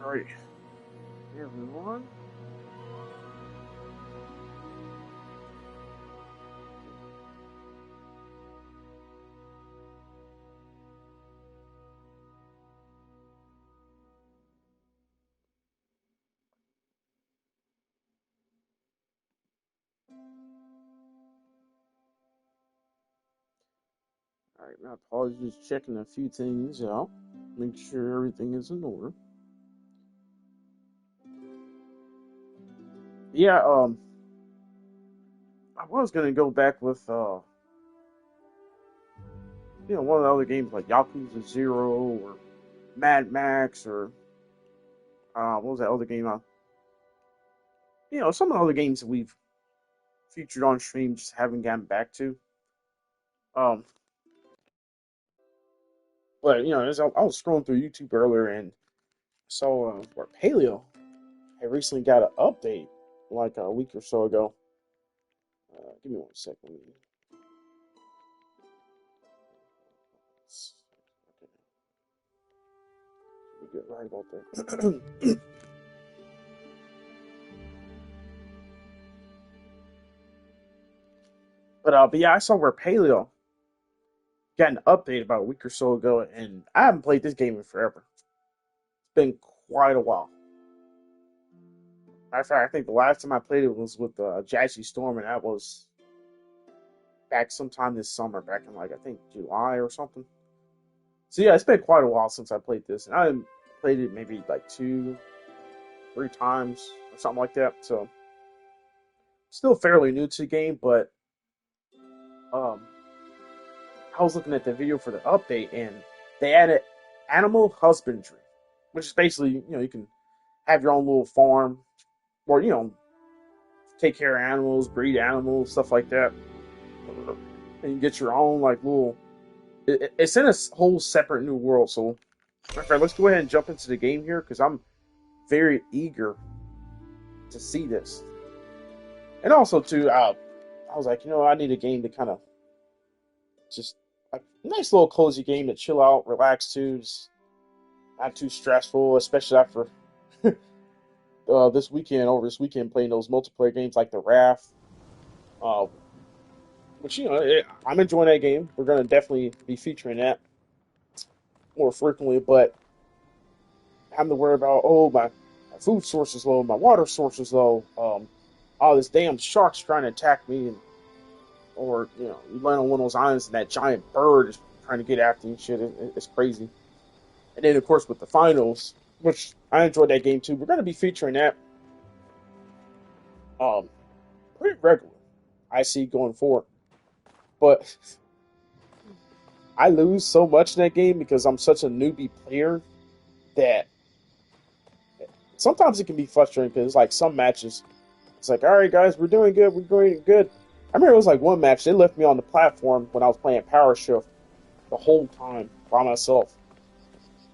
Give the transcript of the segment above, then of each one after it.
Alright, hey everyone. Alright, my apologies, checking a few things out. Make sure everything is in order. Yeah, I was gonna go back with one of the other games like Yakuza Zero or Mad Max or what was that other game? Some of the other games that we've featured on stream just haven't gotten back to. Um, but as I was scrolling through YouTube earlier and saw where Paleo had recently got an update like a week or so ago. Give me one second. Okay, we get right about there. but yeah, I saw where Paleo got an update about a week or so ago, and I haven't played this game in forever. It's been quite a while. Matter of fact, I think the last time I played it was with Jazzy Storm, and that was back sometime this summer, back in like I think July or something. So yeah, it's been quite a while since I played this, and I played it maybe like 2, 3 times or something like that. So still fairly new to the game, but um, I was looking at the video for the update, and they added animal husbandry, which is basically you can have your own little farm, or take care of animals, breed animals, stuff like that, and you get your own like little. It's in a whole separate new world. So, my friend, let's go ahead and jump into the game here because I'm very eager to see this. And also, too, I was like, I need a game to kind of just a nice little cozy game to chill out, relax to. Just not too stressful, especially after this weekend playing those multiplayer games like the Raft, uh, which I'm enjoying that game. We're gonna definitely be featuring that more frequently, but having to worry about my food source is low, my water source is low, all this damn shark's trying to attack me, and or you land on one of those islands and that giant bird is trying to get after you and shit. It's crazy. And then of course with the finals, which I enjoyed that game too. We're gonna be featuring that um pretty regular. I see going forward, but I lose so much in that game because I'm such a newbie player that sometimes it can be frustrating because like some matches, it's like, all right, guys, we're doing good, we're doing good. I remember it was like one match they left me on the platform when I was playing Power Shift the whole time by myself,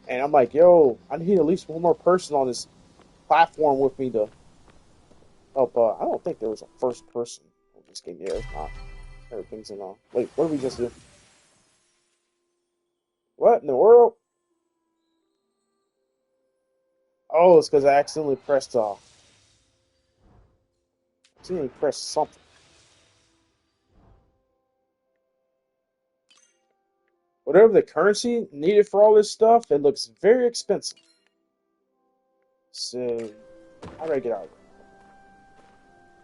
and I'm like, yo, I need at least one more person on this platform with me to help. I don't think there was a first person in this game. Yeah, it's not. Everything's in. Wait, what did we just do? What in the world? Oh, it's because I accidentally pressed something. Whatever the currency needed for all this stuff, it looks very expensive. So how do I get out of it?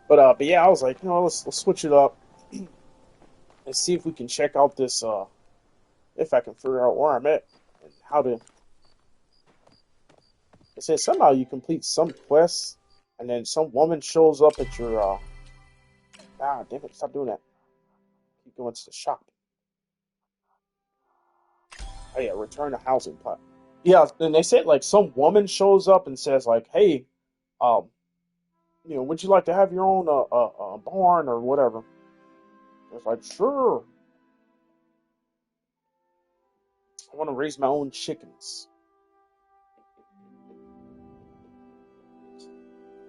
But yeah, I was like, let's switch it up and see if we can check out this. If I can figure out where I'm at and how to. It says somehow you complete some quests, and then some woman shows up at your. Damn it! Stop doing that. Keep going to the shop. Oh yeah, return to housing plot. Yeah, and they said like some woman shows up and says like, "Hey, um, would you like to have your own barn or whatever?" It's like, "Sure, I want to raise my own chickens."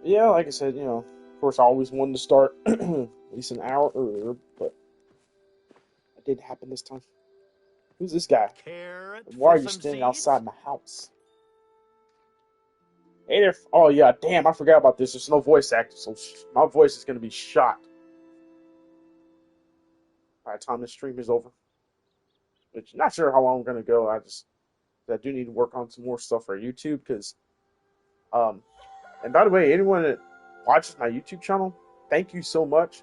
Yeah, like I said, of course, I always wanted to start at least an hour earlier, but it didn't happen this time. Who's this guy? Carrot And why for are you some standing seeds? outside my house? Hey there. Oh yeah, damn, I forgot about this. There's no voice actor, so my voice is gonna be shot by the time the stream is over. Which not sure how long I'm gonna go. I do need to work on some more stuff for YouTube because um. And by the way, anyone that watches my YouTube channel, thank you so much.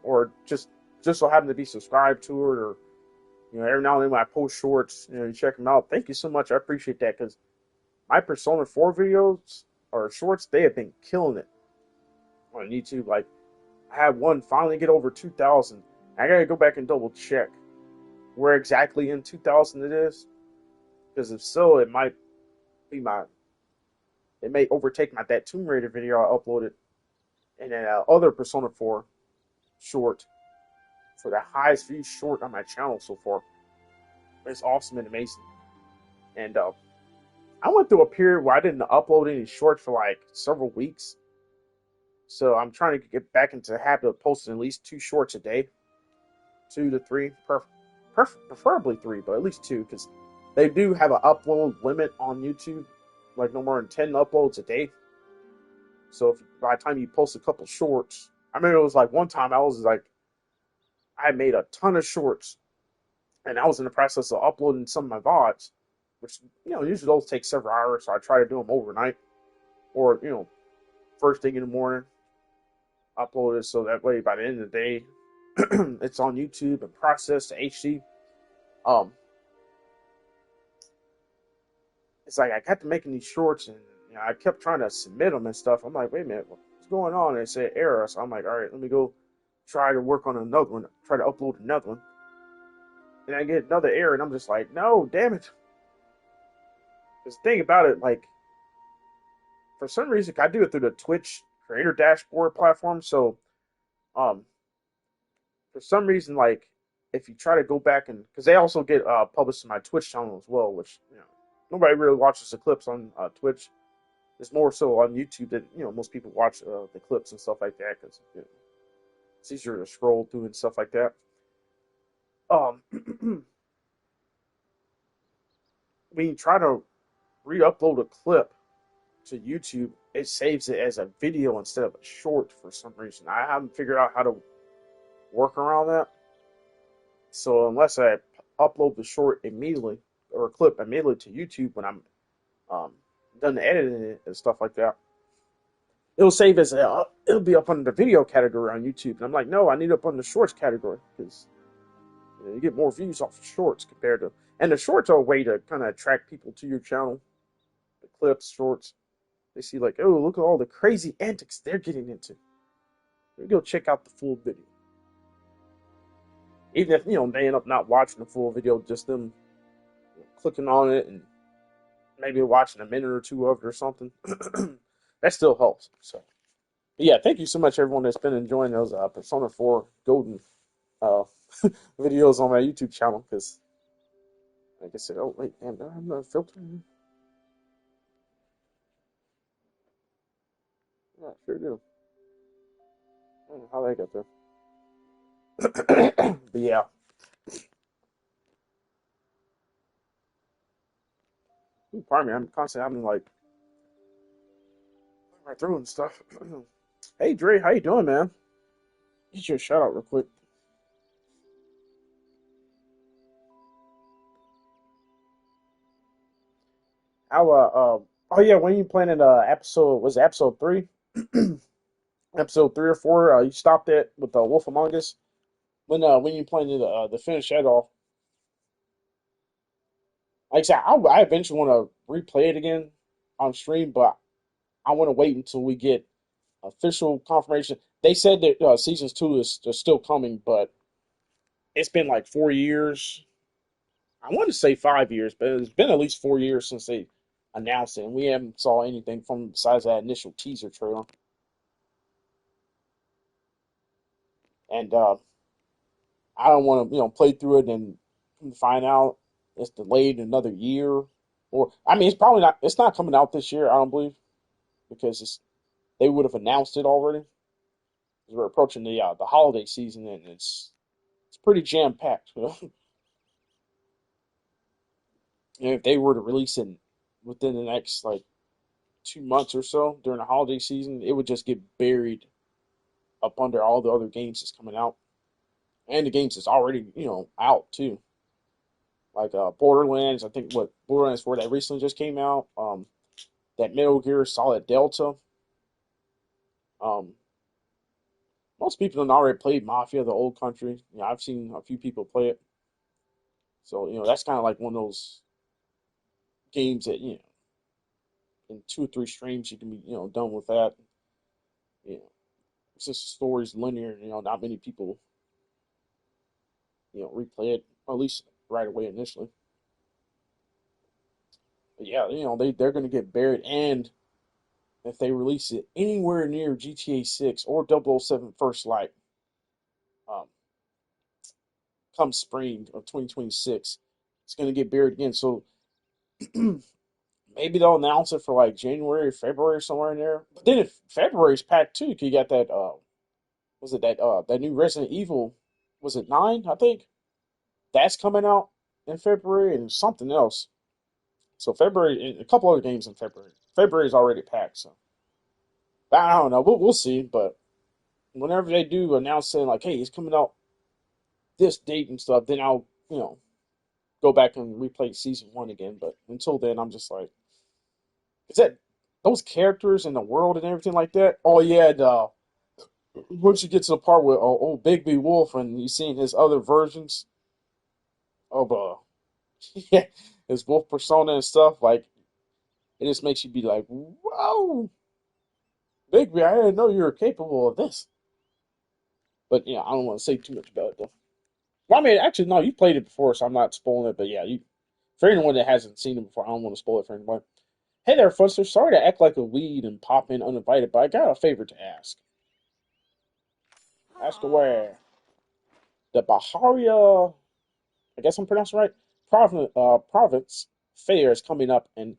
Or just so happen to be subscribed to it, or every now and then when I post shorts, you check them out. Thank you so much. I appreciate that because my Persona 4 videos or shorts, they have been killing it on YouTube. Like I had one finally get over 2,000. I gotta go back and double check where exactly in 2,000 it is, because if so, be my it may overtake my that Tomb Raider video I uploaded, and then other Persona 4 short for the highest view short on my channel so far. It's awesome and amazing. And I went through a period where I didn't upload any shorts for like several weeks. So I'm trying to get back into the habit of posting at least 2 shorts a day, 2 to 3, preferably 3, but at least 2, because they do have an upload limit on YouTube, like no more than 10 uploads a day. So if by the time you post a couple shorts, I remember it was like one time I made a ton of shorts, and I was in the process of uploading some of my VODs, which usually those take several hours. So I try to do them overnight, or first thing in the morning, upload it so that way by the end of the day, it's on YouTube and processed to HD. Um, it's like I kept making these shorts, and I kept trying to submit them and stuff. I'm like, wait a minute, what's going on? And it said error, so I'm like, all right, let me go try to work on another one, try to upload another one, and I get another error, and I'm just like, no, damn it. Because the thing about it, like, for some reason, I do it through the Twitch creator dashboard platform. So, um, for some reason, like, if you try to go back and because they also get published to my Twitch channel as well, which nobody really watches the clips on Twitch. It's more so on YouTube that most people watch the clips and stuff like that because it's easier to scroll through and stuff like that. Um, when you try to re-upload a clip to YouTube, it saves it as a video instead of a short for some reason. I haven't figured out how to work around that. So unless I upload the short immediately or a clip immediately to YouTube when I'm um, done editing it and stuff like that, it'll save as it'll be up under the video category on YouTube. And I'm like, no, I need it up on the shorts category because you get more views off of shorts compared to, and the shorts are a way to kind of attract people to your channel. The clips, shorts, they see like, oh, look at all the crazy antics they're getting into. Maybe go check out the full video. Even if they end up not watching the full video, just them clicking on it and maybe watching a minute or two of it or something. That still helps. So, yeah, thank you so much, everyone that's been enjoying those Persona 4 Golden uh, videos on my YouTube channel. Because, like I said, oh wait, damn, do I have no filter? Yeah, I sure do. I don't know how they got there. But yeah, pardon me, I'm constantly having like my throat and stuff. Hey Dre, how you doing, man? Get you a shout out real quick. How oh yeah, when you planning episode was it episode 3? Episode 3 or 4, you stopped it with the Wolf Among Us. When you planning to finish that off? Like I said, I eventually want to replay it again on stream, but I want to wait until we get official confirmation. They said that seasons 2 is still coming, but it's been like 4 years. I want to say 5 years, but it's been at least 4 years since they announced it, and we haven't saw anything from besides that initial teaser trailer. And I don't want to play through it and find out it's delayed another year. Or I mean, it's probably not. It's not coming out this year. I don't believe because they would have announced it already. We're approaching the holiday season, and it's pretty jam packed. If they were to release it within the next like 2 months or so during the holiday season, it would just get buried up under all the other games that's coming out and the games that's already out too. Like Borderlands, I think what Borderlands 4 that recently just came out. That Metal Gear Solid Delta. Um, Most people have already played Mafia, the old country. I've seen a few people play it. So that's kind of like one of those games that in 2 or 3 streams you can be done with that. You know, since the story's linear, not many people replay it at least right away initially. But yeah, they're gonna get buried, and if they release it anywhere near GTA 6 or 007 First Light, um, come spring of 2026, it's gonna get buried again. So maybe they'll announce it for like January, February, somewhere in there. But then if February's packed too, 'cause you got that was it that new Resident Evil, was it 9, I think? That's coming out in February and something else. So February and a couple other games in February. February is already packed, so I don't know. We'll see, but whenever they do announce saying like, hey, it's coming out this date and stuff, then I'll, go back and replay season 1 again. But until then, I'm just like, is that those characters in the world and everything like that? Oh yeah, once you get to the part with old Bigby Wolf and you seen his other versions of yeah, his wolf persona and stuff, like it just makes you be like, whoa, Bigby, I didn't know you were capable of this. But I don't want to say too much about it though. Well, I mean, actually, no, you played it before, so I'm not spoiling it. But yeah, for anyone that hasn't seen it before, I don't want to spoil it for anyone. Hey there, Fuster. Sorry to act like a weed and pop in uninvited, but I got a favor to ask. Ask away. The Baharia, I guess I'm pronouncing right, province fair is coming up, and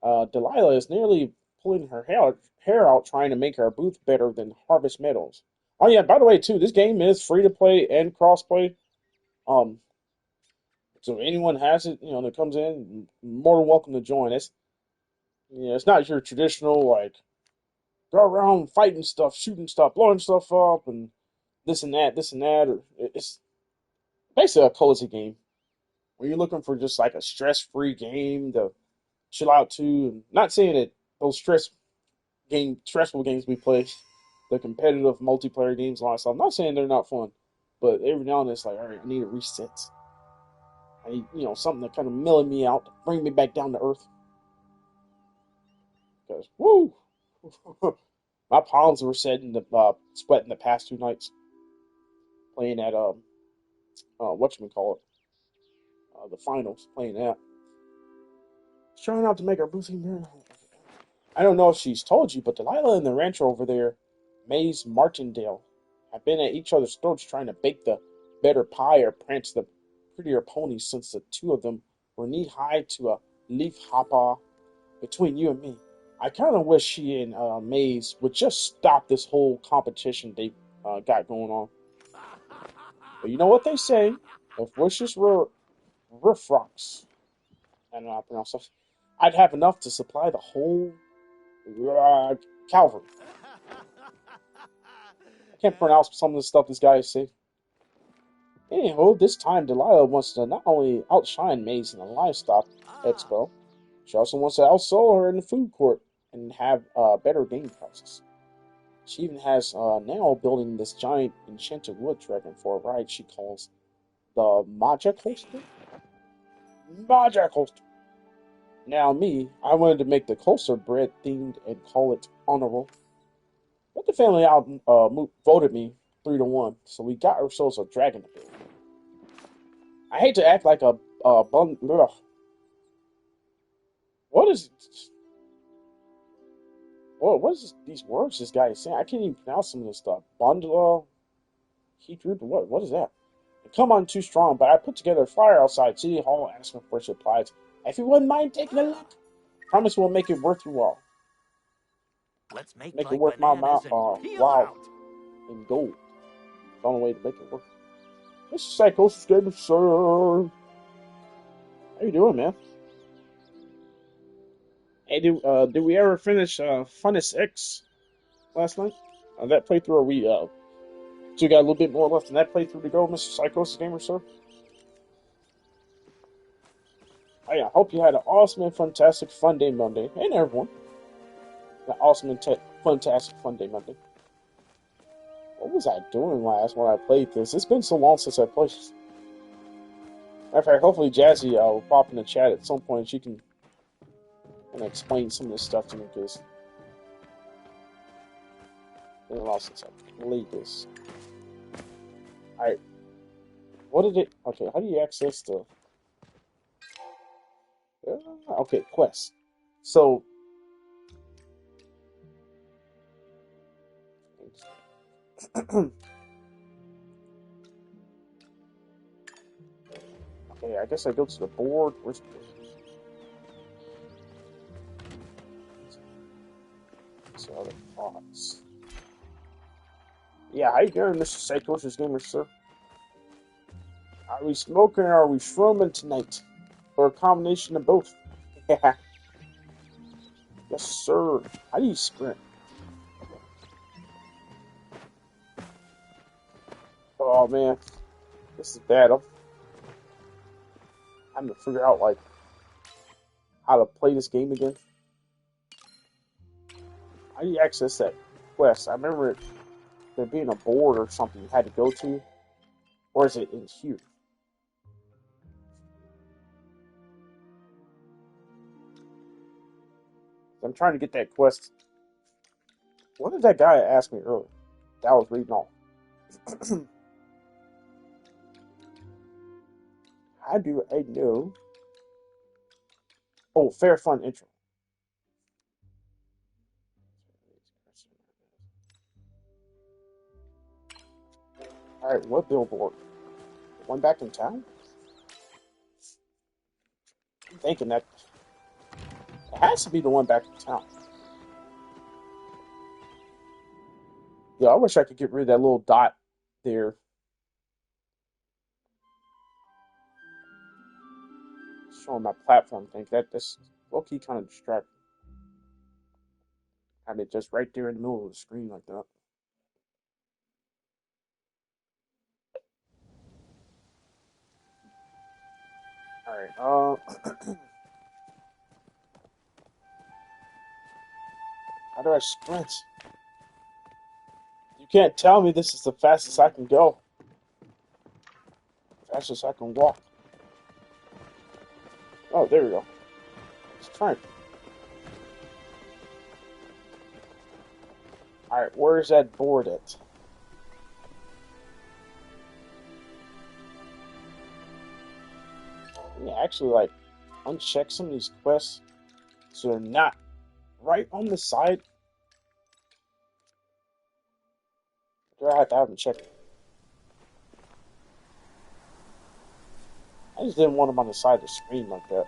Delilah is nearly pulling her hair out trying to make our booth better than Harvest Meadows. Oh yeah, by the way, too, this game is free to play and cross-play. Um, so if anyone has it, that comes in, more than welcome to join. It's not your traditional like go around fighting stuff, shooting stuff, blowing stuff up, and this and that. Or it's basically a cozy game. When you're looking for just like a stress-free game to chill out to, and not saying that those stressful games we play, the competitive multiplayer games, and all that stuff. I'm not saying they're not fun, but every now and then it's like, all right, I need a reset. I need, something to kind of mellow me out, bring me back down to earth. Because, woo, my palms were sweating the past 2 nights playing at whatchamacallit, the finals, playing that. Trying not to make our boothing here. I don't know if she's told you, but Delilah and the rancher over there, Maze Martindale, have been at each other's throats trying to bake the better pie or prance the prettier ponies since the two of them were knee high to a leaf hopper. Between you and me, I kind of wish she and Maze would just stop this whole competition they got going on. But you know what they say: if wishes were riffrocks, I don't know how to pronounce this, I'd have enough to supply the whole Calvary. I can't pronounce some of the stuff this guy is saying. Anyhow, this time Delilah wants to not only outshine Maze in the livestock expo, she also wants to outsell her in the food court and have better game prices. She even has now building this giant enchanted wood dragon for a ride she calls the Magic Coaster. Magic Coaster. Now me, I wanted to make the coaster bread themed and call it honorable. But the family out voted me 3-1, so we got ourselves a dragon to build. I hate to act like a bun. Ugh. What is what is these words this guy is saying? I can't even pronounce some of this stuff. Bundle, heat root. What is that? I come on too strong, but I put together a flyer outside City Hall asking for supplies. If you wouldn't mind taking a look, promise we'll make it worth your while. Let's make Make it like worth my bananas and peel while out. in gold. The only way to make it work. This is Psychosis Gamer, sir. How you doing, man? Hey, did we ever finish Funnest X last night? That playthrough, or we so we got a little bit more left in that playthrough to go, Mr. Psychosis Gamer, sir. I hope you had an awesome and fantastic fun day Monday, and everyone, an awesome and fantastic fun day Monday. What was I doing last when I played this? It's been so long since I played. Matter of fact, hopefully Jazzy will pop in the chat at some point. She can explain some of this stuff to me because it's been a while since I played this. Alright, what did it? Okay, how do you access the? Okay, quest. So. Okay, I guess I go to the board. Where's the other thoughts? Yeah, how you doing, Mr. Psychosis Gamer, sir? Are we smoking or are we shrooming tonight? Or a combination of both? Yeah. Yes, sir. How do you sprint? Oh, man. This is bad. I'm having to figure out, like, how to play this game again. How do you access that quest? I remember there being a board or something you had to go to. Or is it in here? I'm trying to get that quest. What did that guy ask me earlier? That I was reading off. How do I know? Oh, fair fun intro. Alright, what billboard? The one back in town? I'm thinking that it has to be the one back in town. Yeah, I wish I could get rid of that little dot there. Showing my platform thing. That's low-key kind of distracting. Have it just right there in the middle of the screen like that. Alright, how do I sprint? You can't tell me this is the fastest I can go. Fastest I can walk. Oh, there we go. Let's try it. Alright, where's that board at? Yeah, actually, like, uncheck some of these quests so they're not right on the side. Do I have to have them checked? I just didn't want them on the side of the screen like that.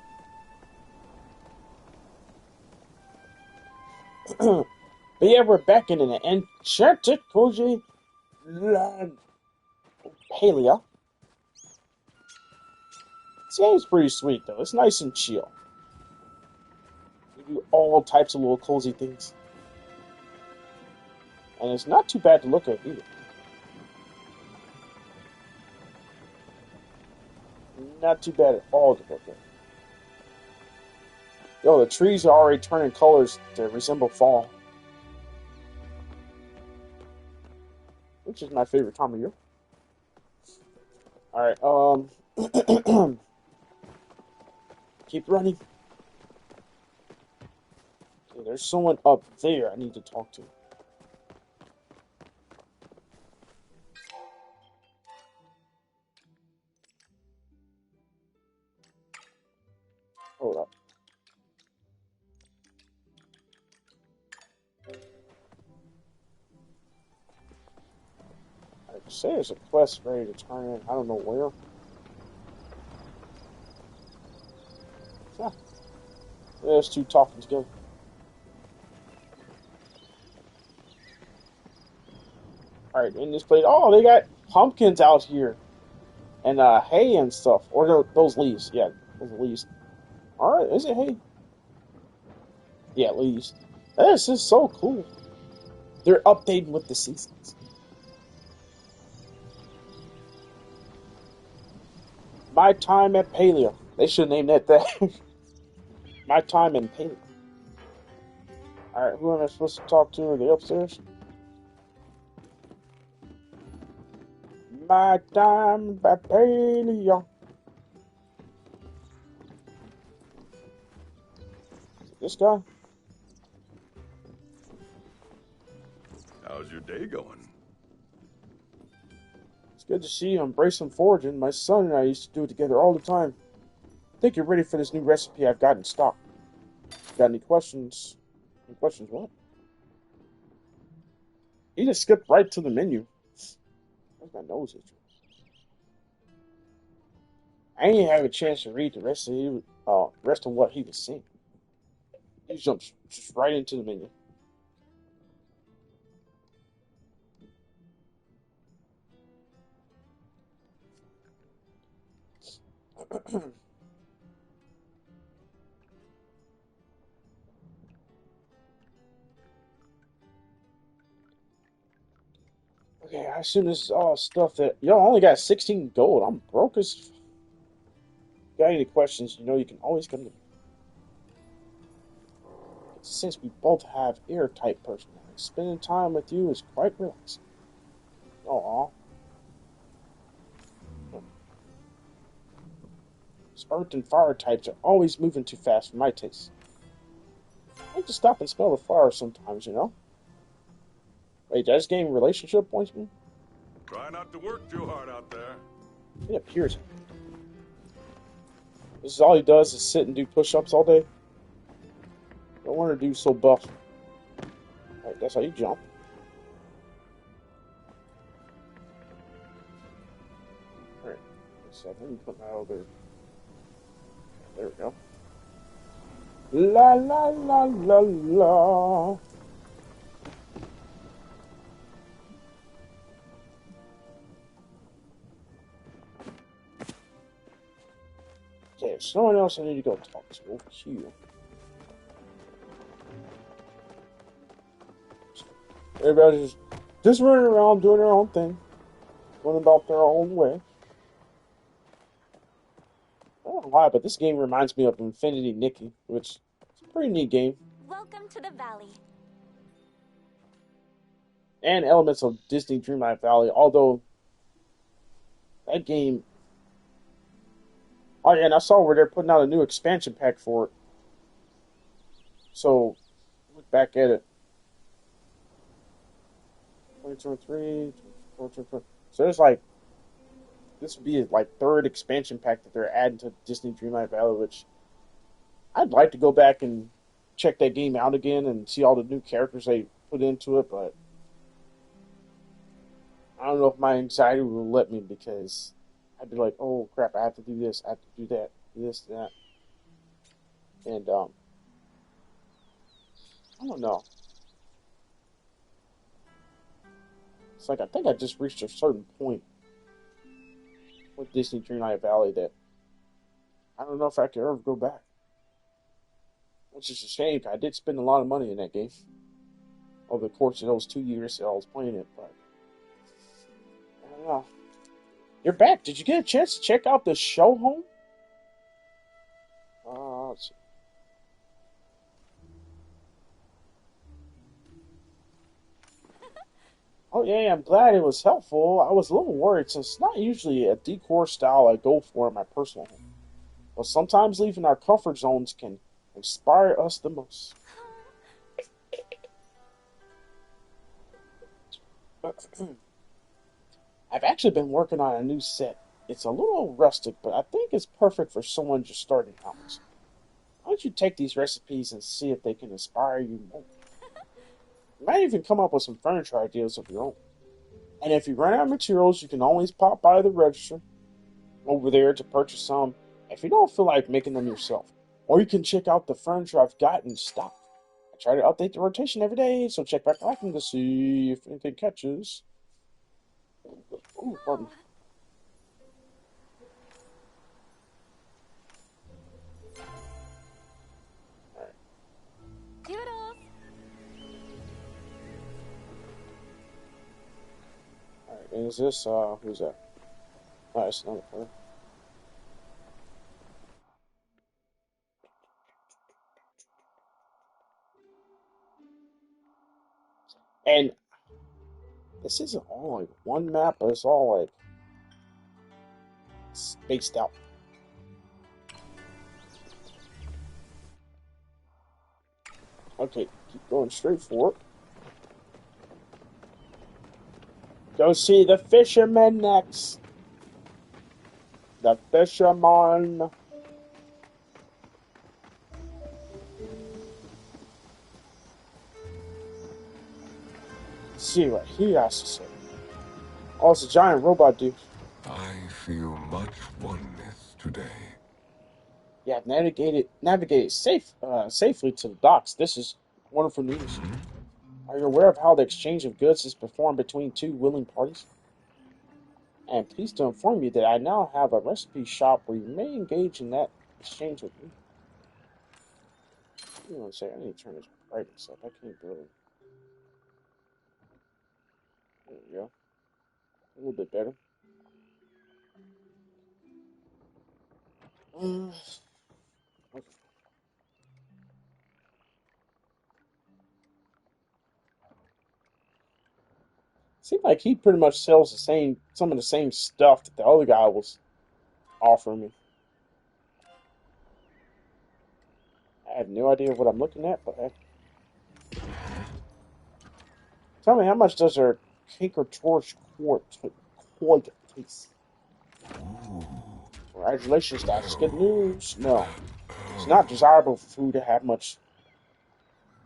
But yeah, we're back in an Enchanted cozy land. Palea. This game's pretty sweet though. It's nice and chill. You do all types of little cozy things. And it's not too bad to look at either. Not too bad at all to look at. Yo, the trees are already turning colors to resemble fall. Which is my favorite time of year. Alright, keep running. Okay, there's someone up there I need to talk to. Hold up. I say there's a quest ready to turn in. I don't know where. Yeah. There's two talking together. Alright, in this place. Oh, they got pumpkins out here. And hay and stuff. Or those leaves. Yeah, those leaves. Alright, is it hay? Yeah, at least. This is so cool. They're updating with the seasons. My time at Paleo. They should name that that. My time in Paleo. Alright, who am I supposed to talk to? Are they upstairs? My time at Paleo. This guy? How's your day going? It's good to see you embracing foraging. My son and I used to do it together all the time. I think you're ready for this new recipe I've got in stock. Got any questions? Any questions? What? He just skipped right to the menu. Where's my nose itching? I ain't have a chance to read the rest of what he was saying. He jumps just right into the menu. Okay, I assume this is all stuff that y'all only got 16 gold. I'm broke as. Got any questions? You know you can always come to me. Since we both have airtight personalities, spending time with you is quite relaxing. Aw. Earth and fire types are always moving too fast for my taste. I like to stop and smell the fire sometimes, you know? Wait, does this game relationship points me? Try not to work too hard out there. It appears. This is all he does is sit and do push-ups all day. No wonder dude's so buff. Alright, that's how you jump. Alright, so let me put that over. There we go. La la la la la. Okay, there's no one else I need to go talk to. Oh, cute. Everybody's just running around doing their own thing. Going about their own way. I don't know why, but this game reminds me of Infinity Nikki, which is a pretty neat game. Welcome to the valley. And elements of Disney Dreamlight Valley, although that game. Oh, yeah, and I saw where they're putting out a new expansion pack for it. So, look back at it. 2023, 2024. So there's like. This would be like third expansion pack that they're adding to Disney Dreamlight Valley, which I'd like to go back and check that game out again and see all the new characters they put into it, but I don't know if my anxiety will let me because I'd be like, oh crap, I have to do this, I have to do that, do this, that. And I don't know. It's like I think I just reached a certain point with Disney Dreamlight Valley that I don't know if I could ever go back. Which is a shame. I did spend a lot of money in that game over the course of those 2 years that I was playing it, but I don't know. You're back. Did you get a chance to check out the show home? Let's see. Oh yeah, I'm glad it was helpful. I was a little worried since it's not usually a decor style I go for in my personal home. But sometimes leaving our comfort zones can inspire us the most. I've actually been working on a new set. It's a little rustic, but I think it's perfect for someone just starting out. Why don't you take these recipes and see if they can inspire you more? You might even come up with some furniture ideas of your own. And if you run out of materials, you can always pop by the register over there to purchase some if you don't feel like making them yourself. Or you can check out the furniture I've got in stock. I try to update the rotation every day, so check back often to see if anything catches. Ooh, pardon me. Alright. Do Is this, who's that? Oh, it's another player. And this isn't all like one map, but it's all like spaced out. Okay, keep going straight for it. Go see the fisherman next. The fisherman. See what he has to say. Oh, it's a giant robot dude. I feel much oneness today. Yeah, navigated safely to the docks. This is wonderful news. Are you aware of how the exchange of goods is performed between two willing parties? I am pleased to inform you that I now have a recipe shop where you may engage in that exchange with me. You know what I'm saying? I need to turn this brightness up. I can't barely. There we go. A little bit better. Okay. Seems like he pretty much sells some of the same stuff that the other guy was offering me. I have no idea what I'm looking at, but hey. Tell me, how much does their Tinker Torch quart taste? Congratulations, that's good news. No, it's not desirable for food to have much.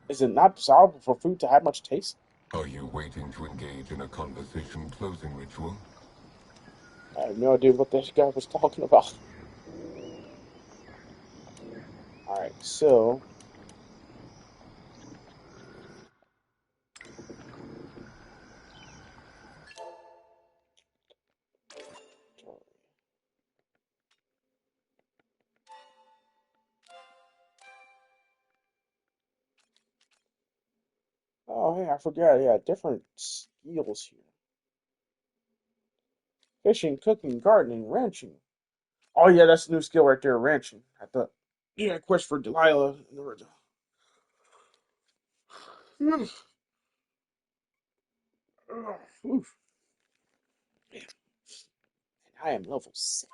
Is it not desirable for food to have much taste? Are you waiting to engage in a conversation closing ritual? I have no idea what this guy was talking about. Alright, so. Oh, hey, I forgot. Yeah, different skills here: fishing, cooking, gardening, ranching. Oh, yeah, that's a new skill right there, ranching. I thought. Yeah, quest for Delilah in the original. Oof. And I am level 6.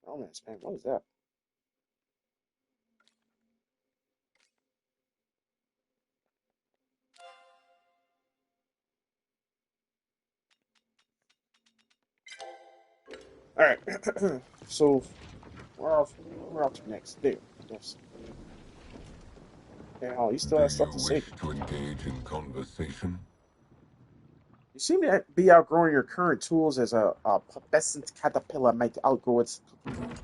Romance, man. What is that? Alright. So, we're off to next. There. Yes. Yeah, oh, he still Do has stuff you to say. wish to engage in conversation? You seem to be outgrowing your current tools as a pubescent caterpillar might outgrow its cooking tool.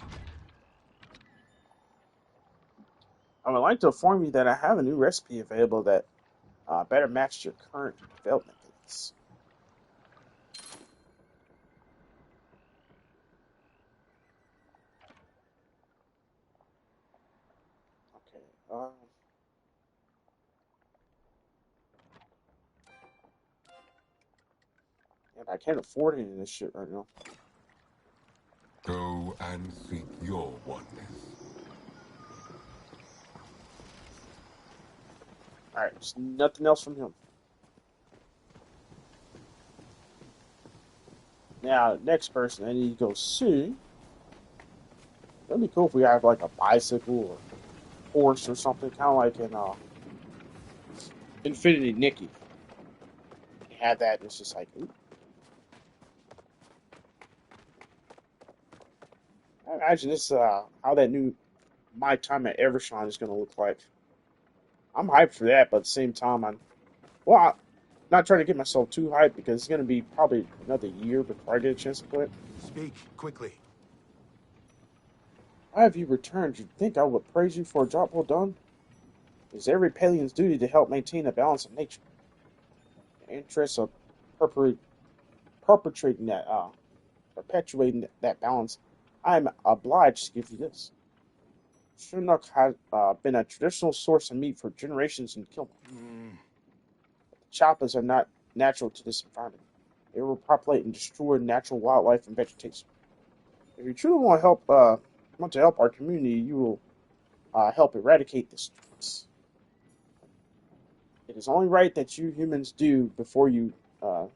I would like to inform you that I have a new recipe available that better matches your current development pace. Okay. And I can't afford any of this shit right now. Go and seek your oneness. Alright, there's nothing else from him. Now, next person I need to go see. That'd be cool if we have like a bicycle or horse or something, kind of like in Infinity Nikki. You have that, and it's just like, ooh. I imagine this how that new My Time at Evershine is going to look like. I'm hyped for that, but at the same time, I'm not trying to get myself too hyped because it's going to be probably another year before I get a chance to play it. Speak quickly. Why have you returned? You'd think I would praise you for a job well done. It is every Palian's duty to help maintain the balance of nature. In the interest of perpetuating perpetrating that, perpetuating that balance, I am obliged to give you this. Chinook has been a traditional source of meat for generations in Kilmore. Chappas are not natural to this environment. They repopulate and destroy natural wildlife and vegetation. If you truly want to help our community, you will help eradicate this threat. It is only right that you humans do before you uh,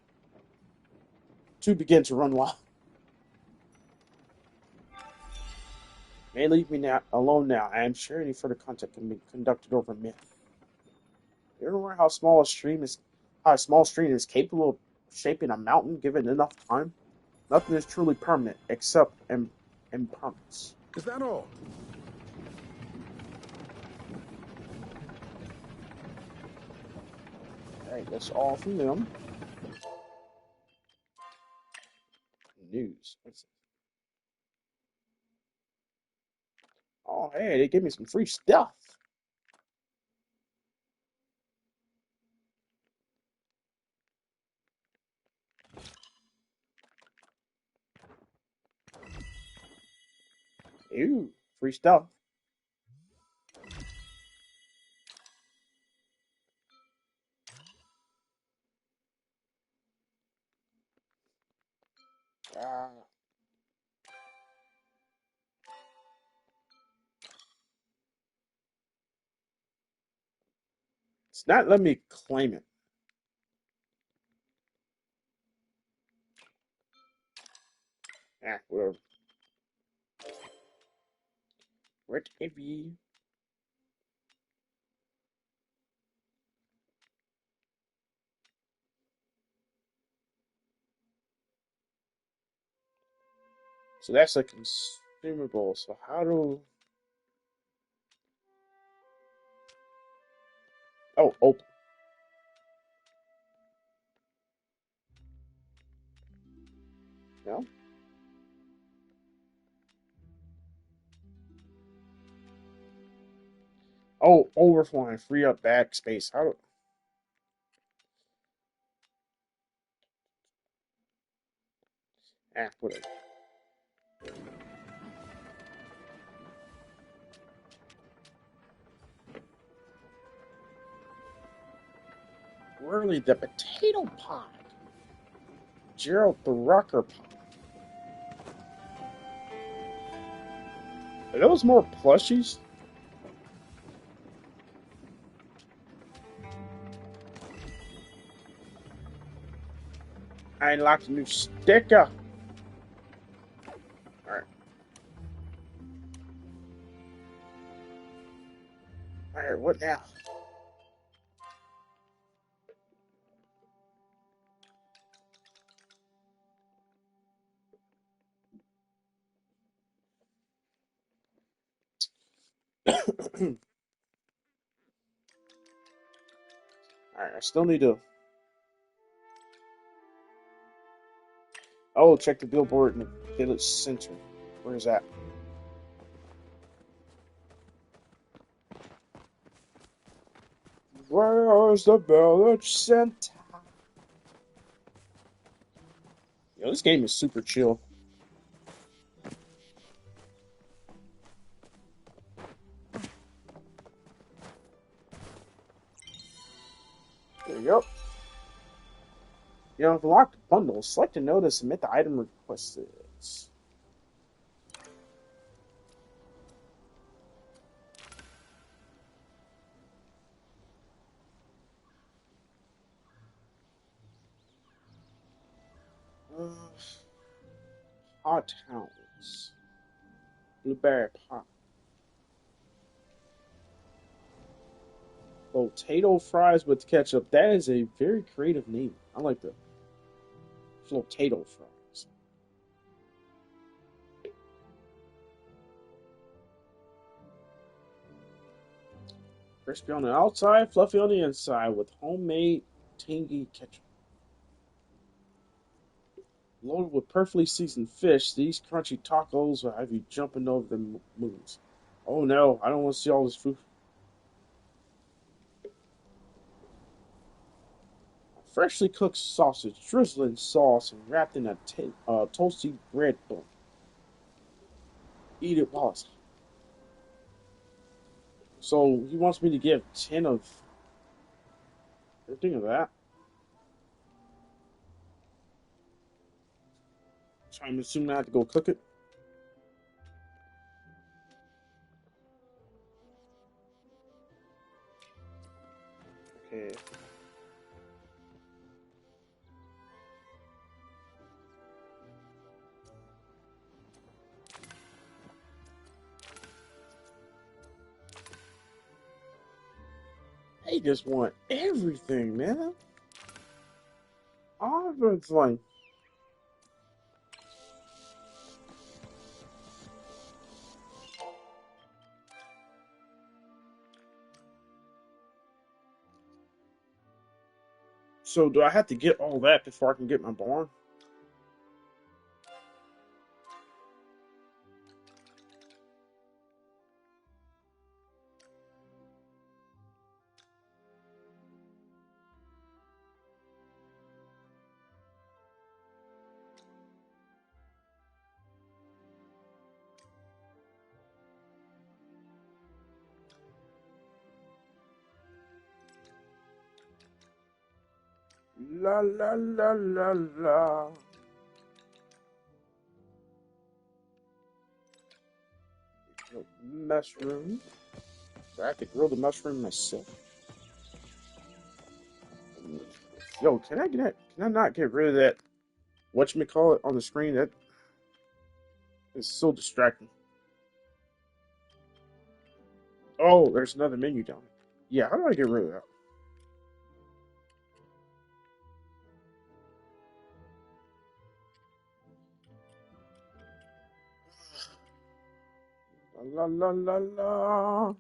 two begin to run wild. May leave me now alone now. I am sure any further contact can be conducted over myth. You ever wonder how a small stream is capable of shaping a mountain given enough time? Nothing is truly permanent except impermanence. Is that all? Alright, that's all from them. News. What's it? Oh, hey, they gave me some free stuff. Ew, free stuff. Uh, it's not letting me claim it. Whatever. Whatever. So that's a consumable. So how do... Oh, open. No? Oh, overflowing. Free up backspace. How do... Whatever. Really, the potato pod. Gerald the Rocker pod. Are those more plushies? I unlocked a new sticker. Alright. Alright, what now? Alright, I still need to... Oh, check the billboard in the village center. Where is that? Where's the village center? Yo, this game is super chill. There you go. You know, if unlocked bundles, select a node to submit the item requested. Uh, hot hounds. Blueberry pie. Potato fries with ketchup. That is a very creative name. I like the potato fries. Crispy on the outside, fluffy on the inside with homemade tangy ketchup. Loaded with perfectly seasoned fish, these crunchy tacos will have you jumping over the moons. Oh no, I don't want to see all this food. Freshly cooked sausage, drizzled in sauce and wrapped in a toasty bread bun. Eat it while it's hot. So he wants me to give 10 of everything of that. So I'm assuming I have to go cook it. Okay. They just want everything, man. All of it's like, so do I have to get all that before I can get my barn? La la la la la. Mushroom. Do I have to grill the mushroom myself? Yo, can I get that? Can I not get rid of that? Whatchamacallit on the screen? That is so distracting. Oh, there's another menu down there. Yeah, how do I get rid of that? La la la la la.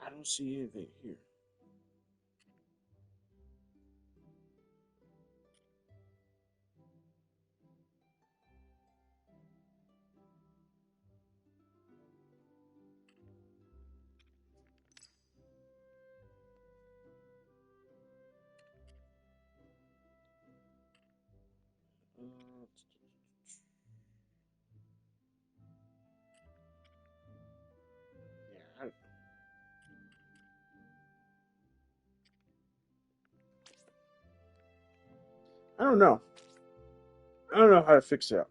I don't see anything here. Uh, yeah, I don't know. I don't know how to fix that.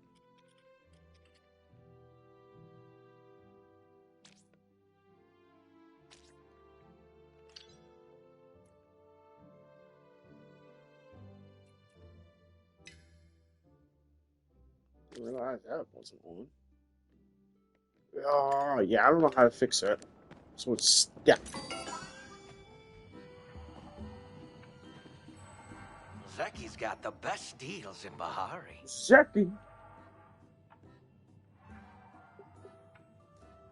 I didn't realize that wasn't on. Oh, yeah, I don't know how to fix that. So it's, yeah, Zeki's got the best deals in Bahari. exactly.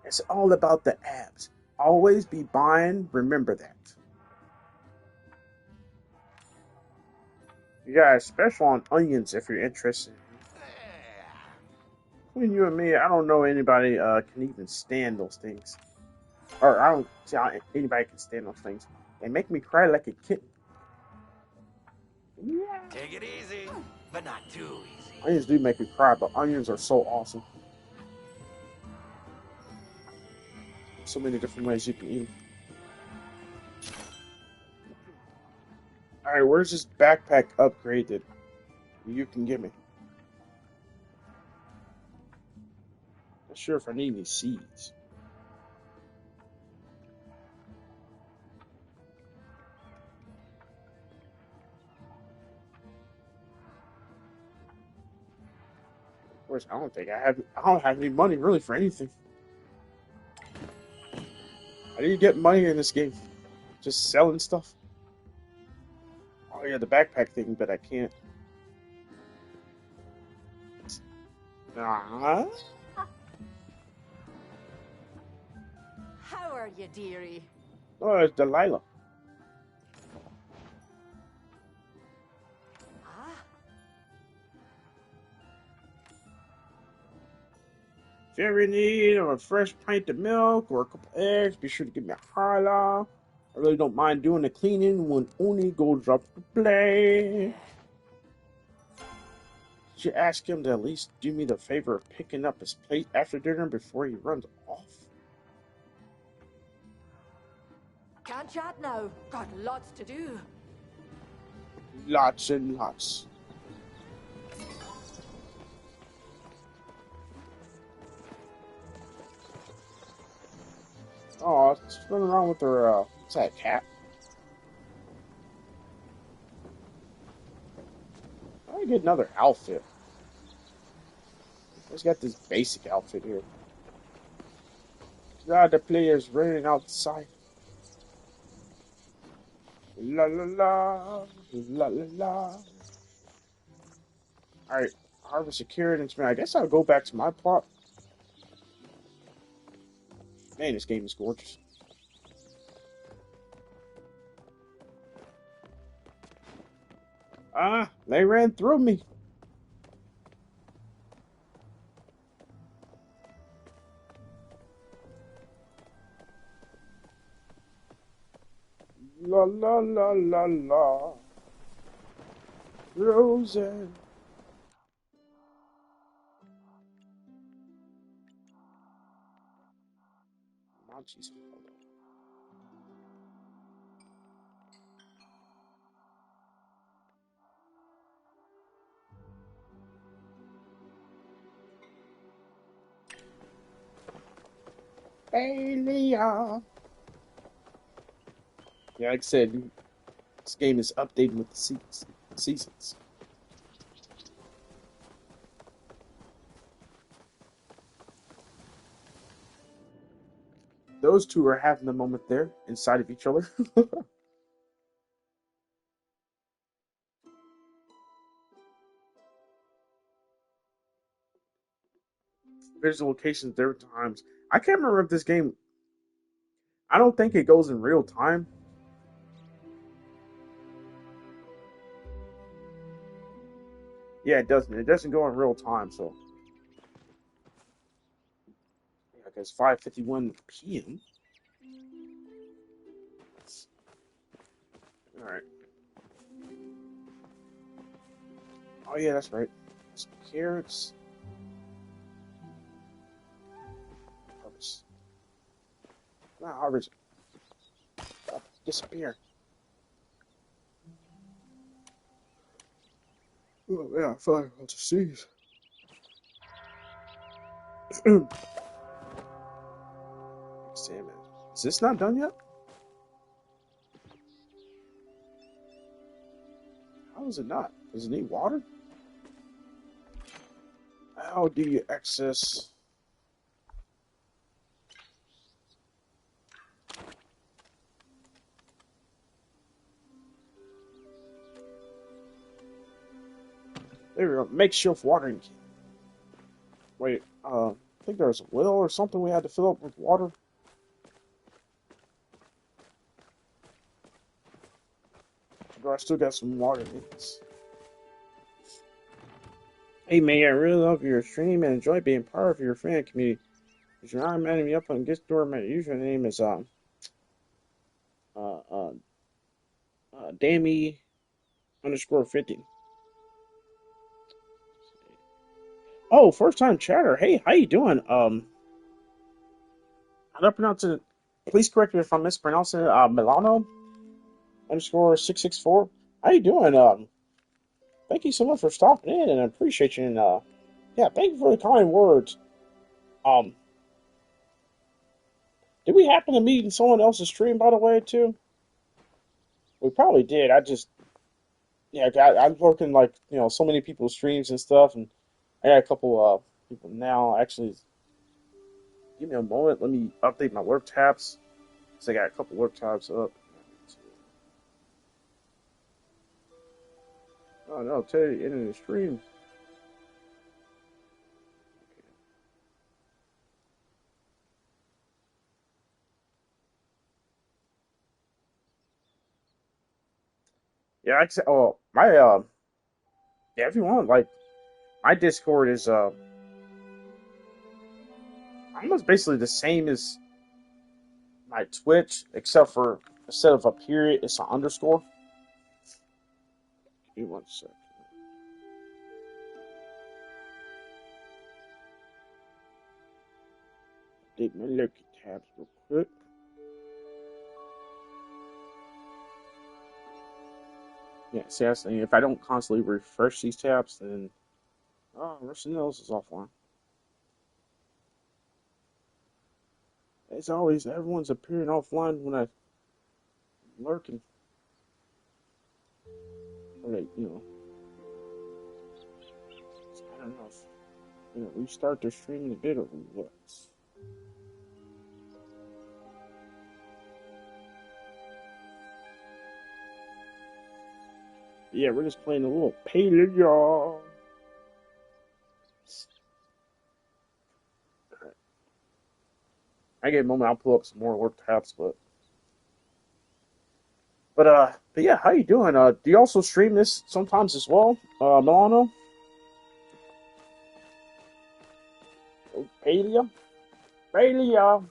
It's all about the abs. Always be buying, remember that. You got a special on onions if you're interested. Between you and me, I don't know anybody can even stand those things. Or I don't see how anybody can stand those things. They make me cry like a kitten. Yeah. Take it easy, but not too easy. Onions do make me cry, but onions are so awesome. So many different ways you can eat them. Alright, where's this backpack upgrade that you can give me? Not sure if I need any seeds. Of course, I don't have any money really for anything. How do you get money in this game? Just selling stuff? Oh yeah, the backpack thing, but I can't. Ah, How are you, dearie? oh, it's Delilah. Ah, If you ever in need of a fresh pint of milk or a couple eggs, be sure to give me a holler. I really don't mind doing the cleaning when Oni goes up to play. Could you ask him to at least do me the favor of picking up his plate after dinner before he runs off? Can't chat now. Got lots to do. Lots and lots. Oh, she's running around with her, what's that, cat? I get another outfit. He's got this basic outfit here. God, the player's running outside. La la la, la la la. Alright, harvest secured and I guess I'll go back to my plot. Man, this game is gorgeous. Ah, they ran through me. La la la la la. Frozen. Monty's Hollow. Alien. Yeah, like I said, this game is updated with the seasons. Those two are having the moment there inside of each other. Visual locations, there times. I can't remember if this game. I don't think it goes in real time. Yeah, it doesn't. It doesn't go in real time. So, yeah, I guess 5:51 p.m. All right. Oh yeah, that's right. Some carrots. Harvest. Not harvest. Disappear. Oh yeah, I feel like I'll just seize. Salmon. Is this not done yet? How is it not? Does it need water? How do you access? There we go. Makeshift watering can. Wait, I think there's a well or something we had to fill up with water. But I still got some water in this. Hey man, I really love your stream and enjoy being part of your fan community. If you're not adding me up on Discord, my username is uh, uh, Dammy underscore 50. Oh, first time chatter. Hey, how you doing? How do I pronounce it? Please correct me if I'm mispronouncing it. Milano underscore 664. How you doing? Thank you so much for stopping in, and I appreciate you. And yeah, thank you for the kind words. Um, did we happen to meet in someone else's stream, by the way, too? We probably did. Yeah, I'm working like so many people's streams and stuff, and I got a couple people now. Actually, give me a moment. Let me update my work tabs. So I got a couple work tabs up. Oh no, Teddy in the stream. Yeah, oh my yeah, if you want, like my Discord is almost basically the same as my Twitch, except for instead of a period, it's an underscore. Give me one sec. Update my Loki tabs real quick. Yeah, see, that's the thing. If I don't constantly refresh these tabs, then everything else is offline. As always, everyone's appearing offline when I'm lurking. Or they, I don't know if restart their streaming a bit or what. Yeah, we're just playing a little Paleo, y'all. I get a moment, I'll pull up some more work tabs, but yeah, how you doing? Do you also stream this sometimes as well, Milano? Paleo, Paleo.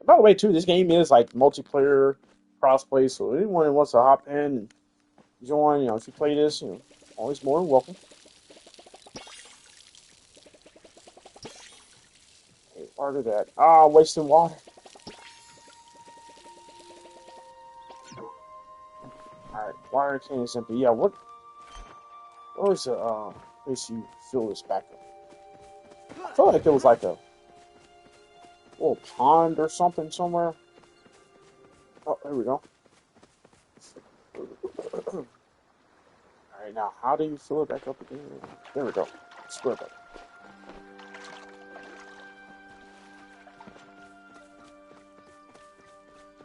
By the way, too, this game is like multiplayer, crossplay, so anyone who wants to hop in and join, if you play this, always more than welcome. Okay, part of that. Wasting water. Alright, water can is empty. Yeah, where was the, place you fill this back up? I felt like there was like a little pond or something somewhere. Oh, there we go. Alright, now, how do you fill it back up again? There we go. Square button.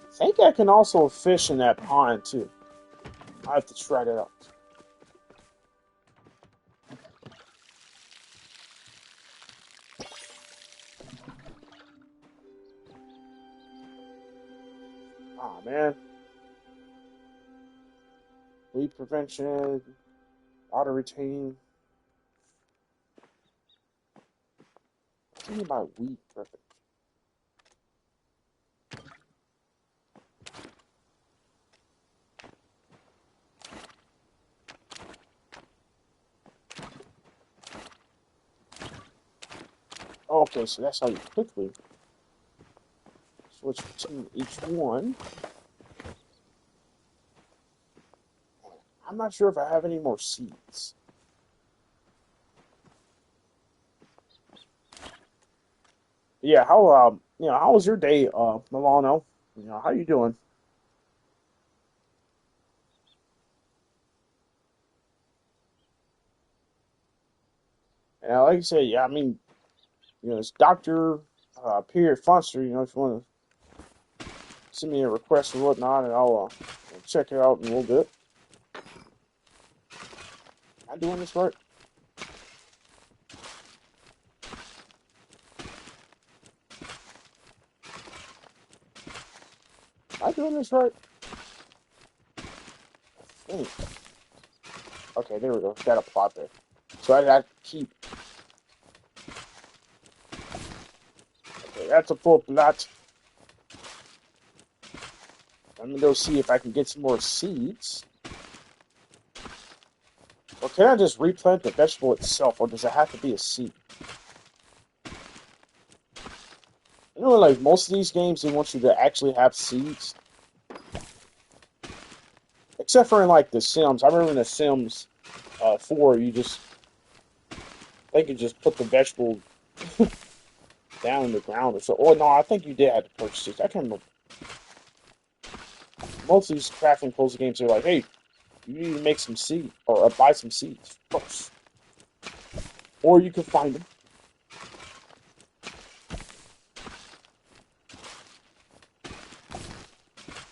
I think I can also fish in that pond, too. I have to try that out. Ah, man. Leak prevention, auto retaining. What's mean by weed prevention? Okay, so that's how you quickly switch between each one. I'm not sure if I have any more seeds. Yeah, how was your day, Milano? How you doing? And like I said, yeah, I mean, it's Doctor Period Fonster. If you want to send me a request or whatnot, and I'll check it out in a little bit. Am I doing this right? Am I doing this right? I think. Okay, there we go. Got a plot there. So I got to keep. Okay, that's a full plot. I'm gonna go see if I can get some more seeds. Or can I just replant the vegetable itself, or does it have to be a seed? Like most of these games, they want you to actually have seeds. Except for in like The Sims. I remember in The Sims 4, they could just put the vegetable down in the ground or so. Or no, I think you did have to purchase it. I can't remember. Most of these crafting puzzle games are like, hey, you need to make some seed or buy some seeds first, or you can find them.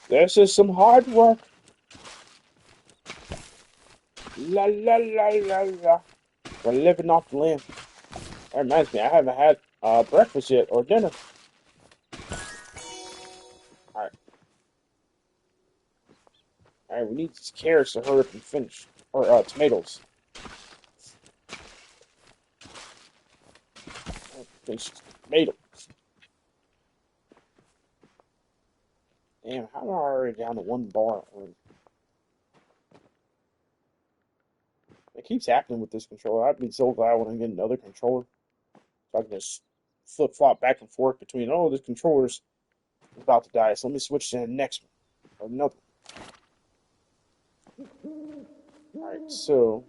This is some hard work. La la la la la. We're living off the land. That reminds me, I haven't had breakfast yet or dinner. All right, all right. We need these carrots to hurry up and finish, or tomatoes. Finish tomatoes. Damn, how am I already down to one bar? It keeps happening with this controller. I'd be so glad when I get another controller, so I can just flip flop back and forth between, oh, the controller's about to die, so let me switch to the next one. Or another. Alright, so.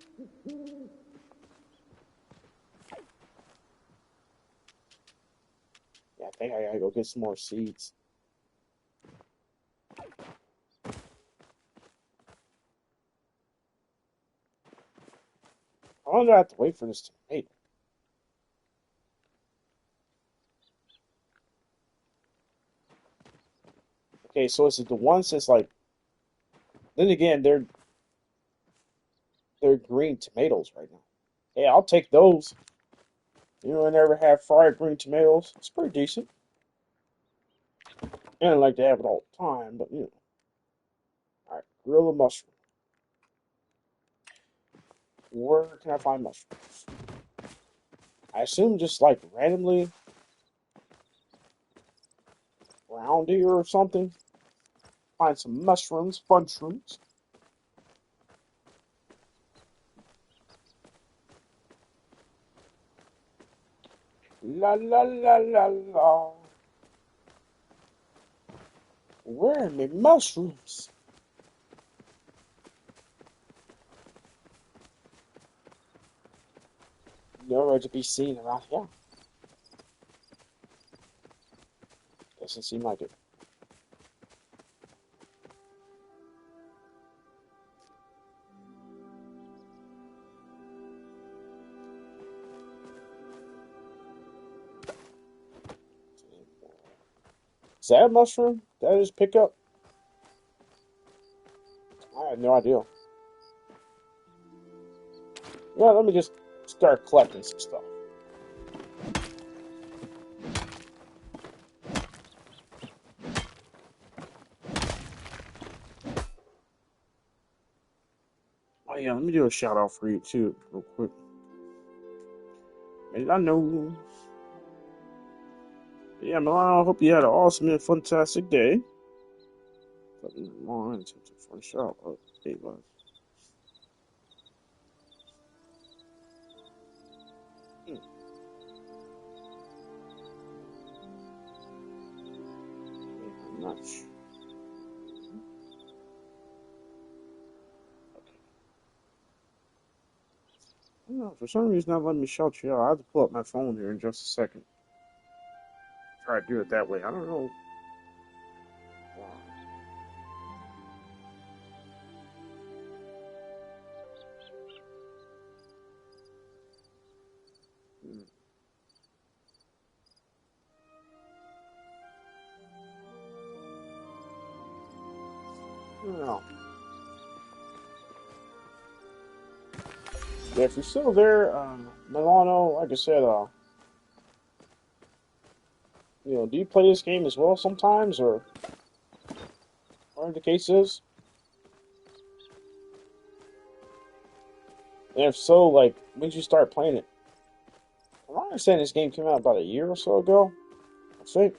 Yeah, I think I gotta go get some more seeds. How long do I have to wait for this tomato? Okay, so is it the ones that's like. Then again, they're green tomatoes right now. Hey, I'll take those. You know, I never had fried green tomatoes. It's pretty decent. And I like to have it all the time, but you know. Alright, grill a mushroom. Where can I find mushrooms? I assume just like randomly around here or something. Find some mushrooms, fun shrooms. La la la la la. Where are my mushrooms? Nowhere to be seen around here. Doesn't seem like it. Is that a mushroom? Did I just pick up? I had no idea. Yeah, let me just start collecting some stuff. Oh yeah, let me do a shout out for you too, real quick. Milano. Yeah, Milano, I hope you had an awesome and fantastic day. Let me mind to fun shout out. Hey, bud. Much. I don't know, for some reason not letting me shout you out. I have to pull up my phone here in just a second. Try to do it that way. I don't know. Wow. Hmm. I don't know. Yeah, if you're still there, Milano, like I said, do you play this game as well sometimes, or whatever the case is? And if so, like, when did you start playing it? From what I understand, this game came out about a year or so ago. I think.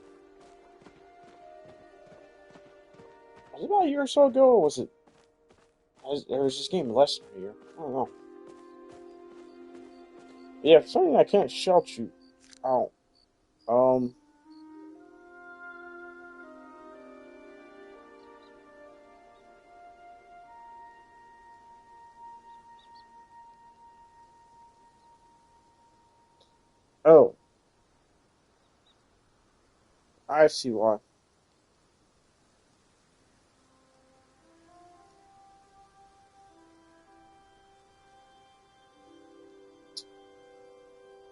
Was it about a year or so ago, or was it? Or was this game less than a year? I don't know. Yeah, for something I can't shout you out. Um. Oh, I see why.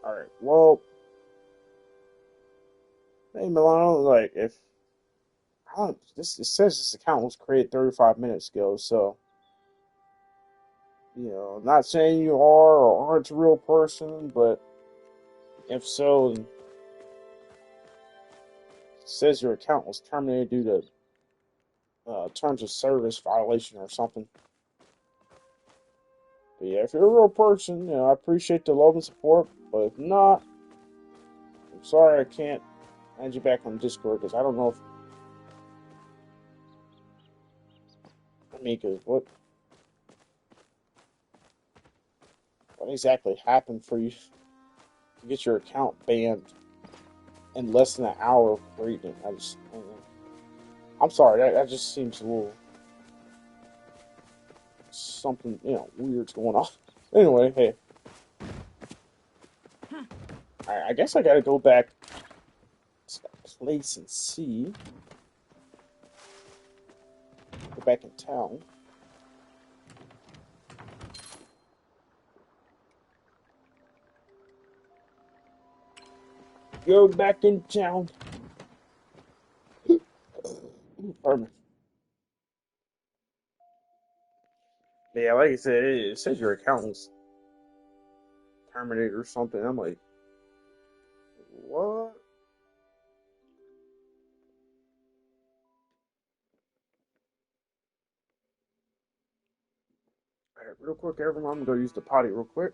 All right. Well, hey Milano, like if I don't, this it says this account was created 35 minutes ago, so not saying you are or aren't a real person, but if so, then it says your account was terminated due to terms of service violation or something. But yeah, if you're a real person, I appreciate the love and support, but if not, I'm sorry I can't add you back on Discord because I don't know if because what exactly happened for you to get your account banned? in less than an hour of reading it. I don't know. I'm sorry, that just seems a little something, weird's going on. Anyway, hey, I guess I gotta go back to that place and see. Go back in town. Go back in town. Pardon me. Yeah, like I said, it says your account was terminated or something. I'm like, what? Alright, real quick, everyone, I'm gonna go use the potty real quick.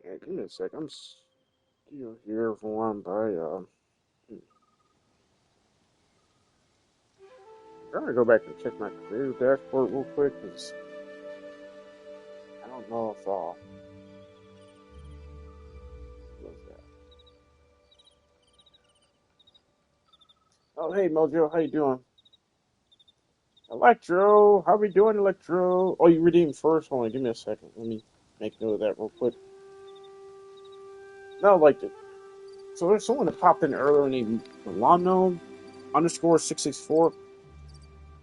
Yeah, give me a sec. I'm still here, everyone, by, I'm gonna go back and check my career dashboard real quick, because I don't know if, what was that? Oh, hey, Mojo, how you doing? Electro, how we doing, Electro? Oh, you redeemed first? Hold on, give me a second. Let me make note of that real quick. No, like, so there's someone that popped in earlier named Milano underscore 664,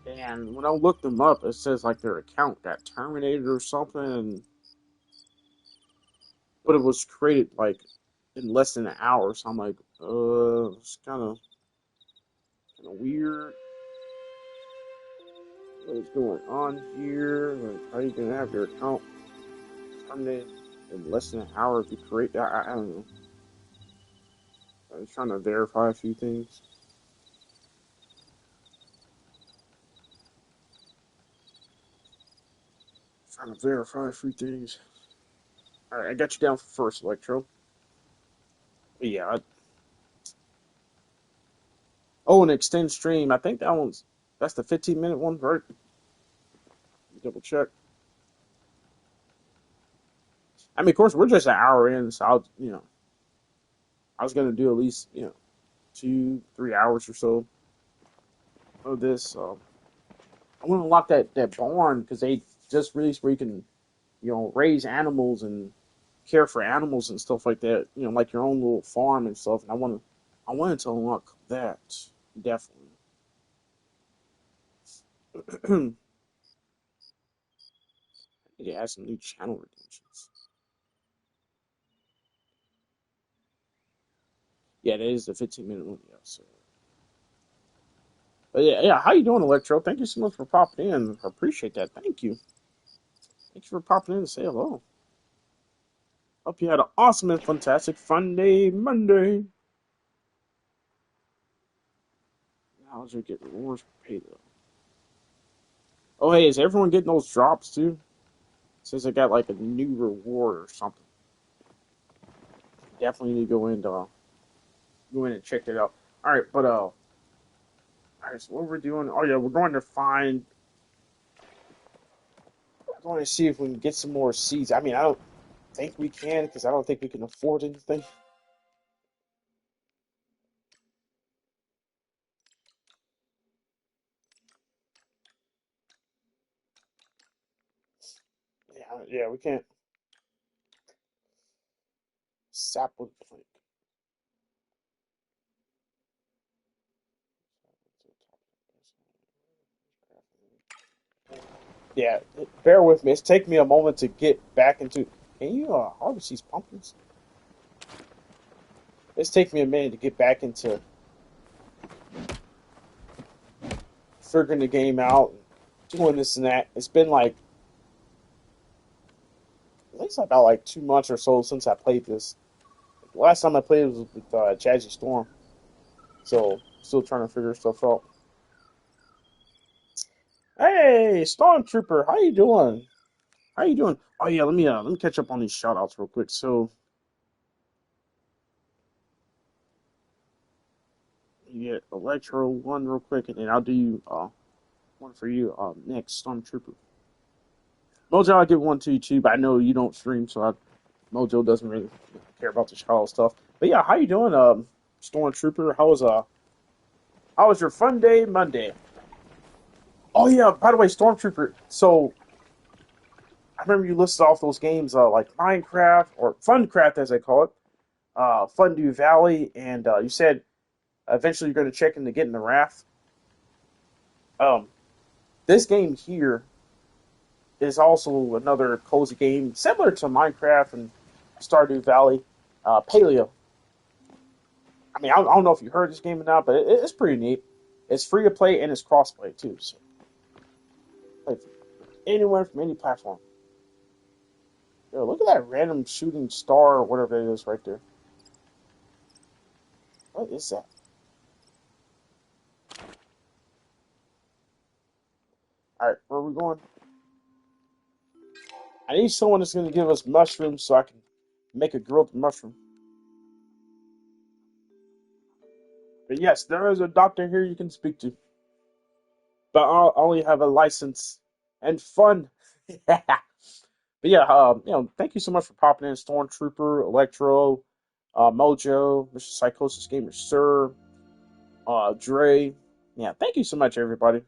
and when I looked them up, it says, like, their account got terminated or something, but it was created, like, in less than an hour, so I'm like, it's kind of weird. what is going on here? Like, how you gonna have your account terminated in less than an hour if you create? I don't know. I was trying to verify a few things. Trying to verify a few things. All right, I got you down for first, Electro. Yeah. Oh, an extend stream. I think that's the 15-minute one, right? Double check. I mean, of course, we're just an hour in, so I was gonna do at least 2-3 hours or so of this. I want to unlock that barn because they just released where you can raise animals and care for animals and stuff like that. Like your own little farm and stuff. And I wanted to unlock that definitely. Need to add some new channel redemptions. Yeah, that is the 15-minute one. Yeah, so. But yeah. How you doing, Electro? Thank you so much for popping in. I appreciate that. Thank you. Thanks for popping in to say hello. Hope you had an awesome and fantastic fun day Monday. How's your get rewards for payload? Oh, hey, is everyone getting those drops too? It says I got like a new reward or something. Definitely need to go in and check it out. All right, but all right. So what we're doing? Oh yeah, we're going to find. We're going to see if we can get some more seeds. I mean, I don't think we can because I don't think we can afford anything. Yeah, we can't. Sapwood plank. Yeah, bear with me. It's taking me a moment to get back into. Can you harvest these pumpkins? It's taking me a minute to get back into figuring the game out, doing this and that. It's been like at least about like 2 months or so since I played this. The last time I played was with Jazzy Storm, so still trying to figure stuff out. Hey, Stormtrooper, how you doing? How you doing? Oh yeah, let me catch up on these shoutouts real quick. So you get Electro one real quick, and then I'll do one for you next, Stormtrooper. Mojo, I'll give one to you too, but I know you don't stream, so Mojo doesn't really care about the shoutout stuff. But yeah, how you doing, Stormtrooper? How was your fun day Monday? Oh yeah, by the way, Stormtrooper. So I remember you listed off those games like Minecraft or Funcraft as they call it, Fundu Valley, and you said eventually you're going to check into getting the Wrath. Um, this game here is also another cozy game similar to Minecraft and Stardew Valley, Paleo. I mean, I don't know if you heard this game or not, but it's pretty neat. It's free to play and it's crossplay too, so play anywhere from any platform. Yo, look at that random shooting star or whatever it is right there. What is that? All right, where are we going? I need someone that's going to give us mushrooms so I can make a grilled mushroom. But yes, there is a doctor here you can speak to. But I'll only have a license and fun. But yeah, thank you so much for popping in, Stormtrooper, Electro, Mojo, Mr. Psychosis Gamer, Sir, Dre. Yeah, thank you so much, everybody.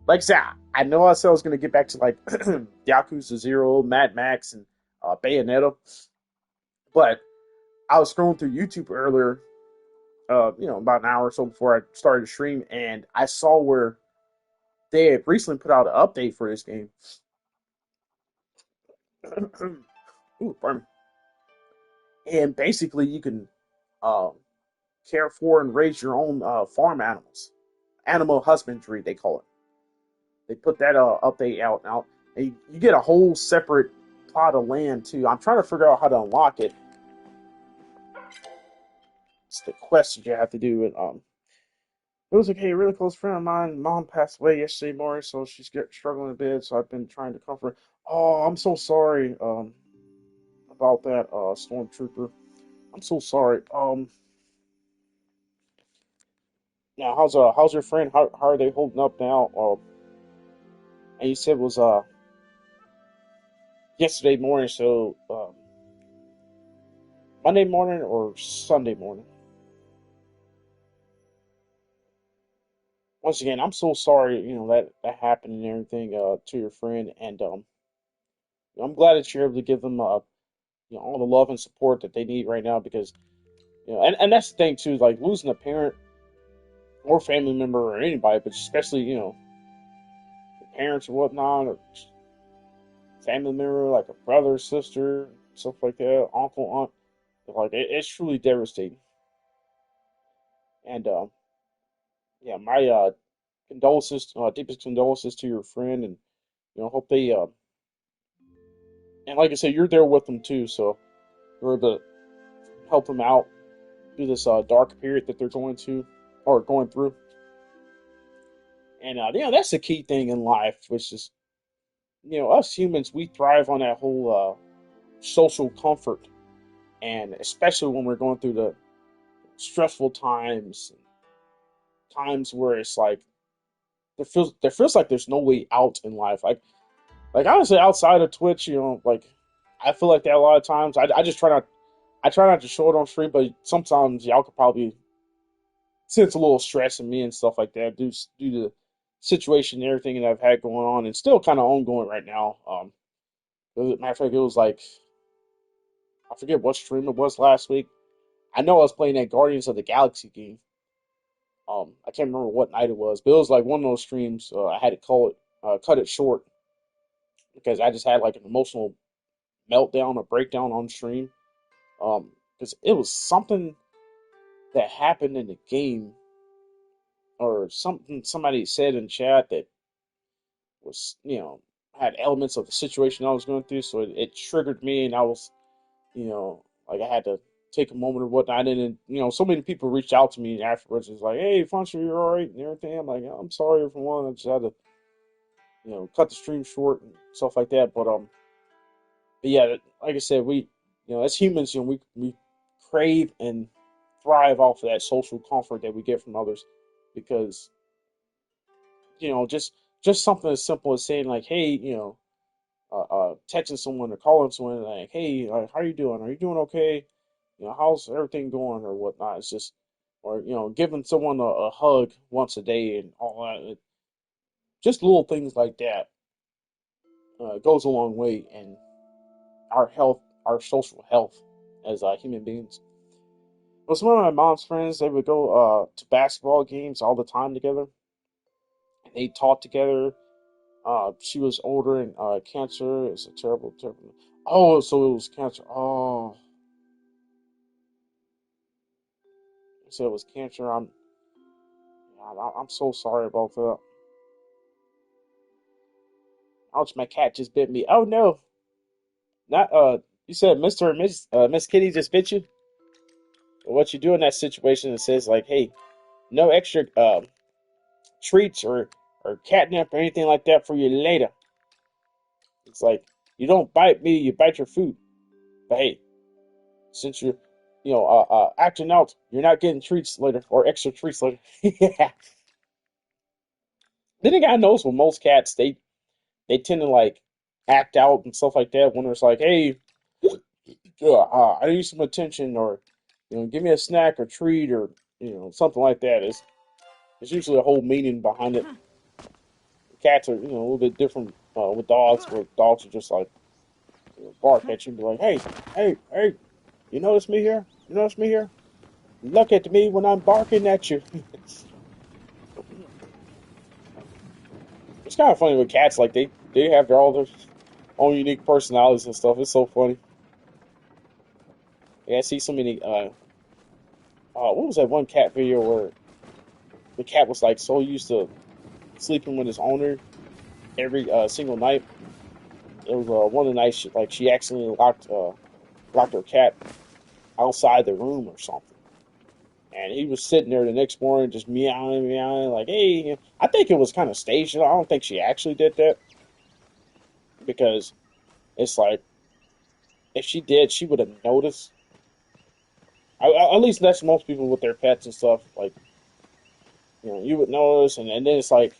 Like I said, I know I said I was going to get back to like Yakuza Zero, Mad Max, and Bayonetta, but I was scrolling through YouTube earlier, about an hour or so before I started to stream, and I saw where they had recently put out an update for this game. Ooh, pardon me. And basically, you can uh, care for and raise your own farm animals, animal husbandry, they call it. They put that update out now. And you get a whole separate plot of land too. I'm trying to figure out how to unlock it. It's the quest that you have to do. And it was like, hey, a really close friend of mine, mom passed away yesterday morning, so she's struggling a bit. So I've been trying to comfort her. Oh, I'm so sorry about that, stormtrooper. I'm so sorry. Now how's your friend? How are they holding up now? And you said it was yesterday morning, so Monday morning or Sunday morning. Once again, I'm so sorry, that happened and everything to your friend, and I'm glad that you're able to give them all the love and support that they need right now because and that's the thing too, like losing a parent or family member or anybody, but especially parents or whatnot, or family member like a brother, sister, stuff like that, uncle, aunt, like it's truly devastating. And yeah, my condolences, deepest condolences to your friend, and hope they and like I said, you're there with them too, so you're able to help them out through this dark period that they're going to or going through. And that's the key thing in life, which is us humans, we thrive on that whole social comfort, and especially when we're going through the stressful times, times where it's like there feels like there's no way out in life. Like honestly, outside of Twitch, like I feel like that a lot of times. I just try not. I try not to show it on stream, but sometimes y'all could probably sense a little stress in me and stuff like that due to the situation and everything that I've had going on and still kind of ongoing right now. As a matter of fact, it was like I forget what stream it was last week. I know I was playing that Guardians of the Galaxy game. I can't remember what night it was, but it was like one of those streams. I had to cut it short because I just had like an emotional meltdown or breakdown on stream. Because it was something that happened in the game or something somebody said in chat that was, had elements of the situation I was going through. So it triggered me, and I was, like I had to take a moment or whatnot. And so many people reached out to me afterwards. It's like, hey, Funcher, you're all right and everything. I'm like, I'm sorry everyone. I just had to, cut the stream short and stuff like that. But yeah, like I said, we, as humans, we crave and thrive off of that social comfort that we get from others, because just something as simple as saying like, hey, texting someone or calling someone like, hey, how are you doing? Are you doing okay? How's everything going or whatnot? It's just, or giving someone a hug once a day and all that. Just little things like that goes a long way in our health, our social health as human beings. Well, some of my mom's friends, they would go to basketball games all the time together. And they taught together. She was older and cancer. It's a terrible, terrible. Oh, so it was cancer. Oh, so it was cancer. I'm so sorry about that. Ouch, my cat just bit me. Oh no, not You said Mr. or Miss Kitty just bit you. What you do in that situation? It says like, hey, no extra treats or catnip or anything like that for you later. It's like you don't bite me, you bite your food. But hey, since you're acting out, you're not getting treats later or extra treats later. Yeah. Then the guy knows with most cats they tend to like act out and stuff like that when it's like, hey, I need some attention or give me a snack or treat or something like that. It's usually a whole meaning behind it. Cats are a little bit different with dogs, where dogs are just like bark at you and be like, hey, hey, hey, you notice me here? You notice me here? Look at me when I'm barking at you. It's kind of funny with cats, like they have all their own unique personalities and stuff. It's so funny. Yeah, I see so many. What was that one cat video where the cat was like so used to sleeping with his owner, every single night. It was one of the nights she accidentally locked her cat outside the room or something. And he was sitting there the next morning just meowing, meowing, like, hey, I think it was kind of staged. I don't think she actually did that because it's like, if she did, she would have noticed. At least that's most people with their pets and stuff. Like, you would notice. And then it's like,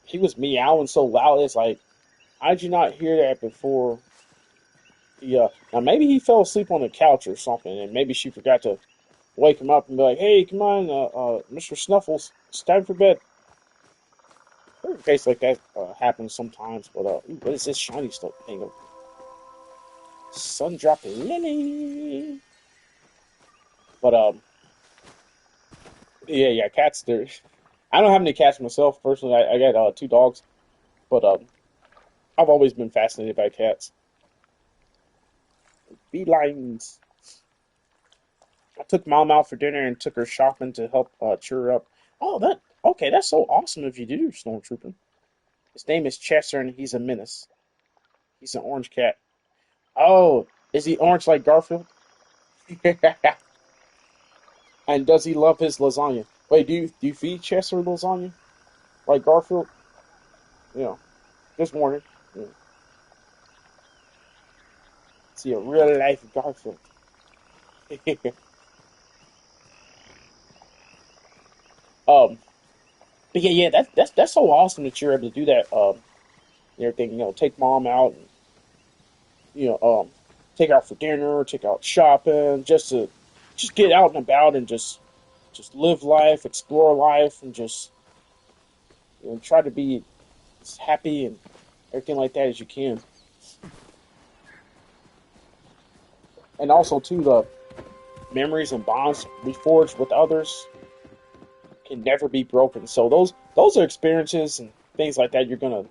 he was meowing so loud. It's like, how did you not hear that before? Yeah. Now, maybe he fell asleep on the couch or something. And maybe she forgot to wake him up and be like, hey, come on, Mr. Snuffles, it's time for bed. A case like that happens sometimes, but ooh, what is this shiny stuff thing? Sun dropping lily. But yeah, yeah, cats. There, I don't have any cats myself personally. I got two dogs, but I've always been fascinated by cats. Felines. I took mom out for dinner and took her shopping to help cheer her up. Oh, that okay. That's so awesome if you do, Stormtrooper. His name is Chester, and he's a menace. He's an orange cat. Oh, is he orange like Garfield? And does he love his lasagna? Wait, do you feed Chester lasagna like Garfield? Yeah, just wondering. Yeah. See a real life Garfield. um, but yeah, yeah, that's so awesome that you're able to do that. And everything, take mom out, and, you know, um, take her out for dinner, take her out shopping, just get out and about and just live life, explore life, and just try to be as happy and everything like that as you can. And also too, the memories and bonds we forge with others can never be broken. So those are experiences and things like that you're gonna,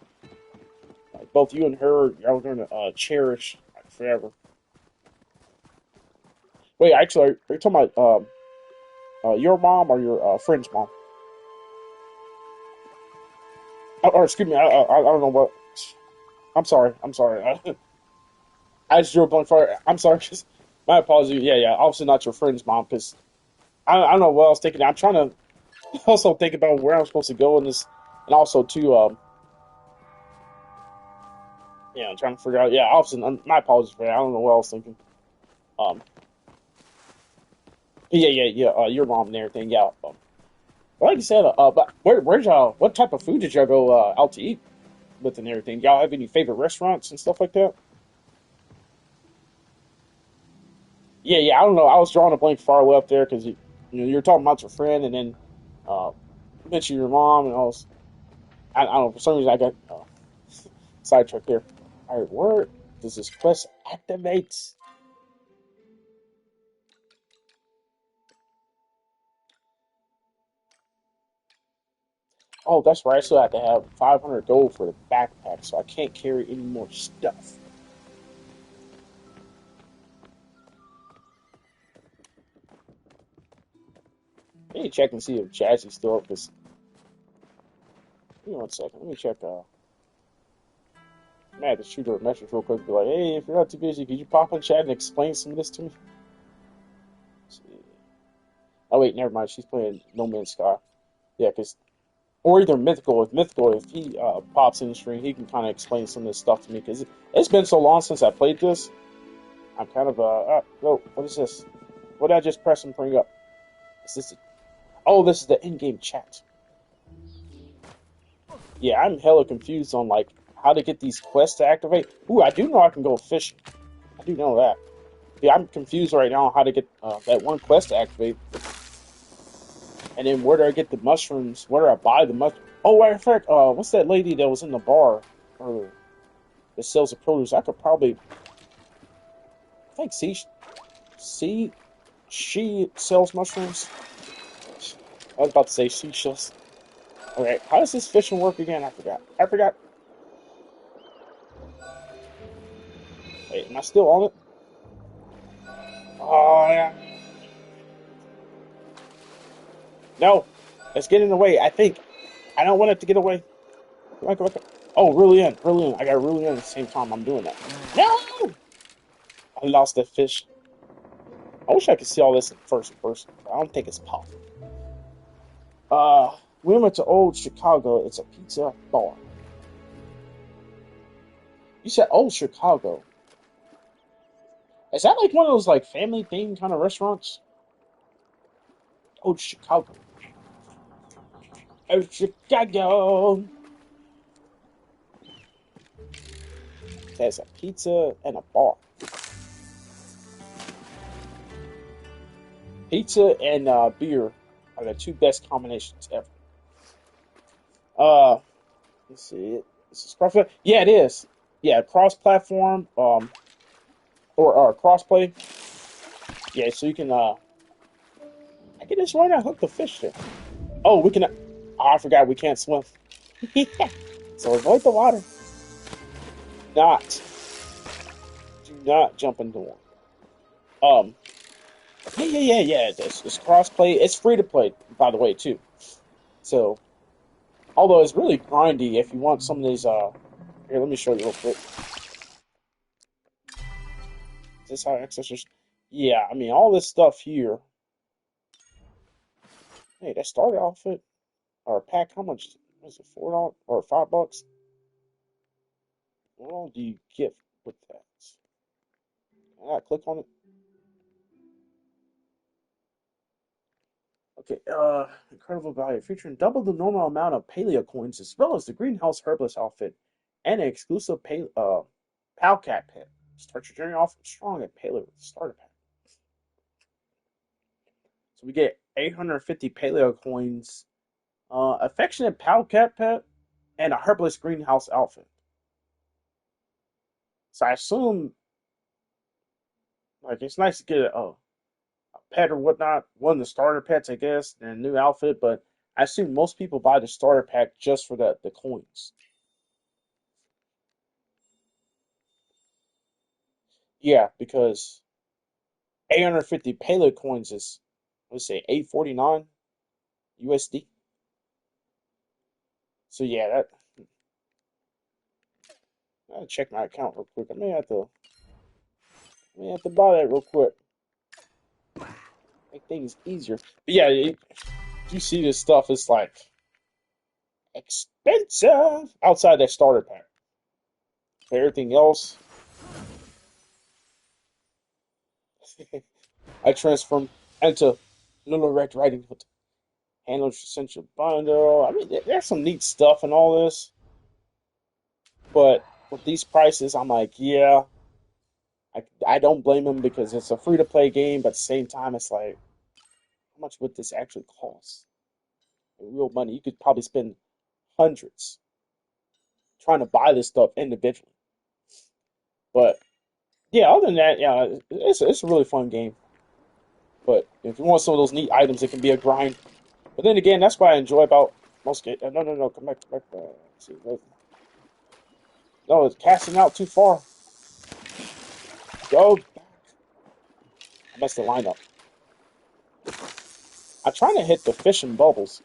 like, both you and her are gonna cherish, like, forever. Wait, actually, are you talking about your mom or your friend's mom? Or excuse me, I don't know what. I'm sorry. I'm sorry. I just drew a blank for. I'm sorry. My apologies. Yeah, yeah. Obviously not your friend's mom, because I don't know what I was thinking. I'm trying to also think about where I'm supposed to go in this, and also too, yeah, I'm trying to figure out. Yeah, obviously, my apologies for that. I don't know what I was thinking. Um, yeah, yeah, yeah. Your mom and everything. Yeah. Like I said, but where's y'all? What type of food did y'all go out to eat with and everything? Y'all have any favorite restaurants and stuff like that? Yeah, yeah. I don't know. I was drawing a blank far away up there because you were talking about your friend, and then uh, you mentioned your mom, and I don't know. For some reason, I got sidetracked there. All right, where does this quest activate? Oh, that's right. I still have to have 500 gold for the backpack, so I can't carry any more stuff. I need to check and see if Jazzy's still up. Cause give me one second. Let me check. I might have to shoot her a message real quick. Be like, hey, if you're not too busy, could you pop in chat and explain some of this to me? Let's see. Oh wait, never mind. She's playing No Man's Sky. Yeah, cause or either Mythical. If Mythical, if he pops in the stream, he can kind of explain some of this stuff to me. Cause it's been so long since I played this. I'm kind of oh, what is this? What did I just press and bring up? Is this? Oh, this is the in-game chat. Yeah, I'm hella confused on like how to get these quests to activate. Ooh, I do know I can go fishing. I do know that. Yeah, I'm confused right now on how to get that one quest to activate. And then where do I get the mushrooms? Where do I buy the mushrooms? Oh, matter of fact, what's that lady that was in the bar earlier that sells the produce? I could probably, I think, see, she sells mushrooms. I was about to say seashells. Okay, how does this fishing work again? I forgot. I forgot. Wait, am I still on it? Oh, yeah. No, it's getting away. I think. I don't want it to get away. Come on, come on, come on. Oh, really in, really in. I got really in at the same time I'm doing that. No! I lost that fish. I wish I could see all this in first person, but I don't think it's possible. We went to Old Chicago. It's a pizza bar. You said Old Chicago. Is that like one of those like family themed kind of restaurants? Old Chicago. Old Chicago. There's a pizza and a bar. Pizza and beer are the two best combinations ever. Uh, let's see. Is this cross? Yeah, it is. Yeah, cross-platform. Or cross-play. Yeah, so you can. I can just run and hook the fish there. Oh, we can. Oh, I forgot we can't swim. So avoid the water. Not. Do not jump into one. Um. Yeah. It's cross-play. It's free to play, by the way, too. So, although it's really grindy if you want some of these. Here, let me show you real quick. Is this how accessors? Yeah, I mean all this stuff here. Hey, that starter outfit or a pack. How much? Was it $4 or $5? What all do you get with that? Click on it. Okay, incredible value featuring double the normal amount of paleo coins as well as the greenhouse herbalist outfit and an exclusive pal cat pet. Start your journey off strong at paleo with the starter pack. So we get 850 paleo coins, affectionate pal cat pet, and a herbalist greenhouse outfit. So I assume like it's nice to get a pet or whatnot, one of the starter pets, I guess, and a new outfit, but I assume most people buy the starter pack just for the coins. Yeah, because 850 Pele coins is, let's say, 849 USD. So yeah, I gotta check my account real quick. I may have to buy that real quick. Make things easier. But yeah, you see this stuff, it's like expensive outside that starter pack. Everything else, I transformed into Little Red Riding Hood. Handles essential bundle. I mean, there's some neat stuff in all this, but with these prices, I'm like, yeah, I don't blame them because it's a free to play game, but at the same time, it's like, how much would this actually cost? In real money, you could probably spend hundreds trying to buy this stuff individually. But yeah, other than that, yeah, it's a really fun game. But if you want some of those neat items, it can be a grind. But then again, that's what I enjoy about most games. No, come back. See, no, it's casting out too far. Go back. I messed the line up. I'm trying to hit the fishing bubbles.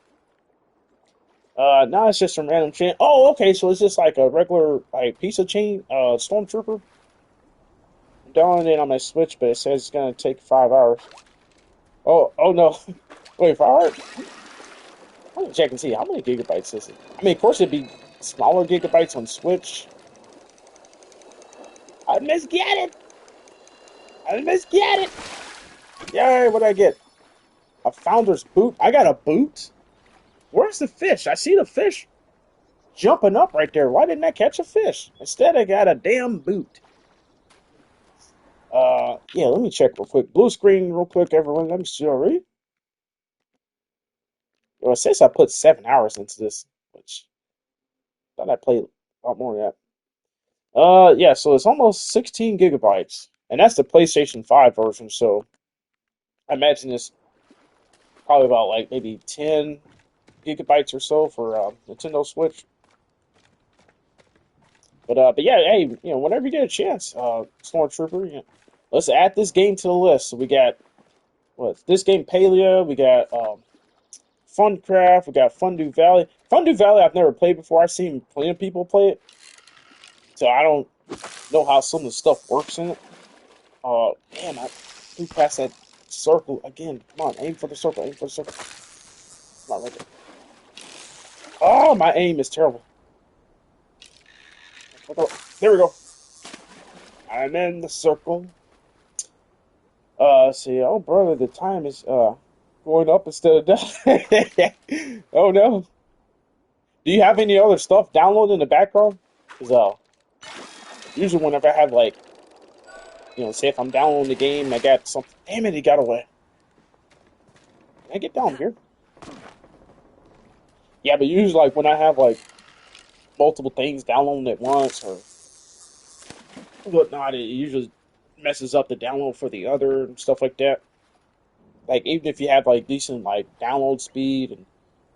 Now it's just some random chain. Oh, okay, so it's just like a regular like piece of chain, stormtrooper. I'm doing it on my Switch, but it says it's gonna take 5 hours. Oh no, wait, 5 hours? I'm gonna check and see how many gigabytes is it. I mean, of course it'd be smaller gigabytes on Switch. I misget it. I misget it. Yay! What did I get? A founder's boot. I got a boot. Where's the fish? I see the fish jumping up right there. Why didn't I catch a fish? Instead, I got a damn boot. Yeah, let me check real quick. Blue screen real quick, everyone. Let me see already. Well, it says I put 7 hours into this, which I thought I played a lot more than that. Yeah, so it's almost 16 gigabytes, and that's the PlayStation 5 version. So I imagine it's probably about like maybe 10 gigabytes or so for Nintendo Switch. But yeah, hey, whenever you get a chance, Stormtrooper, let's add this game to the list. So we got this game Paleo, we got Funcraft, we got Fundu Valley. Fondue Valley I've never played before. I've seen plenty of people play it, so I don't know how some of the stuff works in it. Man, I flew past that circle again. Come on, aim for the circle. Aim for the circle. Come on, right there. Oh, my aim is terrible. There we go. I'm in the circle. See, oh brother, the time is going up instead of down. Oh no. Do you have any other stuff downloaded in the background? Cause usually whenever I have like, say if I'm downloading the game, I got something. Damn it, he got away. Can I get down here? Yeah, but usually like when I have like multiple things downloading at once or whatnot, it usually messes up the download for the other and stuff like that. Like even if you have like decent like download speed and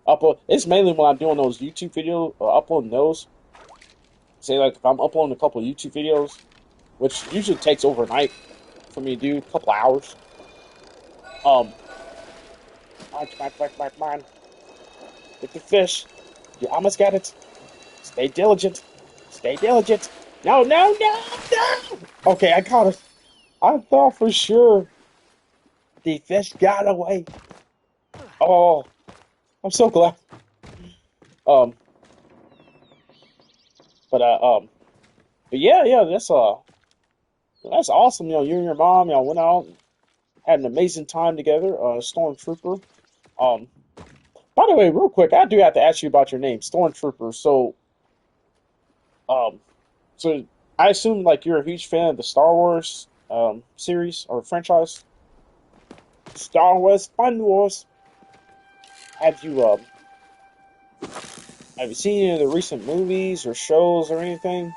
upload, it's mainly when I'm doing those YouTube videos or uploading those. Say like if I'm uploading a couple of YouTube videos, which usually takes overnight for me to do, a couple hours. Um, come on, get the fish. You almost got it. Stay diligent. Stay diligent. No, no, no, no. Okay, I caught it. I thought for sure the fish got away. Oh, I'm so glad. Um, but but yeah, yeah, that's awesome. You and your mom, went out, and had an amazing time together. Stormtrooper. Um, by the way, real quick, I do have to ask you about your name, Stormtrooper. Um, so I assume like you're a huge fan of the Star Wars series or franchise. Star Wars, Fun Wars. Have you have you seen any of the recent movies or shows or anything?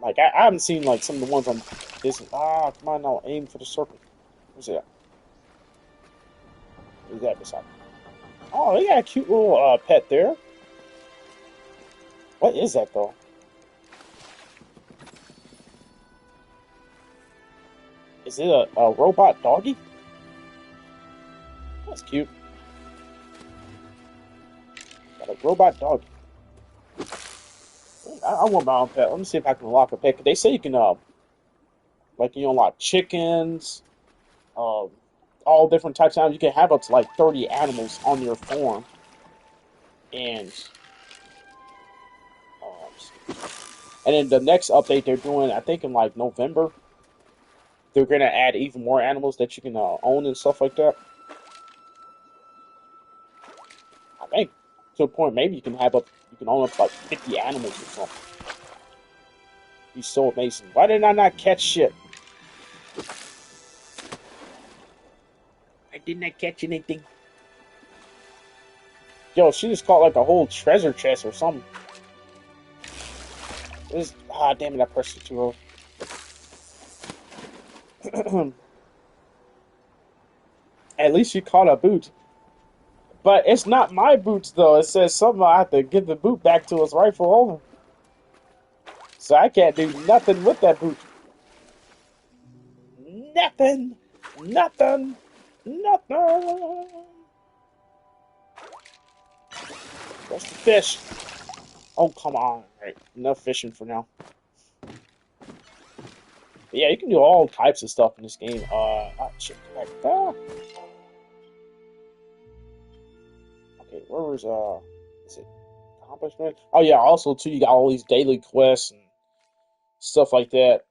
Like I haven't seen like some of the ones on Disney. Ah, come on now, aim for the circle. Where's it at? Where's that beside? Oh, they got a cute little pet there. What is that though? Is it a robot doggy? That's cute. Got a robot doggy. I want my own pet. Let me see if I can unlock a pet. They say you can like you unlock chickens, um, all different types of animals. You can have up to like 30 animals on your farm. And and then the next update they're doing, I think in like November, they're gonna add even more animals that you can own and stuff like that. I think to a point maybe you can own up to like 50 animals or something. He's so amazing. Why did I not catch shit? I did not catch anything. Yo, she just caught like a whole treasure chest or something. Damn it, I pressed it too early. At least you caught a boot. But it's not my boots though. It says something I have to give the boot back to its rightful owner. So I can't do nothing with that boot. Nothing. Nothing. Nothing. Where's the fish? Oh, come on. Right, enough fishing for now. But yeah, you can do all types of stuff in this game. Shit. Okay, where was, is it accomplishment? Oh yeah, also too, you got all these daily quests and stuff like that.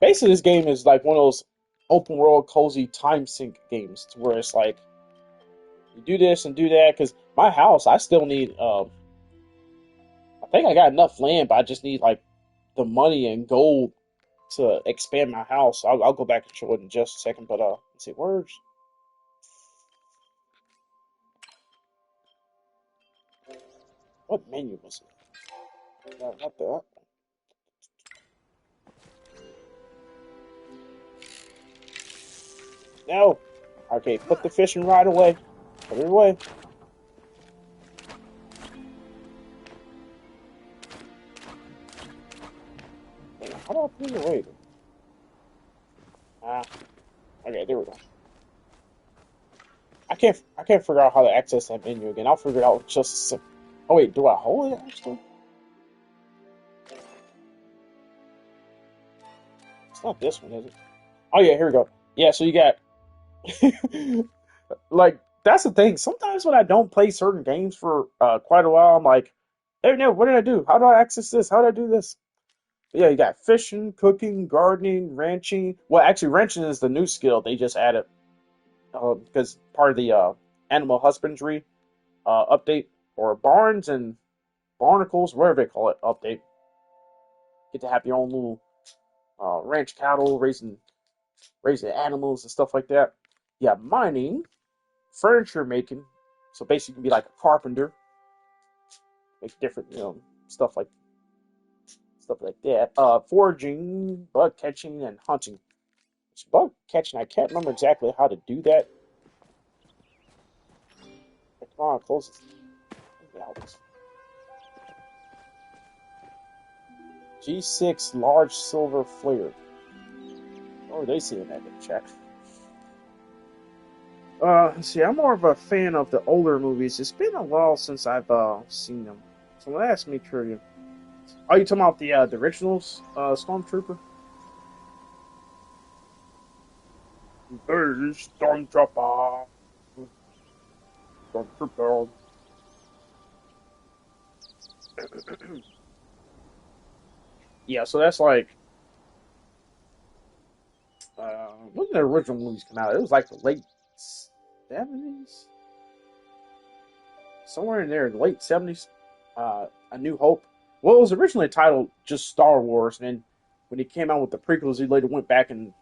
Basically, this game is like one of those open world, cozy time sink games, to where it's like you do this and do that. Because my house, I still need. I think I got enough land, but I just need like the money and gold to expand my house. I'll go back and show it in just a second. But let's see, where's what menu was it? No, not that. No. Okay, put the fishing rod away. Put it away. How do I put it away? Okay, there we go. I can't figure out how to access that menu again. I'll figure it out just a sec. Oh wait, do I hold it actually? It's not this one, is it? Oh yeah, here we go. Yeah, so you got like that's the thing. Sometimes when I don't play certain games for quite a while, I'm like, hey, no, what did I do? How do I access this? How do I do this? Yeah, you got fishing, cooking, gardening, ranching. Well, actually, ranching is the new skill they just added because part of the animal husbandry update or barns and barnacles, whatever they call it, update. Get to have your own little ranch cattle, raising animals and stuff like that. Yeah, mining, furniture making. So basically, you can be like a carpenter, make different stuff like that. Foraging, bug catching, and hunting. Bug catching, I can't remember exactly how to do that. Come on, close this. G6 large silver flare. What are they seeing that in chat? See, I'm more of a fan of the older movies. It's been a while since I've seen them. So let ask me trivia. Are you talking about the originals, Stormtrooper? Hey, Stormtrooper. Stormtrooper. Yeah, so that's like when did the original movies come out? It was like the late 70s, somewhere in there, the late 70s. A New Hope. Well, it was originally titled just Star Wars, and then when he came out with the prequels, he later went back and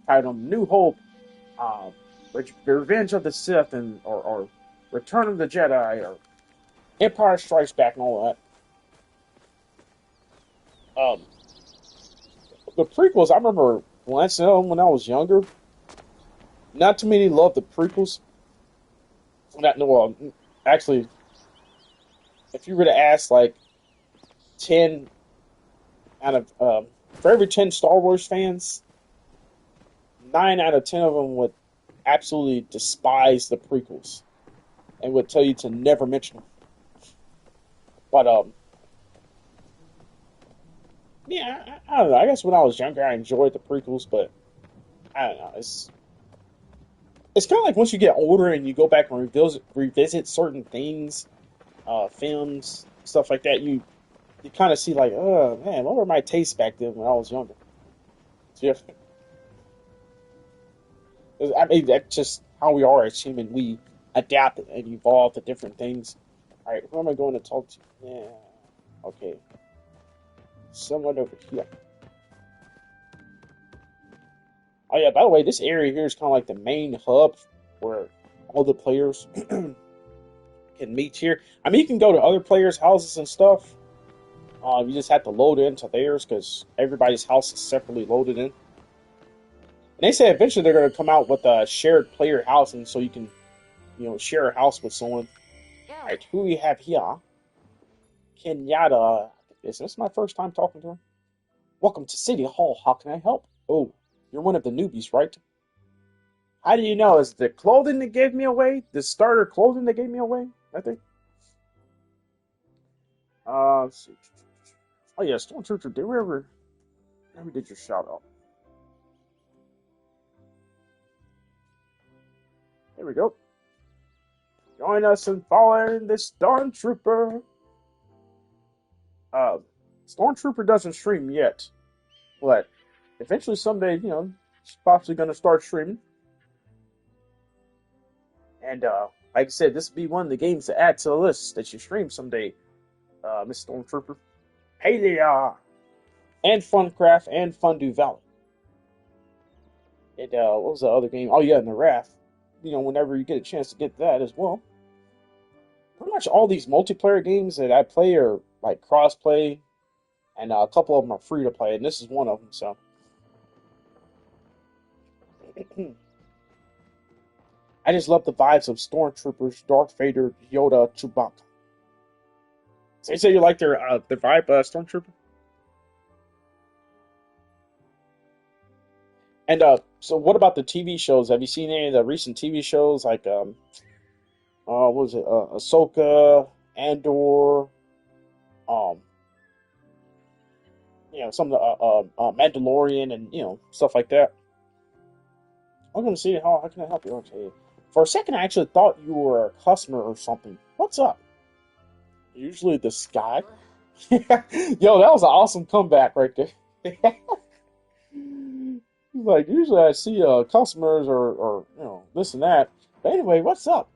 titled them New Hope, uh, Revenge of the Sith, and or Return of the Jedi, or Empire Strikes Back, and all that. The prequels, I remember glancing at them when I was younger. Not too many loved the prequels. Not no, actually, if you were to ask like 10 out of for every 10 Star Wars fans, 9 out of 10 of them would absolutely despise the prequels and would tell you to never mention them. But yeah, I don't know. I guess when I was younger, I enjoyed the prequels, but I don't know. It's kind of like once you get older and you go back and revisit certain things, films, stuff like that. You kind of see like, oh man, what were my tastes back then when I was younger? Yeah, I mean that's just how we are as human. We adapt and evolve to different things. All right, who am I going to talk to? Yeah, okay, someone over here. Oh yeah, by the way, this area here is kind of like the main hub where all the players can meet here. I mean, you can go to other players' houses and stuff. You just have to load into theirs because everybody's house is separately loaded in. And they say eventually they're going to come out with a shared player house, and so you can, share a house with someone. All right, who we have here? Kenyatta. Is this my first time talking to her? Welcome to City Hall. How can I help? Oh, you're one of the newbies, right? How do you know? Is the clothing that gave me away? The starter clothing that gave me away? I think. Let's see. Oh yeah, Stormtrooper. Did we ever did your shout out? Here we go. Join us in following the Stormtrooper. Uh, Stormtrooper doesn't stream yet, but eventually someday, she's possibly going to start streaming. And like I said, this will be one of the games to add to the list that you stream someday, Miss Stormtrooper. Hey there, and Funcraft and Fundu Valley. And what was the other game? Oh yeah, and the Wrath. Whenever you get a chance to get that as well. Pretty much all these multiplayer games that I play are like cross-play, and a couple of them are free to play, and this is one of them. So, I just love the vibes of Stormtroopers, Darth Vader, Yoda, Chewbacca. So you say you like their vibe, Stormtrooper? And so what about the TV shows? Have you seen any of the recent TV shows like what was it? Ahsoka, Andor, um, some of the Mandalorian and stuff like that. I'm gonna see how can I help you? Okay. For a second, I actually thought you were a customer or something. What's up? Usually the sky. Yo, that was an awesome comeback right there. Like usually I see customers or this and that. But anyway, what's up?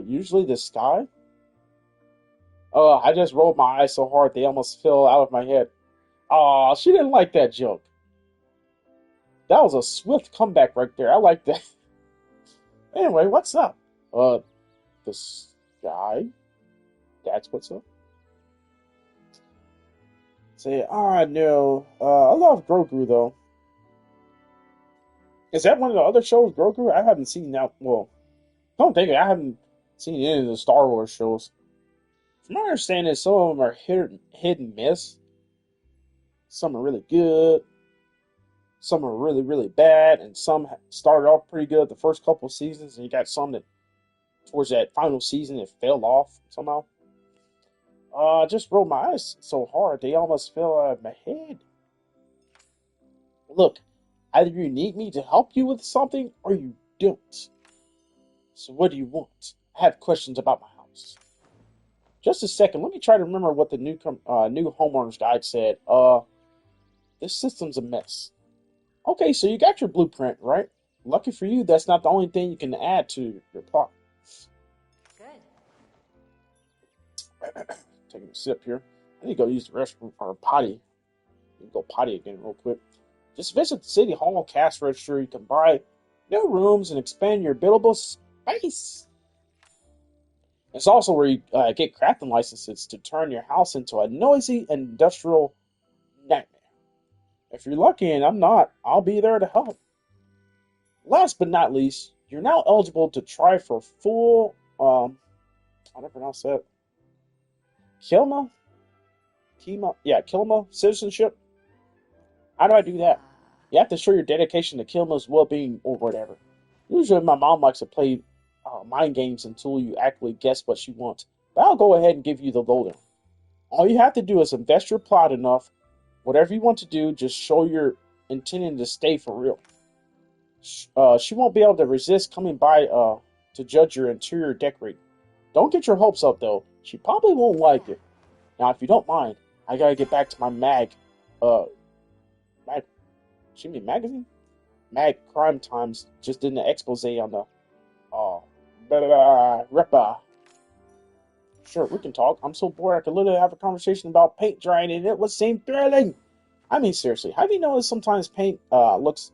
Usually the sky. I just rolled my eyes so hard they almost fell out of my head. Aw, she didn't like that joke. That was a swift comeback right there. I like that. Anyway, what's up? Uh, the sky. That's what's up. Say, no. I love Grogu though. Is that one of the other shows, Grogu? I haven't seen that. Well, don't think it. I haven't seen any of the Star Wars shows. From my understanding, some of them are hit and miss. Some are really good. Some are really, really bad. And some started off pretty good the first couple of seasons. And you got some that, towards that final season, it fell off somehow. I just rolled my eyes so hard they almost fell out of my head. Look, either you need me to help you with something or you don't. So what do you want? I have questions about my house. Just a second. Let me try to remember what the new homeowner's guide said. This system's a mess. Okay, so you got your blueprint, right? Lucky for you, that's not the only thing you can add to your plot. Good. Taking a sip here. I need to go use the restroom or potty. You can go potty again real quick. Just visit the City Hall cash register. You can buy new rooms and expand your billable space. It's also where you get crafting licenses to turn your house into a noisy industrial nightmare. If you're lucky and I'm not, I'll be there to help. Last but not least, you're now eligible to try for full, how do I pronounce that? Kilma? Kima? Yeah, Kilma citizenship. How do I do that? You have to show your dedication to Kilma's well-being or whatever. Usually my mom likes to play mind games until you actually guess what she wants. But I'll go ahead and give you the lowdown. All you have to do is invest your plot enough. Whatever you want to do, just show you're intending to stay for real. She won't be able to resist coming by to judge your interior decorating. Don't get your hopes up though. She probably won't like it. Now, if you don't mind, I gotta get back to my mag. She mean magazine? Mag Crime Times just did an expose on the Repa. Sure, we can talk. I'm so bored I could literally have a conversation about paint drying and it would seem thrilling. I mean, seriously, have you noticed sometimes paint looks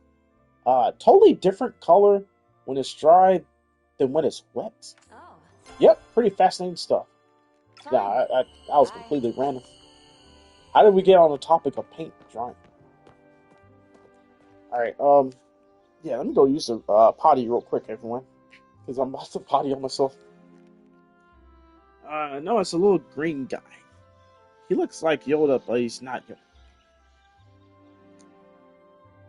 totally different color when it's dry than when it's wet? Oh, Yep, pretty fascinating stuff. Yeah, time. that was completely random. How did we get on the topic of paint drying? All right, yeah, let me go use the potty real quick, everyone, because I'm about to potty on myself. No, it's a little green guy. He looks like Yoda, but he's not Yoda.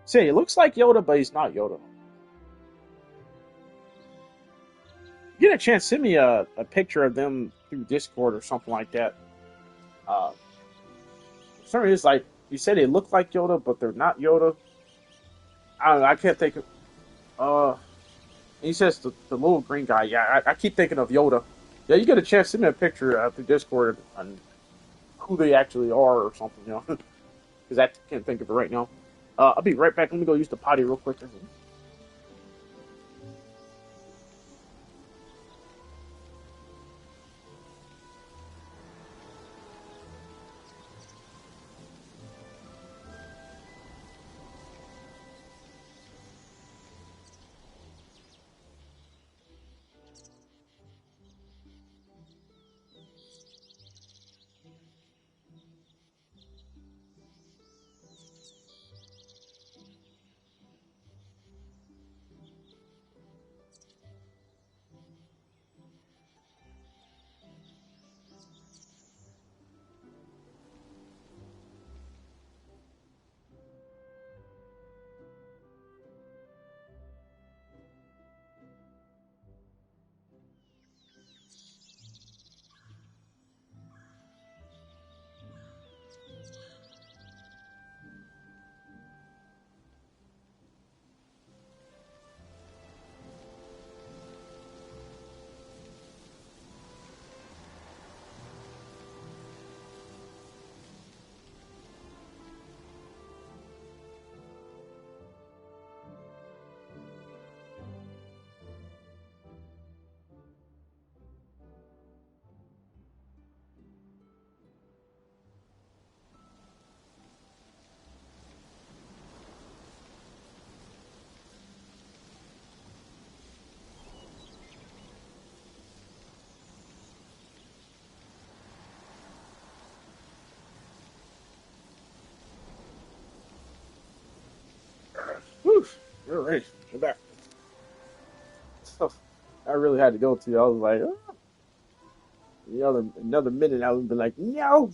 Say, he looks like Yoda, but he's not Yoda. You get a chance, send me a picture of them through Discord or something like that. Uh, for some reason, like, you said they look like Yoda, but they're not Yoda. I don't know, I can't think of, he says the little green guy. Yeah, I keep thinking of Yoda. Yeah, you get a chance, send me a picture through Discord on who they actually are or something, because I can't think of it right now. I'll be right back. Let me go use the potty real quick. All right, we're back. So, I really had to go to. I was like, oh, another minute, I would be like, no,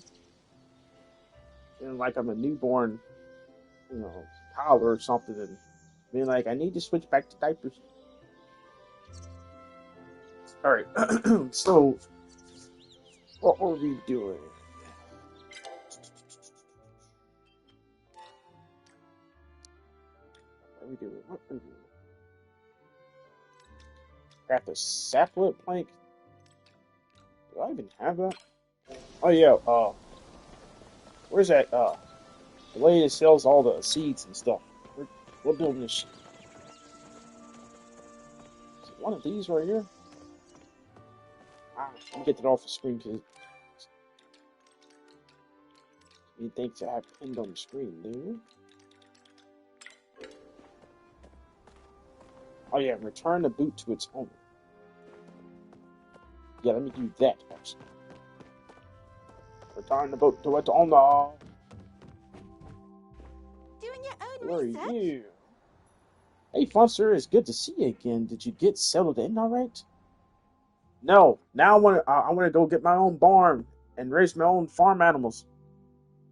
and like I'm a newborn, toddler or something, and being like, I need to switch back to diapers. All right, so what were we doing? What are we doing? What are we doing? Got the sapwood plank. Do I even have that? Oh yeah. Where's that? The lady that sells all the seeds and stuff. We're building this. Is it one of these right here? Let me get that off the screen because he thinks I have pinned on the screen. There. Oh yeah, return the boot to its owner. Yeah, let me do that first. Return the boot to its owner. Doing your own Where are research? you? Hey, Funster, it's good to see you again. Did you get settled in all right? No. Now I want to go get my own barn and raise my own farm animals.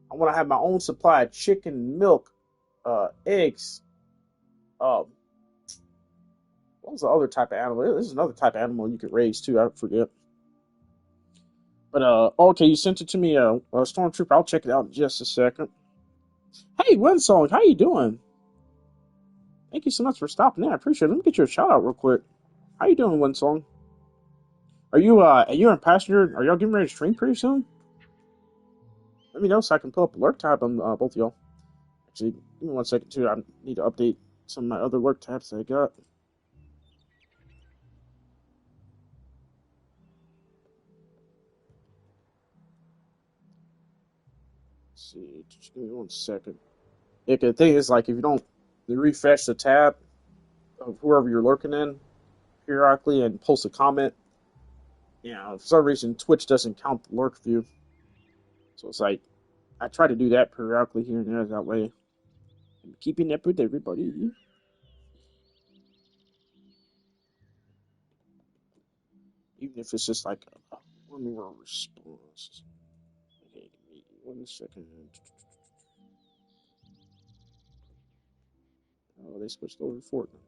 I want to have my own supply of chicken, milk, eggs. Um, what was the other type of animal? This is another type of animal you could raise too. I forget. But okay, you sent it to me, Stormtrooper. I'll check it out in just a second. Hey, Windsong, how you doing? Thank you so much for stopping in. I appreciate it. Let me get you a shout out real quick. How you doing, Windsong? Are you in passenger? Are y'all getting ready to stream pretty soon? Let me know so I can pull up alert tab on both of y'all. Actually, give me 1 second too. I need to update some of my other alert tabs that I got. Let's see, just give me 1 second. Yeah, 'cause the thing is, like, if you don't refresh the tab of whoever you're lurking in periodically and post a comment, for some reason Twitch doesn't count the lurk view. So it's like I try to do that periodically here and there. That way, I'm keeping up with everybody. Even if it's just like a one more response. Okay, give me 1 second. Oh, they switched over to Fortnite.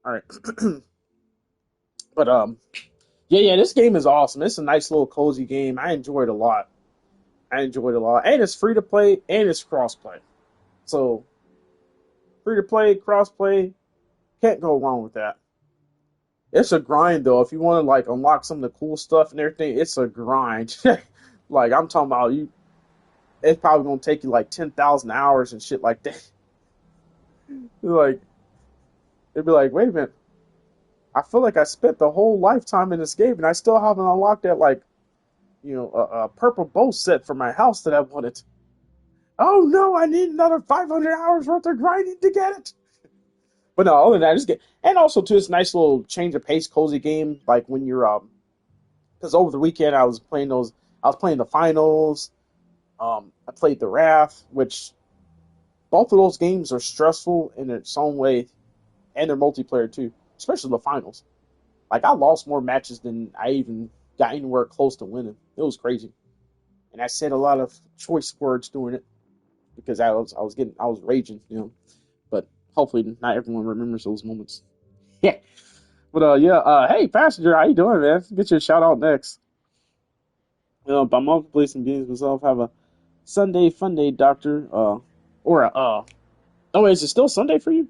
All right, but yeah, this game is awesome. It's a nice little cozy game. I enjoyed it a lot. And it's free to play, and it's cross play. So free to play, cross play, can't go wrong with that. It's a grind though. If you want to like unlock some of the cool stuff and everything, it's a grind. Like I'm talking about you, it's probably gonna take you like 10,000 hours and shit like that. Like it'd be like, wait a minute, I feel like I spent the whole lifetime in this game and I still haven't unlocked that like a purple bow set for my house that I wanted. Oh no, I need another 500 hours worth of grinding to get it. But no, other than that, just get and also too, it's a nice little change of pace, cozy game. Like when you're because over the weekend I was playing those. I was playing the finals. I played the Wrath, which both of those games are stressful in its own way, and they're multiplayer too. Especially the finals. Like I lost more matches than I even got anywhere close to winning. It was crazy, and I said a lot of choice words doing it because I was raging. But hopefully not everyone remembers those moments. Yeah. But yeah, hey passenger, how you doing, man? Get your shout out next. By multiple some games myself, have a Sunday fun day, doctor. Or oh, wait, is it still Sunday for you?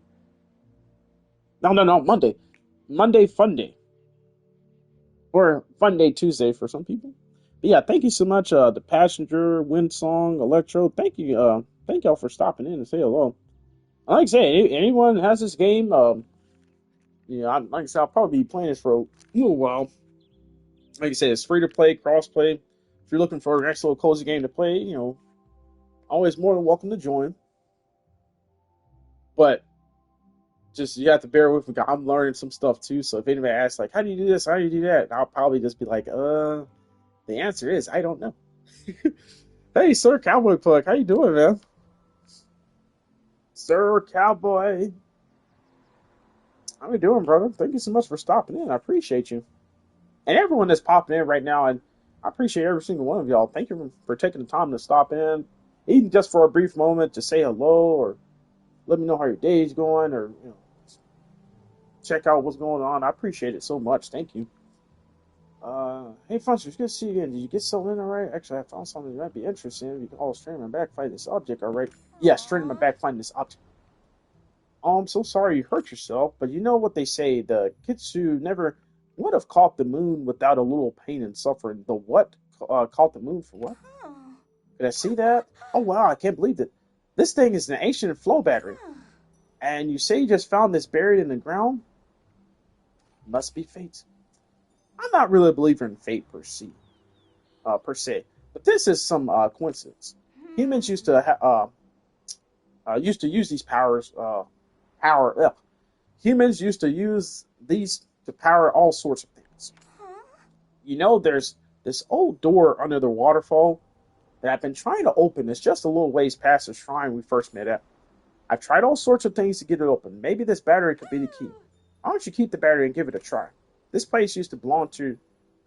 No, Monday, Monday fun day, or fun day Tuesday for some people. But yeah, thank you so much, the passenger, Windsong, Electro. Thank y'all for stopping in and say hello. Like I say, anyone has this game, like I said, I'll probably be playing this for a little while. Like I said, it's free to play, cross play. If you're looking for a nice little cozy game to play, always more than welcome to join. But just you have to bear with me. I'm learning some stuff too. So if anybody asks like, how do you do this? How do you do that? I'll probably just be like, the answer is I don't know. Hey, Sir Cowboy Plug, how you doing, man? Sir Cowboy. How you doing, brother? Thank you so much for stopping in. I appreciate you. And everyone that's popping in right now, and I appreciate every single one of y'all. Thank you for taking the time to stop in, even just for a brief moment to say hello or let me know how your day's going, or check out what's going on. I appreciate it so much. Thank you. Hey, Funster, it's good to see you again. Did you get something in alright? Actually, I found something that might be interesting. You can all stream my back find this object, alright? Yeah, stream my back find this object. Oh, I'm so sorry you hurt yourself, but you know what they say, the Kitsu never would have caught the moon without a little pain and suffering. The what? Caught the moon for what? Did I see that? Oh, wow, I can't believe it. This thing is an ancient flow battery. And you say you just found this buried in the ground? Must be fate. I'm not really a believer in fate per se, but this is some coincidence. Humans used to use these powers. Humans used to use these to power all sorts of things. There's this old door under the waterfall that I've been trying to open. It's just a little ways past the shrine we first met at. I've tried all sorts of things to get it open. Maybe this battery could be the key. Why don't you keep the battery and give it a try? This place used to belong to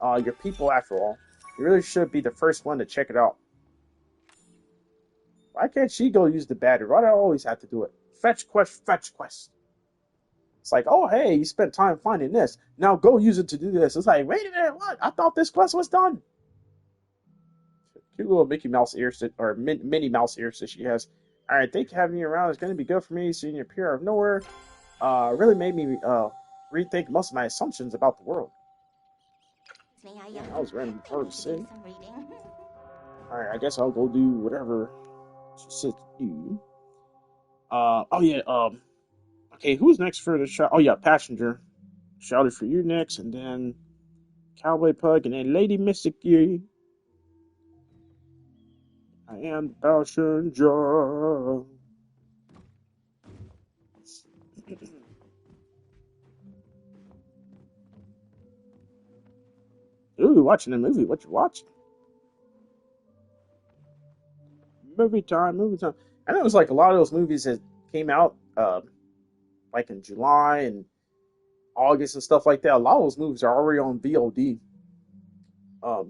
your people after all. You really should be the first one to check it out. Why can't she go use the battery? Why do I always have to do it? Fetch quest, fetch quest. It's like, oh, hey, you spent time finding this. Now go use it to do this. It's like, wait a minute, what? I thought this quest was done. Cute little Mickey Mouse ears, or Minnie Mouse ears that she has. All right, think having you around is going to be good for me. Seeing you appear out of nowhere really made me rethink most of my assumptions about the world. I was random hard to say. All right, I guess I'll go do whatever she said to do. Oh yeah. Okay, who's next for the shot? Oh yeah, passenger. Shouted for you next, and then Cowboy Pug, and then Lady Mystic. I am the passenger. Ooh, watching a movie. What you watching? Movie time, movie time. I know it was like a lot of those movies that came out like in July and August and stuff like that. A lot of those movies are already on VOD. What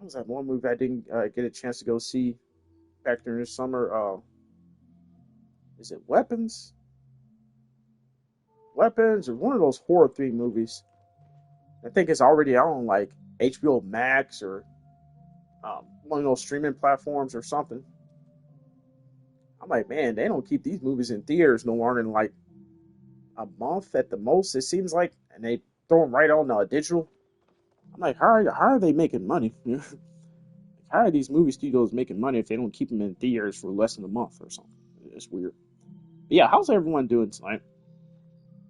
was that one movie I didn't get a chance to go see back during the summer? Is it Weapons? Weapons, or one of those horror themed movies. I think it's already out on like HBO Max or one of those streaming platforms or something. I'm like, man, they don't keep these movies in theaters no more than like a month at the most, it seems like, and they throw them right on digital. I'm like, how are they making money? How are these movie studios making money if they don't keep them in theaters for less than a month or something? It's weird. But yeah, how's everyone doing tonight?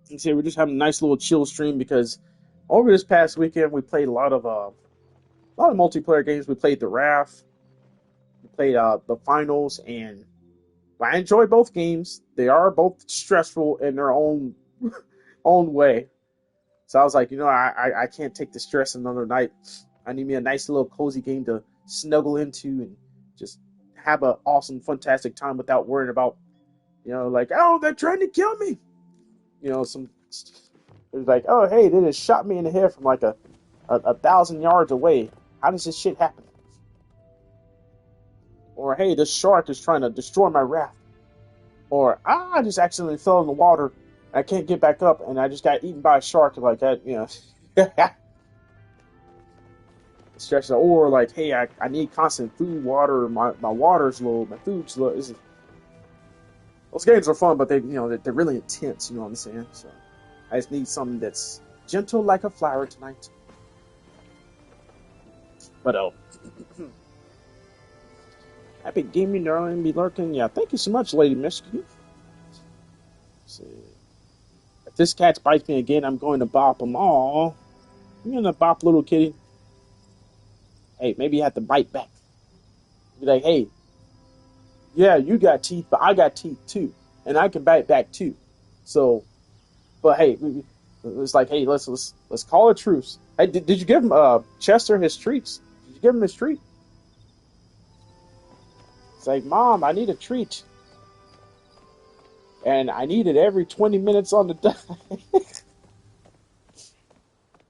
You say we're just having a nice little chill stream because over this past weekend we played a lot of multiplayer games. We played the Raft, we played the finals, and I enjoy both games. They are both stressful in their own way. So I was like, I can't take the stress another night. I need me a nice little cozy game to snuggle into and just have an awesome, fantastic time without worrying about, like, oh, they're trying to kill me. It was like, oh, hey, they just shot me in the head from like a 1,000 yards away. How does this shit happen? Or, hey, this shark is trying to destroy my raft. Or, I just accidentally fell in the water. I can't get back up, and I just got eaten by a shark like that, Stress. Or, like, hey, I need constant food, water, my water's low, my food's low. Those games are fun, but they're really intense, you know what I'm saying? So, I just need something that's gentle like a flower tonight. But, happy gaming, darling, be lurking. Yeah, thank you so much, Lady Michigan. See. If this cat bites me again, I'm going to bop him. Aw. You're gonna bop, little kitty. Hey, maybe you have to bite back. Be like, hey, yeah, you got teeth, but I got teeth too. And I can bite back too. So, but hey, it's like, hey, let's call a truce. Hey, did you give him Chester his treats? Did you give him his treat? It's like, Mom, I need a treat. and I need it every 20 minutes on the dot.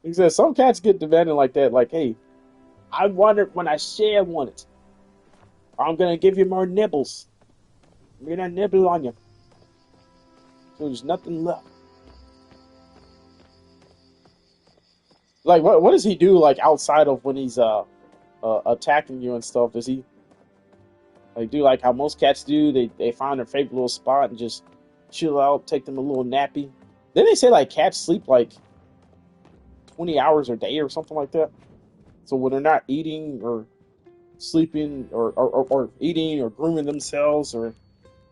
He says some cats get demanding like that, like, hey, I want it when I say I want it. Or I'm gonna give you more nibbles. I'm gonna nibble on you. So there's nothing left. Like, what does he do, like, outside of when he's attacking you and stuff? Does he like do like how most cats do? They find their favorite little spot and just chill out, take them a little nappy. Then they say like cats sleep like 20 hours a day or something like that. So when they're not eating or sleeping or eating or grooming themselves or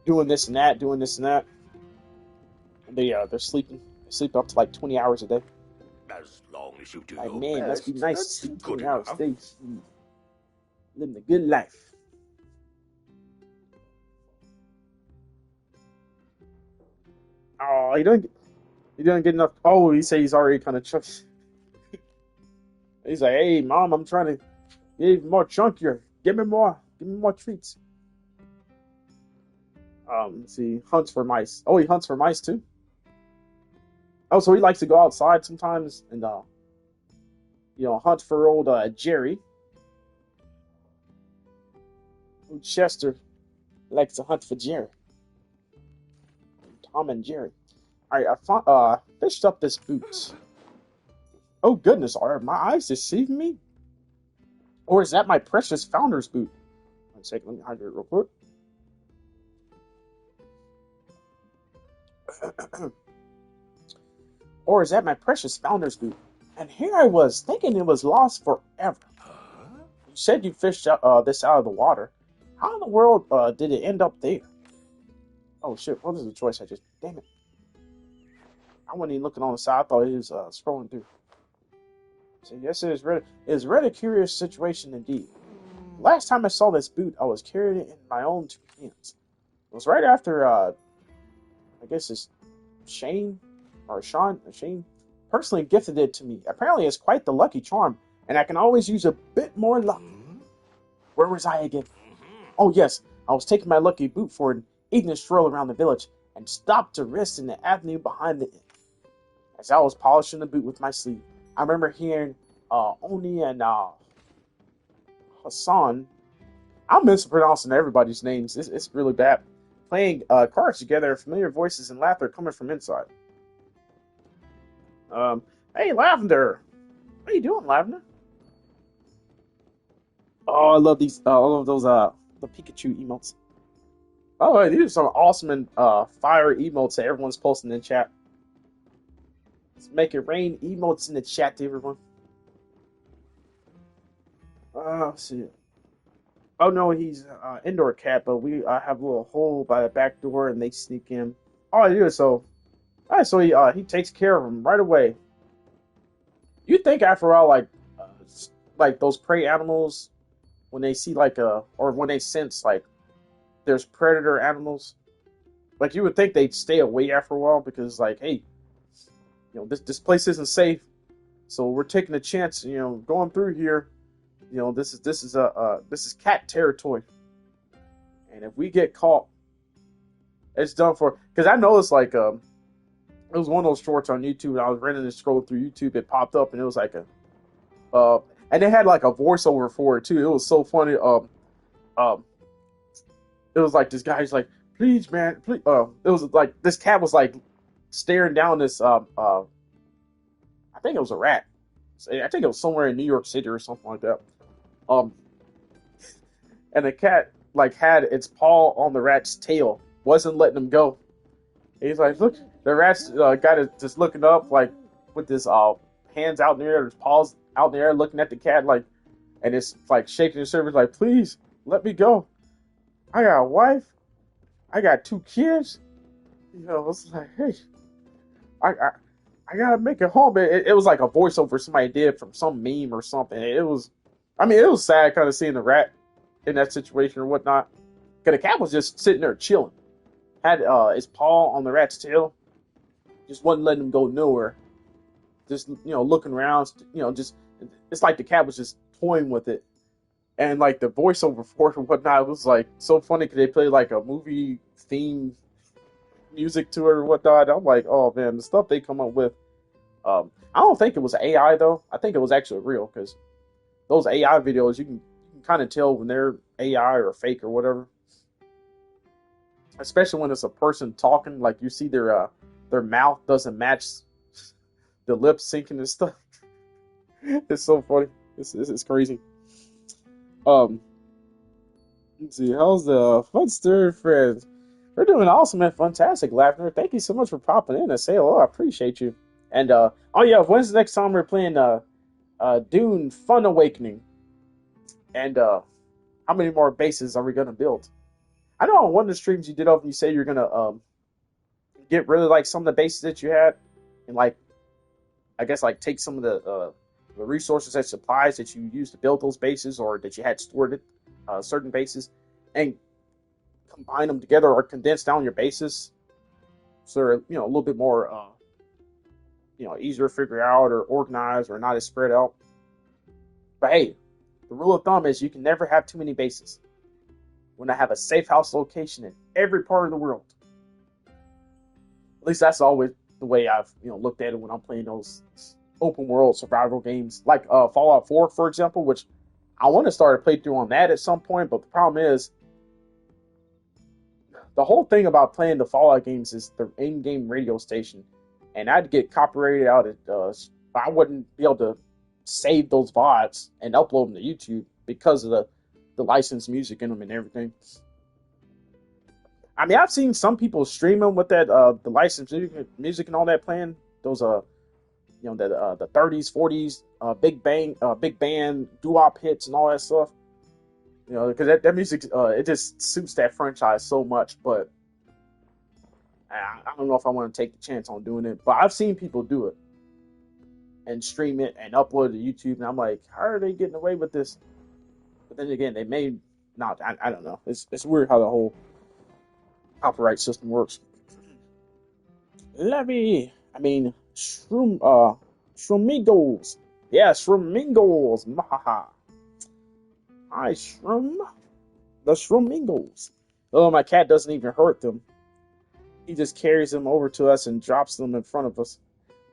doing this and that, they're sleeping. They sleep up to like 20 hours a day. As long as you do Like, your man, must be best, nice to that's sleep good 20 hours a enough. day. Living a good life. Oh, he didn't get enough. Oh, he said he's already kind of chunky. He's like, hey, mom, I'm trying to get even more chunkier. Give me more treats. Let's see, hunts for mice. Oh, he hunts for mice too. Oh, so he likes to go outside sometimes and hunt for old Jerry. Old Chester likes to hunt for Jerry. Tom and Jerry. All right, fished up this boot. Oh goodness, are my eyes deceiving me? Or is that my precious founder's boot? 1 second, let me hydrate real quick. Or is that my precious founder's boot? And here I was, thinking it was lost forever. You said you fished this out of the water. How in the world did it end up there? Oh shit, what is the choice I just... Damn it. I wasn't even looking on the side. I thought he was scrolling through. So yes, it is rather curious situation indeed. Last time I saw this boot, I was carrying it in my own 2 hands. It was right after, I guess it's Shane personally gifted it to me. Apparently, it's quite the lucky charm, and I can always use a bit more luck. Where was I again? Oh yes, I was taking my lucky boot for an evening stroll around the village, and stopped to rest in the avenue behind the inn. As I was polishing the boot with my sleeve, I remember hearing Oni and Hassan. I'm mispronouncing everybody's names. It's really bad. Playing cards together, familiar voices and laughter coming from inside. Hey, Lavender. What are you doing, Lavender? Oh, I love these. All of those. The Pikachu emotes. Oh, these are some awesome and fire emotes that everyone's posting in chat. Let's make it rain emotes in the chat to everyone. Let's see. Oh no, he's indoor cat, but we have a little hole by the back door, and they sneak in. Oh, I do so. So he takes care of him right away. You think after all, like those prey animals, when they see or when they sense like there's predator animals, like you would think they'd stay away after a while because like, hey, this place isn't safe, so we're taking a chance, going through here. This is cat territory, and if we get caught, it's done for. Because I know it's like it was one of those shorts on YouTube, and I was running and scrolling through YouTube. It popped up, and it was like and they had like a voiceover for it too. It was so funny. Um, it was like this guy's like, please, man, please. It was like this cat was like staring down this. I think it was a rat. I think it was somewhere in New York City or something like that. Um, and the cat like had its paw on the rat's tail, wasn't letting him go. He's like, look, the rat's got it just looking up, like with his hands out in the air, his paws out in the air, looking at the cat, like, and it's like shaking his shoulders, like, please let me go. I got a wife, I got 2 kids. It's like, hey, I gotta make it home. It was like a voiceover somebody did from some meme or something. It was sad kind of seeing the rat in that situation or whatnot. Because the cat was just sitting there chilling. Had his paw on the rat's tail. Just wasn't letting him go nowhere. Just, looking around, just, it's like the cat was just toying with it. And like the voiceover for it and whatnot, it was like so funny because they played like a movie theme music to it or whatnot. I'm like, oh man, the stuff they come up with. I don't think it was AI though. I think it was actually real because those AI videos you can kind of tell when they're AI or fake or whatever. Especially when it's a person talking, like you see their mouth doesn't match the lip syncing and stuff. It's so funny. It's crazy. Um, let's see. How's the Funster friends? We're doing awesome and fantastic, Lavender. Thank you so much for popping in and say hello. I appreciate you. And oh yeah, when's the next time we're playing Dune Fun Awakening? And how many more bases are we gonna build? I know on one of the streams you did up, you say you're gonna get rid of like some of the bases that you had, and like I guess like take some of the resources and supplies that you used to build those bases or that you had stored at certain bases, and combine them together or condense down your bases, so they're a little bit more easier to figure out or organize or not as spread out. But hey, the rule of thumb is you can never have too many bases. When I have a safe house location in every part of the world, at least that's always the way I've looked at it when I'm playing those open world survival games, like Fallout 4, for example, which I want to start a playthrough on that at some point. But the problem is, the whole thing about playing the Fallout games is the in-game radio station, and I'd get copyrighted out. I wouldn't be able to save those VODs and upload them to YouTube because of the licensed music in them and everything. I mean, I've seen some people stream them with that the licensed music and all that playing. Those the 30s, 40s big band doo-wop hits and all that stuff. Because that music it just suits that franchise so much. But I don't know if I want to take the chance on doing it. But I've seen people do it and stream it and upload it to YouTube, and I'm like, how are they getting away with this? But then again, they may not. I don't know. It's weird how the whole copyright system works. Shroomingos. Yeah, Shroomingos. Mahaha. Hi, Shroom. The Shroomingos. Oh, my cat doesn't even hurt them. He just carries them over to us and drops them in front of us.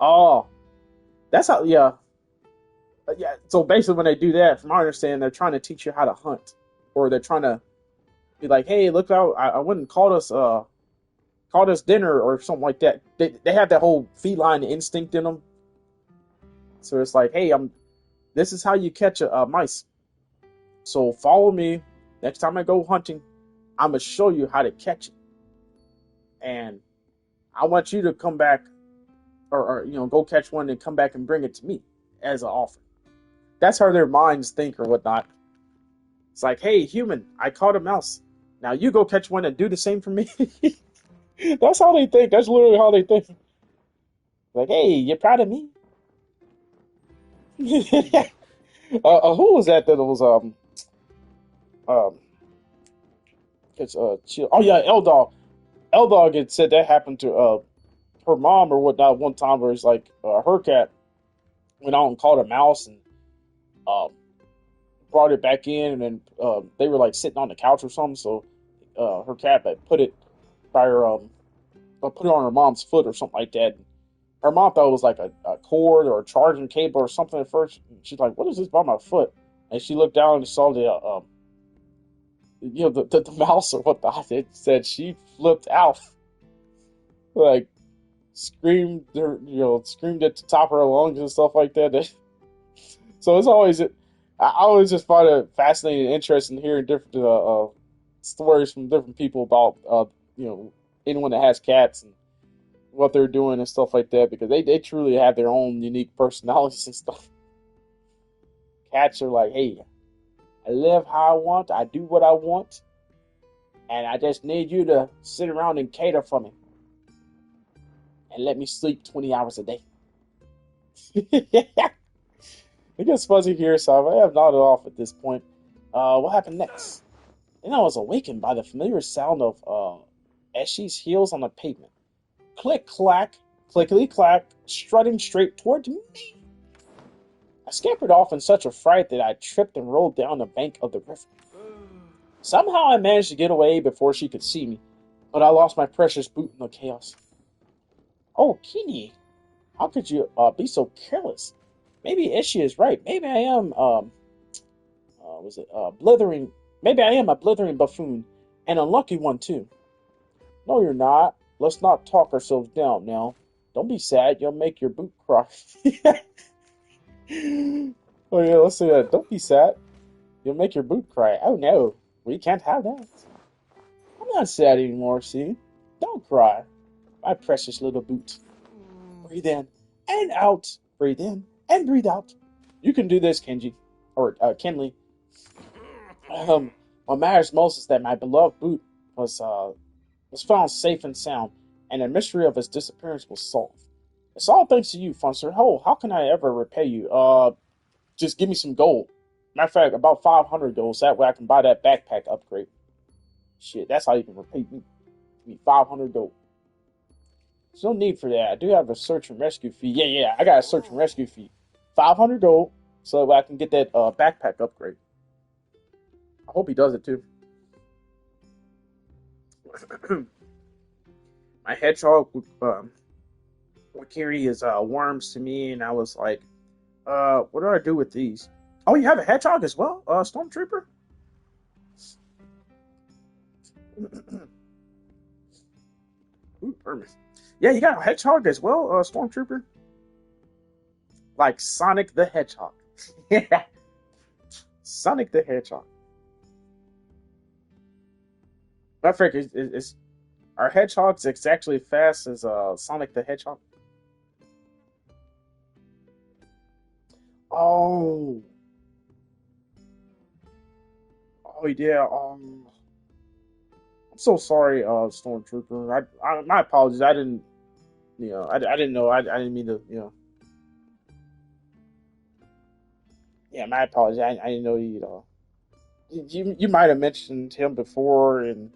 Oh, that's how, yeah. Yeah, so basically when they do that, from my understanding, they're trying to teach you how to hunt. Or they're trying to be like, hey, look out, I went and called us dinner or something like that. They have that whole feline instinct in them. So it's like, hey, this is how you catch a mice. So follow me. Next time I go hunting, I'm going to show you how to catch it. And I want you to come back or go catch one and come back and bring it to me as an offer. That's how their minds think or whatnot. It's like, hey, human, I caught a mouse. Now you go catch one and do the same for me. That's how they think. That's literally how they think. Like, hey, you proud of me? Who was that was it's chill. Oh yeah, L-Dog. L-Dog had said that happened to her mom or whatnot one time, where it's like her cat went out and caught a mouse and brought it back in, and then they were like sitting on the couch or something. So her cat had put it by her put it on her mom's foot or something like that. Her mom thought it was like a cord or a charging cable or something at first. She's like, "What is this by my foot?" And she looked down and saw the mouse or what it said. She flipped out, like screamed screamed at the top of her lungs and stuff like that. So it's always, I always just find it fascinating and interesting hearing different stories from different people about anyone that has cats and what they're doing and stuff like that, because they truly have their own unique personalities and stuff. Cats are like, hey, I live how I want, I do what I want, and I just need you to sit around and cater for me and let me sleep 20 hours a day. It gets fuzzy here, so I have nodded off at this point. What happened next? Then I was awakened by the familiar sound of Eshy's heels on the pavement. Click clack, clickety clack, strutting straight towards me. I scampered off in such a fright that I tripped and rolled down the bank of the river. Somehow I managed to get away before she could see me. but I lost my precious boot in the chaos. Oh, Kini, how could you be so careless? Maybe Ishi is right. Maybe I am was it blithering? Maybe I am a blithering buffoon, an unlucky one too. No, you're not. Let's not talk ourselves down now. Don't be sad. You'll make your boot cry. Oh yeah, let's say that. Don't be sad. You'll make your boot cry. Oh no, we can't have that. I'm not sad anymore. See? Don't cry, my precious little boot. Breathe in and out. Breathe in and breathe out. You can do this, Kenji, or Kenley. What matters most is that my beloved boot was found safe and sound, and the mystery of his disappearance was solved. It's all thanks to you, Funster. Oh, how can I ever repay you? Just give me some gold. Matter of fact, about 500 gold, so that way I can buy that backpack upgrade. Shit, that's how you can repay me. Give me 500 gold. There's no need for that. I do have a search and rescue fee. Yeah, I got a search and rescue fee. 500 gold, so that I can get that backpack upgrade. I hope he does it too. My hedgehog would carry his worms to me, and I was like, what do I do with these? Oh, you have a hedgehog as well, Stormtrooper? Ooh, Herman. Yeah, you got a hedgehog as well, Stormtrooper? Like Sonic the Hedgehog. Yeah, Sonic the Hedgehog. I figure are hedgehogs exactly as fast as Sonic the Hedgehog? Oh, oh yeah. I'm so sorry, Stormtrooper. My apologies. I didn't, I didn't know. I didn't mean to, Yeah, my apologies. I didn't know you might have mentioned him before, and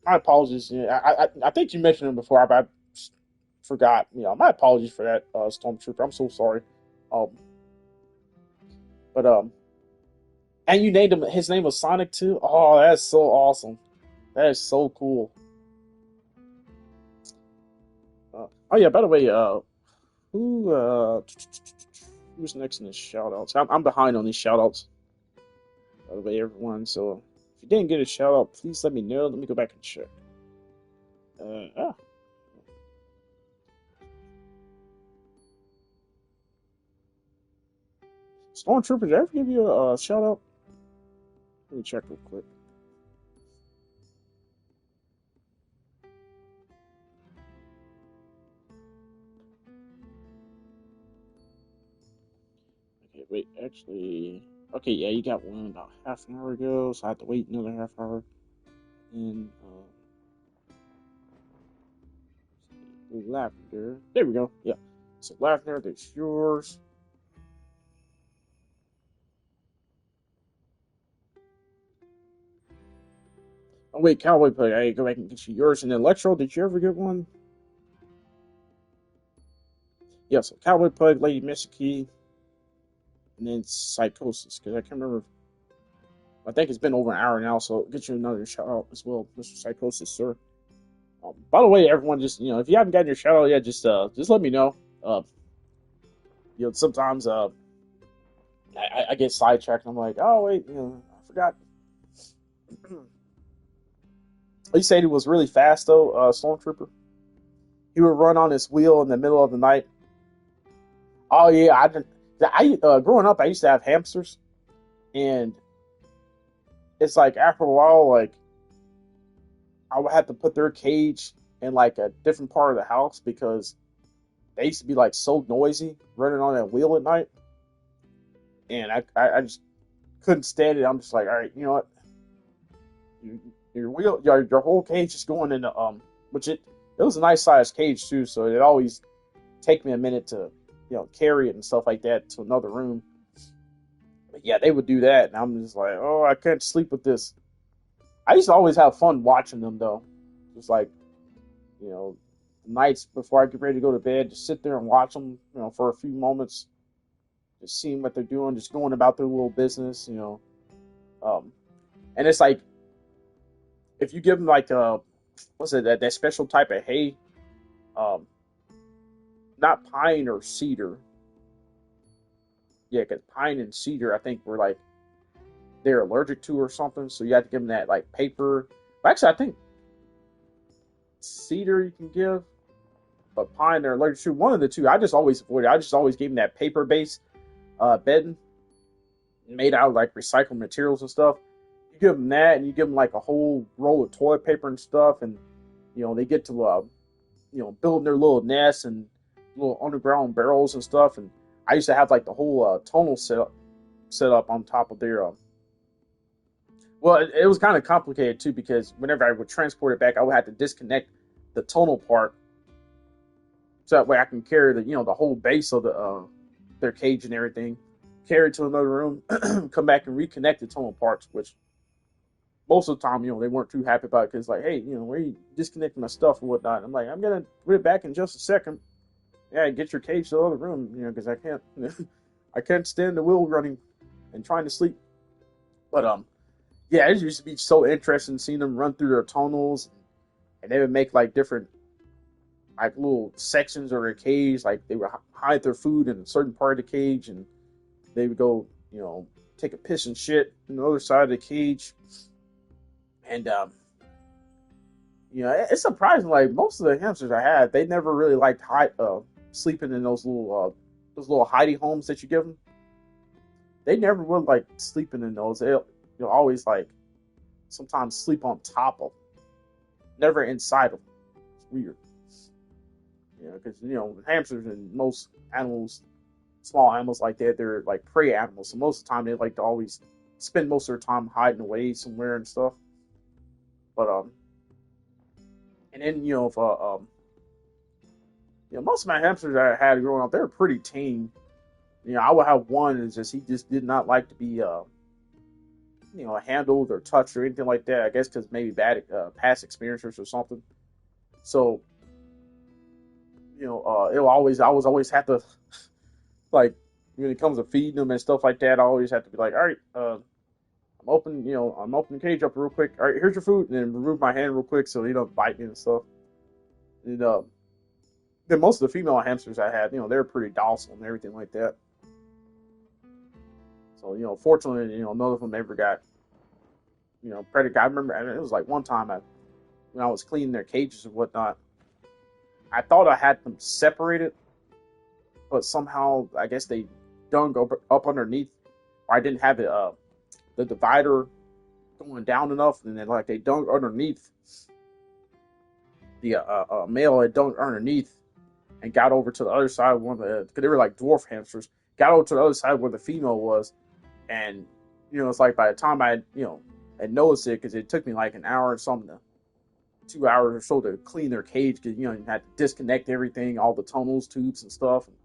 my apologies. Yeah, I think you mentioned him before, but I forgot. My apologies for that, Stormtrooper. I'm so sorry. Um, but and you named him. His name was Sonic too. Oh, that's so awesome. That is so cool. Oh yeah. By the way, who who's next in the shout outs? I'm behind on these shout outs. By the way, everyone. So if you didn't get a shout out, please let me know. Let me go back and check. Ah, Stormtrooper, did I ever give you a shout out? Let me check real quick. Okay, wait, actually, okay, yeah, you got one about half an hour ago, so I have to wait another half hour. And Lavender, there we go. Yeah, so Lavender, that's yours. Oh wait, Cowboy Plug, I go back and get you yours. And then Electro, did you ever get one? Yeah, so Cowboy Plug, Lady Misaki, and then Psychosis, because I can't remember. I think it's been over an hour now, so I'll get you another shout out as well, Mr. Psychosis, sir. By the way, everyone, just if you haven't gotten your shout out yet, just let me know. Sometimes I get sidetracked. And I'm like, oh wait, I forgot. He said he was really fast though, Stormtrooper. He would run on his wheel in the middle of the night. Oh yeah, I didn't. Growing up, I used to have hamsters, and it's like after a while, like I would have to put their cage in like a different part of the house because they used to be like so noisy running on that wheel at night, and I just couldn't stand it. I'm just like, all right, you know what? Your wheel, your whole cage is going into which it was a nice sized cage too, so it always take me a minute to carry it and stuff like that to another room. But yeah, they would do that, and I'm just like, oh, I can't sleep with this. I used to always have fun watching them though, just like nights before I get ready to go to bed, just sit there and watch them, for a few moments, just seeing what they're doing, just going about their little business, and it's like if you give them like what's it that special type of hay, um, not pine or cedar, yeah, because pine and cedar I think were like they're allergic to or something, so you have to give them that like paper. Actually, I think cedar you can give, but pine they're allergic to. One of the two, I just always avoided. I just always gave them that paper based bedding made out of like recycled materials and stuff. You give them that, and you give them like a whole roll of toilet paper and stuff, and they get to building their little nests and little underground barrels and stuff. And I used to have like the whole tunnel set up on top of their. Well, it was kind of complicated too because whenever I would transport it back, I would have to disconnect the tunnel part so that way I can carry the whole base of their cage and everything, carry it to another room, come back and reconnect the tunnel parts, which most of the time, they weren't too happy about it because, like, hey, where are you disconnecting my stuff or whatnot? I'm like, I'm going to put it back in just a second. Yeah, get your cage to the other room, because I can't, I can't stand the wheel running and trying to sleep. But, yeah, it used to be so interesting seeing them run through their tunnels, and they would make, like, different, like, little sections of their cage. Like, they would hide their food in a certain part of the cage, and they would go, take a piss and shit on the other side of the cage. And it's surprising. Like most of the hamsters I had, they never really liked sleeping in those little hidey homes that you give them. They never would like sleeping in those. They'll always like sometimes sleep on top of, never inside of them. It's weird. Because hamsters and most animals, small animals like that, they're like prey animals. So most of the time they like to always spend most of their time hiding away somewhere and stuff. But and then if most of my hamsters I had growing up, they were pretty tame. I would have one is just he just did not like to be handled or touched or anything like that. I guess because maybe bad past experiences or something. So I was always have to like when it comes to feeding them and stuff like that. I always have to be like, all right, I'm opening the cage up real quick. All right, here's your food, and then remove my hand real quick so he don't bite me and stuff. And then most of the female hamsters I had, they were pretty docile and everything like that. So fortunately, none of them ever got, predator. I remember it was like one time when I was cleaning their cages and whatnot, I thought I had them separated, but somehow I guess they don't go up underneath, or I didn't have it the divider going down enough, and then like they dunk underneath the male had dunked underneath and got over to the other side of one of the because they were like dwarf hamsters, got over to the other side where the female was, and it's like by the time I had noticed it because it took me like an hour or something 2 hours or so to clean their cage because you had to disconnect everything, all the tunnels, tubes, and stuff. And,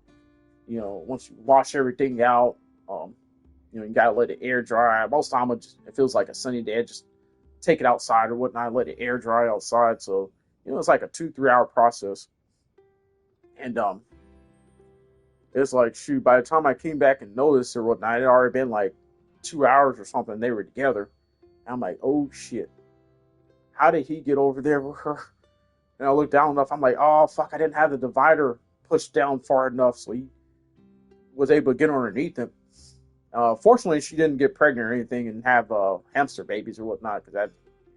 once you wash everything out, you gotta let it air dry. Most of the time, it feels like a sunny day. I just take it outside or whatnot, let it air dry outside. So it's like a 2-3 hour process. And it's like shoot. By the time I came back and noticed or whatnot, it had already been like 2 hours or something. They were together. And I'm like, oh shit, how did he get over there with her? And I looked down enough. I'm like, oh fuck, I didn't have the divider pushed down far enough, so he was able to get underneath him. Fortunately, she didn't get pregnant or anything and have hamster babies or whatnot. Because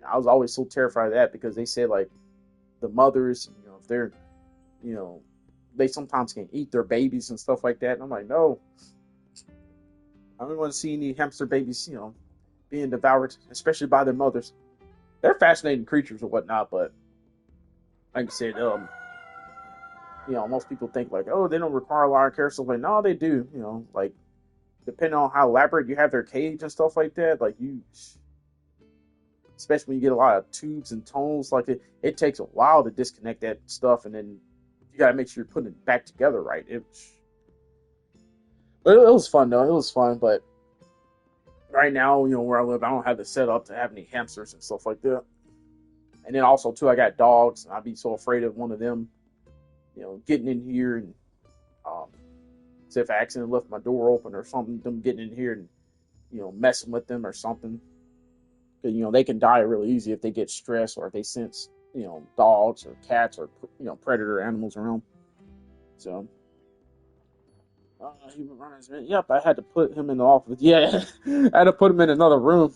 I was always so terrified of that because they said like the mothers, if they're, they sometimes can eat their babies and stuff like that. And I'm like, no, I don't want to see any hamster babies, being devoured, especially by their mothers. They're fascinating creatures or whatnot, but like I said, most people think like, oh, they don't require a lot of care. So like, no, they do. Like depending on how elaborate you have their cage and stuff like that, like especially when you get a lot of tubes and tunnels, like it takes a while to disconnect that stuff, and then you got to make sure you're putting it back together right. But it was fun though. It was fun, but right now, where I live, I don't have the setup to have any hamsters and stuff like that. And then also too, I got dogs, and I'd be so afraid of one of them, getting in here and say if I accidentally left my door open or something, them getting in here and messing with them or something. 'Cause, they can die really easy if they get stressed or if they sense, dogs or cats or, predator animals around. So, he would run his yep, I had to put him in the office. Yeah, I had to put him in another room.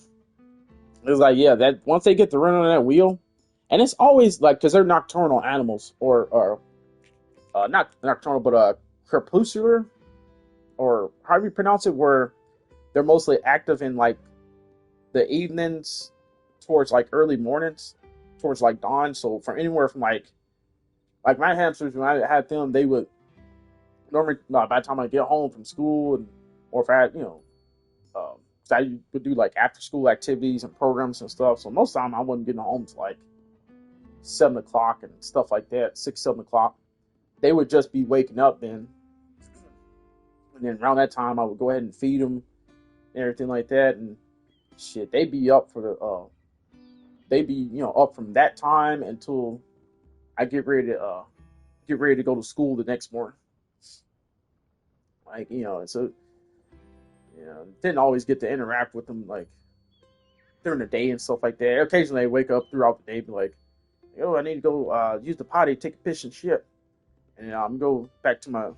It was like, yeah, that once they get to run on that wheel, and it's always like, because they're nocturnal animals, or not nocturnal, but crepuscular, or however you pronounce it, where they're mostly active in like the evenings towards like early mornings, towards like dawn. So from anywhere from like my hamsters, when I had them, they would normally by the time I get home from school, and or if I had um, so I would do like after school activities and programs and stuff. So most of the time I wasn't getting home till like 7 o'clock and stuff like that, 6, 7 o'clock. They would just be waking up then, and then around that time I would go ahead and feed them and everything like that, and shit, they'd be up for they'd be up from that time until I get ready to go to school the next morning. Like so didn't always get to interact with them like during the day and stuff like that. Occasionally I wake up throughout the day, be like, "Yo, I need to go use the potty, take a piss and shit," and I'm go back to my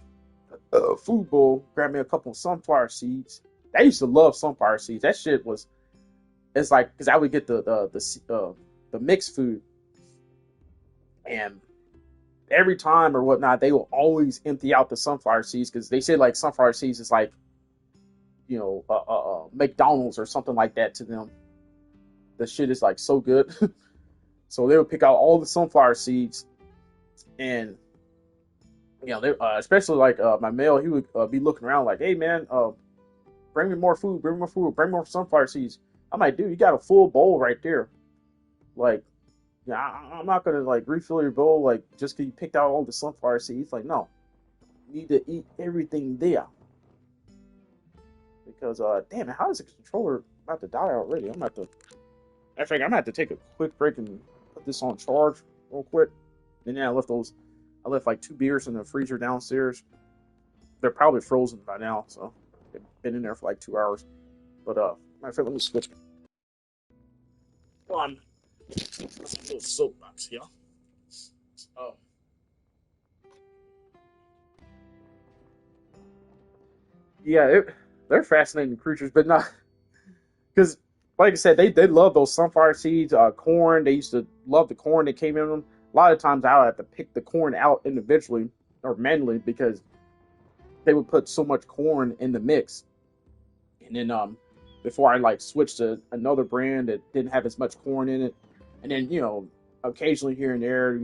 food bowl, grab me a couple of sunflower seeds. I used to love sunflower seeds. That shit was it's like because I would get the mixed food, and every time or whatnot, they will always empty out the sunflower seeds because they say like sunflower seeds is like McDonald's or something like that to them. The shit is like so good. So they would pick out all the sunflower seeds, and they especially like my male, he would be looking around like, "Hey man, bring me more food, bring me more food, bring more sunflower seeds." I'm like, "Dude, you got a full bowl right there. Like, yeah, I'm not gonna like refill your bowl like just because you picked out all the sunflower seeds." Like, no, you need to eat everything there. Because damn it, how is the controller about to die already? I think I'm gonna have to take a quick break and put this on charge real quick. And then I left like 2 beers in the freezer downstairs. They're probably frozen by now, so they've been in there for like 2 hours. But matter of fact, let me switch on this little soapbox here. Oh, yeah, they're fascinating creatures, but not because, like I said, they love those sunflower seeds, corn. They used to love the corn that came in them. A lot of times I would have to pick the corn out individually or manually because they would put so much corn in the mix. And then before I like switched to another brand that didn't have as much corn in it, and then occasionally here and there,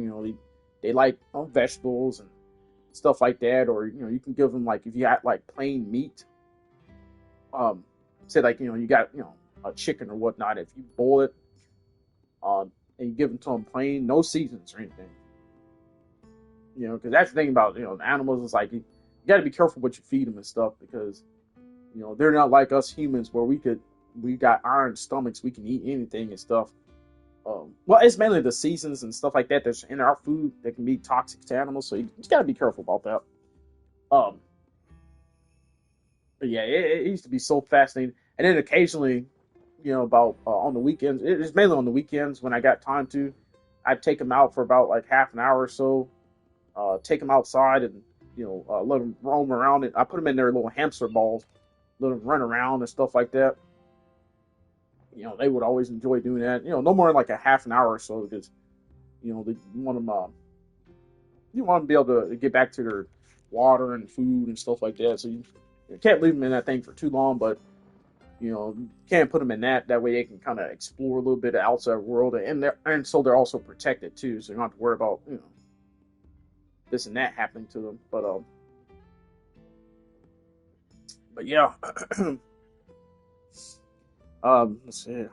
they like vegetables and stuff like that, or you can give them like if you got like plain meat, um, say like you got a chicken or whatnot, if you boil it, and you give them to them plain, no seasons or anything, because that's the thing about the animals is like you got to be careful what you feed them and stuff because they're not like us humans where we got iron stomachs, we can eat anything and stuff. Well, it's mainly the seasons and stuff like that that's in our food that can be toxic to animals, so you just got to be careful about that. Um, but yeah, it used to be so fascinating, and then occasionally, about on the weekends, it's mainly on the weekends when I got time to, I'd take them out for about like half an hour or so, take them outside and let them roam around. And I put them in their little hamster balls, let them run around and stuff like that. They would always enjoy doing that. No more than like a half an hour or so because you want them to be able to get back to their water and food and stuff like that. So you can't leave them in that thing for too long, but you can't put them in that. That way they can kind of explore a little bit of outside world, and so they're also protected too. So you don't have to worry about this and that happening to them. But yeah, let's see.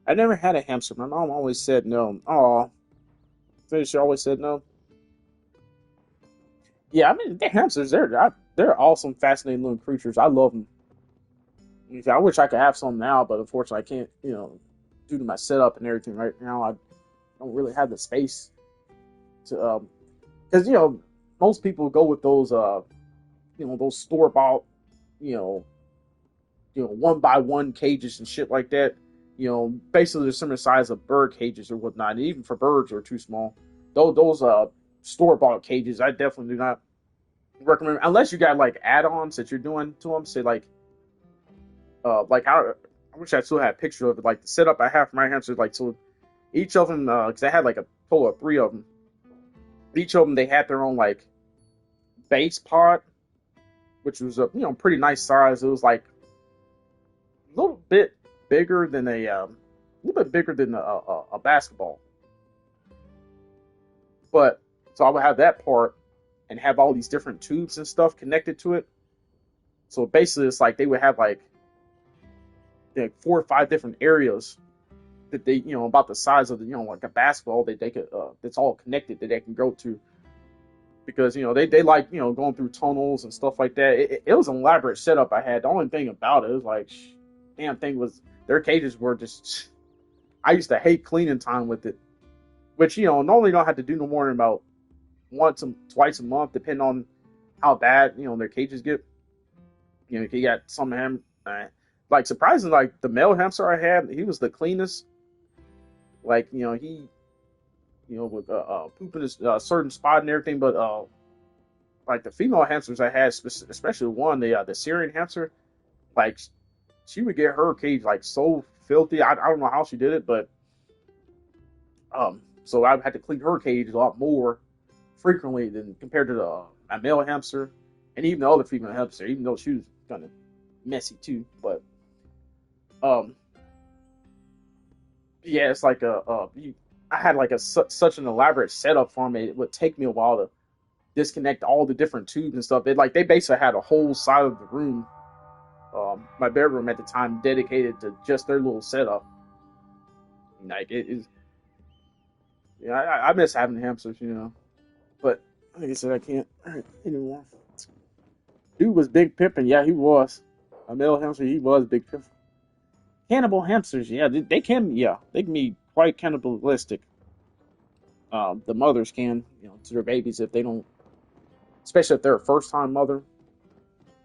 I never had a hamster. My mom always said no. Oh, she always said no. Yeah, I mean the hamsters. They're awesome, fascinating little creatures. I love them. I wish I could have some now, but unfortunately, I can't. Due to my setup and everything right now, I don't really have the space to. Because most people go with those those store bought, you know, one by one cages and shit like that. Basically the similar size of bird cages or whatnot. And even for birds are too small. Those store bought cages, I definitely do not recommend unless you got like add-ons that you're doing to them. Say like I wish I still had a picture of it. Like the setup I have for my hamsters, like so each of them, because I had like a total of 3 of them. Each of them they had their own like base pod, which was a pretty nice size. It was like a little bit bigger than a basketball. But so I would have that part and have all these different tubes and stuff connected to it. So basically, it's like they would have like 4 or 5 different areas that they about the size of the like a basketball that they could that's all connected that they can go to because they like going through tunnels and stuff like that. It was an elaborate setup I had. The only thing about it was like damn thing was their cages were just I used to hate cleaning time with it, which normally don't have to do no more than about twice a month depending on how bad their cages get. If you got some of them like surprisingly like the male hamster I had, he was the cleanest. Like he would poop in his certain spot and everything, but like the female hamsters I had, especially one the Syrian hamster, like she would get her cage like so filthy. I don't know how she did it, but so I had to clean her cage a lot more frequently than compared to a male hamster, and even the other female hamster, even though she was kind of messy too. But yeah, it's like I had like such an elaborate setup for me. It would take me a while to disconnect all the different tubes and stuff. It like they basically had a whole side of the room, my bedroom at the time, dedicated to just their little setup. Like it is, yeah. I miss having hamsters, but like I said, I can't anymore. Dude was big pimping, yeah, he was a male hamster. He was big pimping. Cannibal hamsters, yeah, they can, yeah, they can be quite cannibalistic. The mothers can, to their babies if they don't, especially if they're a first time mother.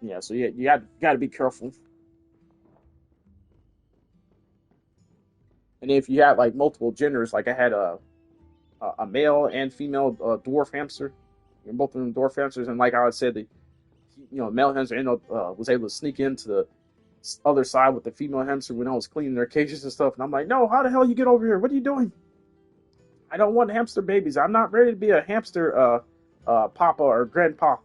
Yeah, so yeah, you got to be careful. And if you have like multiple genders, like I had a male and female dwarf hamster, both of them dwarf hamsters, and like I said, the male hamster was able to sneak into the other side with the female hamster when I was cleaning their cages and stuff, and I'm like, no, how the hell you get over here? What are you doing? I don't want hamster babies. I'm not ready to be a hamster papa or grandpa.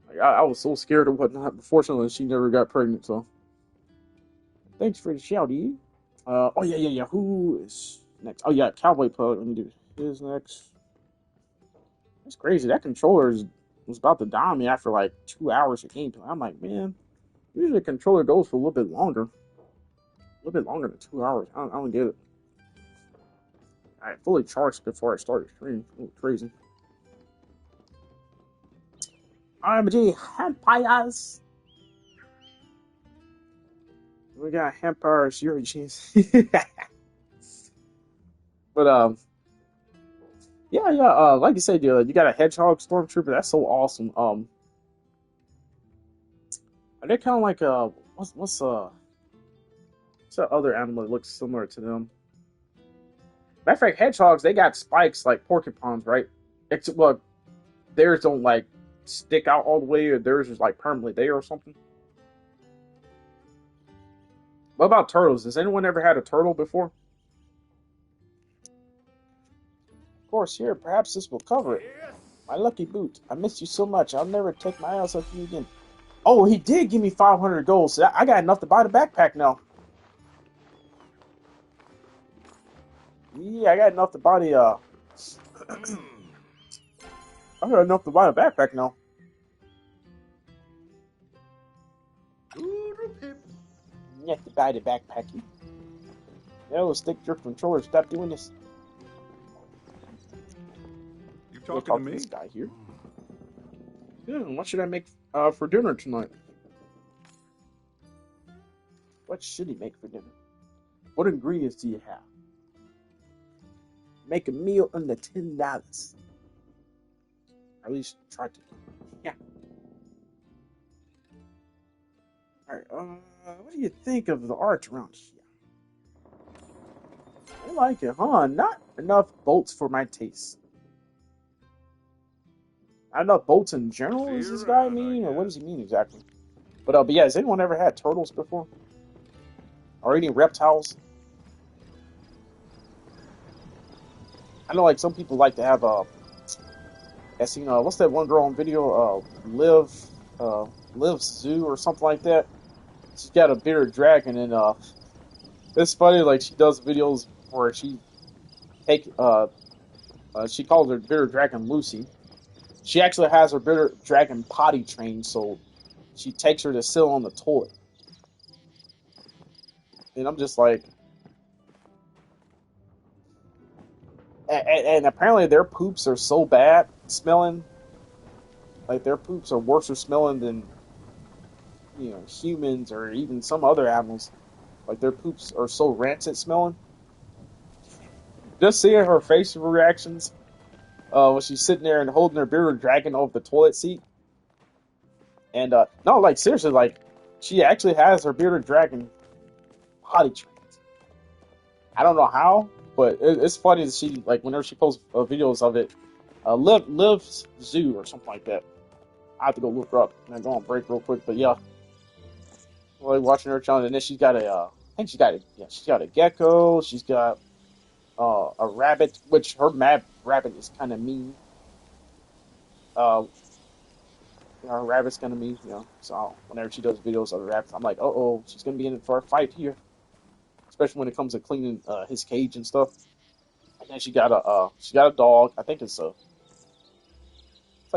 Like, I was so scared of whatnot. But fortunately, she never got pregnant. So, thanks for the shout, E. Oh yeah. Who is next? Oh yeah, Cowboy Pug. Let me do his next. That's crazy. That controller was about to die on me after like 2 hours of gameplay. I'm like, man, usually a controller goes for a little bit longer. A little bit longer than 2 hours. I don't get it. I fully charged before I started streaming. Crazy. RMG Vampires. We got Vampires Origins. But yeah. Like you said, you got a Hedgehog Stormtrooper. That's so awesome. Are they kind of like what's that other animal that looks similar to them? Matter of fact, hedgehogs they got spikes like porcupines, right? Well, theirs don't like stick out all the way, or theirs is like permanently there or something. What about turtles? Has anyone ever had a turtle before? Of course, here, perhaps this will cover it. My lucky boot. I miss you so much. I'll never take my eyes off you again. Oh, he did give me 500 gold, so I got enough to buy the backpack now. Yeah, I got enough to buy the I got enough to buy a backpack now. You have to buy the backpack. No, stick your controller. Stop doing this. You We'll talking talk to me? this guy here. Yeah, what should I make for dinner tonight? What should he make for dinner? What ingredients do you have? Make a meal under $10. At least try to. Yeah. Alright, what do you think of the art around here? I like it, huh? Not enough bolts for my taste. Not enough bolts in general, does this See you guy around, I mean? Or what guess. does he mean exactly? But yeah, has anyone ever had turtles before? Or any reptiles? I know like some people like to have I seen what's that one girl on video? Live Zoo or something like that. She's got a bearded dragon and it's funny like she does videos where take she calls her bearded dragon Lucy. She actually has her bearded dragon potty trained, so she takes her to sit on the toilet. And I'm just like, and apparently their poops are so bad smelling, like their poops are worse smelling than humans or even some other animals. Like their poops are so rancid smelling. Just seeing her facial reactions when she's sitting there and holding her bearded dragon over the toilet seat, and no, like seriously, like she actually has her bearded dragon potty trained. I don't know how, but it's funny that she like whenever she posts videos of it, live zoo or something like that. I have to go look her up and I go on break real quick. But yeah, like watching her channel, and then she's got I think she's got a gecko. She's got a rabbit, which her mad rabbit is kind of mean. Uh, her rabbit's kind of mean, So whenever she does videos of the rabbits, I'm like, oh, she's gonna be in for a fight here, especially when it comes to cleaning his cage and stuff. And then she got a dog. I think it's like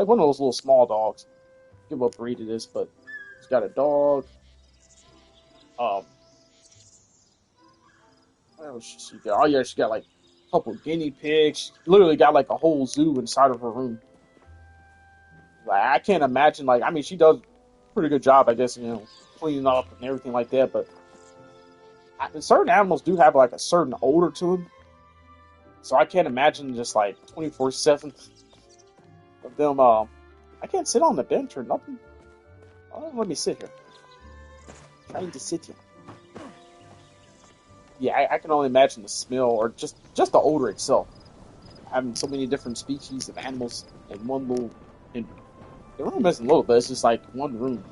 one of those little small dogs. I forget what breed it is, but she's got a dog. Um, what else she got? Oh yeah, she got like a couple guinea pigs. She literally got like a whole zoo inside of her room. Like I can't imagine. Like I mean, she does a pretty good job, I guess. Cleaning up and everything like that. But certain animals do have like a certain odor to them, so I can't imagine just like 24/7 of them. I can't sit on the bench or nothing. Oh, let me sit here. Trying to sit here. Yeah, I can only imagine the smell or just the odor itself. Having so many different species of animals in one little. In, the room isn't little, but it's just like one room.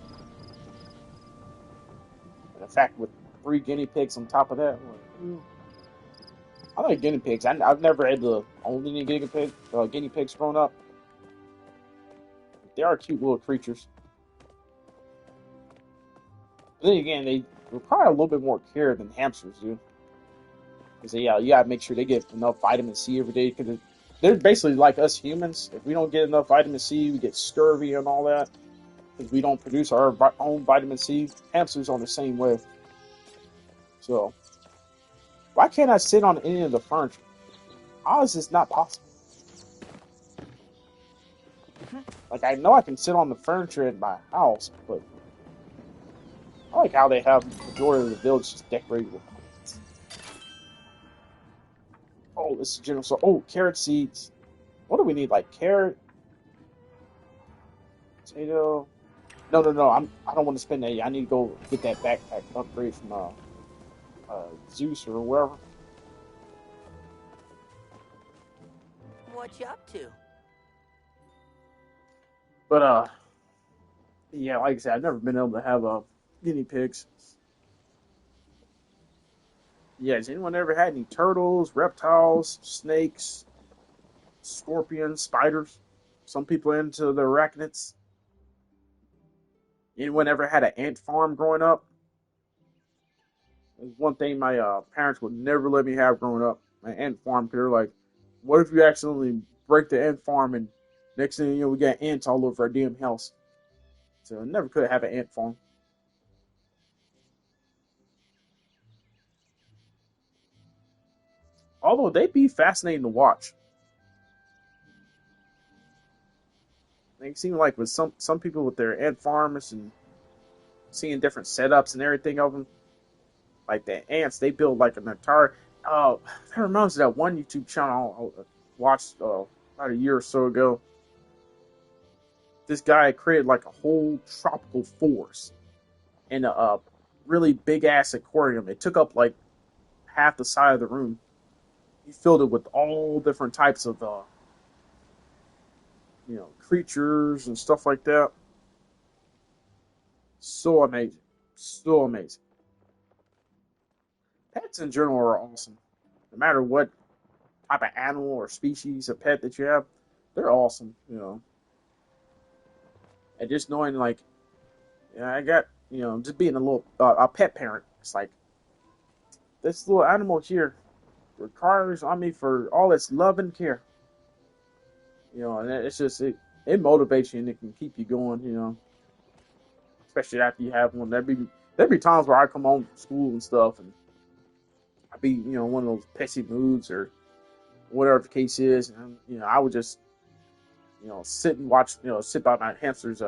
And in fact, with 3 guinea pigs on top of that, I'm like, I like guinea pigs. I've never had to own any guinea pigs growing up. They are cute little creatures. But then again, they require a little bit more care than hamsters do. Because you gotta make sure they get enough vitamin C every day. Because they're basically like us humans. If we don't get enough vitamin C, we get scurvy and all that. Because we don't produce our own vitamin C. Hamsters are the same way. So, why can't I sit on any of the furniture? How is this not possible? Like, I know I can sit on the furniture in my house, but I like how they have the majority of the village just decorated with plants. Oh, this is general. So, carrot seeds. What do we need? Like carrot, potato. No, no, no. I don't want to spend that. I need to go get that backpack upgrade from Zeus or wherever. What you up to? But yeah, like I said, I've never been able to have guinea pigs. Yeah, has anyone ever had any turtles, reptiles, snakes, scorpions, spiders? Some people are into the arachnids. Anyone ever had an ant farm growing up? It's one thing my parents would never let me have growing up. An ant farm, because they're like, what if you accidentally break the ant farm and next thing you know, we got ants all over our damn house? So I never could have an ant farm. Although they'd be fascinating to watch. They seem like with some people with their ant farms and seeing different setups and everything of them, like the ants, they build like an entire. That reminds me of that one YouTube channel I watched about a year or so ago. This guy created like a whole tropical forest. in a really big ass aquarium. It took up like half the side of the room. He filled it with all different types of creatures and stuff like that. So amazing, so amazing. Pets in general are awesome. No matter what type of animal or species of pet that you have, they're awesome. And just knowing like, yeah, I got just being a pet parent. It's like this little animal here requires on me for all its love and care. And it's just it motivates you and it can keep you going. Especially after you have one. There'd be times where I come home from school and stuff, and I'd be one of those pissy moods or whatever the case is, and I would just sit and watch, sit by my hamsters'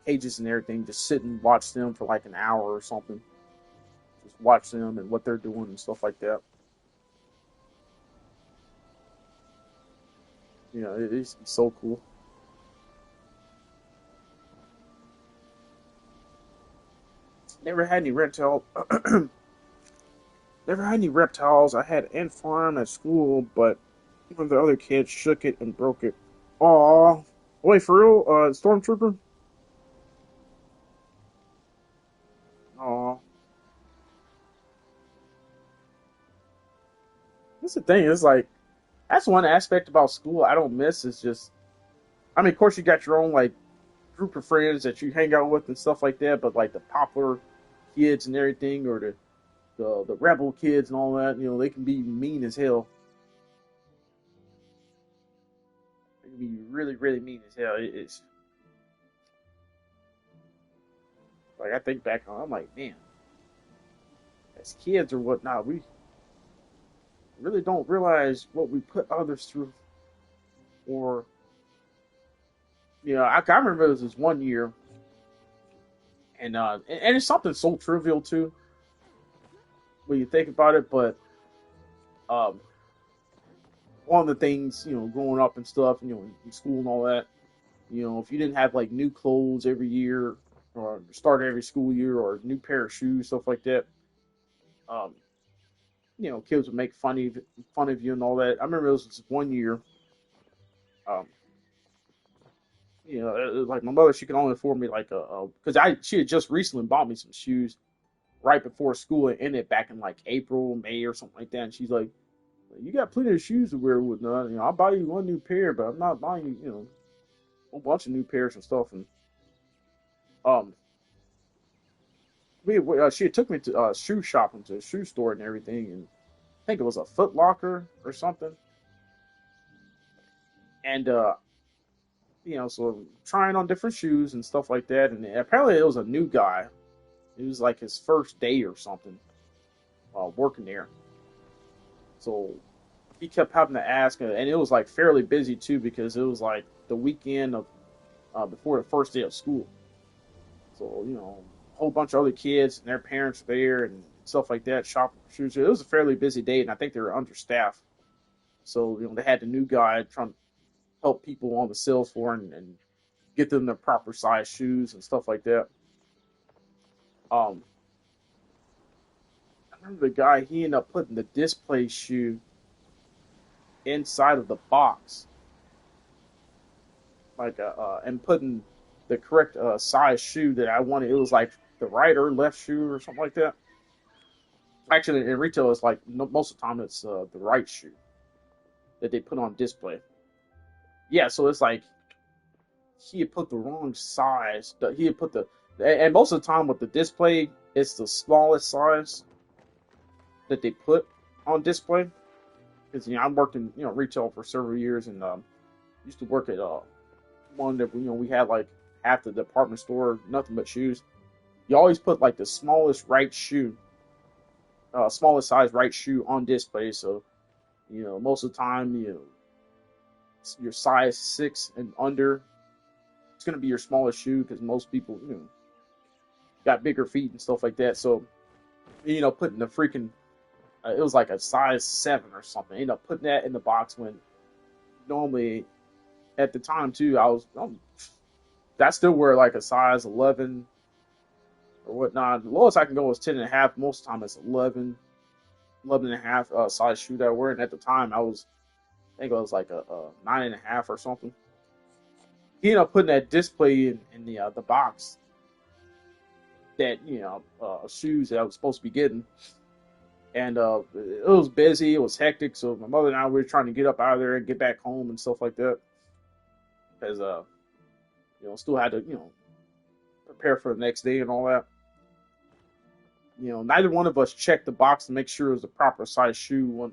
cages and everything, just sit and watch them for like an hour or something. Just watch them and what they're doing and stuff like that. It's so cool. Never had any reptile. Never had any reptiles. I had ant farm at school, but one of the other kids shook it and broke it. Aw. Wait, for real? Stormtrooper? Aw. That's the thing. It's like, that's one aspect about school I don't miss is just, I mean, of course you got your own, like, group of friends that you hang out with and stuff like that, but, like, the popular kids and everything, or the rebel kids and all that, they can be mean as hell. They can be really, really mean as hell. It's, like, I think back on, I'm like, man, as kids or whatnot, we really don't realize what we put others through. Or, I remember there was this one year, and it's something so trivial too when you think about it, but um, one of the things, growing up and stuff, in school and all that, if you didn't have like new clothes every year or start every school year or new pair of shoes, stuff like that, um, kids would make fun of you and all that. I remember it was this one year, um, it was like my mother, she could only afford me like because she had just recently bought me some shoes right before school ended back in like April, May or something like that, and she's like, "You got plenty of shoes to wear with not. I'll buy you one new pair, but I'm not buying you, a whole bunch of new pairs and stuff." And um, she had took me to shoe shopping to a shoe store and everything, and I think it was a Foot Locker or something. And so trying on different shoes and stuff like that. And apparently it was a new guy. It was like his first day or something, working there. So he kept having to ask, and it was like fairly busy too because it was like the weekend of before the first day of school. So a whole bunch of other kids and their parents were there and stuff like that shopping for shoes. It was a fairly busy day, and I think they were understaffed. So they had the new guy trying to help people on the sales floor and get them the proper size shoes and stuff like that. Um, I remember the guy, he ended up putting the display shoe inside of the box, like and putting the correct size shoe that I wanted. It was like the right or left shoe or something like that. Actually, in retail, it's like most of the time it's the right shoe that they put on display. Yeah, so it's like he had put the wrong size. He had put and most of the time with the display, it's the smallest size that they put on display. Because I worked in retail for several years and used to work at one that we had like half the department store, nothing but shoes. You always put like the smallest right shoe, smallest size right shoe on display. So most of the time your size 6 and under, it's gonna be your smallest shoe because most people got bigger feet and stuff like that. So putting the freaking it was like a size 7 or something. Ended up putting that in the box when normally at the time too I still wear like a size 11 or whatnot. The lowest I can go is 10 and a half. Most of the time it's 11 and a half size shoe that I wear. And at the time I think it was like a 9.5 or something. He ended up putting that display in the box that shoes that I was supposed to be getting, and it was busy, it was hectic. So my mother and I we were trying to get up out of there and get back home and stuff like that, because still had to prepare for the next day and all that. Neither one of us checked the box to make sure it was the proper size shoe when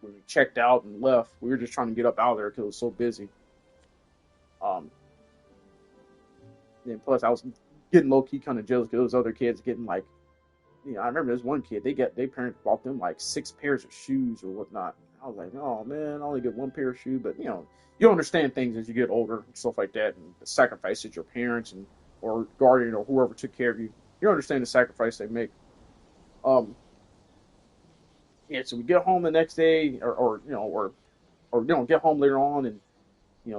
we checked out and left. We were just trying to get up out of there because it was so busy. Um, and plus I was getting low key kind of jealous because those other kids getting like, I remember this one kid, their parents bought them like 6 pairs of shoes or whatnot. I was like, oh man, I only get 1 pair of shoes, but you understand things as you get older and stuff like that, and the sacrifices your parents and or guardian or whoever took care of you. You understand the sacrifice they make. Yeah, so we get home the next day, or get home later on, and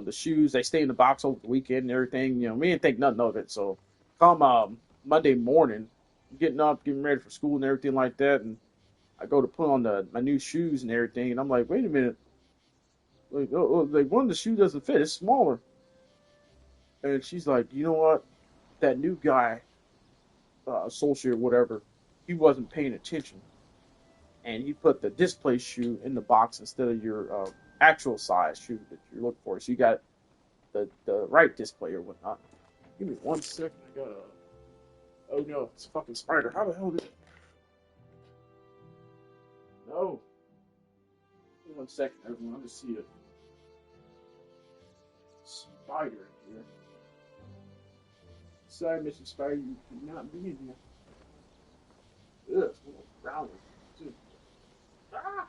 the shoes they stay in the box over the weekend and everything. We didn't think nothing of it. So come Monday morning, getting up, getting ready for school and everything like that, and I go to put on my new shoes and everything, and I'm like, wait a minute, like one of the shoes doesn't fit, it's smaller. And she's like, you know what, that new guy, associate, whatever, he wasn't paying attention, and he put the display shoe in the box instead of your actual size shoe that you're looking for. So you got the right display or whatnot. Give me 1 second. I got a. Oh no, it's a fucking spider. How the hell did it? No. Give me 1 second, everyone. I'm just see a spider in here. Sorry, Mr. Spider, you cannot be in here. Ugh, it's a little brown too. Ah!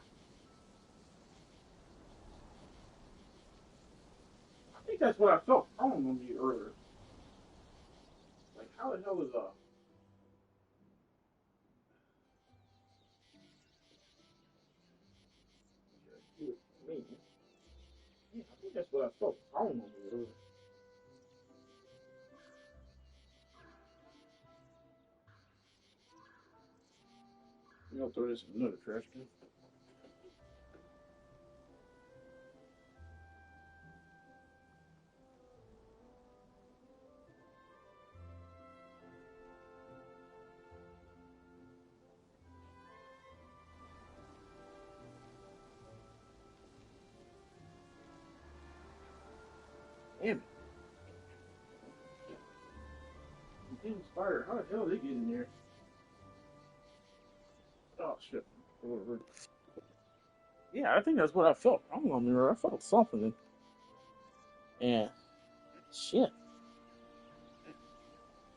I think that's what I felt crawling on me earlier. Like, how the hell is me? Yeah, I think that's what I felt crawling on me earlier. I'll throw this in another trash can. Damn it. Damn spider, how the hell did they get in there? Oh shit. Yeah, I think that's what I felt. I don't know, mirror. I felt something. And shit.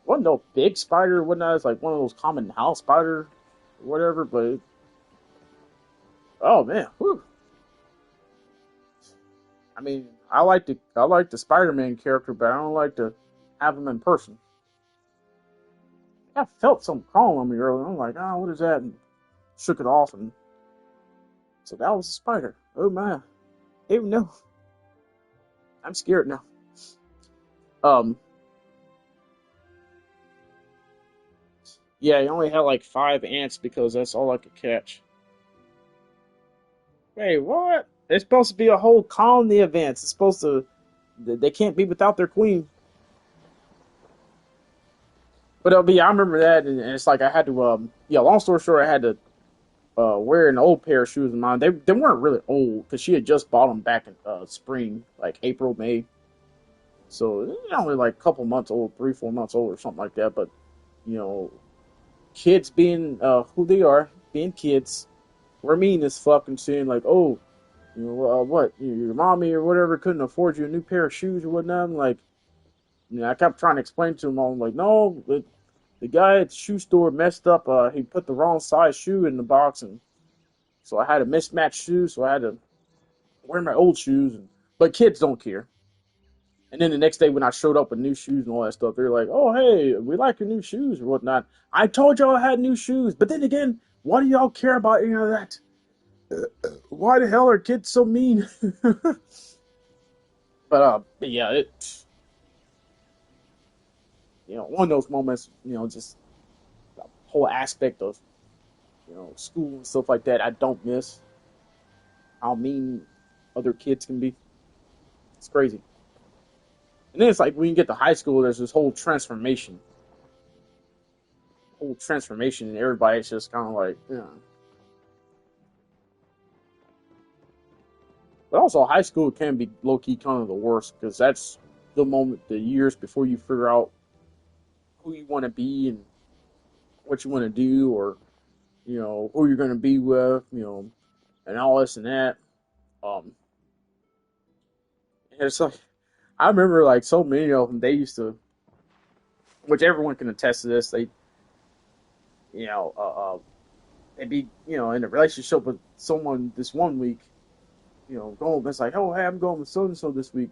Wasn't no big spider or whatnot. It's like one of those common house spider or whatever, but oh man, whew. I mean, I like the Spider-Man character, but I don't like to have him in person. I felt something crawling on me earlier. I'm like, oh, what is that? And shook it off, and so that was a spider. Oh man, even know. I'm scared now. Um, yeah, I only had like 5 ants because that's all I could catch. Hey, what? There's supposed to be a whole colony of ants. It's supposed to. They can't be without their queen. But I remember that, and it's like I had to. Yeah. Long story short, I had to wear an old pair of shoes of mine. They weren't really old because she had just bought them back in spring, like April, May. So only like a couple months old, 3, 4 months old, or something like that. But you know, kids being who they are, being kids, we're mean as fuck and saying like, oh, what your mommy or whatever couldn't afford you a new pair of shoes or whatnot. I'm like, I kept trying to explain to him, I'm like, no, the guy at the shoe store messed up. He put the wrong size shoe in the box, and so I had a mismatched shoe. So I had to wear my old shoes. But kids don't care. And then the next day when I showed up with new shoes and all that stuff, they're like, "Oh, hey, we like your new shoes or whatnot." I told y'all I had new shoes, but then again, why do y'all care about any of that? Why the hell are kids so mean? But yeah, one of those moments, just whole aspect of school and stuff like that. I don't miss how mean other kids can be. It's crazy. And then it's like when you get to high school, there's this whole transformation, and everybody's just kind of like, yeah. But also, high school can be low key kind of the worst because that's the moment, the years before you figure out who you want to be and what you want to do, or who you're going to be with, and all this and that. Um, and it's like I remember like so many of them. They used to, which everyone can attest to this. They, you know, uh, uh they'd be in a relationship with someone this one week. Going. It's like, oh, hey, I'm going with so and so this week.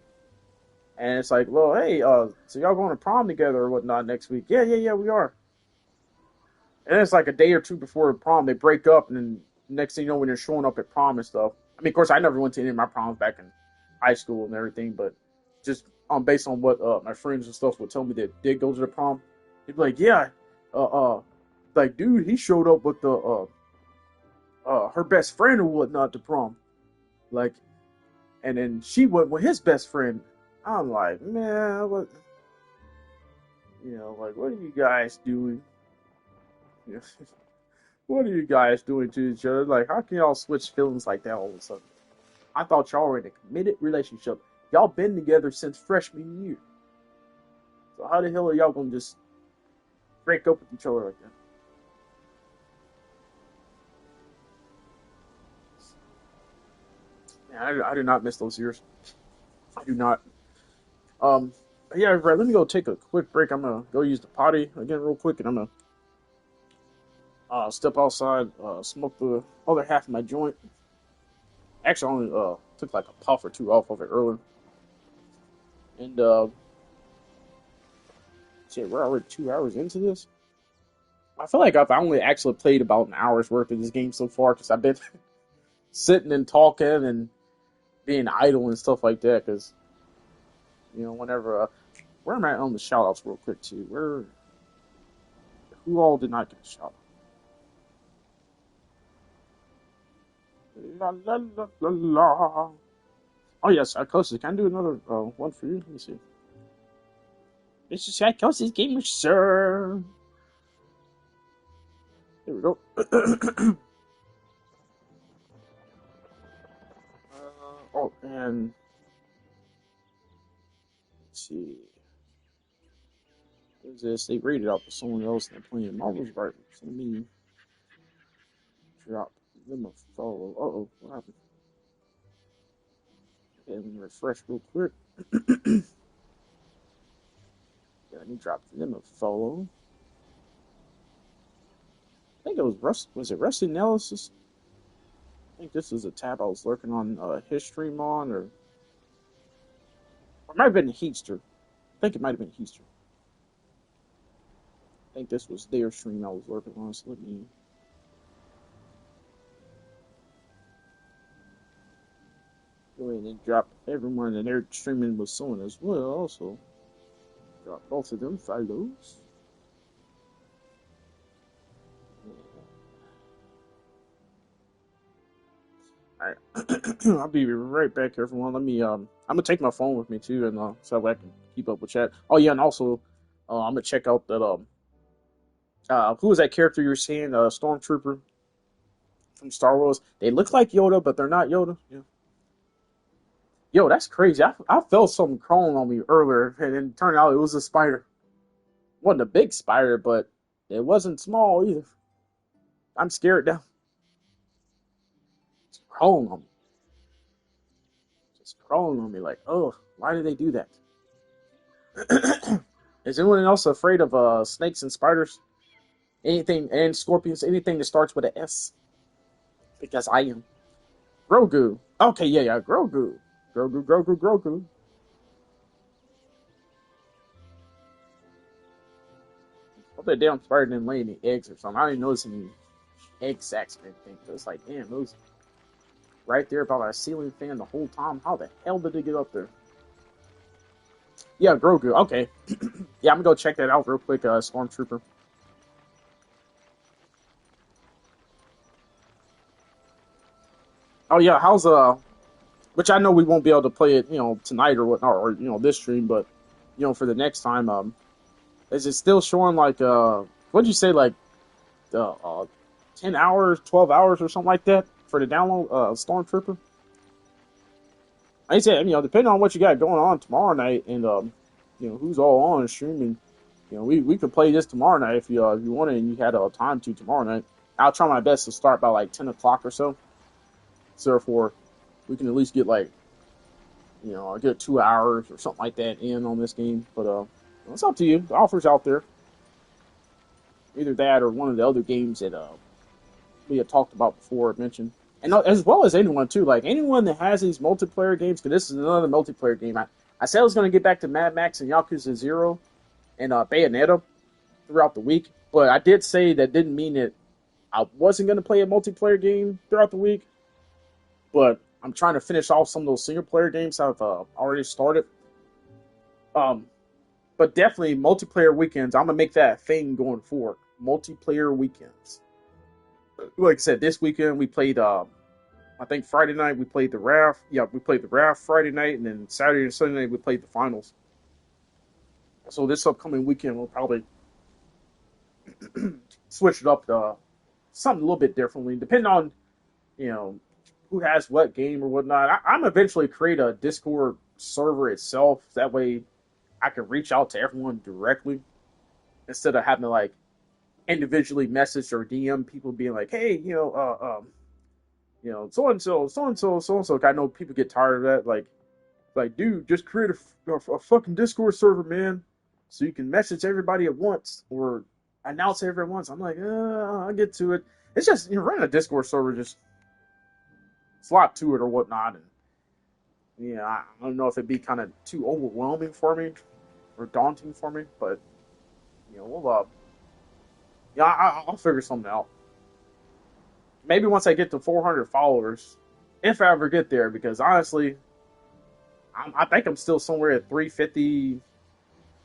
And it's like, well, hey, so y'all going to prom together or whatnot next week? Yeah, yeah, yeah, we are. And then it's like a day or two before the prom, they break up, and then next thing you know, when they're showing up at prom and stuff. I mean, of course, I never went to any of my proms back in high school and everything, but just based on what my friends and stuff would tell me that did go to the prom, they'd be like, yeah, uh, uh, like, dude, he showed up with the her best friend or whatnot to prom, like, and then she went with his best friend. I'm like, man, what, like, what are you guys doing? What are you guys doing to each other? Like, how can y'all switch feelings like that all of a sudden? I thought y'all were in a committed relationship. Y'all been together since freshman year. So how the hell are y'all gonna just break up with each other like that? Man, I do not miss those years. I do not. Yeah, right. Let me go take a quick break. I'm gonna go use the potty again real quick, and I'm gonna step outside, smoke the other half of my joint. Actually, I only took like a puff or two off of it earlier, and shit, we're already 2 hours into this. I feel like I've only actually played about an hour's worth of this game so far because I've been sitting and talking and being idle and stuff like that. Because whenever where am I on the shoutouts real quick too? Who all did not get a shout out? La la la la la. Oh yes, Psychosis. Can I do another one for you? Let me see. This is Psychosis Gamer, sir. There we go. Oh, and let's see. What is this? They rated out to someone else and they're playing Marvel's Rivals. Let me drop them a follow. Uh oh, what happened? Okay, let me refresh real quick. Yeah, let me drop them a follow. I think it was Was it Rusty Analysis? I think this was a tab I was lurking on his stream on, or it might have been Heatster. I think it might have been Heatster. I think this was their stream I was lurking on, so let me go ahead and drop everyone that they're streaming with someone as well. Also, drop both of them follows. Alright. I'll be right back, everyone. Let me I'm gonna take my phone with me too, and so I can keep up with chat. Oh yeah, and also I'm gonna check out that who was that character you were seeing, Stormtrooper from Star Wars? They look like Yoda, but they're not Yoda. Yeah. Yo, that's crazy. I felt something crawling on me earlier, and it turned out it was a spider. It wasn't a big spider, but it wasn't small either. I'm scared now. It's crawling on me. Just crawling on me like, oh, why did they do that? Is anyone else afraid of snakes and spiders? Anything, and scorpions, anything that starts with an S? Because I am. Grogu. Okay, yeah, Grogu. Grogu. Hope that damn spider didn't lay any eggs or something. I didn't notice any egg sacs or anything. But it's like, damn, those right there by my ceiling fan the whole time. How the hell did they get up there? Yeah, Grogu. Okay. Yeah, I'm gonna go check that out real quick, Stormtrooper. Oh yeah, how's which I know we won't be able to play it, tonight or whatnot, or this stream, but for the next time, is it still showing like what'd you say, like 10 hours, 12 hours, or something like that for the download Stormtrooper? I said, depending on what you got going on tomorrow night, and who's all on streaming, we could play this tomorrow night if you wanted and you had time to tomorrow night. I'll try my best to start by like 10 o'clock or so, so therefore we can at least get like a good 2 hours or something like that in on this game. But it's up to you. The offer's out there. Either that or one of the other games that we had talked about before, mentioned, and as well as anyone too. Like anyone that has these multiplayer games, because this is another multiplayer game. I said I was going to get back to Mad Max and Yakuza 0 and Bayonetta throughout the week, but I did say that didn't mean that I wasn't going to play a multiplayer game throughout the week. But I'm trying to finish off some of those single player games I've already started. But definitely multiplayer weekends. I'm gonna make that a thing going forward. Multiplayer weekends. Like I said, this weekend we played. I think Friday night we played the Raft. Yeah, we played the Raft Friday night, and then Saturday and Sunday we played the finals. So this upcoming weekend we'll probably switch it up to something a little bit differently, depending on who has what game or whatnot. I'm eventually create a Discord server itself. That way I can reach out to everyone directly instead of having to like individually message or DM people being like, hey, so and so, so and so, so and so. I know people get tired of that. Like, dude, just create a fucking Discord server, man, so you can message everybody at once or announce everyone at once. I'm like, I'll get to it. It's just running a Discord server, just it's a lot to it or whatnot, and I don't know if it'd be kind of too overwhelming for me or daunting for me, but we'll I'll figure something out. Maybe once I get to 400 followers, if I ever get there, because honestly, I think I'm still somewhere at 353,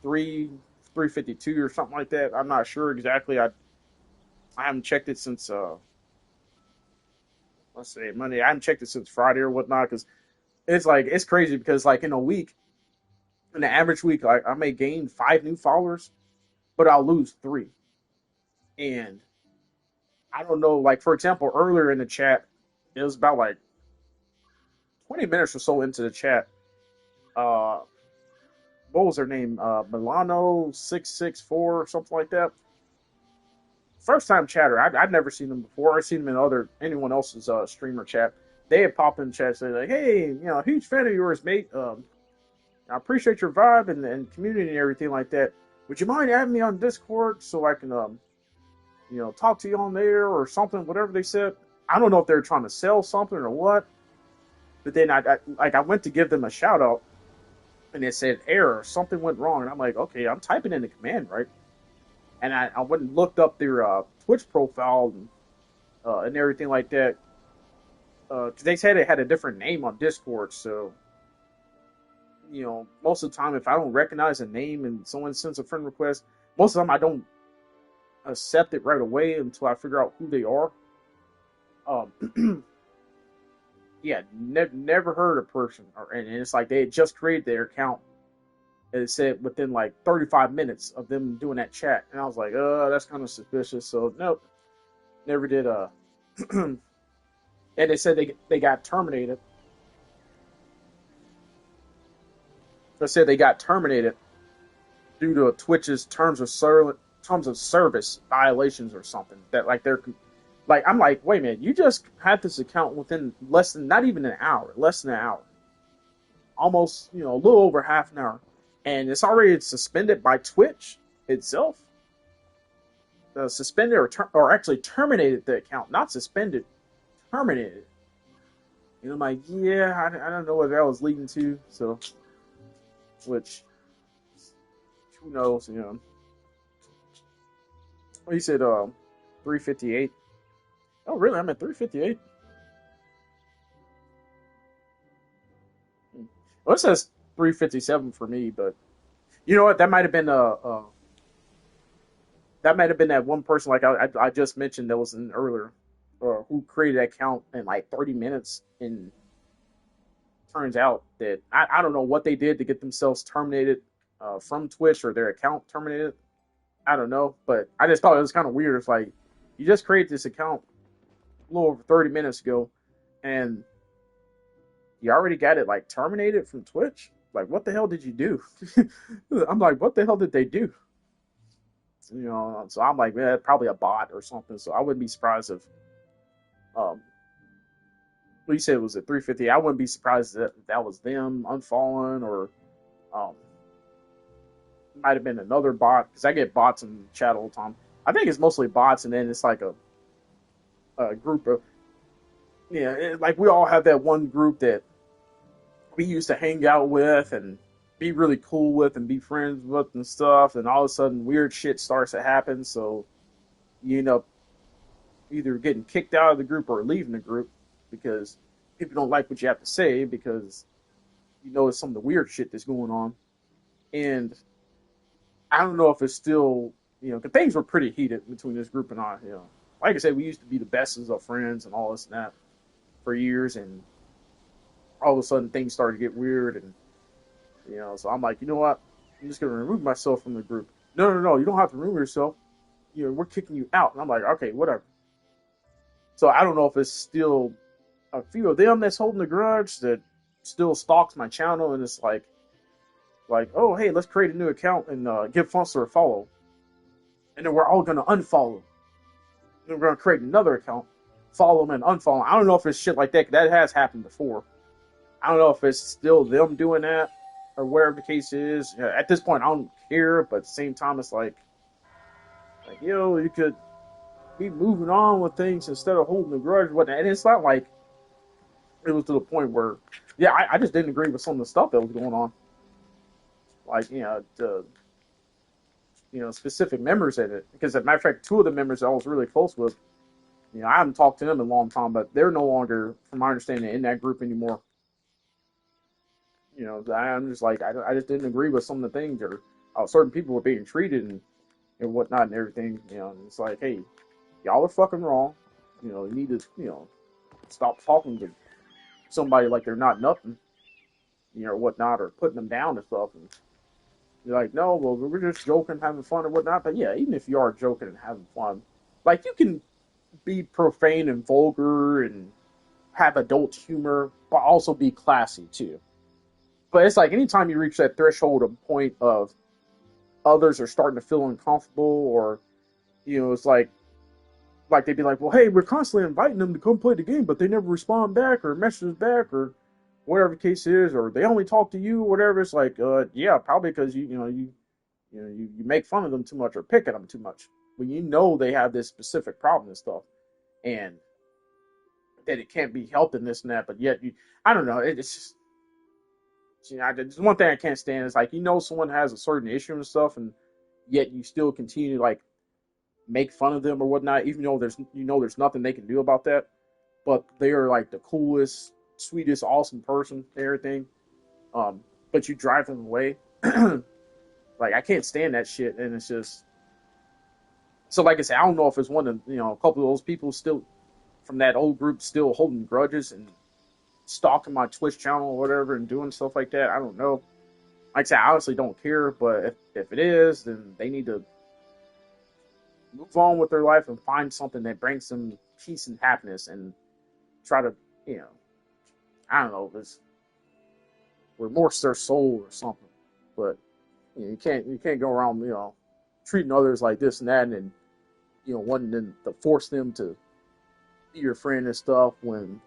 352 or something like that. I'm not sure exactly. I haven't checked it since let's say Monday. I haven't checked it since Friday or whatnot, because it's crazy because like in a week, in the average week, like I may gain 5 new followers, but I'll lose 3. And I don't know, like for example, earlier in the chat, it was about like 20 minutes or so into the chat. Uh, what was her name? Milano664 or something like that. First time chatter. I'd never seen them before. I've seen them in anyone else's streamer chat. They had popped in the chat saying like, "Hey, huge fan of yours, mate. I appreciate your vibe and community and everything like that. Would you mind adding me on Discord so I can talk to you on there or something?" Whatever they said. I don't know if they're trying to sell something or what. But then I went to give them a shout out, and it said error, something went wrong, and I'm like, okay, I'm typing in the command right, and I went and looked up their Twitch profile and everything like that. They said it had a different name on Discord, so most of the time if I don't recognize a name and someone sends a friend request, most of the time I don't accept it right away until I figure out who they are. Yeah, never heard a person, and it's like they had just created their account. And it said within like 35 minutes of them doing that chat, and I was like, that's kind of suspicious. So nope, never did. And they said they got terminated. They said they got terminated due to Twitch's terms of service violations or something. That like they're like, I'm like, wait a minute, you just had this account within less than, not even an hour, less than an hour, almost a little over half an hour, and it's already suspended by Twitch itself. Suspended or actually terminated the account, not suspended, terminated. And I'm like, yeah, I don't know what that was leading to. So, which who knows? He said 358. Oh, really? I'm at 358. Well, it says 357 for me, but you know what? That might have been that one person like I just mentioned that was in earlier. who created that account in like 30 minutes, and turns out that I don't know what they did to get themselves terminated from Twitch or their account terminated. I don't know, but I just thought it was kind of weird. It's like you just created this account a little over 30 minutes ago, and you already got it like terminated from Twitch. Like, what the hell did you do? I'm like, what the hell did they do? So I'm like, man, probably a bot or something. So I wouldn't be surprised if, what you said it was at 350. I wouldn't be surprised that that was them unfalling, or um, might have been another bot, because I get bots in chat all the time. I think it's mostly bots, and then it's like a group of, like we all have that one group that we used to hang out with and be really cool with and be friends with and stuff, and all of a sudden weird shit starts to happen, so you end up either getting kicked out of the group or leaving the group because people don't like what you have to say, because you notice some of the weird shit that's going on. And I don't know if it's still, because things were pretty heated between this group and I. Like I said, we used to be the bestest of friends and all this and that for years, and all of a sudden things started to get weird, and so I'm like, you know what? I'm just gonna remove myself from the group. No, no, no, you don't have to remove yourself. We're kicking you out. And I'm like, okay, whatever. So I don't know if it's still a few of them that's holding the grudge that still stalks my channel, and it's like, oh, hey, let's create a new account and give Funster a follow, and then we're all gonna unfollow. And then we're gonna create another account, follow them and unfollow them. I don't know if it's shit like that. That has happened before. I don't know if it's still them doing that or whatever the case is. At this point, I don't care, but at the same time, it's like, you could be moving on with things instead of holding a grudge. And it's not like it was to the point where, I just didn't agree with some of the stuff that was going on. Like, the specific members in it. Because, as a matter of fact, two of the members I was really close with, I haven't talked to them in a long time, but they're no longer, from my understanding, in that group anymore. I'm just like, I just didn't agree with some of the things, or how certain people were being treated and whatnot and everything. And it's like, hey, y'all are fucking wrong. You need to, stop talking to somebody like they're not nothing, or whatnot, or putting them down and stuff. And you're like, no, well, we're just joking, having fun or whatnot. But yeah, even if you are joking and having fun, like, you can be profane and vulgar and have adult humor, but also be classy too. But it's like anytime you reach that threshold of point of others are starting to feel uncomfortable, or it's like they'd be like, well, hey, we're constantly inviting them to come play the game, but they never respond back or message us back or whatever the case is, or they only talk to you or whatever. It's like, yeah, probably because you make fun of them too much or pick at them too much when they have this specific problem and stuff, and that it can't be helped in this and that, but yet I don't know, it's just. There's one thing I can't stand is like, someone has a certain issue and stuff, and yet you still continue to like make fun of them or whatnot, even though there's nothing they can do about that. But they are like the coolest, sweetest, awesome person and everything. But you drive them away. Like, I can't stand that shit, and it's just so. Like I said, I don't know if it's one of a couple of those people still from that old group still holding grudges and stalking my Twitch channel or whatever and doing stuff like that. I don't know. Like I said, I honestly don't care, but if it is, then they need to move on with their life and find something that brings them peace and happiness, and try to, I don't know, just remorse their soul or something. But you can't go around, treating others like this and that, and wanting them to force them to be your friend and stuff when.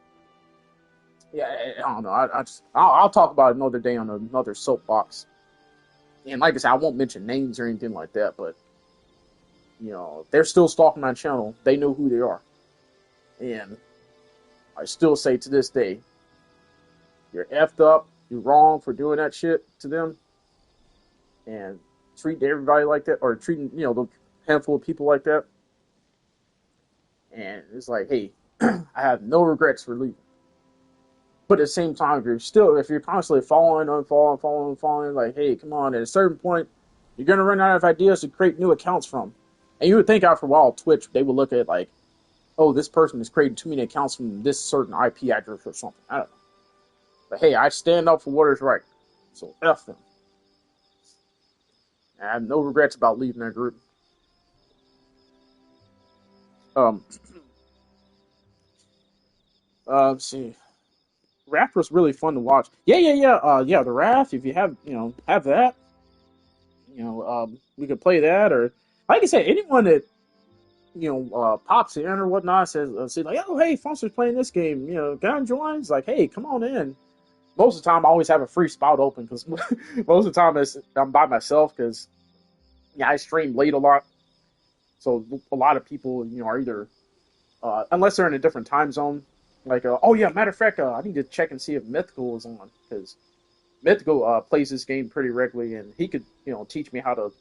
Yeah, I don't know. I'll talk about it another day on another soapbox. And like I said, I won't mention names or anything like that, but if they're still stalking my channel, they know who they are. And I still say to this day, you're effed up, you're wrong for doing that shit to them, and treating everybody like that, or treating the handful of people like that. And it's like, hey, I have no regrets for leaving. But at the same time, if you're constantly unfollowing, like, hey, come on, at a certain point, you're going to run out of ideas to create new accounts from. And you would think after a while, Twitch, they would look at like, oh, this person is creating too many accounts from this certain IP address or something. I don't know. But hey, I stand up for what is right. So F them. I have no regrets about leaving that group. Um, let's see. Raft was really fun to watch. Yeah. Yeah, the Raft. If you have, have that, we could play that. Or like I said, anyone that pops in or whatnot says, say like, oh hey, Fonster's playing this game. Can I join? It's like, hey, come on in. Most of the time, I always have a free spot open because most of the time I'm by myself because I stream late a lot. So a lot of people, are either unless they're in a different time zone. Like, oh yeah, matter of fact, I need to check and see if Mythical is on because Mythical plays this game pretty regularly, and he could, teach me how to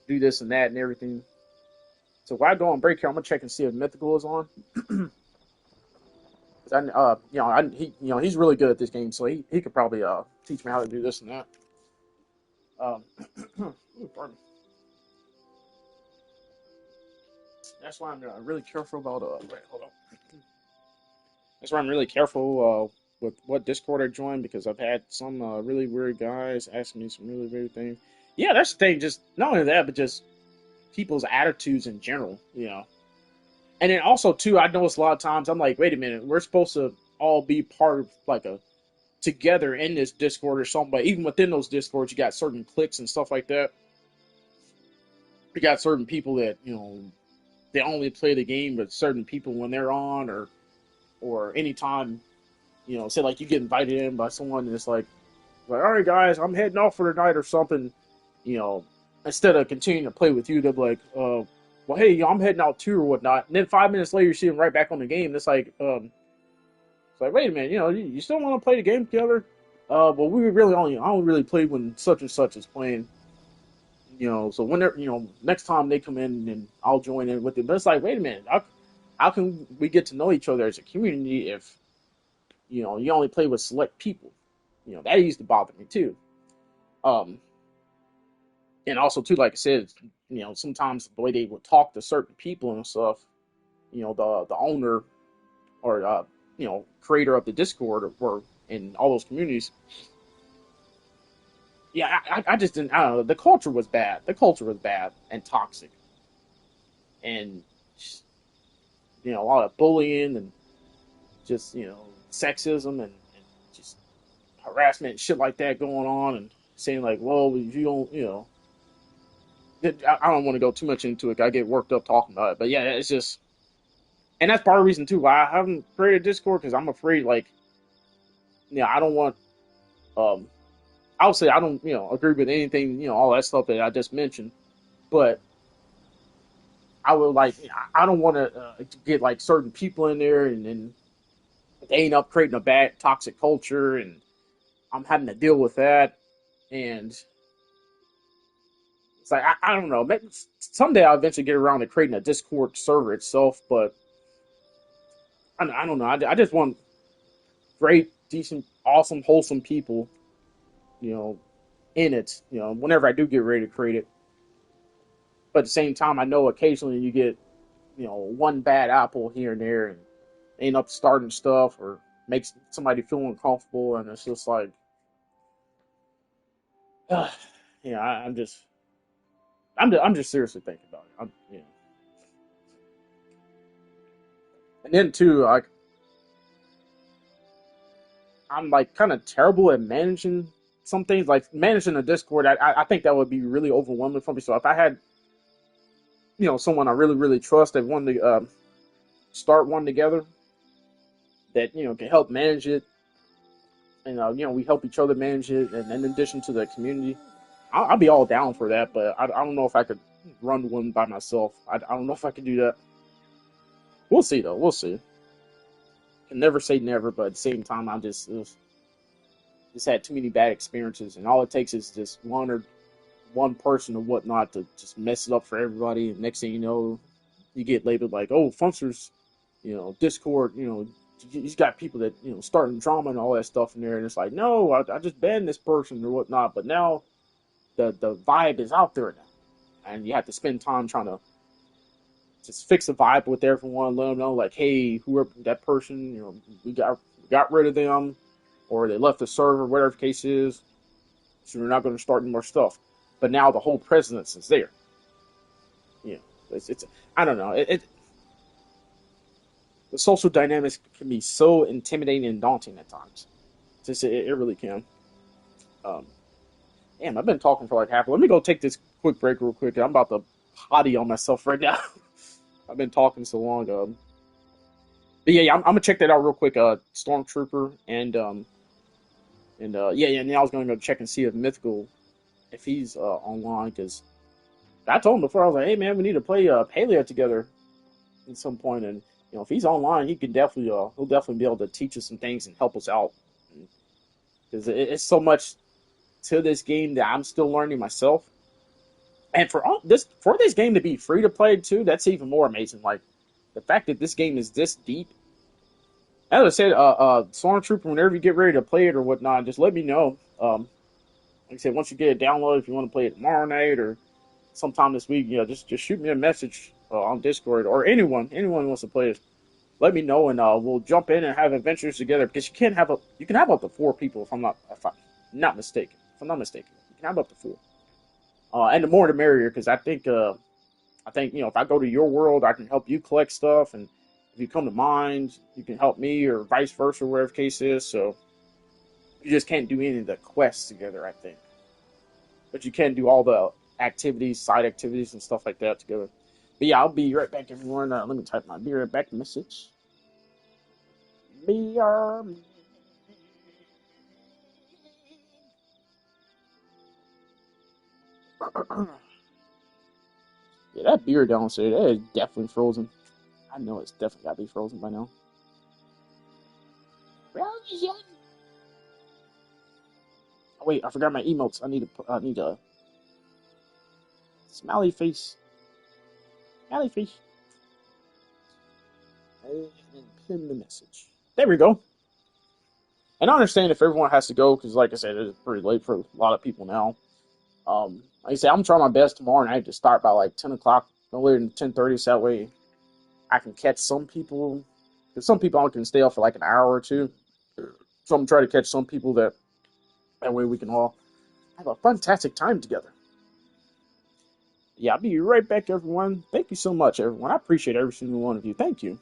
do this and that and everything. So while I go on break here, I'm gonna check and see if Mythical is on. He's really good at this game, so he could probably teach me how to do this and that. Um, pardon me. That's why I'm really careful about. Wait, hold on. That's why I'm really careful with what Discord I join because I've had some really weird guys ask me some really weird things. Yeah, that's the thing. Just not only that, but just people's attitudes in general. And then also too, I notice a lot of times I'm like, wait a minute, we're supposed to all be part of like a together in this Discord or something. But even within those Discords, you got certain cliques and stuff like that. You got certain people that they only play the game with certain people when they're on, or anytime say like you get invited in by someone and it's like all right guys, I'm heading off for the night or something. You know, instead of continuing to play with you, they're like, well, hey, I'm heading out too or whatnot. And then 5 minutes later, you see them right back on the game. It's like, wait a minute, you still want to play the game together? Well, I only really play when such and such is playing. So when they're, next time they come in, and I'll join in with it. But it's like, wait a minute, how can we get to know each other as a community if, you only play with select people? That used to bother me too. Um, and also too, like I said, sometimes the way they would talk to certain people and stuff, the owner or creator of the Discord or in all those communities. Yeah, I just didn't. I don't know. The culture was bad. The culture was bad and toxic, and just, a lot of bullying and just sexism and just harassment and shit like that going on, and saying like, well, if you don't, I don't want to go too much into it. I get worked up talking about it, but yeah, it's just, and that's part of the reason too why I haven't created Discord because I'm afraid like, I don't want um I would say I don't, agree with anything, all that stuff that I just mentioned, but I would like, I don't want to get like certain people in there and then they end up creating a bad, toxic culture, and I'm having to deal with that, and it's like I don't know. Maybe someday I'll eventually get around to creating a Discord server itself, but I don't know. I just want great, decent, awesome, wholesome people, you know, in it. Whenever I do get ready to create it. But at the same time, I know occasionally you get, one bad apple here and there, and end up starting stuff or makes somebody feel uncomfortable, and it's just like, yeah, I'm just seriously thinking about it. And then too, like, I'm like kind of terrible at managing some things, like managing a Discord. I think that would be really overwhelming for me. So if I had, someone I really really trust that wanted to start one together, that can help manage it, and we help each other manage it, and in addition to the community, I'll be all down for that. But I don't know if I could run one by myself. I don't know if I could do that. We'll see though. We'll see. Can never say never, but at the same time, I just had too many bad experiences, and all it takes is just one person or whatnot to just mess it up for everybody. And next thing you know, you get labeled like, oh, Funkster's, Discord, he's got people that starting drama and all that stuff in there, and it's like, no, I just banned this person or whatnot, but now the vibe is out there now, and you have to spend time trying to just fix the vibe with everyone. Let them know like, hey, whoever that person, we got rid of them, or they left the server, whatever the case is. So we're not going to start any more stuff. But now the whole presence is there. You know, it's I don't know. The social dynamics can be so intimidating and daunting at times. It really can. Um, Damn, I've been talking for like half. Let me go take this quick break real quick. I'm about to potty on myself right now. I've been talking so long. But yeah, I'm gonna check that out real quick. Stormtrooper and yeah. Now I was gonna go check and see if Mythical, if he's online, because I told him before. I was like, hey man, we need to play Paleo together at some point, and if he's online, he can definitely he'll definitely be able to teach us some things and help us out, because it's so much to this game that I'm still learning myself. And for this game to be free to play too, that's even more amazing. Like the fact that this game is this deep. As I said, Stormtrooper, whenever you get ready to play it or whatnot, just let me know. Like I said, once you get it downloaded, if you want to play it tomorrow night or sometime this week, just shoot me a message on Discord, or anyone who wants to play it. Let me know, and we'll jump in and have adventures together. Because you can have up to 4 people if I'm not mistaken. If I'm not mistaken, you can have up to 4. And the more the merrier, because I think if I go to your world, I can help you collect stuff, and if you come to mine, you can help me, or vice versa, whatever the case is. So you just can't do any of the quests together, I think, but you can do all the activities, side activities, and stuff like that together. But yeah, I'll be right back, everyone. Let me type my be right back message. Be Yeah, that beer downstairs, that is definitely frozen. I know it's definitely gotta be frozen by now. Frozen. Oh, wait, I forgot my emotes. I need a smiley face. Smiley face. And pin the message. There we go. And I understand if everyone has to go, because like I said, it's pretty late for a lot of people now. Like I said, I'm trying my best tomorrow night to start by like 10 o'clock, no later than 10:30, so that way I can catch some people. Because some people I can stay up for like an hour or two. So I'm trying to catch some people that way we can all have a fantastic time together. Yeah, I'll be right back, everyone. Thank you so much, everyone. I appreciate every single one of you. Thank you.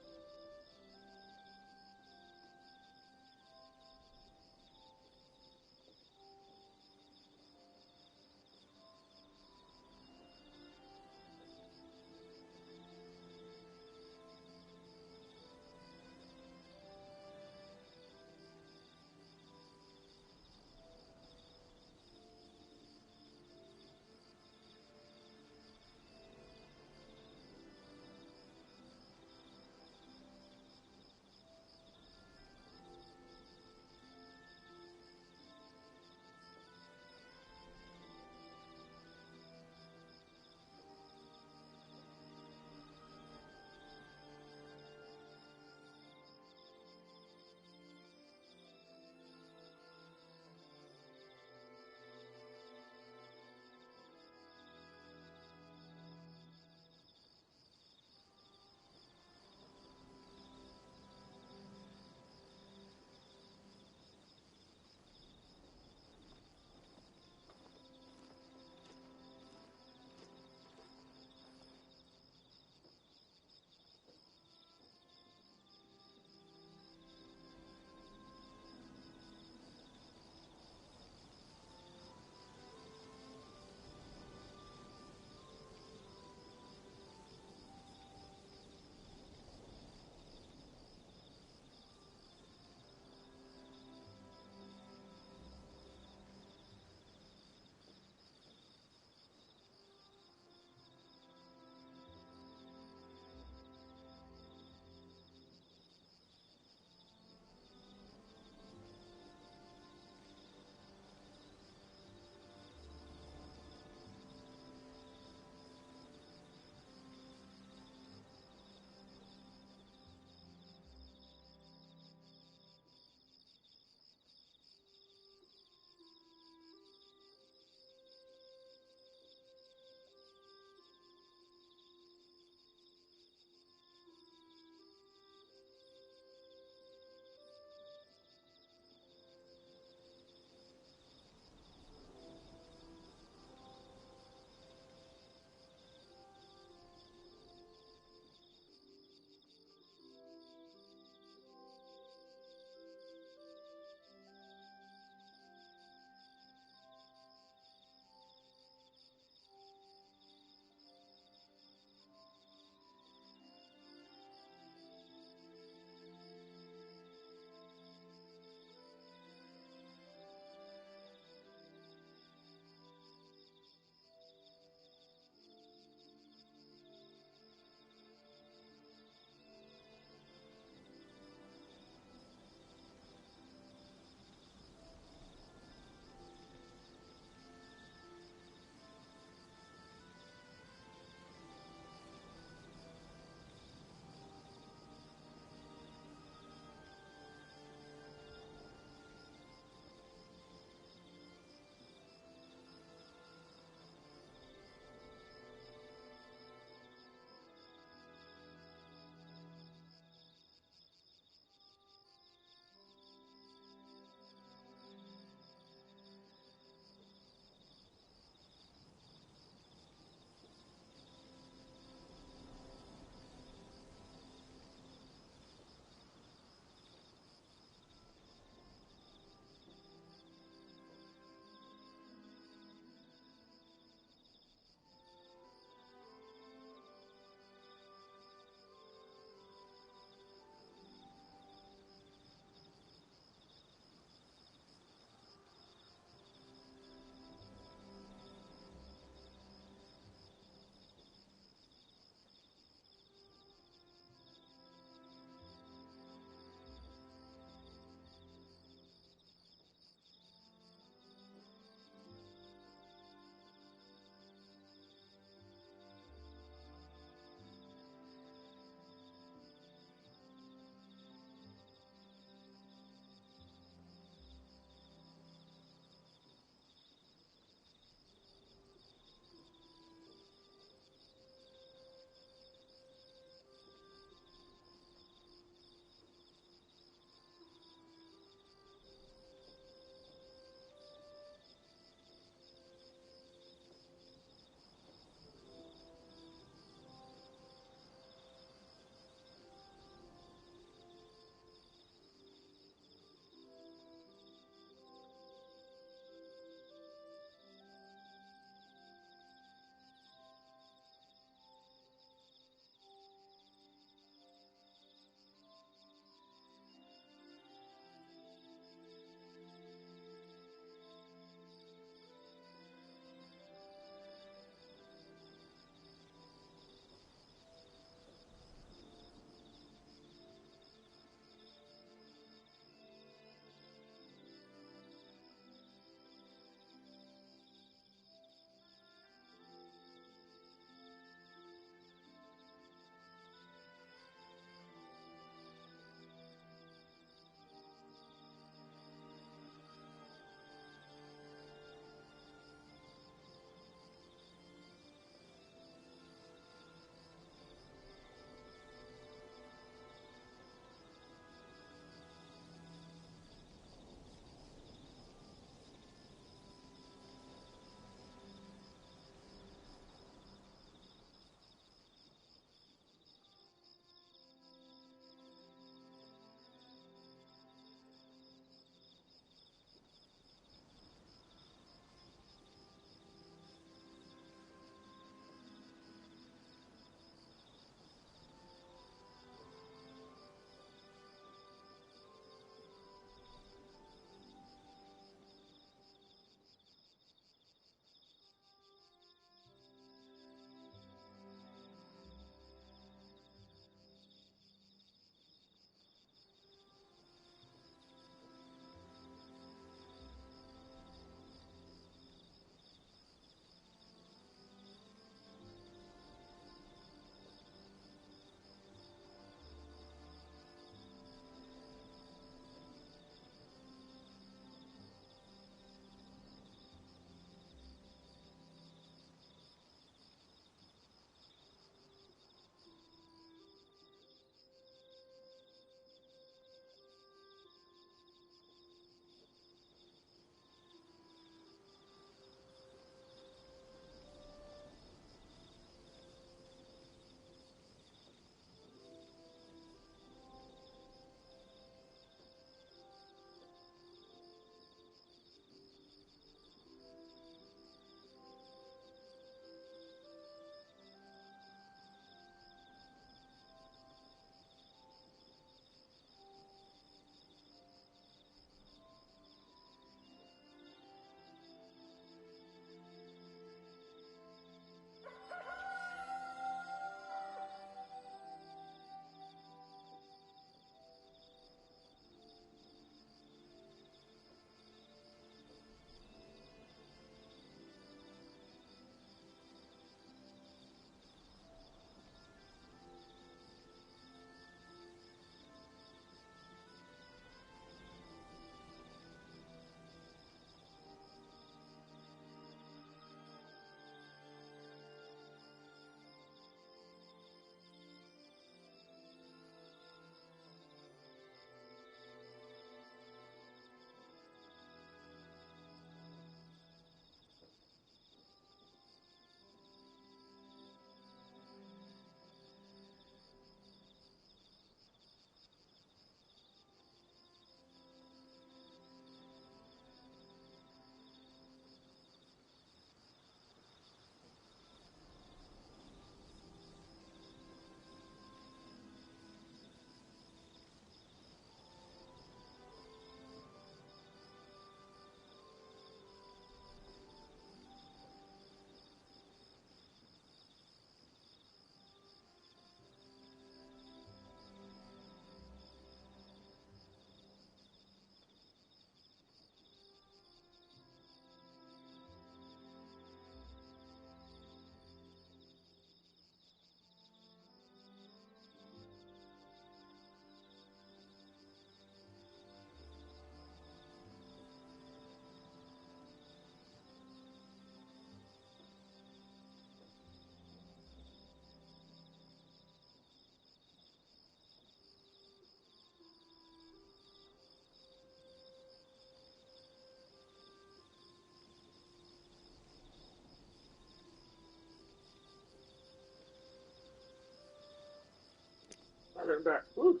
Okay, I'm back. Woo.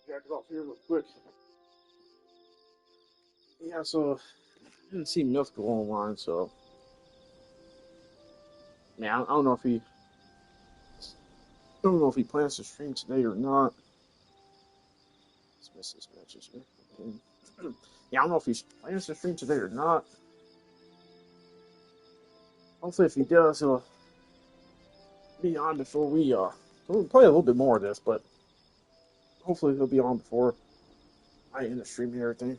Jack it off here real quick. Yeah, so I didn't see Milk go online, so man, I don't know if he, plans to stream today or not. Let's miss this matches here. Okay. Yeah, I don't know if he plans to stream today or not. Hopefully, if he does, he'll be on before we'll play a little bit more of this, but hopefully he'll be on before I end the stream and everything.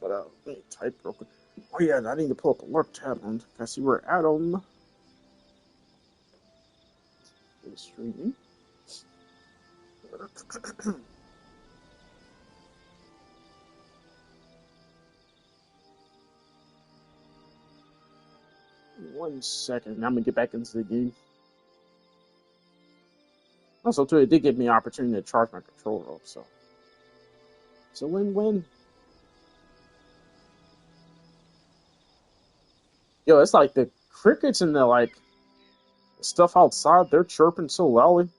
But let me type real quick. Oh yeah, I need to pull up a lurk tab and I see where Adam is streaming. 1 second. I'm gonna get back into the game. Also, too, it did give me an opportunity to charge my controller up, so it's a win-win. Yo, it's like the crickets and the stuff outside. They're chirping so loudly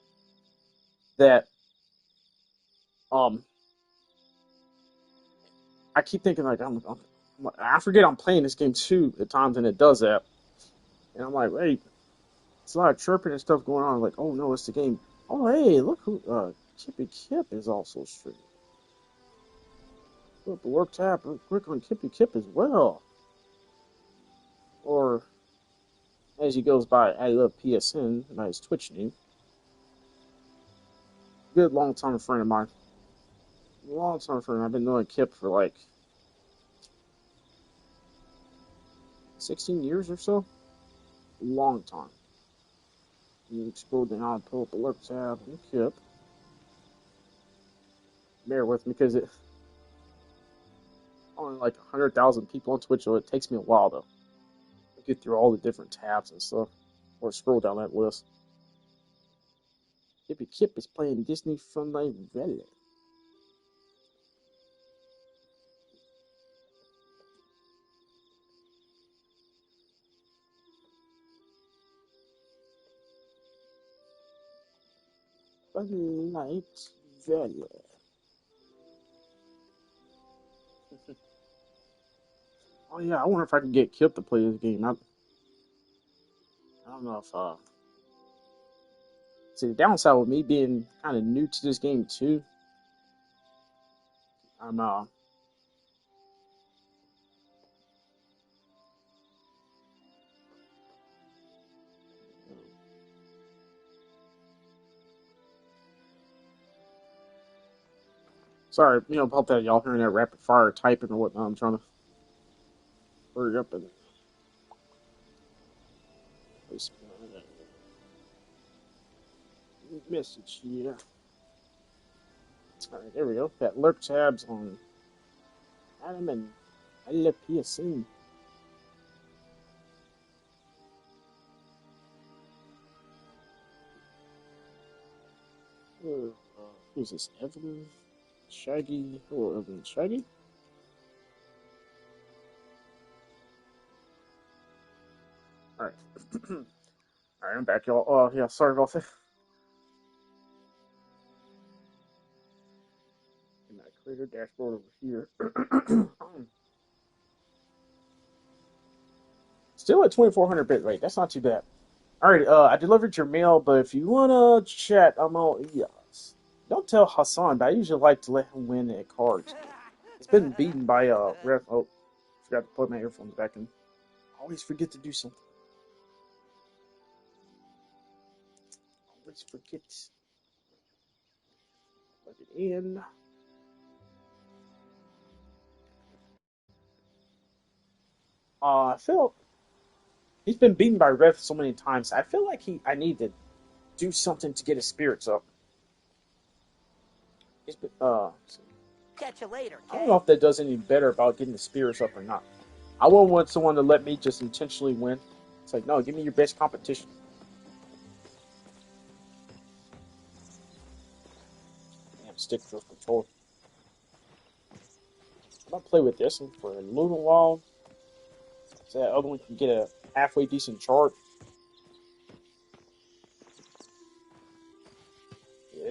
that um I keep thinking I forget I'm playing this game too at times, and it does that. And I'm like, wait, it's a lot of chirping and stuff going on. I'm like, oh no, it's the game. Oh hey, look who Kippy Kip is also streaming. Look, the work tab, click on Kippy Kip as well. Or as he goes by, I love PSN by his Twitch name. Good long time friend of mine. Long time friend. I've been knowing Kip for like 16 years or so. Long time. You scroll down, pull up the lurk tab, and Kip. Bear with me because it only like 100,000 people on Twitch, so it takes me a while to get through all the different tabs and stuff, or scroll down that list. Kippy Kip is playing Disney Fun Night Valley. Fun Night Valley. Oh yeah, I wonder if I can get Kip to play this game. I don't know if see the downside with me being kind of new to this game too. I'm sorry, about that. Y'all hearing that rapid fire typing or whatnot. I'm trying to hurry up and place my message here. All right, there we go. Got lurk tabs on Adam and I love PSN. Who's this? Evelyn Shaggy. Oh, Evelyn Shaggy. All right. All right, I'm back, y'all. Oh, yeah, sorry about that. In that creator dashboard over here. Still at 2400 bit rate. That's not too bad. All right, I delivered your mail, but if you wanna chat, I'm all ears. Don't tell Hassan, but I usually like to let him win at cards. It's been beaten by ref. Oh, forgot to put my earphones back in. Always forget to do something. Always forget. Plug it in. I feel he's been beaten by ref so many times. I feel like I need to do something to get his spirits up. He's been, Catch you later, I don't know Kay. if that does any better about getting the spirits up or not. I wouldn't want someone to let me just intentionally win. It's like, no, give me your best competition. Damn, stick to control. I'm gonna play with this one for a little while. So that other one can get a halfway decent chart.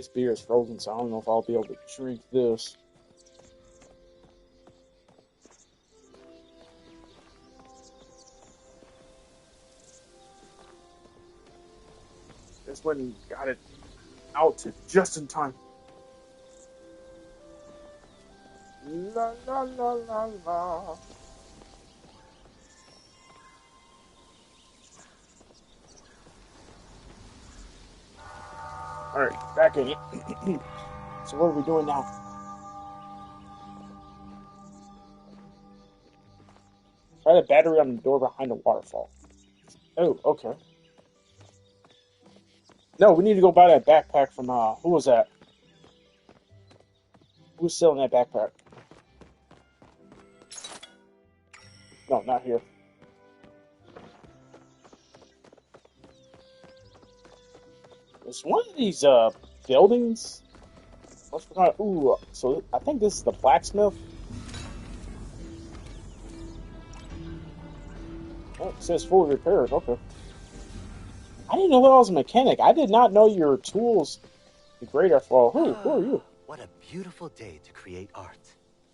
This beer is frozen, so I don't know if I'll be able to drink this. This one got it out just in time. La la la la la. Alright, back in it. So what are we doing now? Try the battery on the door behind the waterfall. Oh, okay. No, we need to go buy that backpack from, who was that? Who was selling that backpack? No, not here. It's one of these, buildings. What's we call it? Ooh, so I think this is the blacksmith. Oh, it says fully repaired. Okay. I didn't know that I was a mechanic. I did not know your tools degrade our fall. Who are you? What a beautiful day to create art.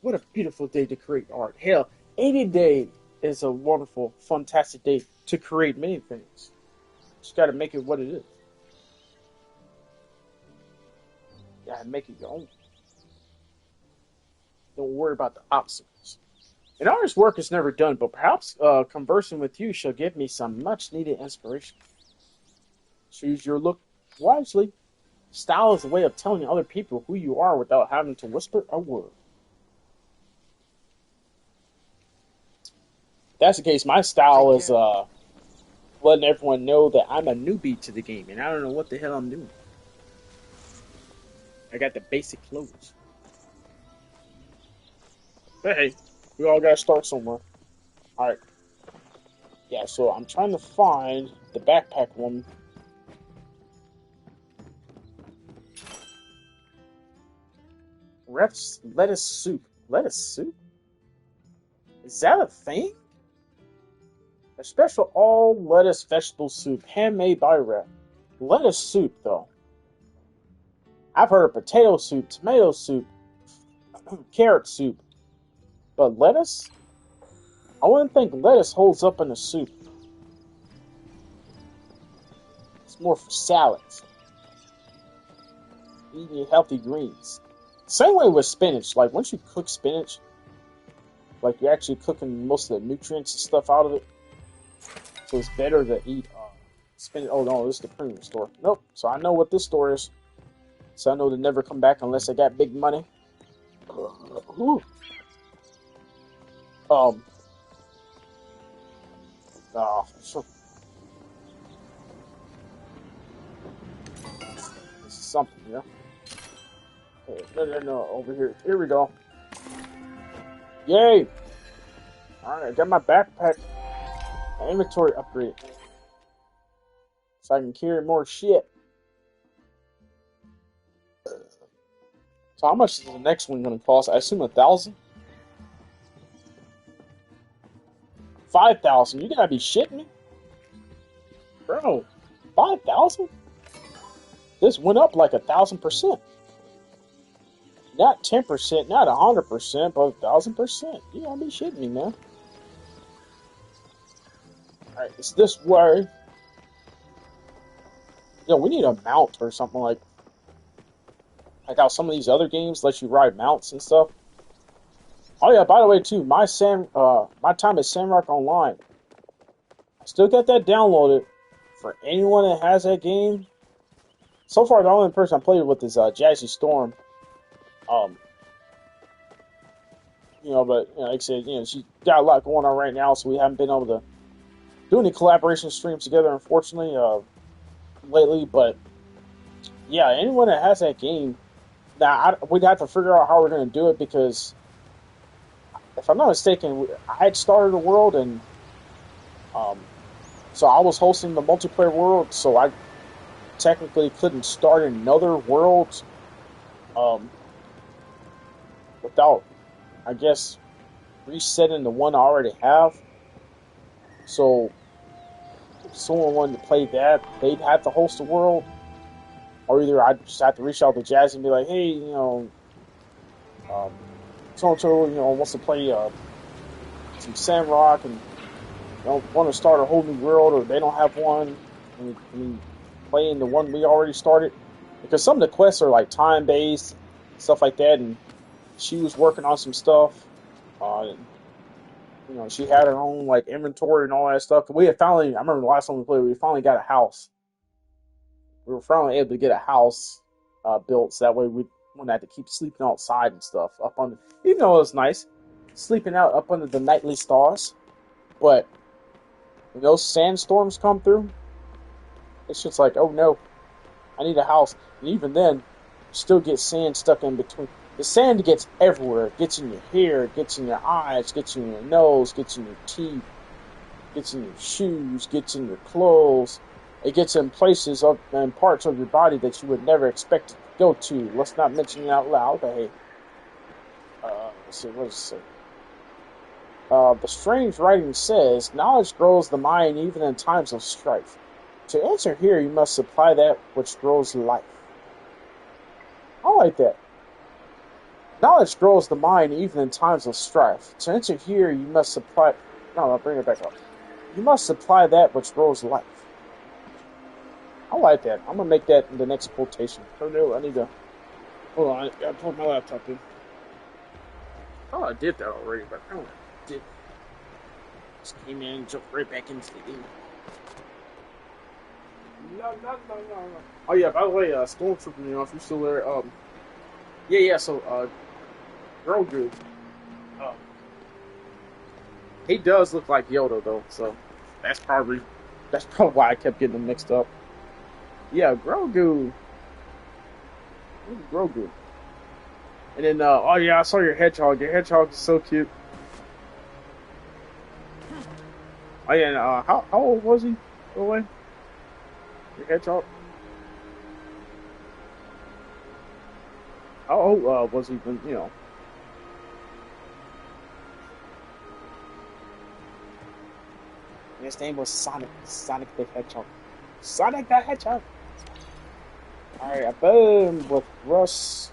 What a beautiful day to create art. Hell, any day is a wonderful, fantastic day to create many things. Just gotta make it what it is. Yeah, make it your own. Don't worry about the obstacles. An artist's work is never done, but perhaps conversing with you shall give me some much-needed inspiration. Choose your look wisely. Style is a way of telling other people who you are without having to whisper a word. If that's the case, my style is letting everyone know that I'm a newbie to the game, and I don't know what the hell I'm doing. I got the basic clothes. But hey, we all gotta start somewhere. Alright. Yeah, so I'm trying to find the backpack woman. Lettuce soup. Lettuce soup? Is that a thing? A special all lettuce vegetable soup, handmade by Rep. Lettuce soup, though. I've heard of potato soup, tomato soup, carrot soup. But lettuce? I wouldn't think lettuce holds up in a soup. It's more for salads. Eating healthy greens. Same way with spinach. Like, once you cook spinach, like, you're actually cooking most of the nutrients and stuff out of it. So it's better to eat spinach. Oh, no, this is the premium store. Nope. So I know what this store is. So I know to never come back unless I got big money. Ooh. Oh, sure. This is something, yeah. No, over here. Here we go. Yay! Alright, I got my backpack. My inventory upgrade. So I can carry more shit. So how much is the next one going to cost? I assume 1,000? 5,000? You gotta be shitting me? Bro, 5,000? This went up like 1,000%. Not 10%, not 100%, but 1,000%. You gotta be shitting me, man. Alright, it's this way. Yo, we need a mount or something like how some of these other games let you ride mounts and stuff. Oh yeah, by the way too, my time at Sandrock Online. I still got that downloaded for anyone that has that game. So far, the only person I played with is Jazzy Storm. But like I said, she got a lot going on right now, so we haven't been able to do any collaboration streams together, unfortunately, lately. But yeah, anyone that has that game, now we'd have to figure out how we're going to do it because, if I'm not mistaken, I had started a world and so I was hosting the multiplayer world, so I technically couldn't start another world without, I guess, resetting the one I already have. So if someone wanted to play that, they'd have to host a world. or either I just have to reach out to Jazz and be like, hey, um, so and so, wants to play some Sandrock and want to start a whole new world, or they don't have one, and play in the one we already started. Because some of the quests are like time based, stuff like that, and she was working on some stuff. Uh, she had her own like inventory and all that stuff. We had finally, I remember the last time we played, we finally got a house. We were finally able to get a house built, so that way we wouldn't have to keep sleeping outside and stuff. Up on, even though it was nice, sleeping out up under the nightly stars. But when those sandstorms come through, it's just like, oh no, I need a house. And even then, you still get sand stuck in between. The sand gets everywhere. It gets in your hair, it gets in your eyes, gets in your nose, gets in your teeth, gets in your shoes, gets in your clothes. It gets in places and parts of your body that you would never expect it to go to. Let's not mention it out loud, but hey, let's see, what does it say? The strange writing says, knowledge grows the mind even in times of strife. To enter here, you must supply that which grows life. I like that. Knowledge grows the mind even in times of strife. To enter here, you must supply... No, I'll bring it back up. You must supply that which grows life. I like that. I'm going to make that in the next quotation. Oh no, I need to... Hold on, I got to plug my laptop in. Oh, I did that already, but I don't know. I did. Just came in and jumped right back into the game. No. Oh yeah, by the way, Stormtrooper, if you're still there, yeah, so, Grogu, um, he does look like Yoda though, so that's probably why I kept getting them mixed up. Yeah, Grogu, Grogu, and then oh yeah, I saw your hedgehog. Your hedgehog is so cute. Oh yeah, and, how old was he? By the way, your hedgehog. How old was he when His name was Sonic. Sonic the Hedgehog. Sonic the Hedgehog. Alright, I boom with Russ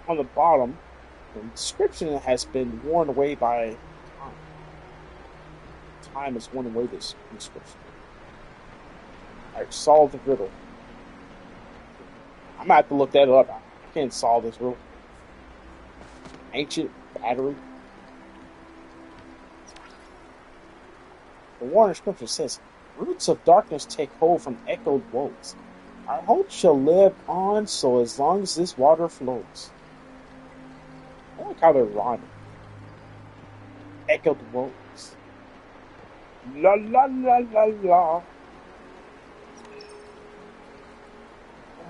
on the bottom. The inscription has been worn away by time. Time has worn away this inscription. Alright, solve the riddle. I'm gonna have to look that up. I can't solve this riddle. Ancient battery. The Warner scripture says, roots of darkness take hold from echoed woes. Our hope shall live on so as long as this water flows. I like how they're rhyming. Echoed woes. La la la la la.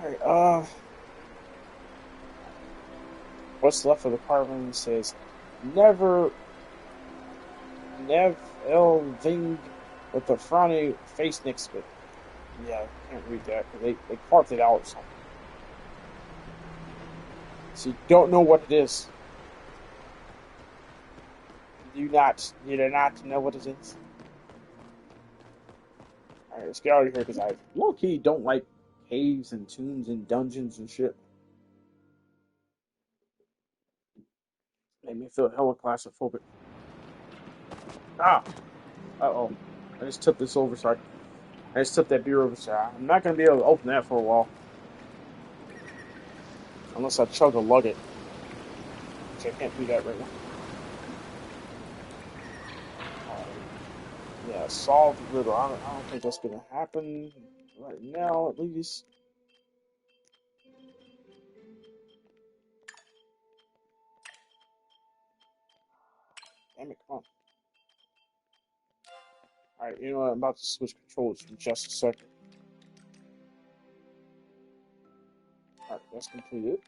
Alright, what's left of the carving says, never Elving with the frowny face next to it. Yeah, I can't read that. They carved it out or something. So you don't know what it is. You do not know what it is. Alright, let's get out of here because I low-key don't like caves and tombs and dungeons and shit. Made me feel hella claustrophobic. Ah! Uh-oh. I just tipped this over, sorry. I just tipped that beer over, so I'm not going to be able to open that for a while. Unless I chug a lug it. Which I can't do that right now. Yeah, solve the riddle. I don't think that's going to happen right now, at least. Damn it, come on. Alright, you know what? I'm about to switch controls for just a second. Alright, that's completed.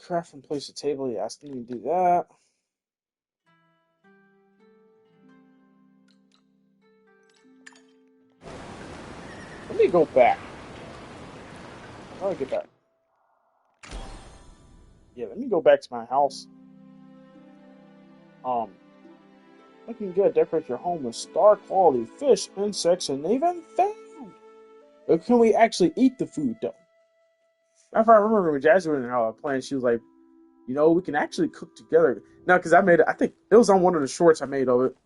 Craft and place a table. Yeah, I still need to do that. Let me go back. How do I get back? Yeah, let me go back to my house. Looking good. Decorate your home with star quality fish, insects, and even food. But can we actually eat the food though? If I remember when Jasmine and I were playing, she was like, we can actually cook together. Now, because I made it, I think it was on one of the shorts I made of it.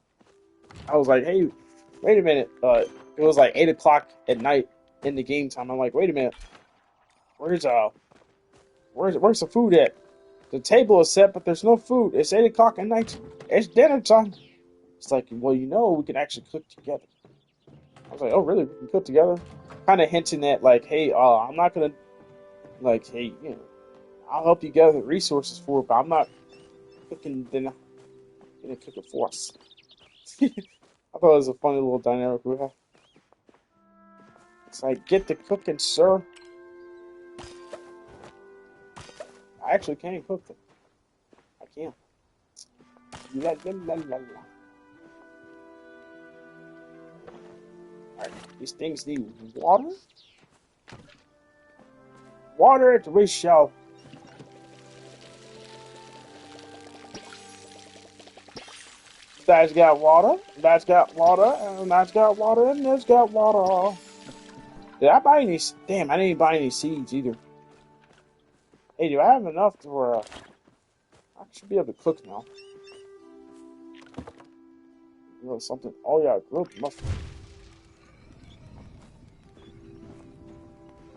I was like, hey, wait a minute. It was like 8 o'clock at night in the game time. I'm like, wait a minute. Where's where's the food at? The table is set, but there's no food. It's 8 o'clock at night. It's dinner time. It's like, well, we can actually cook together. I was like, oh, really? We can cook together? Kind of hinting at like, hey, I'm not gonna like, hey, I'll help you gather resources for it, but I'm not cooking dinner. I'm gonna cook it for us. I thought it was a funny little dynamic we have. It's like, get the cooking, sir. I actually can cook them. I can. La, la, la, la, la. Alright, these things need water. Water at the we shall. That's got water. That's got water. And that's got water. And that's got water. Did I buy any? Damn, I didn't buy any seeds either. Hey, do I have enough to where I should be able to cook now? Something. Oh yeah, grilled mushroom.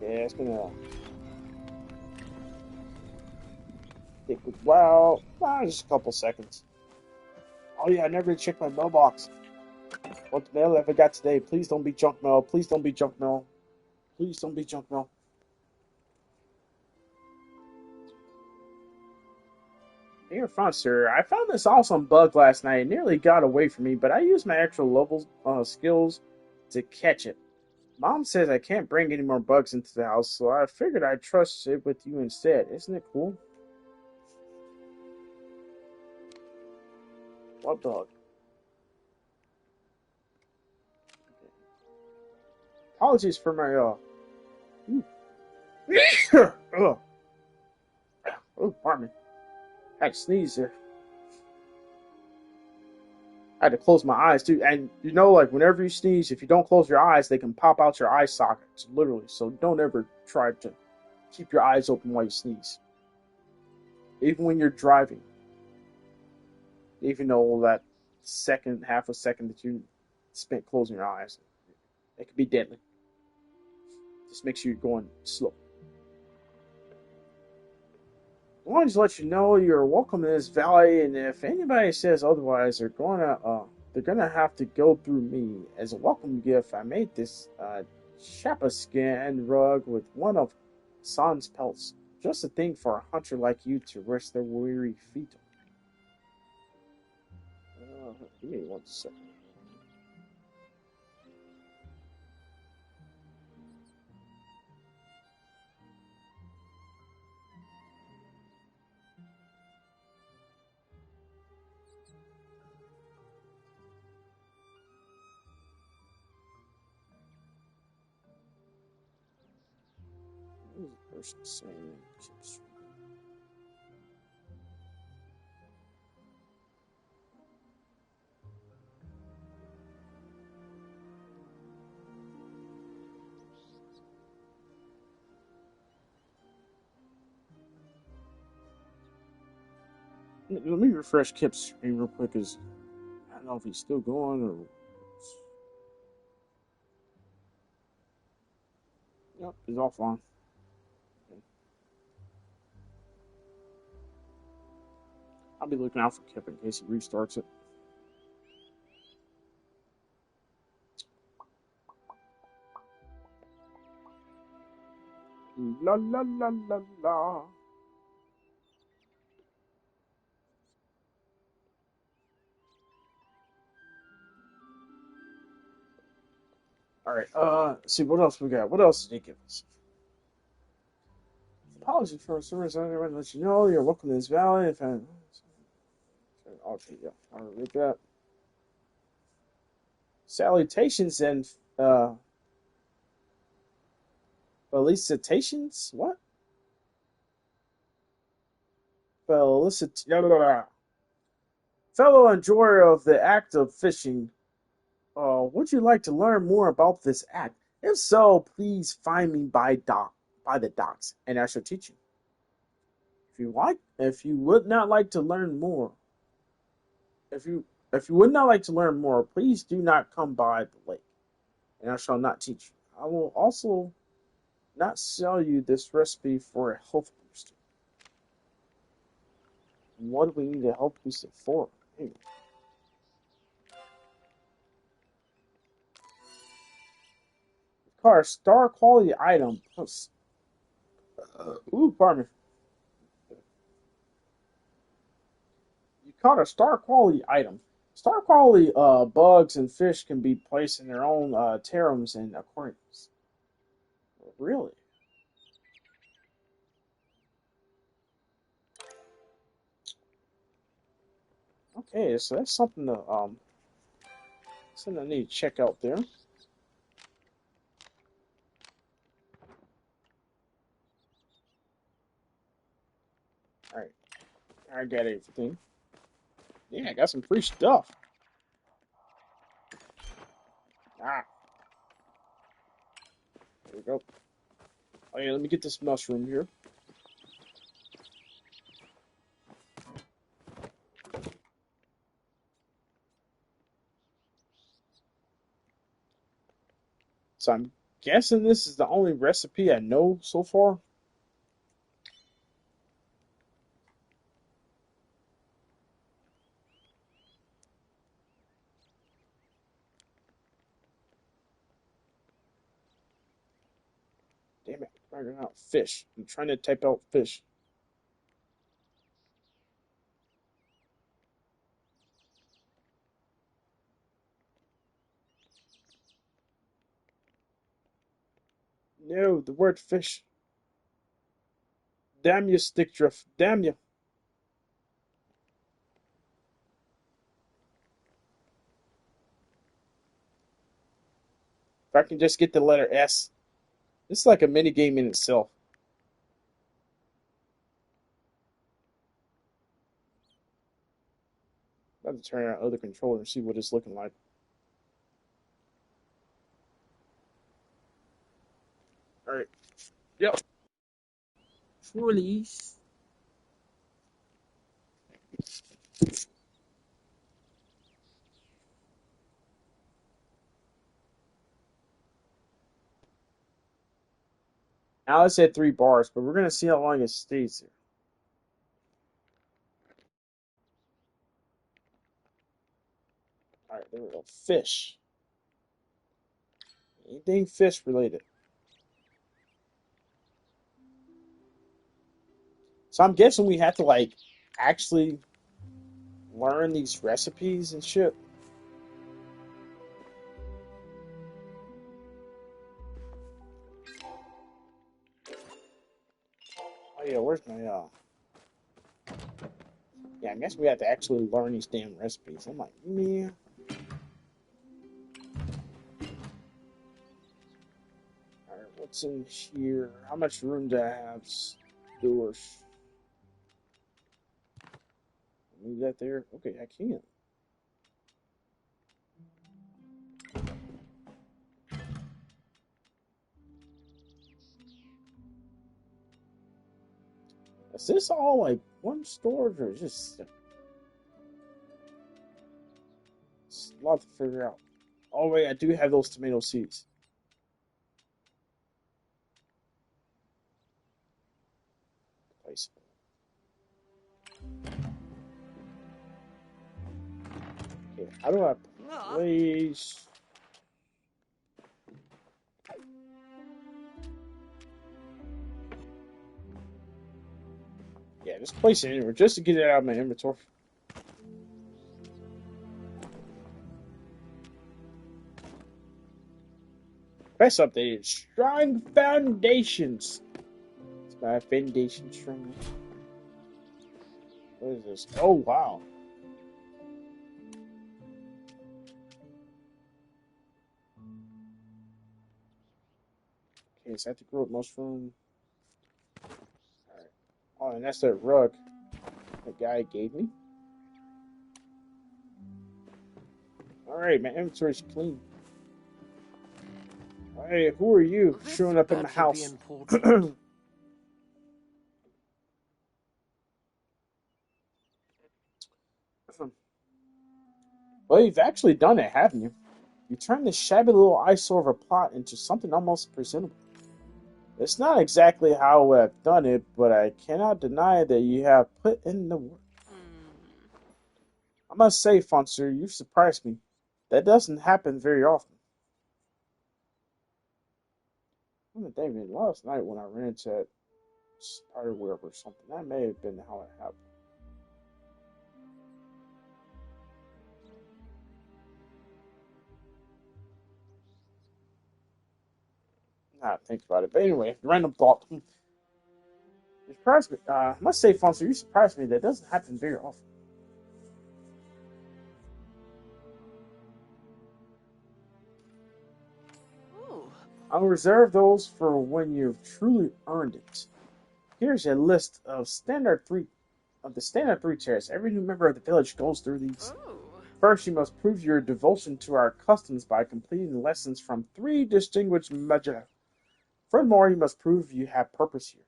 Yeah, it's gonna take a while. Just a couple seconds. Oh yeah, I never checked my mailbox. What mail have I got today? Please don't be junk mail. Please don't be junk mail. Please don't be junk mail. Dear fun, sir. I found this awesome bug last night. It nearly got away from me, but I used my actual level skills to catch it. Mom says I can't bring any more bugs into the house, so I figured I'd trust it with you instead. Isn't it cool? What bug? Apologies for my oh, pardon me. I had to sneeze there. I had to close my eyes too. And like whenever you sneeze, if you don't close your eyes, they can pop out your eye sockets, literally. So don't ever try to keep your eyes open while you sneeze. Even when you're driving. Even though that half a second that you spent closing your eyes, it could be deadly. Just make sure you're going slow. I wanted to let you know you're welcome in this valley, and if anybody says otherwise, they're gonna have to go through me. As a welcome gift, I made this Shappa skin rug with one of San's pelts. Just a thing for a hunter like you to rest their weary feet on. Give me 1 second. What is the person saying? Let me refresh Kip's screen real quick, cause I don't know if he's still going or. Yep, he's offline. Okay. I'll be looking out for Kip in case he restarts it. La la la la la. All right. Let's see what else we got. What else did he give us? Apologies for service. I want to let you know you're welcome to this valley. If I, okay, yeah, I'll read that. Salutations and felicitations. What? fellow enjoyer of the act of fishing, would you like to learn more about this act? If so, please find me by the docks, and I shall teach you. If you would not like to learn more, if you if you would not like to learn more, please do not come by the lake, and I shall not teach you. I will also not sell you this recipe for a health booster. What do we need a health booster for? Hey, car star quality item plus. Pardon me. You caught a star quality item. Star quality bugs and fish can be placed in their own terrariums and aquariums. Really? Okay, so that's something I need to check out there. All right, I got everything. Yeah, I got some free stuff. Ah, there we go. Oh yeah, let me get this mushroom here. So I'm guessing this is the only recipe I know so far. Damn it, I'm figuring out fish. I'm trying to type out fish. No, the word fish. Damn you, stick drift. Damn you. If I can just get the letter S. This is like a mini game in itself. I'm about to turn on the other controller and see what it's looking like. Alright. Yep. Release. Now it's at 3 bars, but we're gonna see how long it stays here. Alright, there we go. Fish. Anything fish related. So I'm guessing we have to like actually learn these recipes and shit. Oh yeah, where's my yeah, I guess we have to actually learn these damn recipes. I'm like, man. Alright, what's in here? How much room do I have? Doors. Move that there. Okay, I can. Is this all like one storage or is just it's a lot to figure out? Oh wait, I do have those tomato seeds. Place. Okay, how do I place? Yeah, just place it anywhere just to get it out of my inventory. Quest updated. Strong foundations. It's my foundation strong. What is this? Oh wow. Okay, so I have to grow up mushroom. Alright. Oh, and that's that rug the guy gave me. Alright, my inventory's clean. Hey, who are you This showing up in the better be house? important. Well, you've actually done it, haven't you? You turned this shabby little eyesore of a plot into something almost presentable. It's not exactly how I've done it, but I cannot deny that you have put in the work. I must say, Fonser, you've surprised me. That doesn't happen very often. I'm thinking last night when I ran into that spider web or something. That may have been how it happened. Nah, think about it. But anyway, random thought. You surprised me. I must say, Fonser, you surprised me. That doesn't happen very often. Ooh. I'll reserve those for when you've truly earned it. Here's a list of the standard three tests. Every new member of the village goes through these. Ooh. First, you must prove your devotion to our customs by completing lessons from three distinguished Magi. Furthermore, you must prove you have purpose here.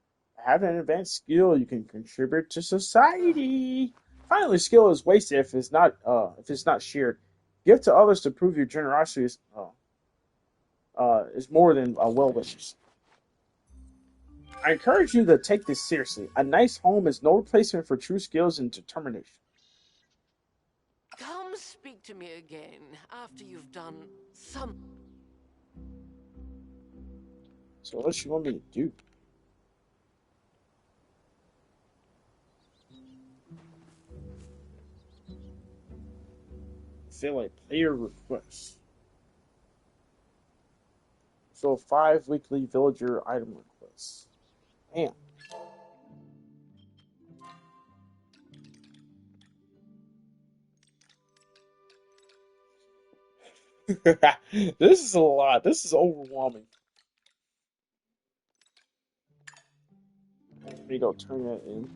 Have an advanced skill you can contribute to society. Finally, skill is wasted if it's not shared. Give to others to prove your generosity is more than well wishes. I encourage you to take this seriously. A nice home is no replacement for true skills and determination. Come speak to me again after you've done some. So, what you want me to do? Fill a player request. So, 5 weekly villager item requests. Damn. This is a lot. This is overwhelming. Let me go turn that in.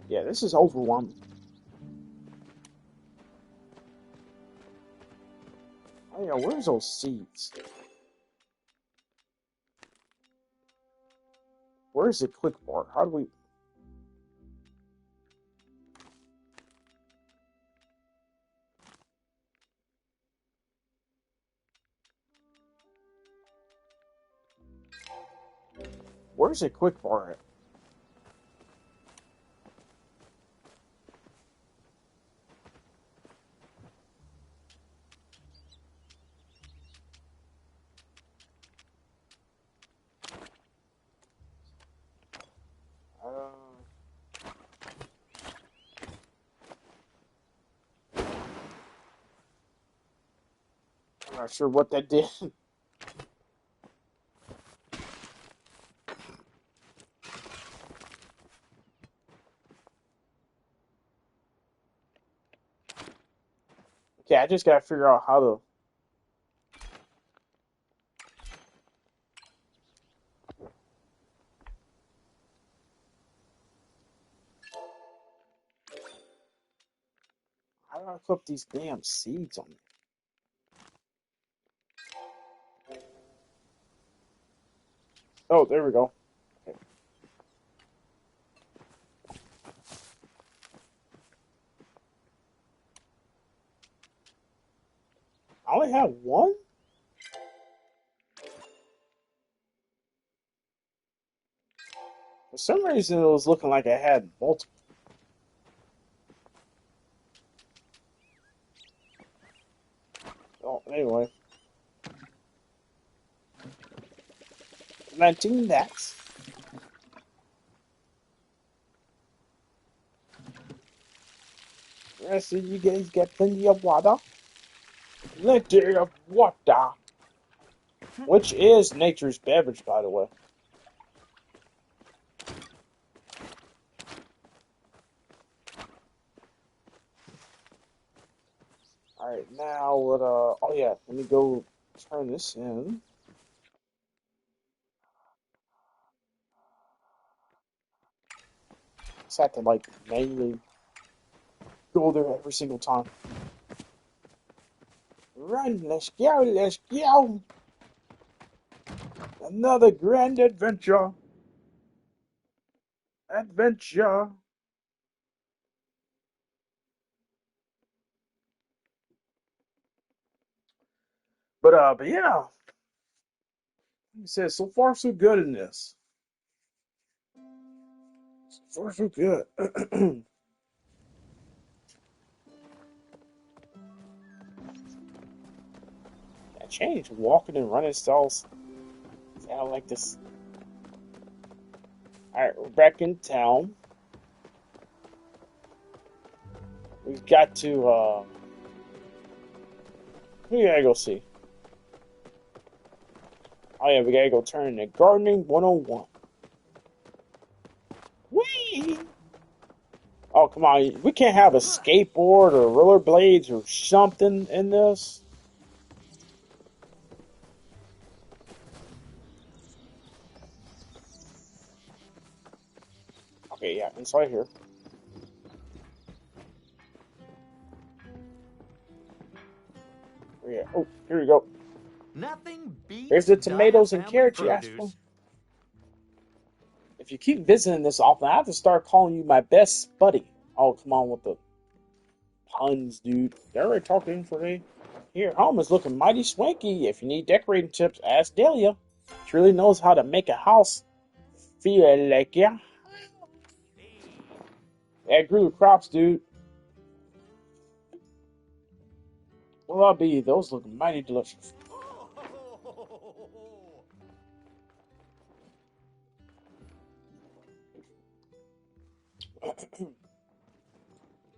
Yeah, this is overwhelming. Oh yeah, where's those seeds? Where's the click bar? How do we? Where's the quick bar at? I'm not sure what that did. Okay, I just gotta figure out how to. How do I put these damn seeds on it? Oh, there we go. Okay. I only have one? For some reason, it was looking like I had multiple. Oh, anyway. Planting that. Yeah, so you guys got plenty of water. Plenty of water. Which is nature's beverage, by the way. Alright, now what, oh yeah, let me go turn this in. Just have to, like, manually go there every single time. Run, let's go, let's go. Another grand adventure. Adventure. But yeah, like I said, so far so good in this. So far so good. I changed walking and running styles. I don't like this. Alright, we're back in town. We've got to we gotta go see. Oh yeah, we gotta go turn into gardening 101. Whee! Oh come on, we can't have a skateboard or rollerblades or something in this. Okay, yeah, inside here. Yeah. Oh, here we go. Nothing Here's beats the Dyer tomatoes and family carrots you asked for. produce. If you keep visiting this often, I have to start calling you my best buddy. Oh, come on with the puns, dude. They're already talking for me. Here, home is looking mighty swanky. If you need decorating tips, ask Delia. She really knows how to make a house feel like ya. I grew the crops, dude. Well, I'll be. Those look mighty delicious.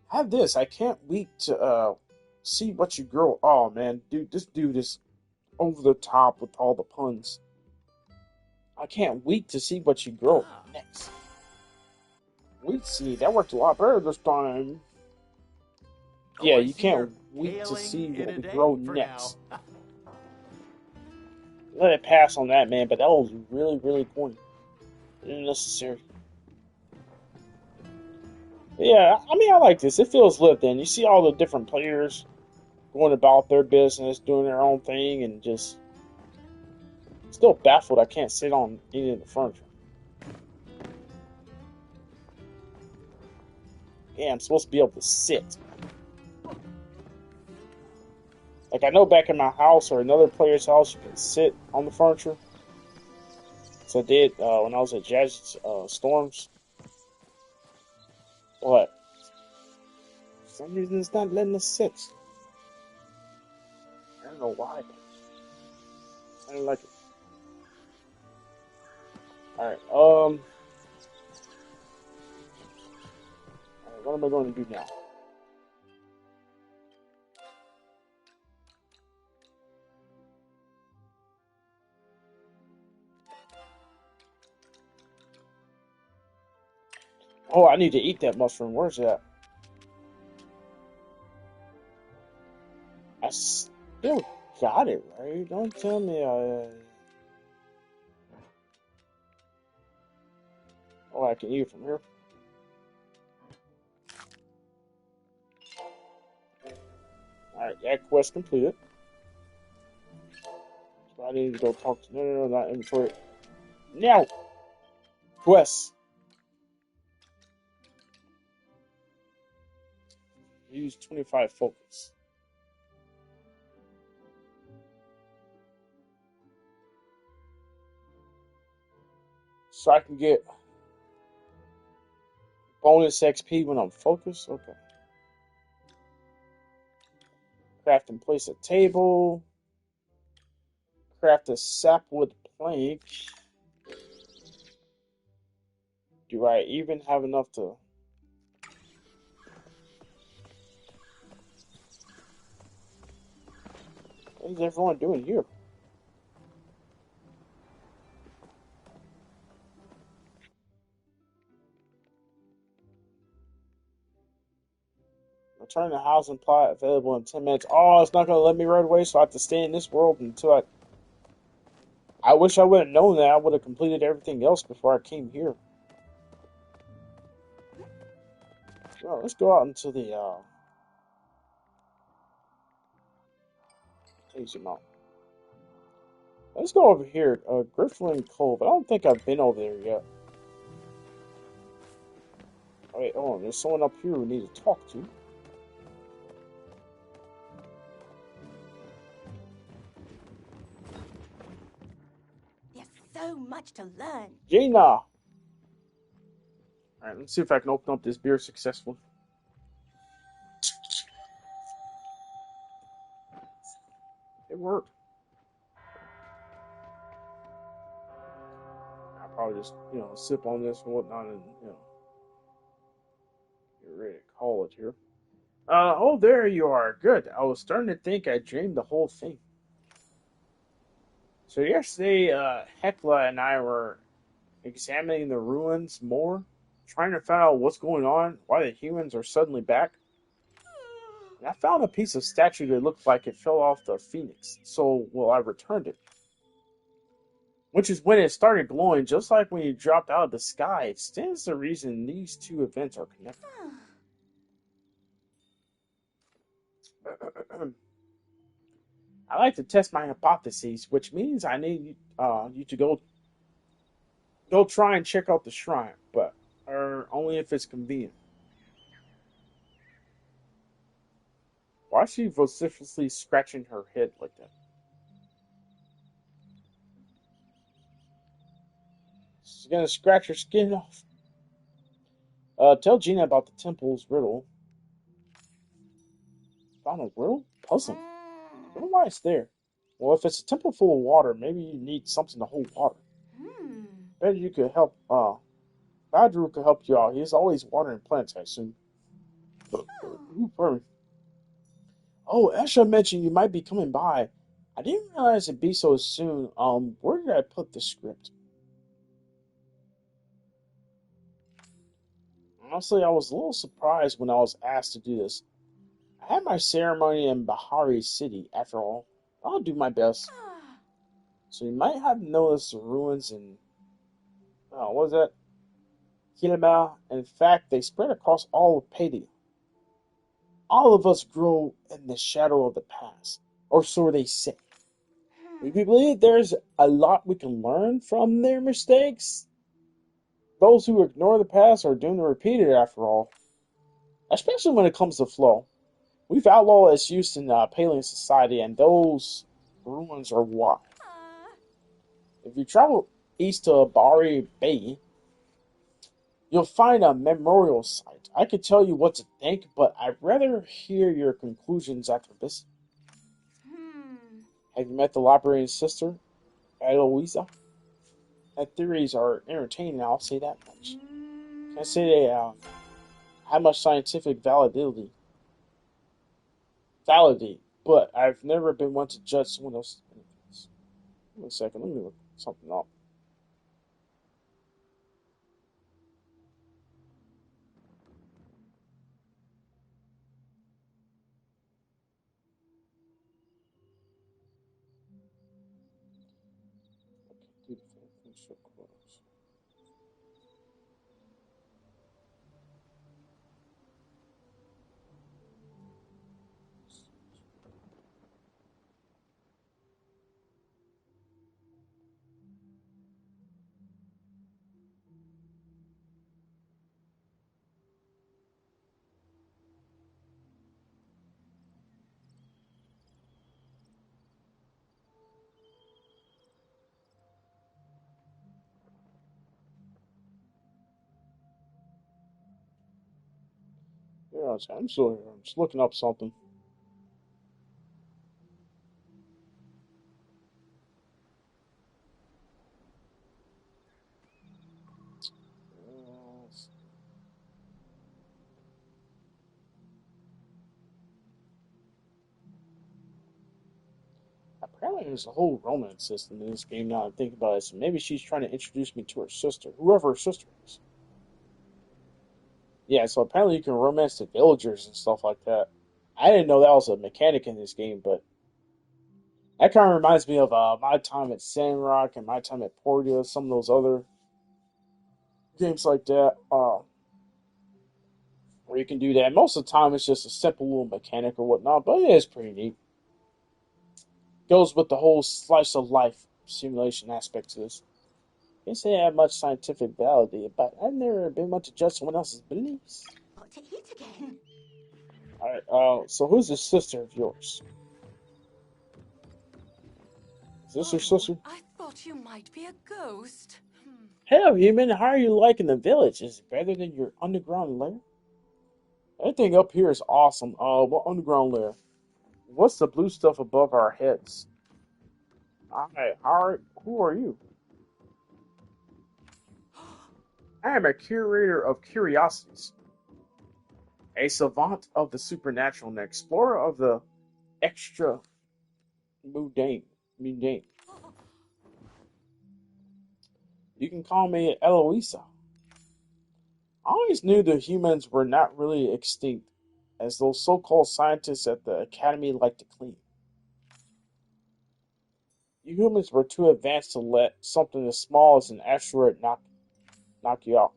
Have this. I can't wait to see what you grow. Oh man, dude, this dude is over the top with all the puns. I can't wait to see what you grow Ah. next. Wait, see, that worked a lot better this time. Oh, Yeah, I you see you're can't wait to hailing see it what a we grow day for now. next. Let it pass on that, man, but that was really, really corny. Unnecessary. But yeah, I mean, I like this. It feels lived in. You see all the different players going about their business, doing their own thing, and just still baffled I can't sit on any of the furniture. Yeah, I'm supposed to be able to sit. Like, I know back in my house or another player's house, you can sit on the furniture. So I did when I was at Jazz Storms. But for some reason, it's not letting us sit. I don't know why. I don't like it. Alright, what am I going to do now? Oh, I need to eat that mushroom. Where's that? I still got it, right? Don't tell me I... Oh, I can eat it from here. Alright, that quest completed. So I need to go talk to... No, not inventory. Now! Quest. Use 25 focus. So I can get bonus XP when I'm focused? Okay. Craft and place a table. Craft a sapwood plank. Do I even have enough to... What is everyone doing here? Return to housing plot available in 10 minutes. Oh, it's not going to let me right away, so I have to stay in this world until I... I wish I would have known that. I would have completed everything else before I came here. Well, let's go out into the, Easy mount. Let's go over here. Griffin Cove. I don't think I've been over there yet. Oh, wait, hold on. There's someone up here we need to talk to. There's so much to learn. Jaina! Alright, let's see if I can open up this beer successfully. It worked. I'll probably just, sip on this and whatnot and, get ready to call it here. Oh, there you are. Good. I was starting to think I dreamed the whole thing. So yesterday, Hecla and I were examining the ruins more, trying to find out what's going on, why the humans are suddenly back. And I found a piece of statue that looked like it fell off the phoenix. So, well, I returned it. Which is when it started glowing, just like when you dropped out of the sky. It stands to reason these two events are connected. I like to test my hypotheses, which means I need you to go try and check out the shrine, but only if it's convenient. Why is she vociferously scratching her head like that? She's gonna scratch her skin off. Tell Gina about the temple's riddle. Found a riddle? Puzzle. I don't know why it's there. Well, if it's a temple full of water, maybe you need something to hold water. Bet you could help. Badru could help you out. He's always watering plants, I assume. Ooh, pardon me. Oh, Esha mentioned you might be coming by. I didn't realize it'd be so soon. Where did I put the script? Honestly, I was a little surprised when I was asked to do this. I had my ceremony in Bahari City, after all. I'll do my best. So you might have noticed the ruins in, what was that? Kilima. In fact, they spread across all of Padia. All of us grow in the shadow of the past, or so they say. We believe there's a lot we can learn from their mistakes. Those who ignore the past are doomed to repeat it after all, especially when it comes to flow. We've outlawed its use in Palian society, and those ruins are why. If you travel east to Bari Bay, you'll find a memorial site. I could tell you what to think, but I'd rather hear your conclusions after this. Have you met the librarian's sister, Eloisa? Her theories are entertaining, I'll say that much. Can't say they have much scientific validity, but I've never been one to judge someone else's opinions. Wait a second, let me look something up. Okay, dude, so close. Yeah, I'm still here. I'm just looking up something. Uh, Apparently, there's a whole romance system in this game now I think about it. So maybe she's trying to introduce me to her sister, whoever her sister is. Yeah, so apparently you can romance the villagers and stuff like that. I didn't know that was a mechanic in this game, but that kind of reminds me of my time at Sandrock and my time at Portia, some of those other games like that, where you can do that. Most of the time, it's just a simple little mechanic or whatnot, but it is pretty neat. Goes with the whole slice of life simulation aspect to this. Can't say I have much scientific validity, but I've never been much to judge someone else's beliefs. Got to hit again. Alright, so who's this sister of yours? Is this your sister? I thought you might be a ghost. Hello, human. How are you liking the village? Is it better than your underground lair? Everything up here is awesome. What underground lair? What's the blue stuff above our heads? Alright, who are you? I am a curator of curiosities, a savant of the supernatural, and an explorer of the extra mundane. You can call me Eloisa. I always knew the humans were not really extinct, as those so-called scientists at the academy like to claim. You humans were too advanced to let something as small as an asteroid knock you out.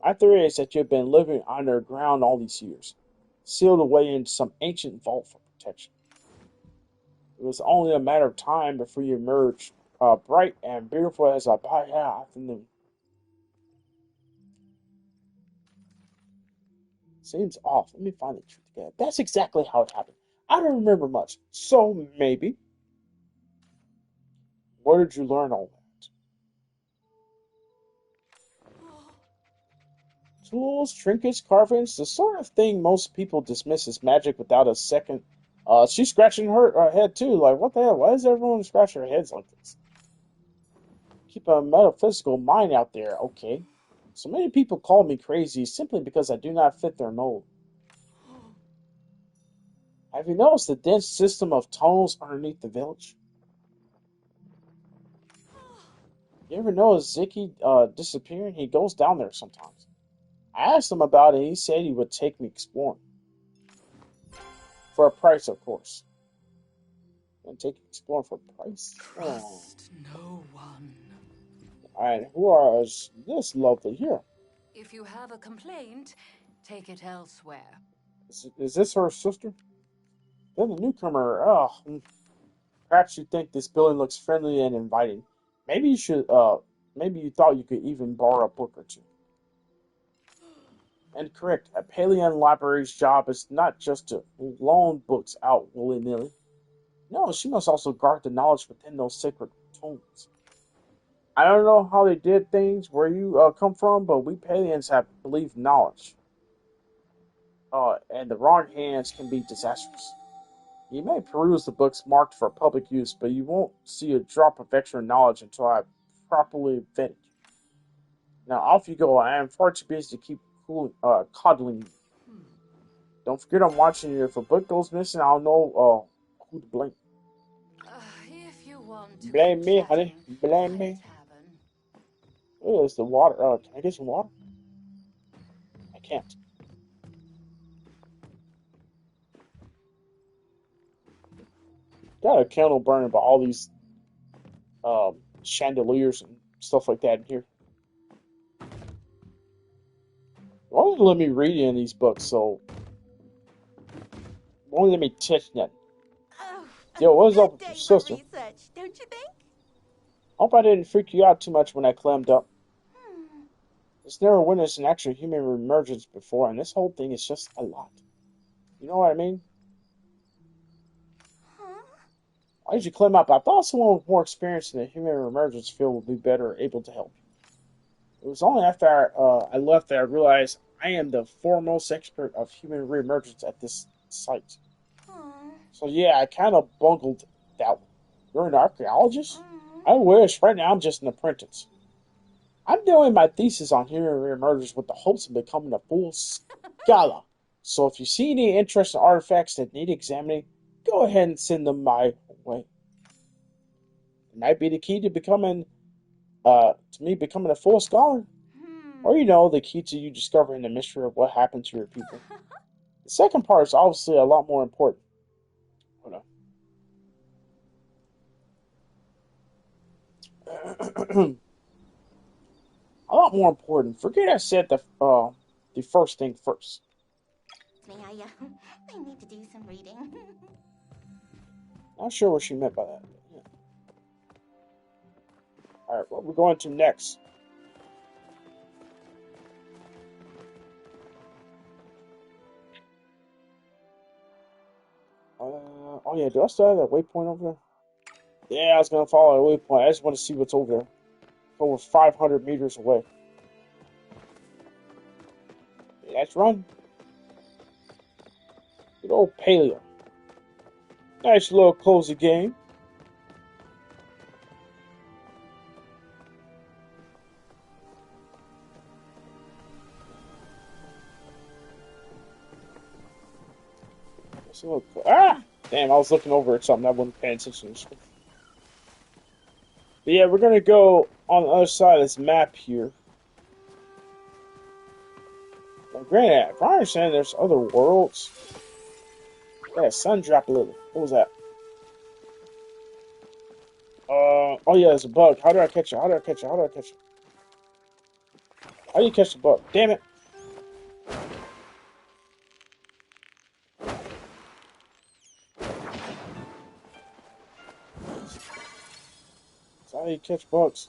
My theory is that you've been living underground all these years, sealed away in some ancient vault for protection. It was only a matter of time before you emerged, bright and beautiful as a bright afternoon. Seems off. Let me find the truth again. That's exactly how it happened. I don't remember much, so maybe. Where did you learn all that? Tools, trinkets, carvings, the sort of thing most people dismiss as magic without a second. She's scratching her head too. Like, what the hell? Why is everyone scratching their heads like this? Keep a metaphysical mind out there, okay? So many people call me crazy simply because I do not fit their mold. Have you noticed the dense system of tunnels underneath the village? You ever notice Zicky disappearing? He goes down there sometimes. I asked him about it, and he said he would take me exploring. For a price, of course. And take you exploring for a price? Trust no one. Alright, who is this lovely here? If you have a complaint, take it elsewhere. Is this her sister? Then the newcomer. Perhaps you think this building looks friendly and inviting. Maybe you should, maybe you thought you could even borrow a book or two. And correct, a Paleon library's job is not just to loan books out willy-nilly. No, she must also guard the knowledge within those sacred tomes. I don't know how they did things where you come from, but we Paleons have believed knowledge. And the wrong hands can be disastrous. You may peruse the books marked for public use, but you won't see a drop of extra knowledge until I've properly vetted you. Now off you go. I am far too busy to keep coddling you. Don't forget I'm watching you. If a book goes missing, I'll know who to blame. If you want to Blame keep me, chatting honey. Blame by the me. tavern. Oh, it's the water. Can I get some water? I can't. Got a candle burning by all these chandeliers and stuff like that in here. Won't let me read any of these books, so won't let me touch nothing. Oh, a Yo, what's up good with your day for sister? research, don't you think? Hope I didn't freak you out too much when I clammed up. Hmm. It's never witnessed an actual human reemergence before, and this whole thing is just a lot. You know what I mean? Huh? Why did you clam up? I thought someone with more experience in the human reemergence field would be better able to help. It was only after I left that I realized I am the foremost expert of human reemergence at this site. Aw. So yeah, I kind of bungled that one. You're an archaeologist? Aw. I wish. Right now I'm just an apprentice. I'm doing my thesis on human reemergence with the hopes of becoming a full scholar. So if you see any interesting artifacts that need examining, go ahead and send them my way. It might be the key to becoming a full scholar. Or, Hmm. the key to you discovering the mystery of what happened to your people. The second part is obviously a lot more important. Hold on. A lot more important. Forget I said the first thing first. Me, I need to do some reading. Not sure what she meant by that. Yeah. All right, what we're going to next? Oh yeah, do I still have that waypoint over there? Yeah, I was gonna follow the waypoint. I just want to see what's over there. Over 500 meters away. Yeah, let's run. Good old Paleo. Nice little cozy game. It's a little ah! Damn, I was looking over at something. I wasn't paying attention. But yeah, we're gonna go on the other side of this map here. Now, granted, if I understand, there's other worlds. Yeah, sun dropped a little. What was that? Oh yeah, there's a bug. How do I catch it? How do I catch it? How do I catch it? How do you catch the bug? Damn it! That's how you catch bugs.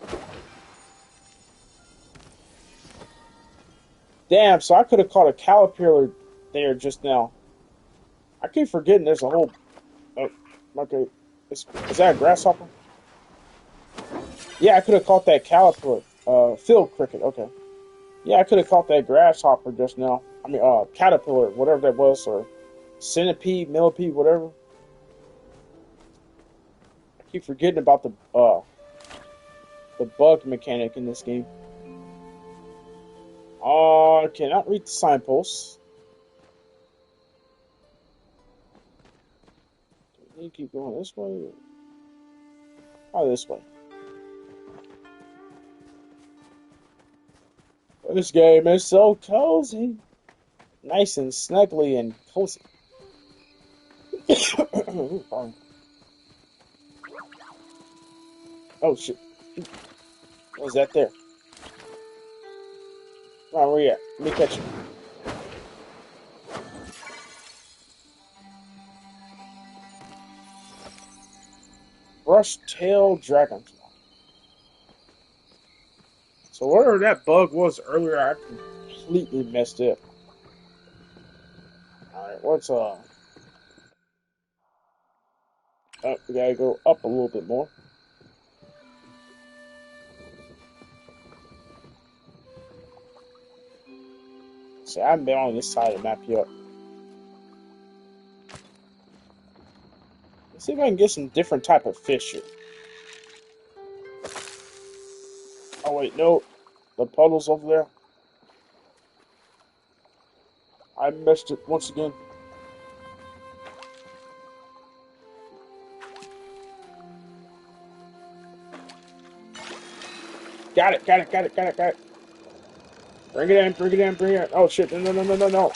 Damn, so I could have caught a caterpillar there just now. I keep forgetting there's a whole. Oh, okay. Is that a grasshopper? Yeah, I could have caught that caterpillar. Field cricket. Okay. Yeah, I could have caught that grasshopper just now. I mean, caterpillar, whatever that was, or centipede, millipede, whatever. I keep forgetting about the bug mechanic in this game. I cannot read the signposts. Do we need to keep going this way? Oh, this way. This game is so cozy. Nice and snuggly and cozy. Oh, shit. What was that there? Come on, where you at? Let me catch you. Brush-tailed dragonfly. So whatever that bug was earlier, I completely messed it. Alright, what's Oh, we gotta go up a little bit more. See, I haven't been on this side of the map yet. Let's see if I can get some different type of fish here. Oh wait, no. The puddle's over there. I missed it once again. Got it, got it, got it, got it, got it. Bring it in, bring it in, bring it in. Oh shit, no, no, no, no, no, no.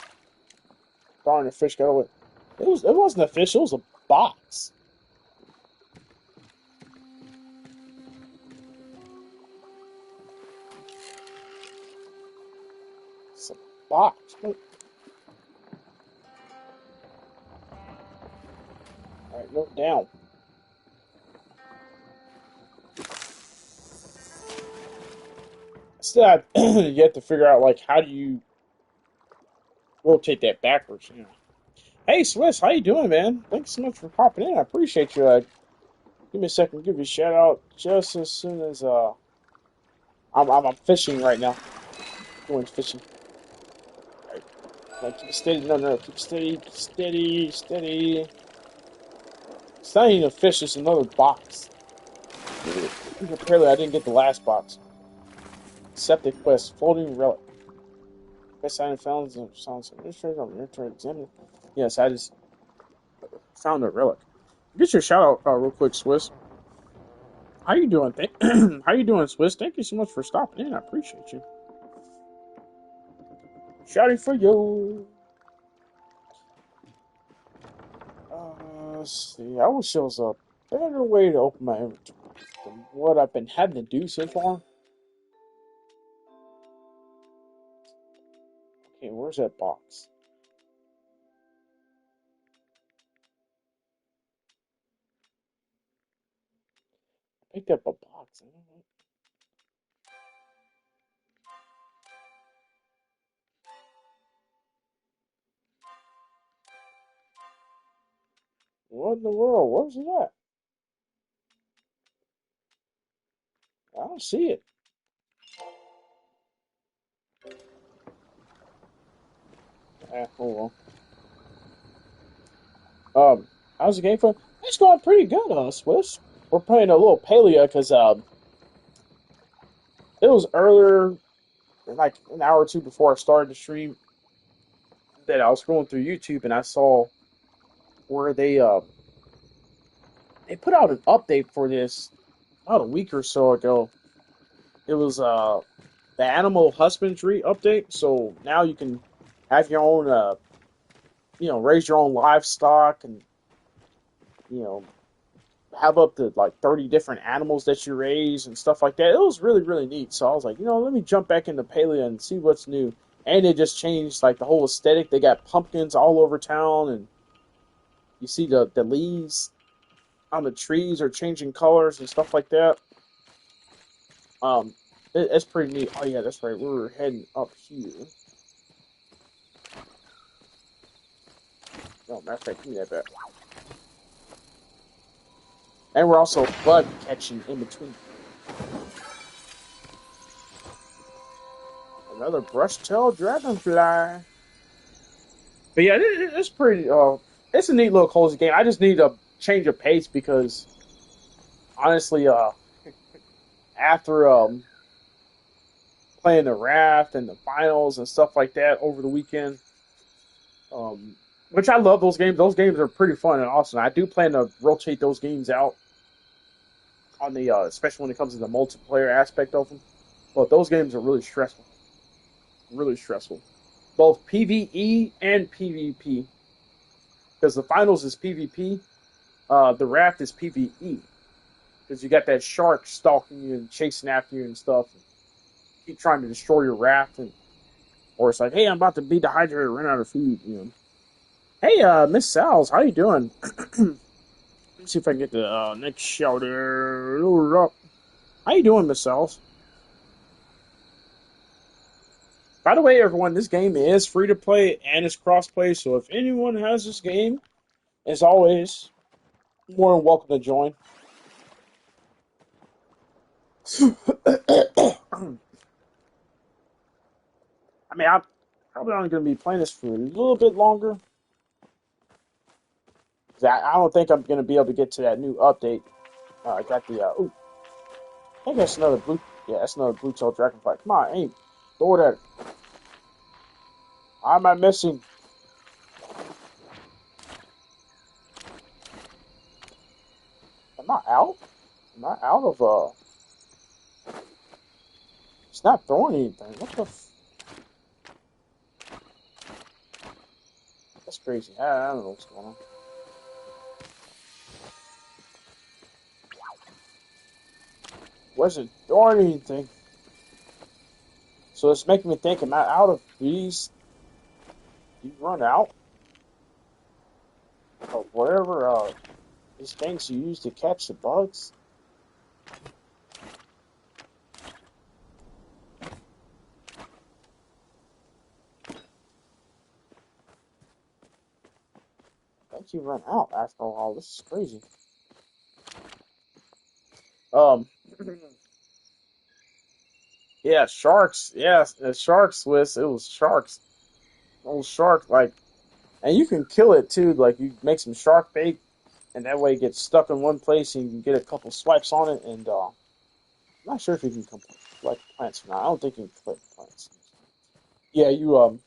Darn, the fish got away. It wasn't a fish, it was a box. It's a box. Alright, note down. Still have you have to figure out like how do you rotate that backwards, you know. Hey Swiss, how you doing, man? Thanks so much for popping in. I appreciate you. Give me a second, give you a shout out just as soon as I'm fishing right now. Going fishing. Right. Like keep it steady. No, no, keep it steady, steady, steady. It's not even a fish, it's another box. Apparently I didn't get the last box. Septic quest, floating relic. Best item found sounds administrator on military examiner. Yes, I just found a relic. Get your shout out real quick, Swiss. How you doing? How you doing, Swiss? Thank you so much for stopping in. I appreciate you. Shouting for you. Let's see. I wish there was a better way to open my inventory than what I've been having to do so far. Okay, where's that box? Picked up a box. I don't know. What in the world? Where's it at? I don't see it. Hold on. How's the game for? It's going pretty good, Swiss. We're playing a little paleo because it was earlier, like an hour or two before I started the stream, that I was scrolling through YouTube and I saw where they put out an update for this about a week or so ago. It was the animal husbandry update, so now you can have your own raise your own livestock and you know have up to like 30 different animals that you raise and stuff like that. It was really, really neat. So I was like, let me jump back into Paleo and see what's new. And they just changed like the whole aesthetic. They got pumpkins all over town, and you see the leaves on the trees are changing colors and stuff like that. Um, it's pretty neat. Oh yeah, that's right. We were heading up here. No, matter of fact, give me that back. And we're also bug catching in between. Another brush-tailed dragonfly. But yeah, it's pretty. It's a neat little cozy game. I just need a change of pace because honestly, after playing the raft and the finals and stuff like that over the weekend, um, which I love those games. Those games are pretty fun and awesome. I do plan to rotate those games out on the, especially when it comes to the multiplayer aspect of them. But those games are really stressful, both PVE and PvP. Because the finals is PvP, the raft is PvE. Because you got that shark stalking you and chasing after you and stuff, and keep trying to destroy your raft, and or it's like, hey, I'm about to be dehydrated, run out of food. Hey, Miss Sal's, how you doing? Let's see if I can get the next shouter. How you doing, Miss Sal's? By the way, everyone, this game is free to play and it's cross-play. So if anyone has this game, as always, more than welcome to join. I mean, I'm probably only going to be playing this for a little bit longer. I don't think I'm going to be able to get to that new update. I got the. I think that's another blue. Yeah, that's another blue tail dragonfly. Come on, aim. Throw it at it. How am I missing? Am I out? Am I out of. It's not throwing anything. What the. That's crazy. I don't know what's going on. Wasn't throwing anything. So it's making me think, am I out of these? You run out of whatever these things you use to catch the bugs? I think you run out after a while. This is crazy. Um, yeah, sharks. Yeah, sharks, Swiss. It was sharks. Old shark, like, and you can kill it too. Like, you make some shark bait, and that way it gets stuck in one place, and you can get a couple swipes on it. And I'm not sure if you can collect plants or not. I don't think you can collect plants. Yeah, you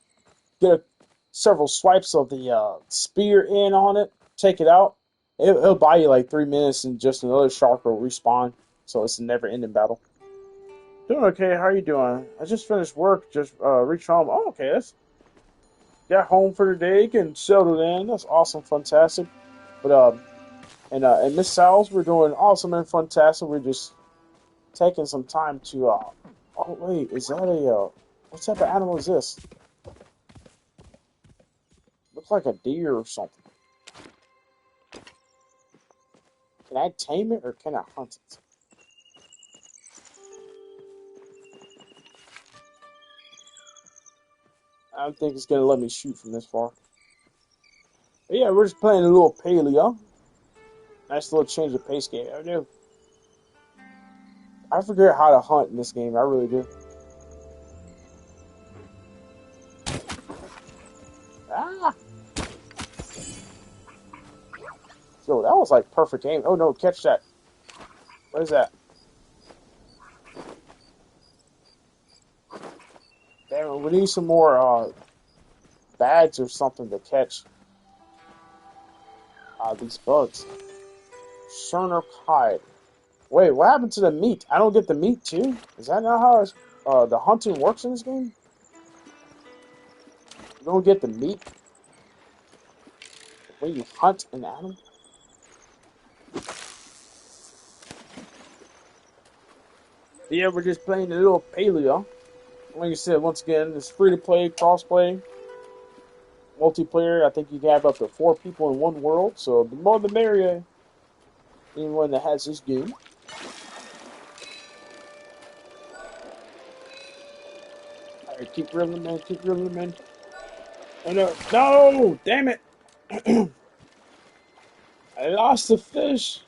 get several swipes of the spear in on it, take it out. It'll buy you like 3 minutes, and just another shark will respawn. So it's a never-ending battle. Doing okay. How are you doing? I just finished work. Just reached home. Oh, okay. That's got home for the day. Getting settled in. That's awesome. Fantastic. But and Miss Sal's, we're doing awesome and fantastic. We're just taking some time to Oh wait, is that a what type of animal is this? Looks like a deer or something. Can I tame it or can I hunt it? I don't think it's gonna let me shoot from this far. But yeah, we're just playing a little paleo. Nice little change of pace game. I do. I forget how to hunt in this game. I really do. Ah! Yo, that was like perfect aim. Oh no, catch that. What is that? Damn it, we need some more bags or something to catch these bugs. Cerner hide. Wait, what happened to the meat? I don't get the meat too? Is that not how the hunting works in this game? You don't get the meat when you hunt an animal? Yeah, we're just playing a little paleo. Like I said, once again, it's free to play, cross play, multiplayer. I think you can have up to 4 people in one world, so the more the merrier. Anyone that has this game. Alright, keep reeling, man, keep reeling, man. Oh no, no! Damn it! I lost the fish!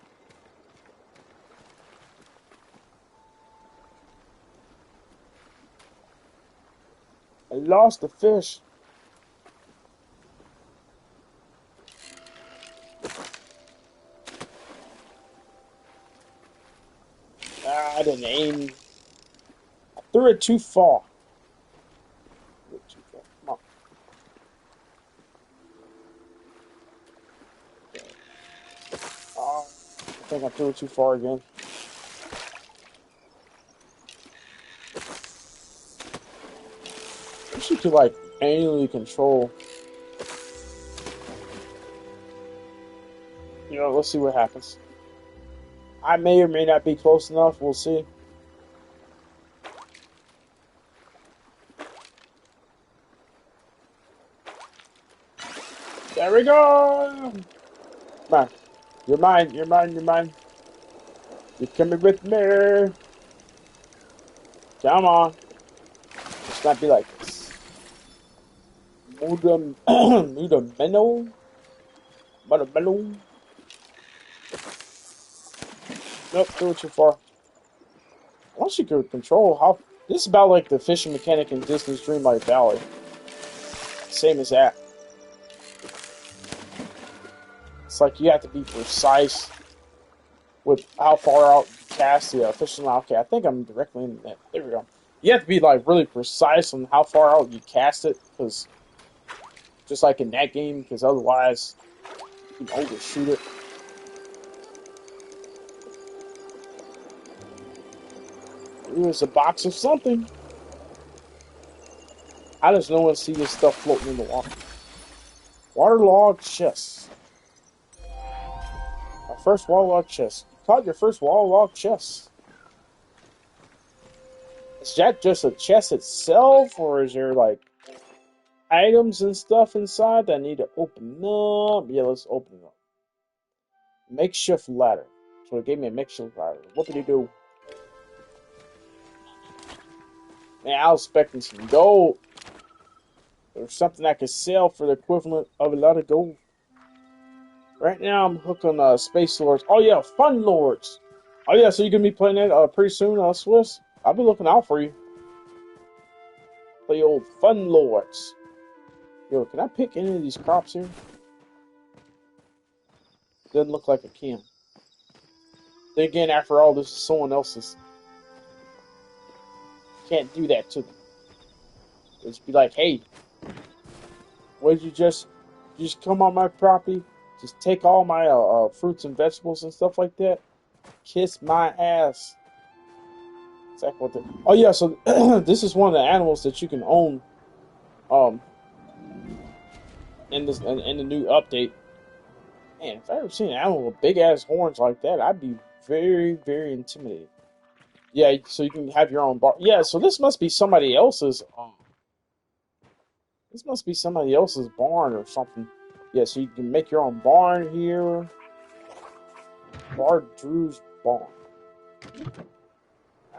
I lost the fish! Ah, I didn't aim. I threw it too far. Come on. Oh, I think I threw it too far again. I wish you could, like, manually control. You know, let's see what happens. I may or may not be close enough. We'll see. There we go! Come on. You're mine, you're mine, you're mine. You're coming with me. Come on. Let's not be like this. Mudameno? Mudameno? Nope, threw it too far. Once you could control how... This is about like the fishing mechanic in Disney's Dreamlight Valley. Same as that. It's like you have to be precise with how far out you cast the fishing line. Okay, I think I'm directly in that. There we go. You have to be like really precise on how far out you cast it, because just like in that game, because otherwise you can overshoot it. Ooh, it's a box of something. How does no one see this stuff floating in the water? Waterlogged chest. Our first waterlogged chest. You caught your first waterlogged chest. Is that just a chest itself, or is there like items and stuff inside that I need to open up? Yeah, let's open it up. Makeshift ladder. So it gave me a makeshift ladder. What did it do? Man, I was expecting some gold. Or something I could sell for the equivalent of a lot of gold. Right now, I'm hooked on Space Lords. Oh yeah, Fun Lords. Oh yeah, so you're gonna be playing that pretty soon, Swiss. I'll be looking out for you. Play old Fun Lords. Yo, can I pick any of these crops here? Doesn't look like I can. Then again, after all, this is someone else's. Can't do that to them. Just be like, hey, what did you just come on my property? Just take all my fruits and vegetables and stuff like that? Kiss my ass. Exactly what the... Oh yeah, so this is one of the animals that you can own um in the new update. Man, if I ever seen an animal with big ass horns like that, I'd be very, very intimidated. Yeah, so you can have your own bar. Yeah, so this must be somebody else's. This must be somebody else's barn or something. Yeah, so you can make your own barn here. Bard Drew's barn.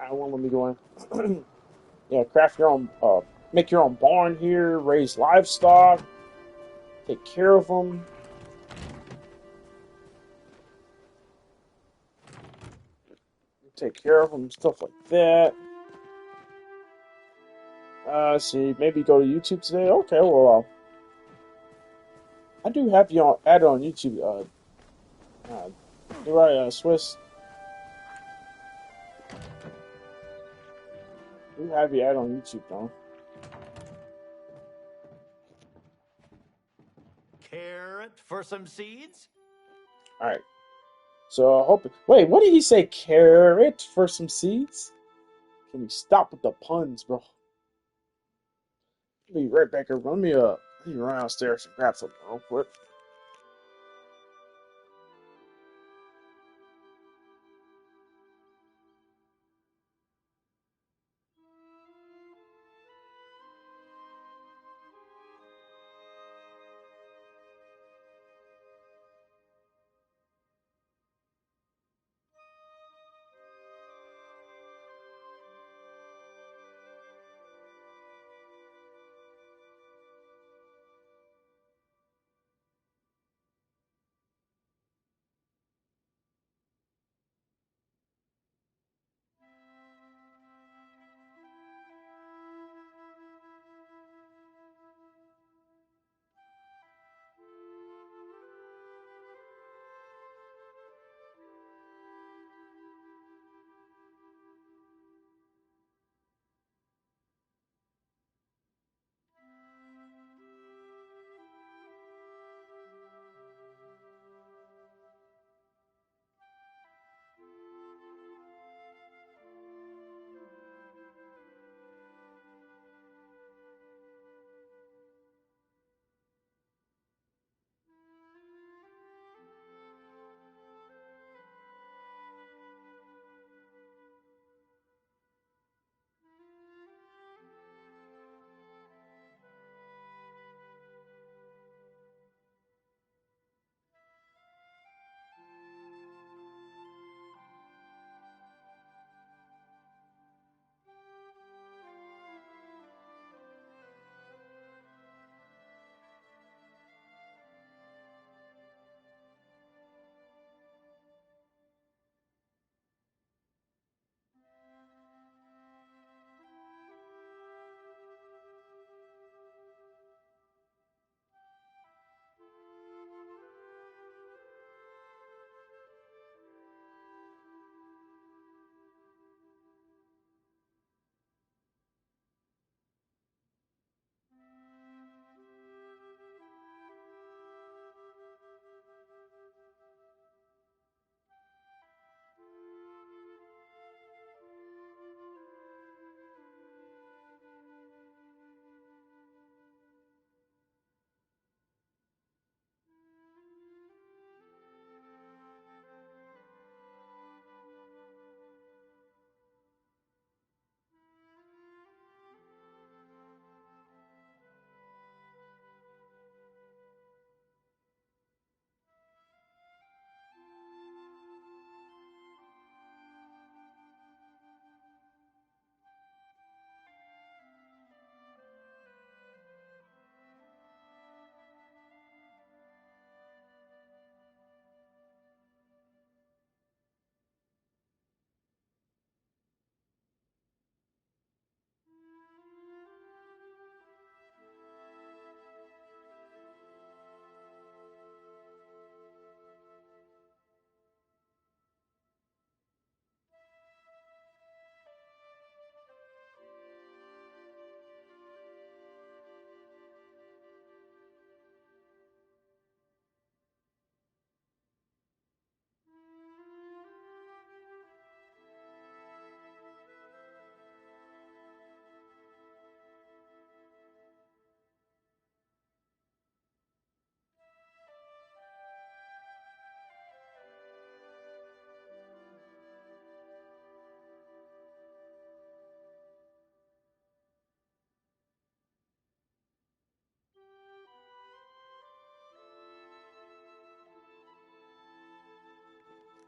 I won't let me go in. Yeah, craft your own make your own barn here, raise livestock, take care of them. Take care of them, stuff like that. See, maybe go to YouTube today. Okay, well, I do have you on added on YouTube. Do I, Swiss? Do have you added on YouTube, though. Carrot for some seeds? All right. So I hope. Wait, what did he say? Carrot for some seeds? Can we stop with the puns, bro? I'll be right back. Let me run downstairs and grab something real quick.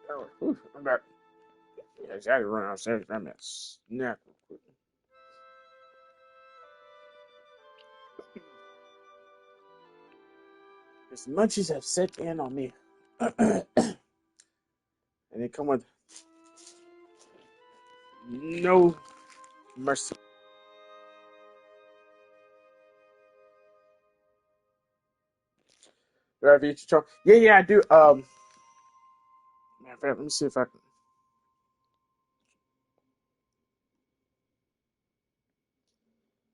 Oh, oof, I'm back. Yeah, I had to run downstairs and grab that snack real quick. These munchies have set in on me. And they come with no mercy. Do I have each control? Yeah, I do. Matter of fact, let me see if I can.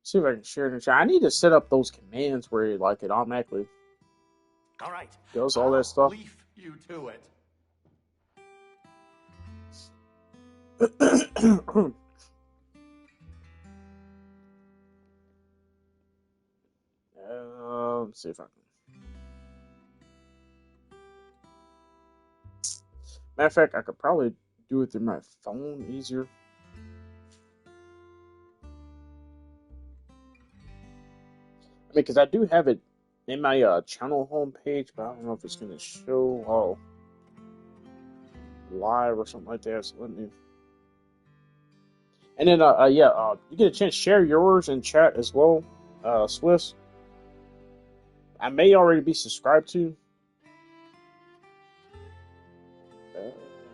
See if I can share it in the chat. I need to set up those commands where it automatically All right, does all that I'll stuff. leave you to it. Let's see if I can. Matter of fact, I could probably do it through my phone easier. I mean, because I do have it in my channel homepage, but I don't know if it's going to show live or something like that. So let me. And then, you get a chance to share yours in chat as well, Swiss. I may already be subscribed to.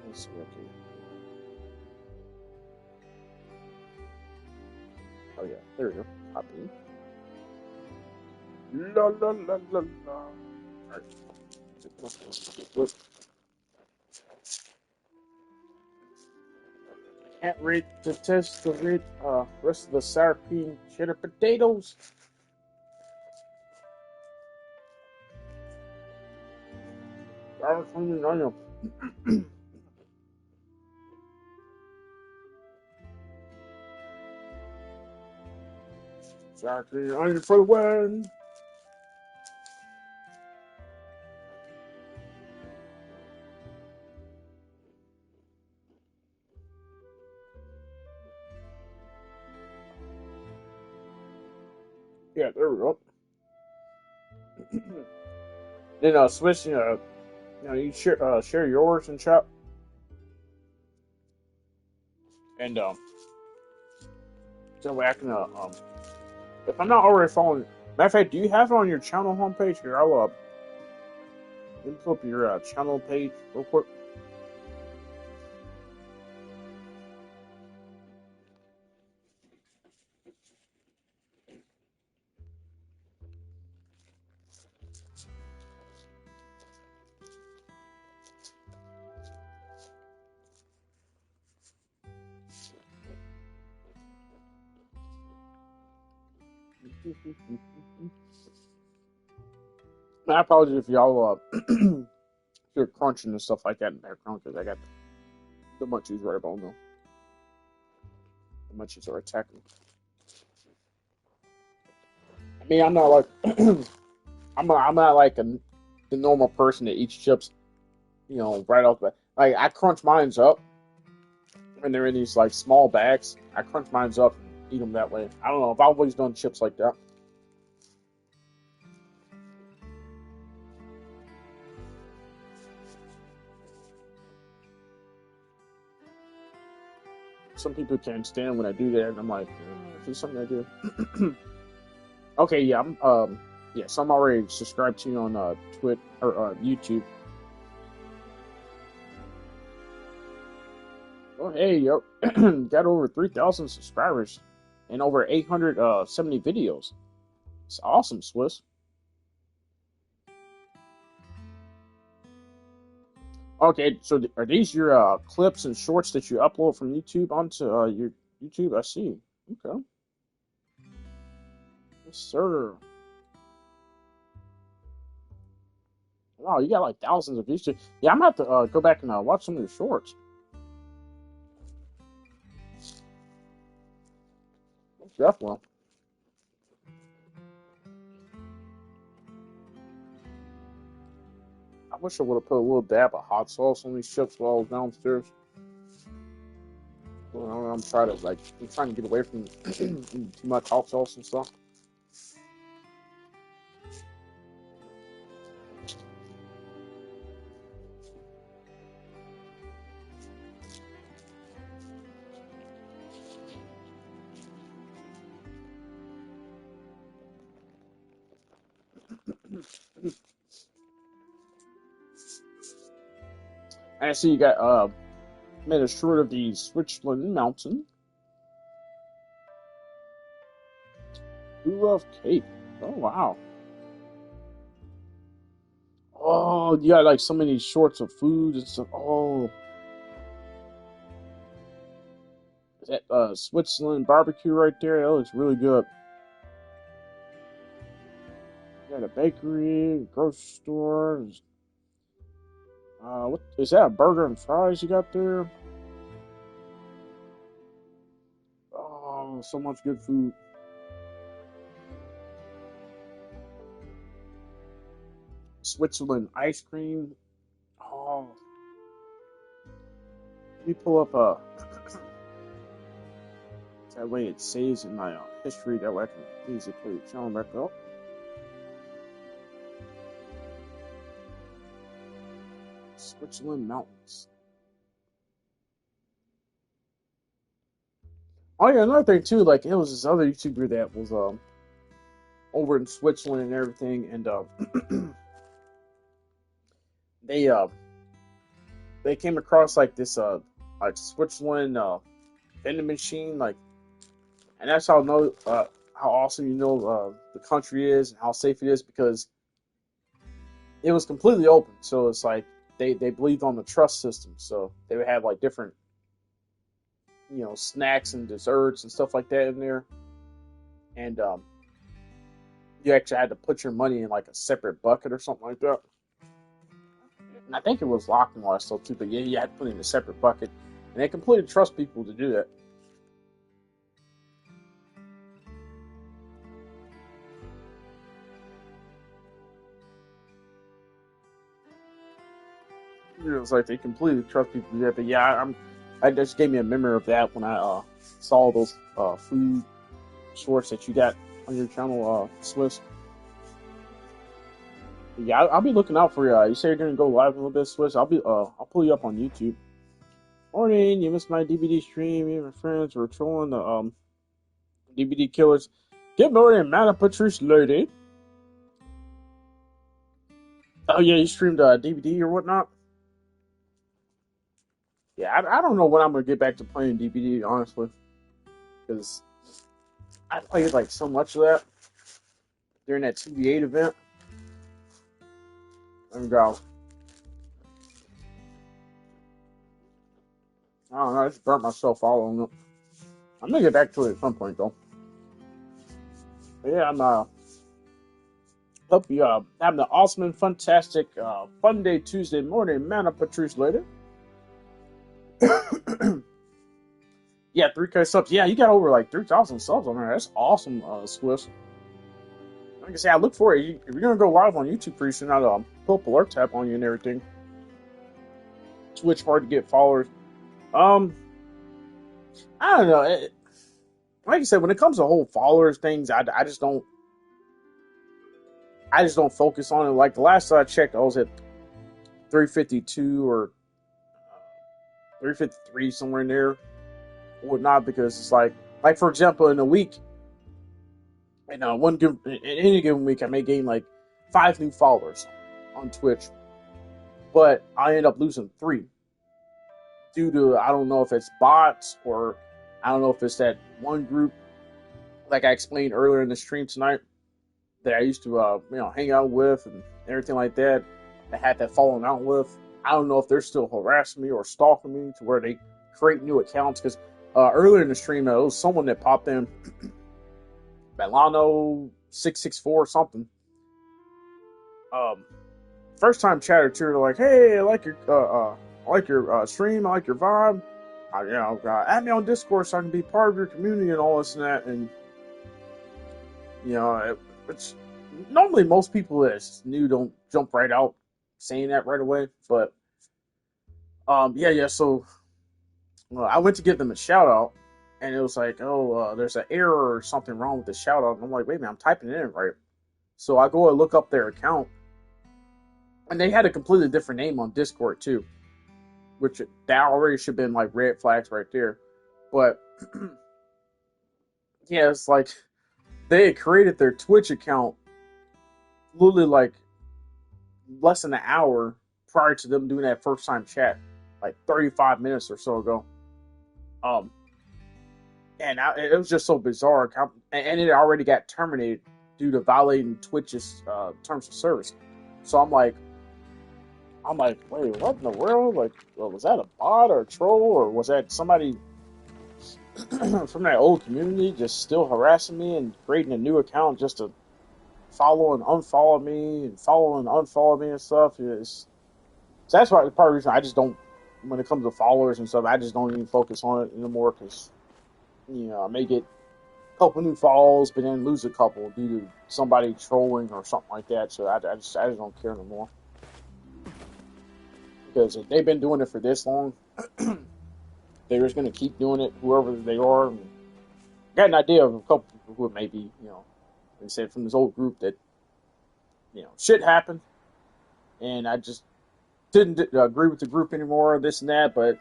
Let's see, okay. Oh yeah, there we go. Copy. La la la la la. Alright. Can't read the test to read rest of the sour cream cheddar potatoes. Sour cream and onion. Sour cream and onion for the win. Yeah, there we go. Then switching you share yours in chat. And so way I can if I'm not already following, matter of fact, do you have it on your channel homepage? Here, I'll let me pull up your channel page real quick. My apologies if y'all hear crunching and stuff like that in the background because I got the munchies right about now. The munchies are attacking. I mean, I'm not like I'm not like the normal person that eats chips, right off the like I crunch mines up when they're in these like small bags. I crunch mines up and eat them that way. I don't know. I've always done chips like that. Some people can't stand when I do that, and I'm like, it's just something I do. Okay, yeah, so I'm already subscribed to you on Twitch or YouTube. Oh, hey, yo, got over 3,000 subscribers and over 870 videos. It's awesome, Swiss. Okay, so are these your clips and shorts that you upload from YouTube onto your YouTube? I see. Okay. Yes, sir. Wow, you got like thousands of views. Yeah, I'm gonna have to go back and watch some of your shorts. Definitely. I wish I would have put a little dab of hot sauce on these chips while I was downstairs. Well, I'm trying to get away from too much hot sauce and stuff. I see you got made a short of the Switzerland Mountain. Blue Love Cake. Oh wow. Oh, you got like so many shorts of food and stuff. Oh, that Switzerland barbecue right there. That looks really good. You got a bakery, grocery store. What is that? A burger and fries you got there? Oh, so much good food. Switzerland ice cream. Oh, let me pull up that way it saves in my history. That way I can easily put it on back up. Switzerland mountains. Oh yeah, another thing too. Like it was this other YouTuber that was over in Switzerland and everything, and they they came across like this like Switzerland vending machine, like, and that's how awesome the country is and how safe it is because it was completely open. So it's like they believed on the trust system. So they would have like different snacks and desserts and stuff like that in there, and you actually had to put your money in like a separate bucket or something like that. And I think it was locked and all that stuff too, but yeah, you had to put it in a separate bucket. And they completely trust people to do that. It was like they completely trust people to do that. But yeah, I just gave me a memory of that when I saw those food shorts that you got on your channel, Swiss. But yeah, I'll be looking out for you. You say you're gonna go live a little bit, Swiss. I'll pull you up on YouTube. Morning, you missed my DVD stream. Me and my friends were trolling the DVD killers. Good morning, man. Patrice lady. Oh yeah, you streamed DVD or whatnot. Yeah, I don't know when I'm gonna get back to playing DVD, honestly, because I played like so much of that during that TV8 event. Let me go. I don't know. I just burnt myself all on it. I'm gonna get back to it at some point though. But yeah, I'm hope you having an awesome and fantastic fun day Tuesday morning, man. Patrice later. Yeah, 3K subs. Yeah, you got over like 3,000 subs on there. That's awesome, Swiss. Like I say, I look for it. If you're gonna go live on YouTube pretty soon, I'll pull up alert tab on you and everything. Twitch hard to get followers. I don't know. Like I said, when it comes to whole followers things, I just don't. I just don't focus on it. Like the last time I checked, I was at 352 or 353 somewhere in there, or whatnot. Because it's like for example, in a week, in any given week, I may gain like 5 new followers on Twitch, but I end up losing 3 due to I don't know if it's bots or I don't know if it's that one group, like I explained earlier in the stream tonight, that I used to hang out with and everything like that. I had that falling out with. I don't know if they're still harassing me or stalking me to where they create new accounts because earlier in the stream it was someone that popped in, Milano664 or something. First time chatter too, like, hey, I like your stream, I like your vibe. Add me on Discord so I can be part of your community and all this and that. And it's normally most people that's new don't jump right out saying that right away. But yeah. So I went to give them a shout out, and it was like, oh, there's an error or something wrong with the shout out. And I'm like, wait a minute, I'm typing it in right. So I go and look up their account, and they had a completely different name on Discord too, which that already should have been like red flags right there. But yeah, it's like they had created their Twitch account literally like less than an hour prior to them doing that first time chat, like 35 minutes or so ago. Um, and it was just so bizarre, and it already got terminated due to violating Twitch's terms of service. So I'm like, wait, what in the world? Like, well, was that a bot or a troll, or was that somebody from that old community just still harassing me and creating a new account just to follow and unfollow me and follow and unfollow me and stuff? So that's why part of the reason I just don't, when it comes to followers and stuff, I just don't even focus on it anymore because I may get a couple new follows, but then lose a couple due to somebody trolling or something like that. So I just don't care no more because if they've been doing it for this long, they're just going to keep doing it, whoever they are. And I got an idea of a couple people who it may be, they said from this old group that, shit happened, and I just didn't agree with the group anymore, this and that, but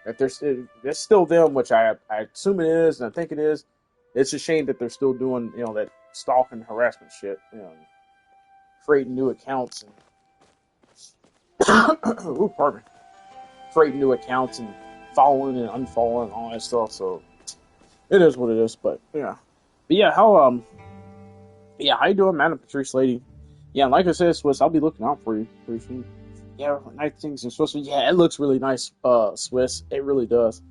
if there's still them, which I assume it is, and I think it is, it's a shame that they're still doing, that stalking harassment shit, creating new accounts and, ooh, pardon me, creating new accounts and following and unfollowing and all that stuff, so it is what it is, but yeah, how you doing, Madam Patrice Lady? Yeah, like I said, Swiss, I'll be looking out for you pretty soon. Yeah, nice things in Swiss. Yeah, it looks really nice, Swiss. It really does.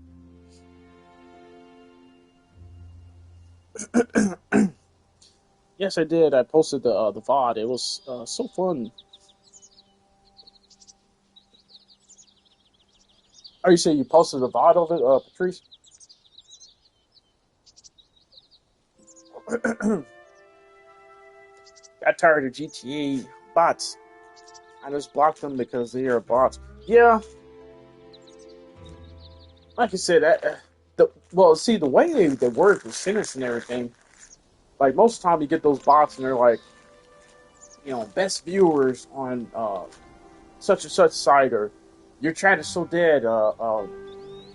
Yes, I did. I posted the VOD. It was so fun. Oh, you say you posted the VOD of it, Patrice? Got tired of GTA bots. I just blocked them because they are bots. Yeah, like I said, see, the way they work the sentence and everything, like most of the time you get those bots and they're like, best viewers on such and such site, or your chat is so dead,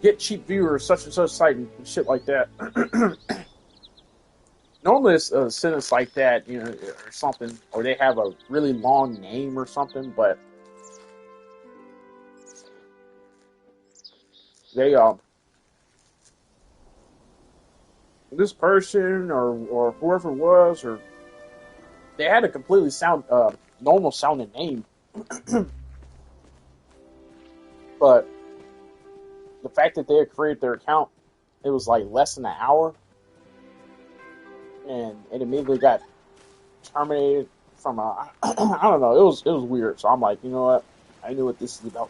get cheap viewers such and such site and shit like that. Normally it's a sentence like that, or something, or they have a really long name or something, but they this person or whoever it was, or they had a completely normal sounding name, but the fact that they had created their account, it was like less than an hour, and it immediately got terminated from a I don't know. It was weird. So I'm like, you know what? I knew what this is about.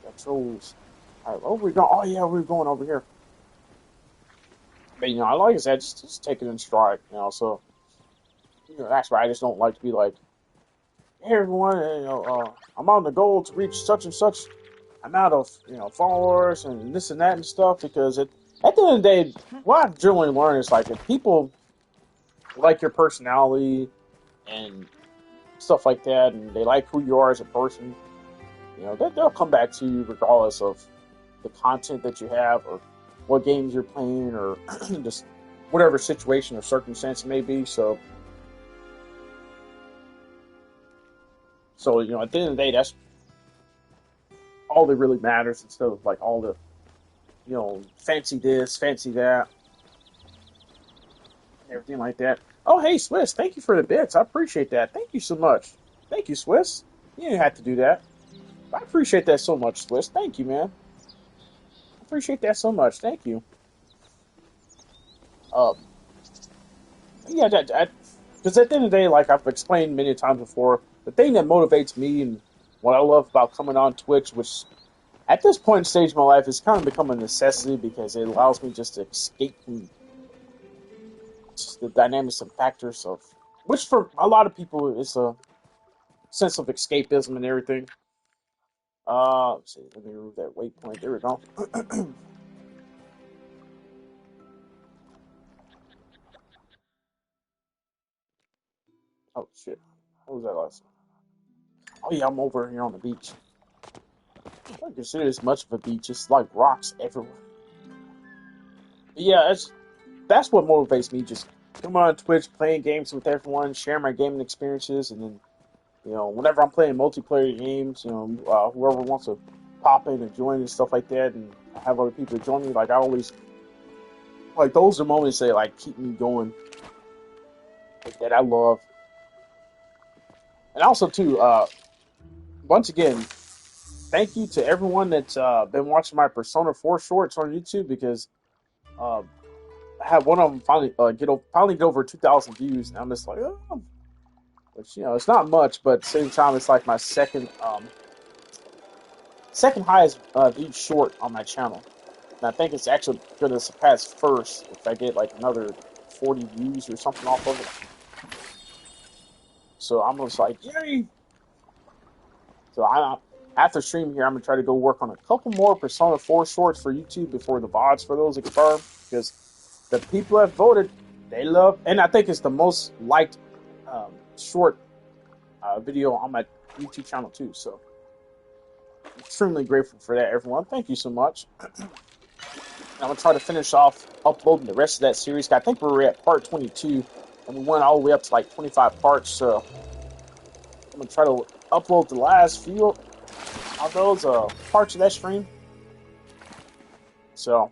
The trolls. All right, where we going? Oh yeah, we're going over here. But like I said, just take it in stride. So that's why I just don't like to be like, hey everyone, I'm on the goal to reach such and such amount of followers and this and that and stuff, because at the end of the day, what I've generally learned is like, if people like your personality and stuff like that, and they like who you are as a person, they'll come back to you regardless of the content that you have or what games you're playing or just whatever situation or circumstance it may be. So at the end of the day, that's all that really matters, instead of like all the fancy this, fancy that, and everything like that. Oh, hey, Swiss, thank you for the bits. I appreciate that. Thank you so much. Thank you, Swiss. You didn't have to do that. I appreciate that so much, Swiss. Thank you, man. I appreciate that so much. Thank you. Um, yeah, because at the end of the day, like I've explained many times before, the thing that motivates me and what I love about coming on Twitch, which at this point in stage of my life is kind of become a necessity, because it allows me just to escape from just the dynamics and factors of, which for a lot of people is a sense of escapism and everything. Let's see, let me remove that waypoint. There we go. Oh shit, what was that last one? Oh yeah, I'm over here on the beach. I don't consider this much of a beach. It's like rocks everywhere. But yeah, that's what motivates me. Just come on Twitch, playing games with everyone, share my gaming experiences, and then whenever I'm playing multiplayer games, whoever wants to pop in and join and stuff like that, and have other people join me, like I always like those are moments that like keep me going, like, that I love. And also too, once again, thank you to everyone that's been watching my Persona 4 shorts on YouTube because uh, I had one of them finally get over 2,000 views, and I'm just like, oh, which it's not much, but at the same time, it's like my second highest viewed short on my channel. And I think it's actually going to surpass first if I get like another 40 views or something off of it. So I'm just like, yay! So after stream here, I'm gonna try to go work on a couple more Persona 4 shorts for YouTube before the VODs for those expire, because the people that voted, they love, and I think it's the most liked short video on my YouTube channel too. So I'm extremely grateful for that, everyone. Thank you so much. I'm gonna try to finish off uploading the rest of that series. I think we're at part 22, and we went all the way up to like 25 parts. So I'm gonna try to upload the last few of those parts of that stream. So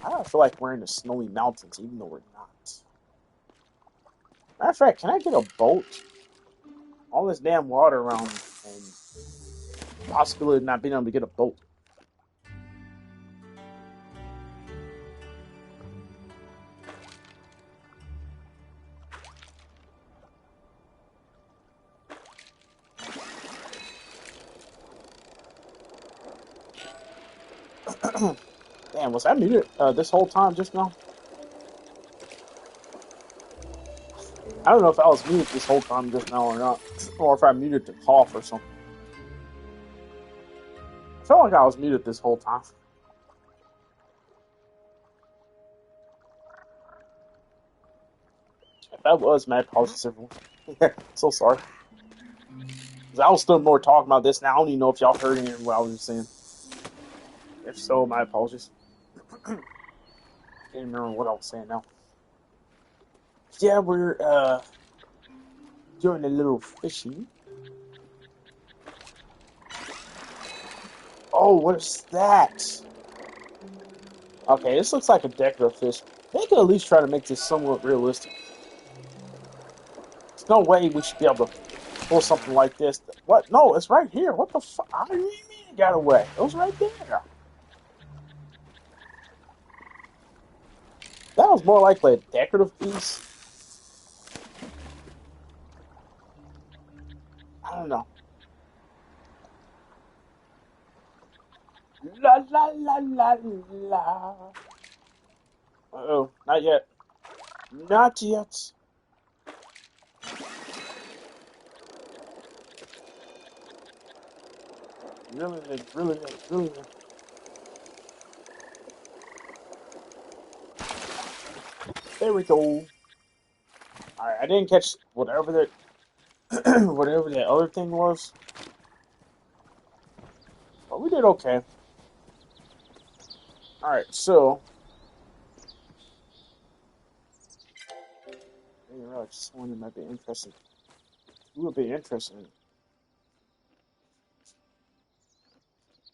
I don't feel like we're in the snowy mountains, even though we're not. Matter of fact, can I get a boat? All this damn water around, and possibility of not being able to get a boat. Damn, was I muted this whole time just now? I don't know if I was muted this whole time just now or not, or if I muted to cough or something. I felt like I was muted this whole time. If that was, my apologies, everyone. So sorry. 'Cause I was still more talking about this now. I don't even know if y'all heard any of what I was just saying. If so, my apologies. Can't remember what I was saying now. Yeah, we're doing a little fishing. Oh, what is that? Okay, this looks like a decorative fish. They could at least try to make this somewhat realistic. There's no way we should be able to pull something like this. What? No, it's right here. What the fuck? How do you mean it got away? It was right there. That was more likely a decorative piece. I don't know. La la la la la. Uh-oh, not yet. Not yet. Really. There we go. Alright, I didn't catch whatever that whatever that other thing was. But we did okay. Alright, so I didn't realize someone that might be interested. Who would be interested?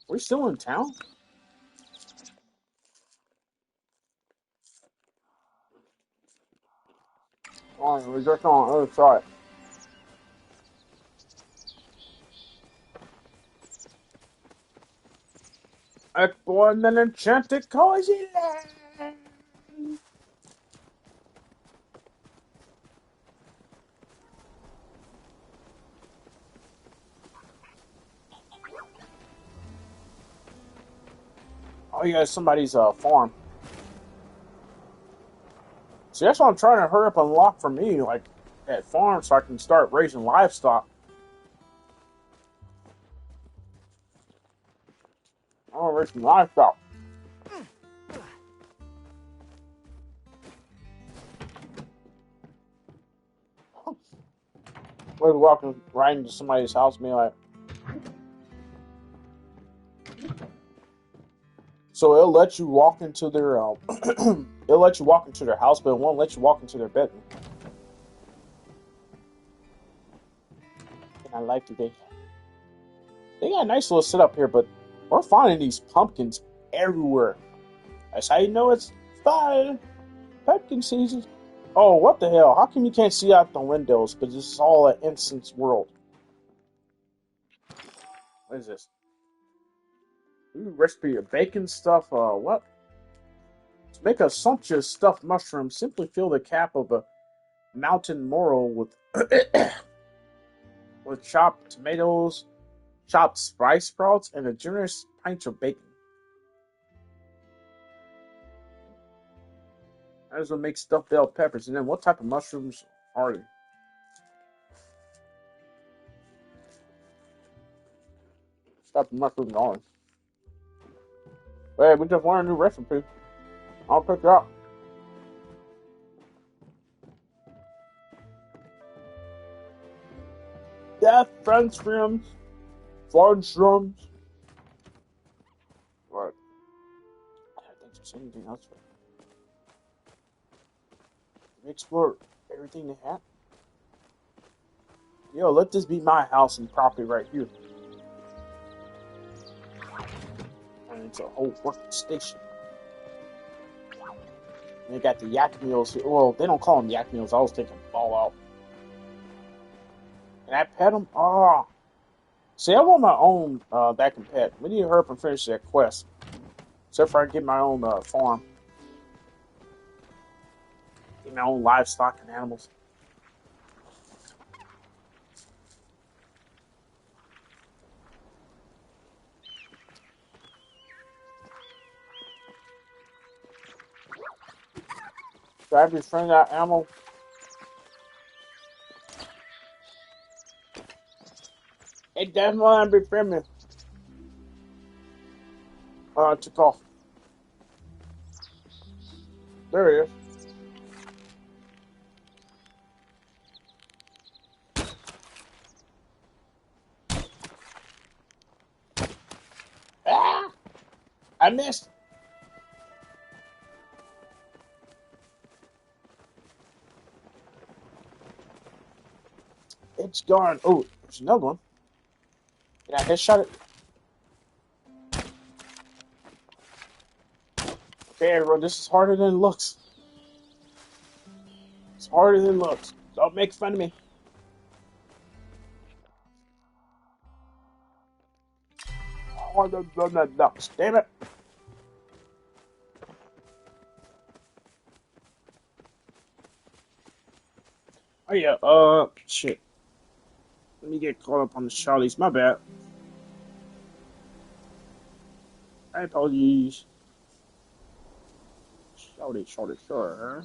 We're still in town? Oh, we're just on the other side. Exploring an enchanted cozy land. Oh yeah, somebody's farm. See, that's what I'm trying to hurry up and unlock for me, like that farm, so I can start raising livestock. I want to raise some livestock. We're walking right into somebody's house, and be like, So it'll let you walk into their it'll let you walk into their house, but it won't let you walk into their bedroom. And I like it. They got a nice little setup here, but we're finding these pumpkins everywhere. That's how you know it's fine. Pumpkin season. Oh, what the hell? How come you can't see out the windows? But this is all an instance world. What is this? Ooh, recipe of bacon stuff. What? To make a sumptuous stuffed mushroom, simply fill the cap of a mountain morel with with chopped tomatoes, chopped spice sprouts, and a generous pint of bacon. That is what makes stuffed bell peppers. And then what type of mushrooms are they? Stuffed mushrooms are. Hey, we just learned a new recipe. I'll pick it up. Death, French shrooms, foreign shrooms. What? I don't think there's anything else. Did we explore everything they had? Yo, let this be my house and property right here. And it's a whole working station. And they got the yak meals here. Well, they don't call them yak meals. I was thinking ball out. Can I pet them? Oh. See, I want my own that can pet. We need to hurry up and finish that quest. Except for I get my own farm. Get my own livestock and animals. Do I have to befriend that animal? It doesn't want to befriend me. It took off. There he is. Ah! I missed. It's gone. Oh, there's another one. Can I headshot it? Okay, everyone, this is harder than it looks. It's harder than it looks. Don't make fun of me. Harder than it looks. Damn it. Oh yeah, shit. Let me get caught up on the Charlies. My bad. I apologize. Shorty, shorty, sure.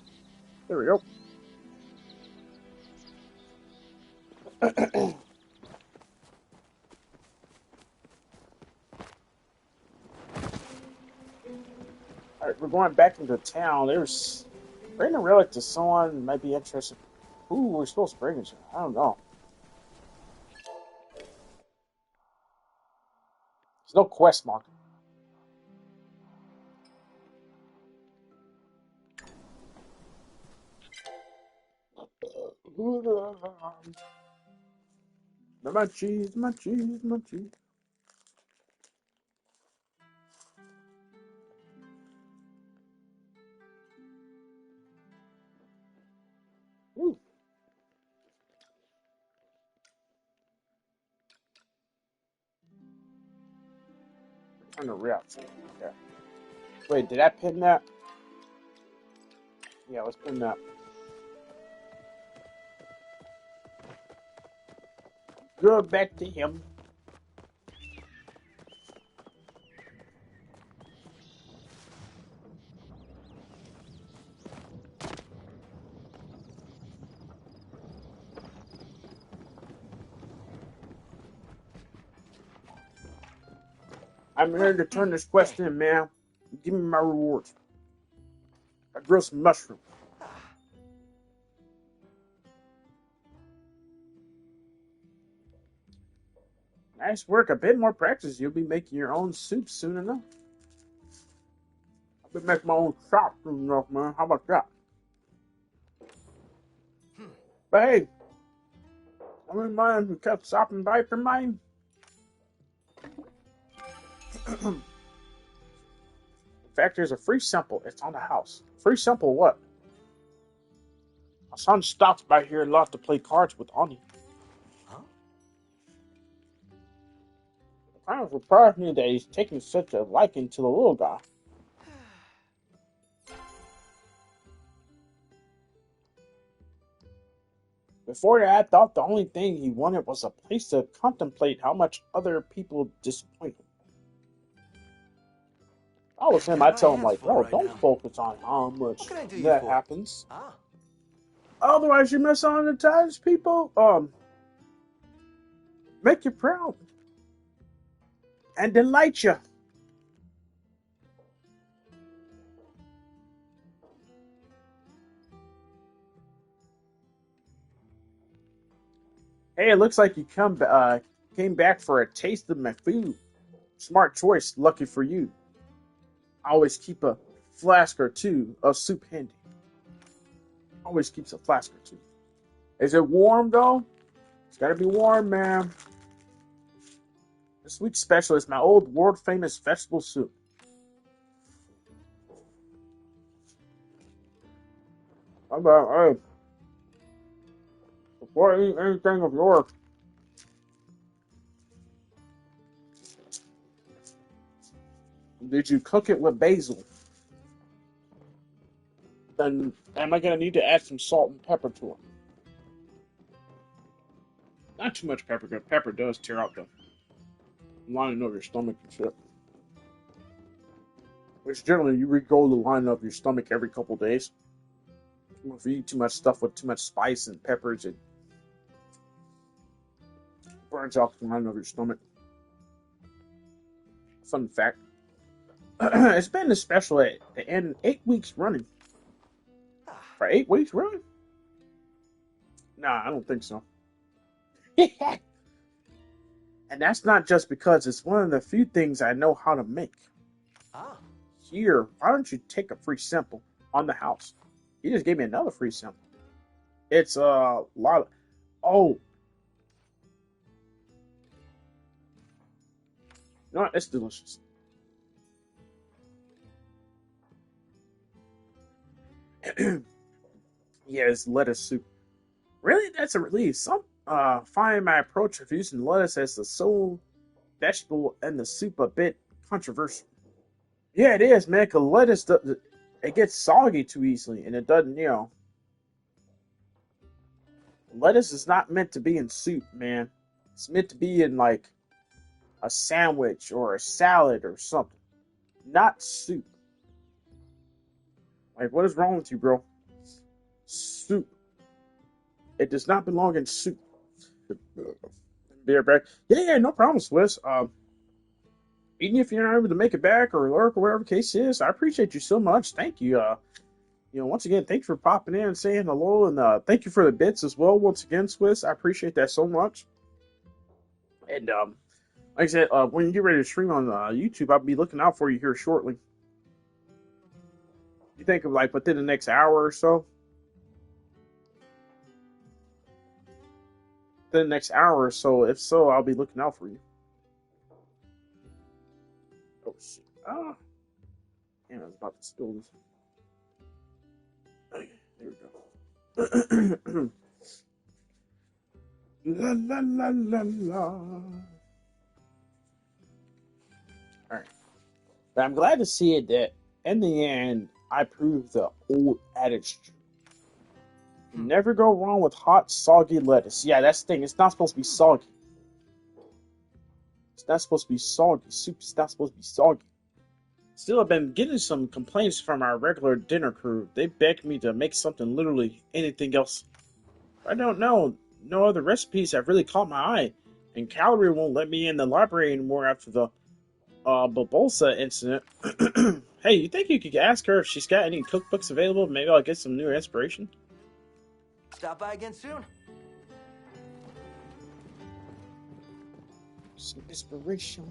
There we go. Alright, we're going back into town. Bring a relic to someone who might be interested. Who we're supposed to bring it to? I don't know. There's no quest mark. My cheese, my cheese, my cheese. Ooh. Turn the route. Okay. Wait, did I pin that? Yeah, let's pin that. Go back to him. I'm here to turn this quest in, man. Give me my rewards. I grill some mushrooms. Nice work. A bit more practice. You'll be making your own soup soon enough. Let me make my own shop soon enough, man. How about that? But hey, I wouldn't mind if we kept stopping by for mine. In fact, there's a free sample. It's on the house. Free sample what? My son stops by here a lot to play cards with Ani. Huh? It kind of surprised me that he's taking such a liking to the little guy. Before that, I thought the only thing he wanted was a place to contemplate how much other people disappoint him. If I was him, Got I'd my tell him, hands like, full bro, right don't now. focus on how What much can I do you that for? happens. Ah, Otherwise, you miss on the times people make you proud and delight you. Hey, it looks like you came back for a taste of my food. Smart choice, lucky for you. I always keep a flask or two of soup handy. Always keeps a flask or two. Is it warm though? It's gotta be warm, man. This week's special is my old world famous vegetable soup. How about, hey, before I eat anything of yours, did you cook it with basil? Then am I gonna need to add some salt and pepper to it? Not too much pepper, because pepper does tear out the lining of your stomach and shit. Which generally you re-go the lining of your stomach every couple days. If you eat too much stuff with too much spice and peppers, it burns out the lining of your stomach. Fun fact. It's been a special at the end 8 weeks running. For 8 weeks running? Nah, I don't think so. And that's not just because it's one of the few things I know how to make. ah. Here, why don't you take a free sample on the house? He just gave me another free sample. It's a lot of. Oh, you know what? It's delicious. Yeah, it's lettuce soup. Really? That's a relief. Some find my approach of using lettuce as the sole vegetable in the soup a bit controversial. Yeah, it is, man. Cause lettuce, it gets soggy too easily, and it doesn't. Lettuce is not meant to be in soup, man. It's meant to be in like a sandwich or a salad or something, not soup. Like, what is wrong with you, bro? Soup. It does not belong in soup. Beer back. Yeah, no problem, Swiss. Even if you're not able to make it back or lurk or whatever the case is, I appreciate you so much. Thank you. Once again, thanks for popping in and saying hello, and thank you for the bits as well. Once again, Swiss, I appreciate that so much. And like I said, when you get ready to stream on YouTube, I'll be looking out for you here shortly. You think of like within the next hour or so? Within the next hour or so. If so, I'll be looking out for you. Oh shit! Ah, damn, I was about to spill this. Okay, there we go. La la la la la. All right. But I'm glad to see it that in the end, I proved the old adage true. You never go wrong with hot, soggy lettuce. Yeah, that's the thing. It's not supposed to be soggy. It's not supposed to be soggy. Soup is not supposed to be soggy. Still, I've been getting some complaints from our regular dinner crew. They begged me to make something literally anything else. I don't know. No other recipes have really caught my eye. And Calorie won't let me in the library anymore after the Babosa incident. Hey, you think you could ask her if she's got any cookbooks available? Maybe I'll get some new inspiration. Stop by again soon. Some inspiration.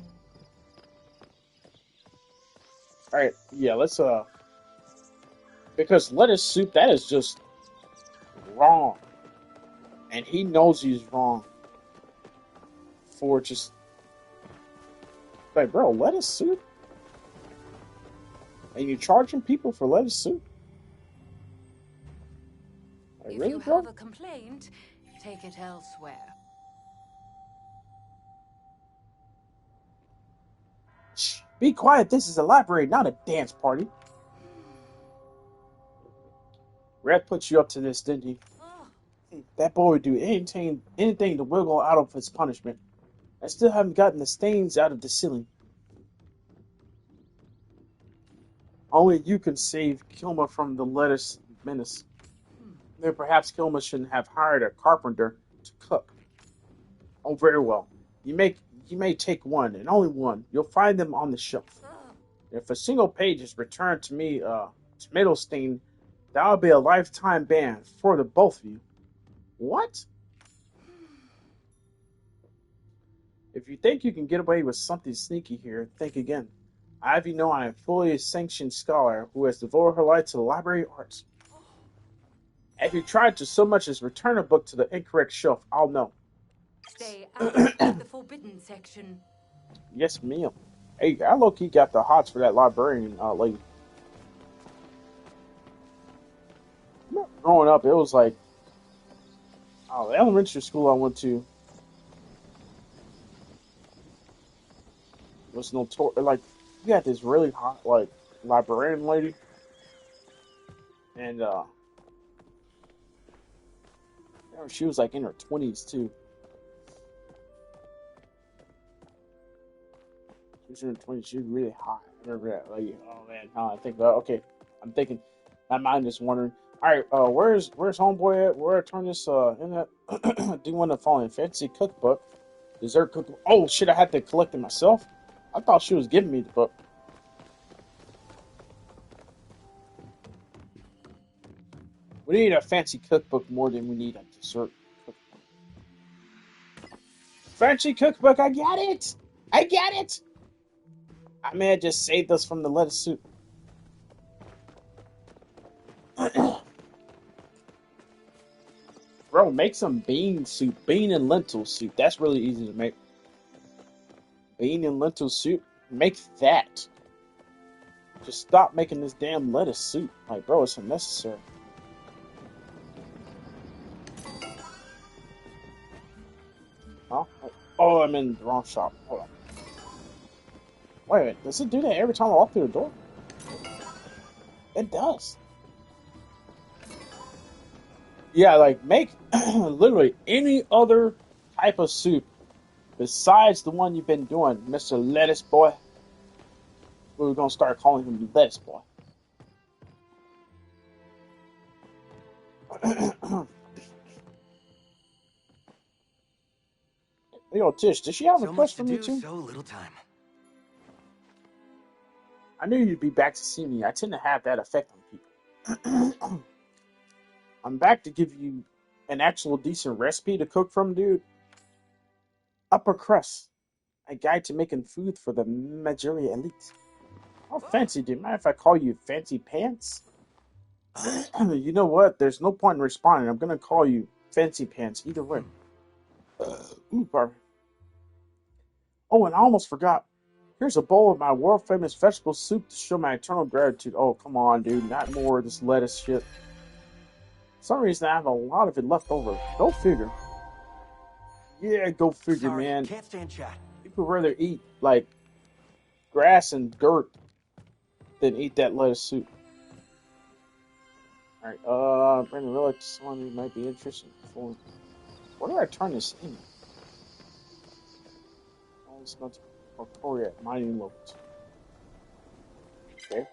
Alright, yeah, let's because lettuce soup, that is just wrong. And he knows he's wrong for just like, bro, lettuce soup? And you charging people for lettuce soup? Like, If really, you have bro? a complaint, take it elsewhere. Shh, be quiet, this is a library, not a dance party. Red put you up to this, didn't he? That boy would do anything to wiggle out of his punishment. I still haven't gotten the stains out of the ceiling. Only you can save Kilma from the lettuce menace. Then perhaps Kilma shouldn't have hired a carpenter to cook. Oh, very well. You may you may take one, and only one. You'll find them on the shelf. If a single page is returned to me, tomato stain, that'll be a lifetime ban for the both of you. What? If you think you can get away with something sneaky here, think again. I have you know I am fully a sanctioned scholar who has devoted her life to the library arts. If you tried to so much as return a book to the incorrect shelf, I'll know. Stay out of the forbidden section. Yes, ma'am. Hey, I low-key got the hots for that librarian lady. Growing up, it was like, the elementary school I went to was like, you got this really hot, like, librarian lady, and, she was, like, in her 20s, too. She was in her 20s, she was really hot. I remember that, like, oh, man, now I think, okay, I'm thinking, my mind is wondering, alright, where's homeboy at? Where I turn this, in that, do you want to follow a fancy cookbook? Dessert cookbook. Oh, shit, I had to collect it myself? I thought she was giving me the book. We need a fancy cookbook more than we need a dessert cookbook. Fancy cookbook, I got it! I got it! I may have just saved us from the lettuce soup. Bro, make some bean soup. Bean and lentil soup. That's really easy to make. Bean and lentil soup. Make that. Just stop making this damn lettuce soup. Like, bro, it's unnecessary. Huh? Oh, I'm in the wrong shop. Hold on. Wait a minute. Does it do that every time I walk through the door? It does. Yeah, like, make literally any other type of soup besides the one you've been doing, Mr. Lettuce Boy. We're gonna start calling him Lettuce Boy. Yo, Tish, does she have a So much request to for me do, too? so little time. I knew you'd be back to see me. I tend to have that effect on people. I'm back to give you an actual decent recipe to cook from, dude. Upper crust. A guide to making food for the Majoria elite. How fancy, do you mind if I call you Fancy Pants? You know what? There's no point in responding. I'm gonna call you Fancy Pants either way. Ooh, pardon. Oh, and I almost forgot. Here's a bowl of my world famous vegetable soup to show my eternal gratitude. Oh, come on, dude. Not more of this lettuce shit. For some reason, I have a lot of it left over. Go figure. Yeah, go figure, Sorry, man. can't stand chat. People rather eat, like, grass and dirt than eat that lettuce soup. Alright, bring a relic to someone who might be interested in performing. Where do I turn this in? All this much corporeal mining levels. Okay.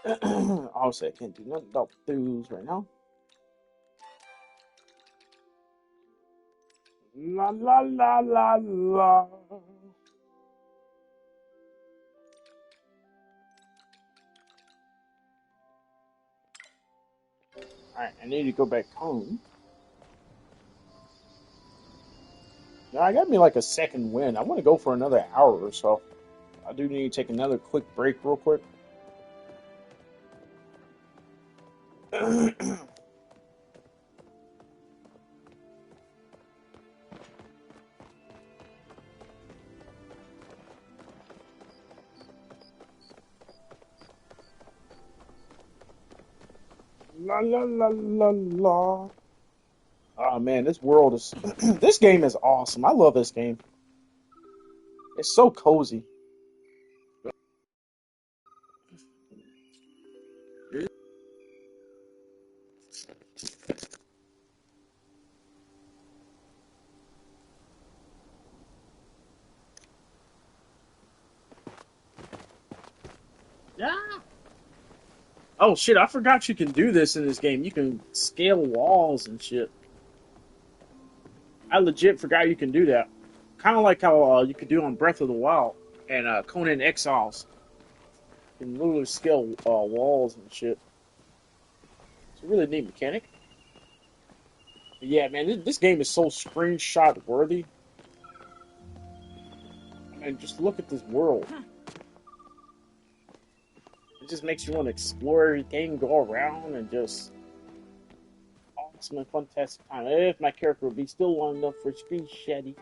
Obviously, I can't do nothing about those right now. La la la la la. Alright, I need to go back home. Now, I got me like a second win. I want to go for another hour or so. I do need to take another quick break, real quick. La la la la la. Oh man, this world is this game is awesome. I love this game. It's so cozy. Yeah. Oh shit, I forgot you can do this in this game. You can scale walls and shit. I legit forgot you can do that. Kind of like how you could do on Breath of the Wild and Conan Exiles. You can literally scale walls and shit. It's a really neat mechanic. But yeah, man, this game is so screenshot worthy. I mean, just look at this world. It just makes you want to explore everything, go around, and just awesome and fantastic time. If my character would be still long enough for screenshotty.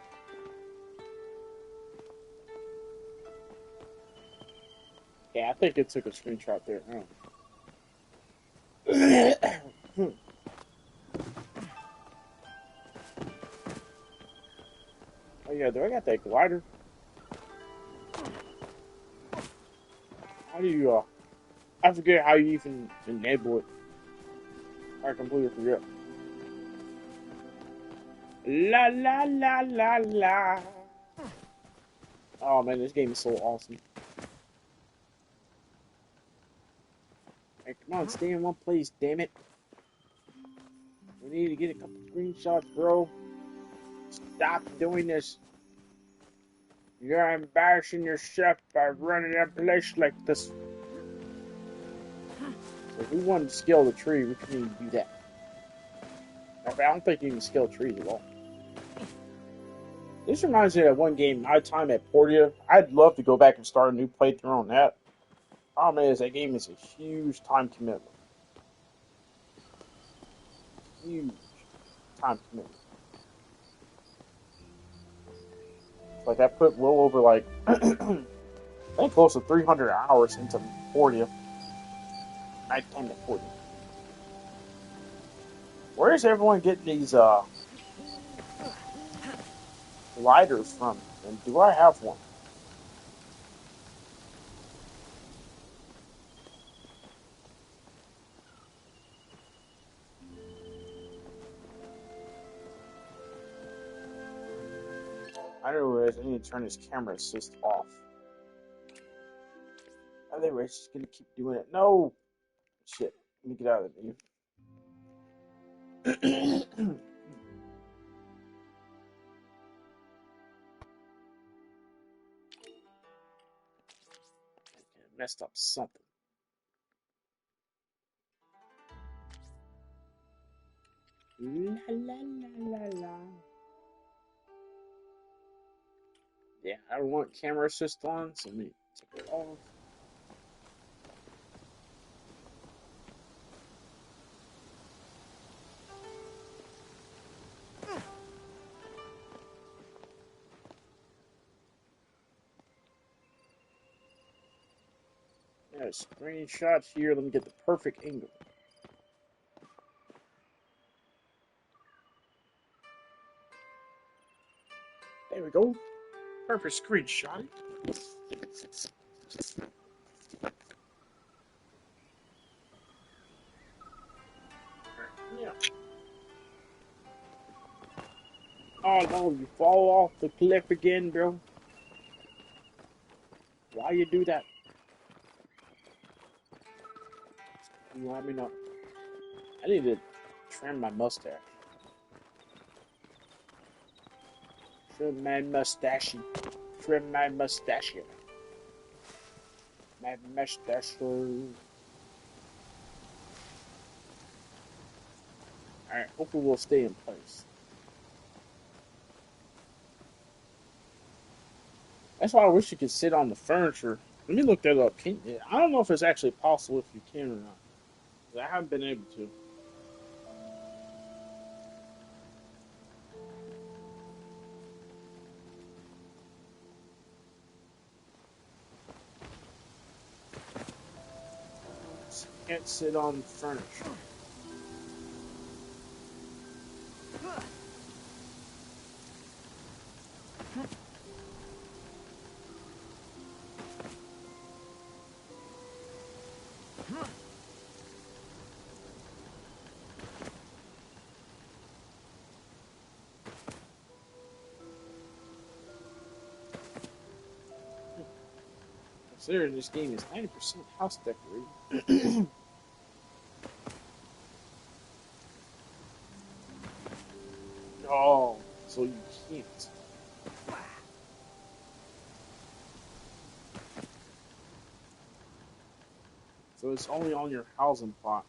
Yeah, I think it took a screenshot there. Oh yeah, do I got that glider? How do you I forget how you even enable it. I completely forget. La la la la la. Oh man, this game is so awesome. Hey, come on, stay in one place, damn it. We need to get a couple screenshots, bro. Stop doing this. You're embarrassing yourself by running a place like this. So if we wanted to scale the tree, we couldn't even do that. I don't think you can scale trees at all. This reminds me of one game, My Time at Portia. I'd love to go back and start a new playthrough on that. Problem is, that game is a huge time commitment. Huge time commitment. Like, I put well over, like, I think close to 300 hours into Portia. Nighttime at Portia. Where is everyone getting these, gliders from? And do I have one? I didn't realize I need to turn this camera assist off. Otherwise, it's gonna keep doing it. No! Shit. Let me get out of the menu. Messed up something. La la la la la. Yeah, I don't want camera assist on, so let me take it off. Yeah, screenshot here. Let me get the perfect angle. There we go. Perfect screenshot. Yeah. Oh no, you fall off the cliff again, bro. Why you do that? You want me not? I need to trim my mustache. Trim my mustache. Trim my mustache. My mustache. Alright, hopefully we'll stay in place. That's why I wish you could sit on the furniture. Let me look that up. I don't know if it's actually possible if you can or not. 'Cause I haven't been able to. Can't sit on furniture. Considering this game is 90% house decorating. Oh, so you can't. So it's only on your housing plot.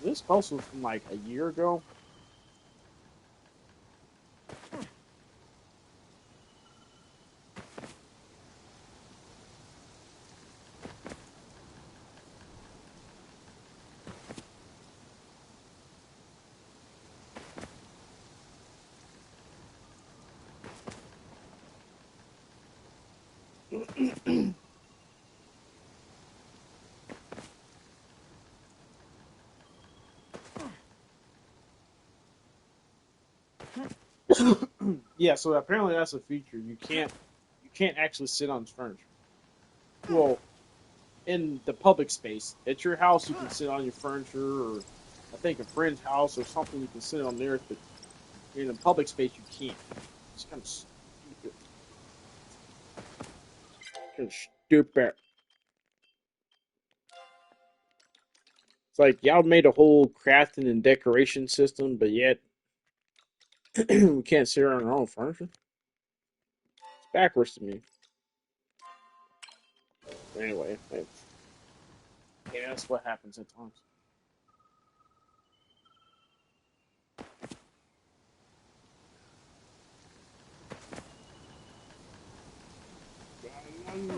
This post was from like a year ago. Yeah, so apparently that's a feature. You can't actually sit on furniture. Well, in the public space. At your house you can sit on your furniture or I think a friend's house or something you can sit on theirs, but in a public space you can't. It's kind of stupid. Kind of stupid. It's like y'all made a whole crafting and decoration system, but yet we can't sit on our own furniture. It's backwards to me. But anyway, yeah, that's what happens at times.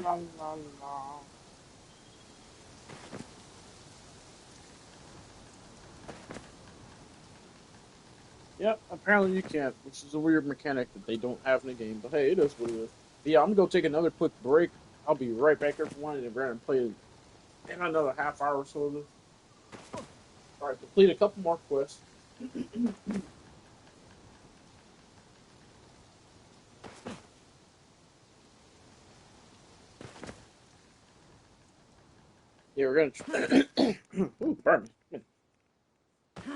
La, la, la, la. Yep, apparently you can't, which is a weird mechanic that they don't have in the game. But hey, it is what it is. But yeah, I'm gonna go take another quick break. I'll be right back here for one and grab and play in another half hour or so of this. All right, complete a couple more quests. Yeah, we're gonna. Ooh, pardon me.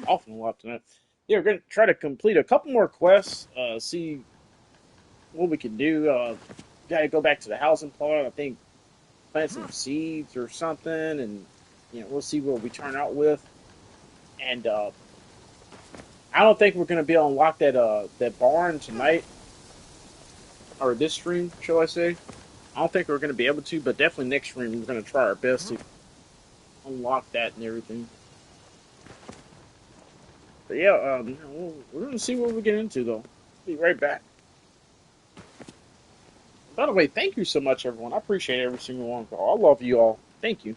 Often a lot tonight. Yeah, we're gonna try to complete a couple more quests. See what we can do. Gotta go back to the housing plot. I think plant some seeds or something, and we'll see what we turn out with. And I don't think we're gonna be able to unlock that barn tonight or this stream, shall I say? I don't think we're gonna be able to, but definitely next stream we're gonna try our best to unlock that and everything. But yeah, we're gonna see what we get into though. Be right back. By the way, thank you so much, everyone. I appreciate every single one. I love you all. Thank you.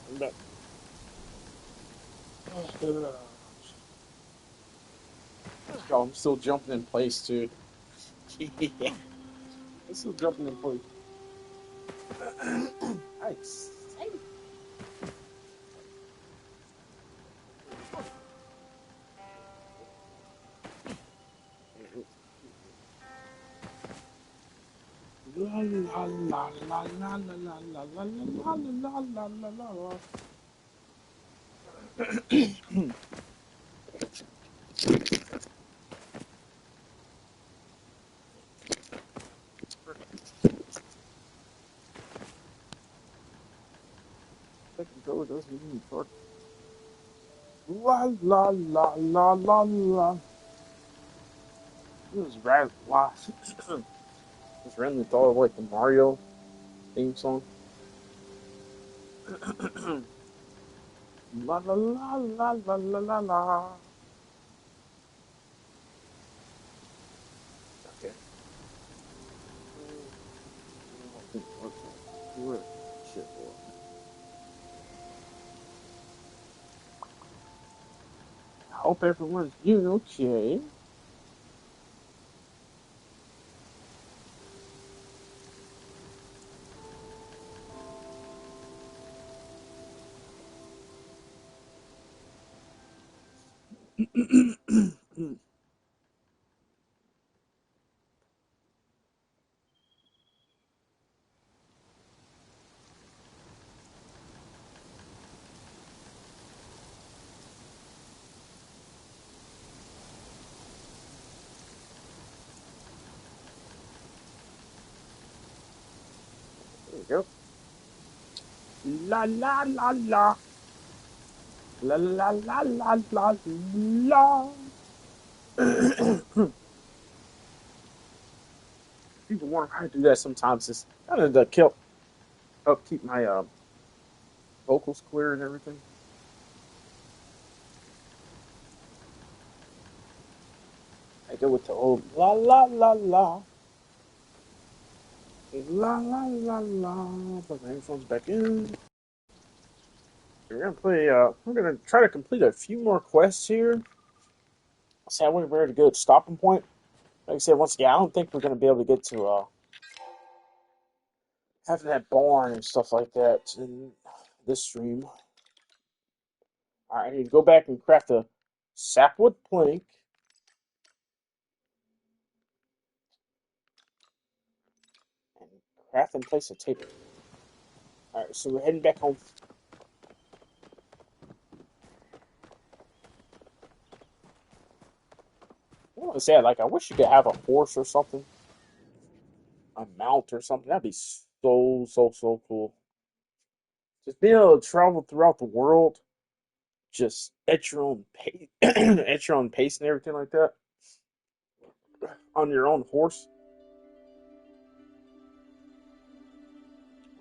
I'm back. Yo, I'm still jumping in place, dude. Yeah, I'm still jumping in place. Nice. La la la la la la la la la la la la la la la. That controller doesn't even start. La la la la la la. This is rad. Wow. Just randomly thought of like the Mario theme song. La la la la la la la la. Okay. Okay. Where? Shit. Well, Hope everyone's doing okay. There we go. La la la la. La la la la la la. People wonder how I do that sometimes. It's kind of to help keep my vocals clear and everything. I go with the old la la la la. La la la la. Put my headphones back in. We're gonna play. We're gonna try to complete a few more quests here. See, I went very good stopping point. Like I said, once again, I don't think we're gonna be able to get to having that barn and stuff like that in this stream. All right, I need to go back and craft a sapwood plank and craft and place a table. All right, so we're heading back home. I want to say, like, I wish you could have a horse or something, a mount or something. That'd be so cool. Just being able to travel throughout the world, just at your own pace, at your own pace and everything like that, on your own horse.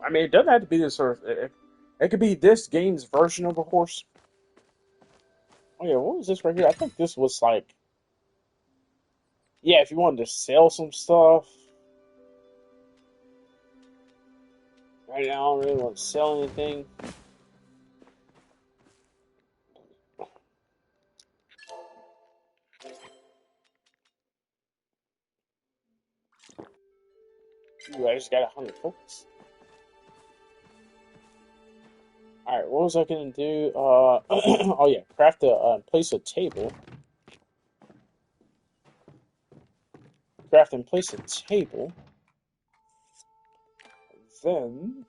I mean, it doesn't have to be this sort of. It could be this game's version of a horse. Oh yeah, what was this right here? I think this was like, yeah, if you wanted to sell some stuff. Right now, I don't really want to sell anything. Ooh, I just got 100 focus. Alright, what was I gonna do? Oh yeah, craft a place a table. Craft and place a table. Then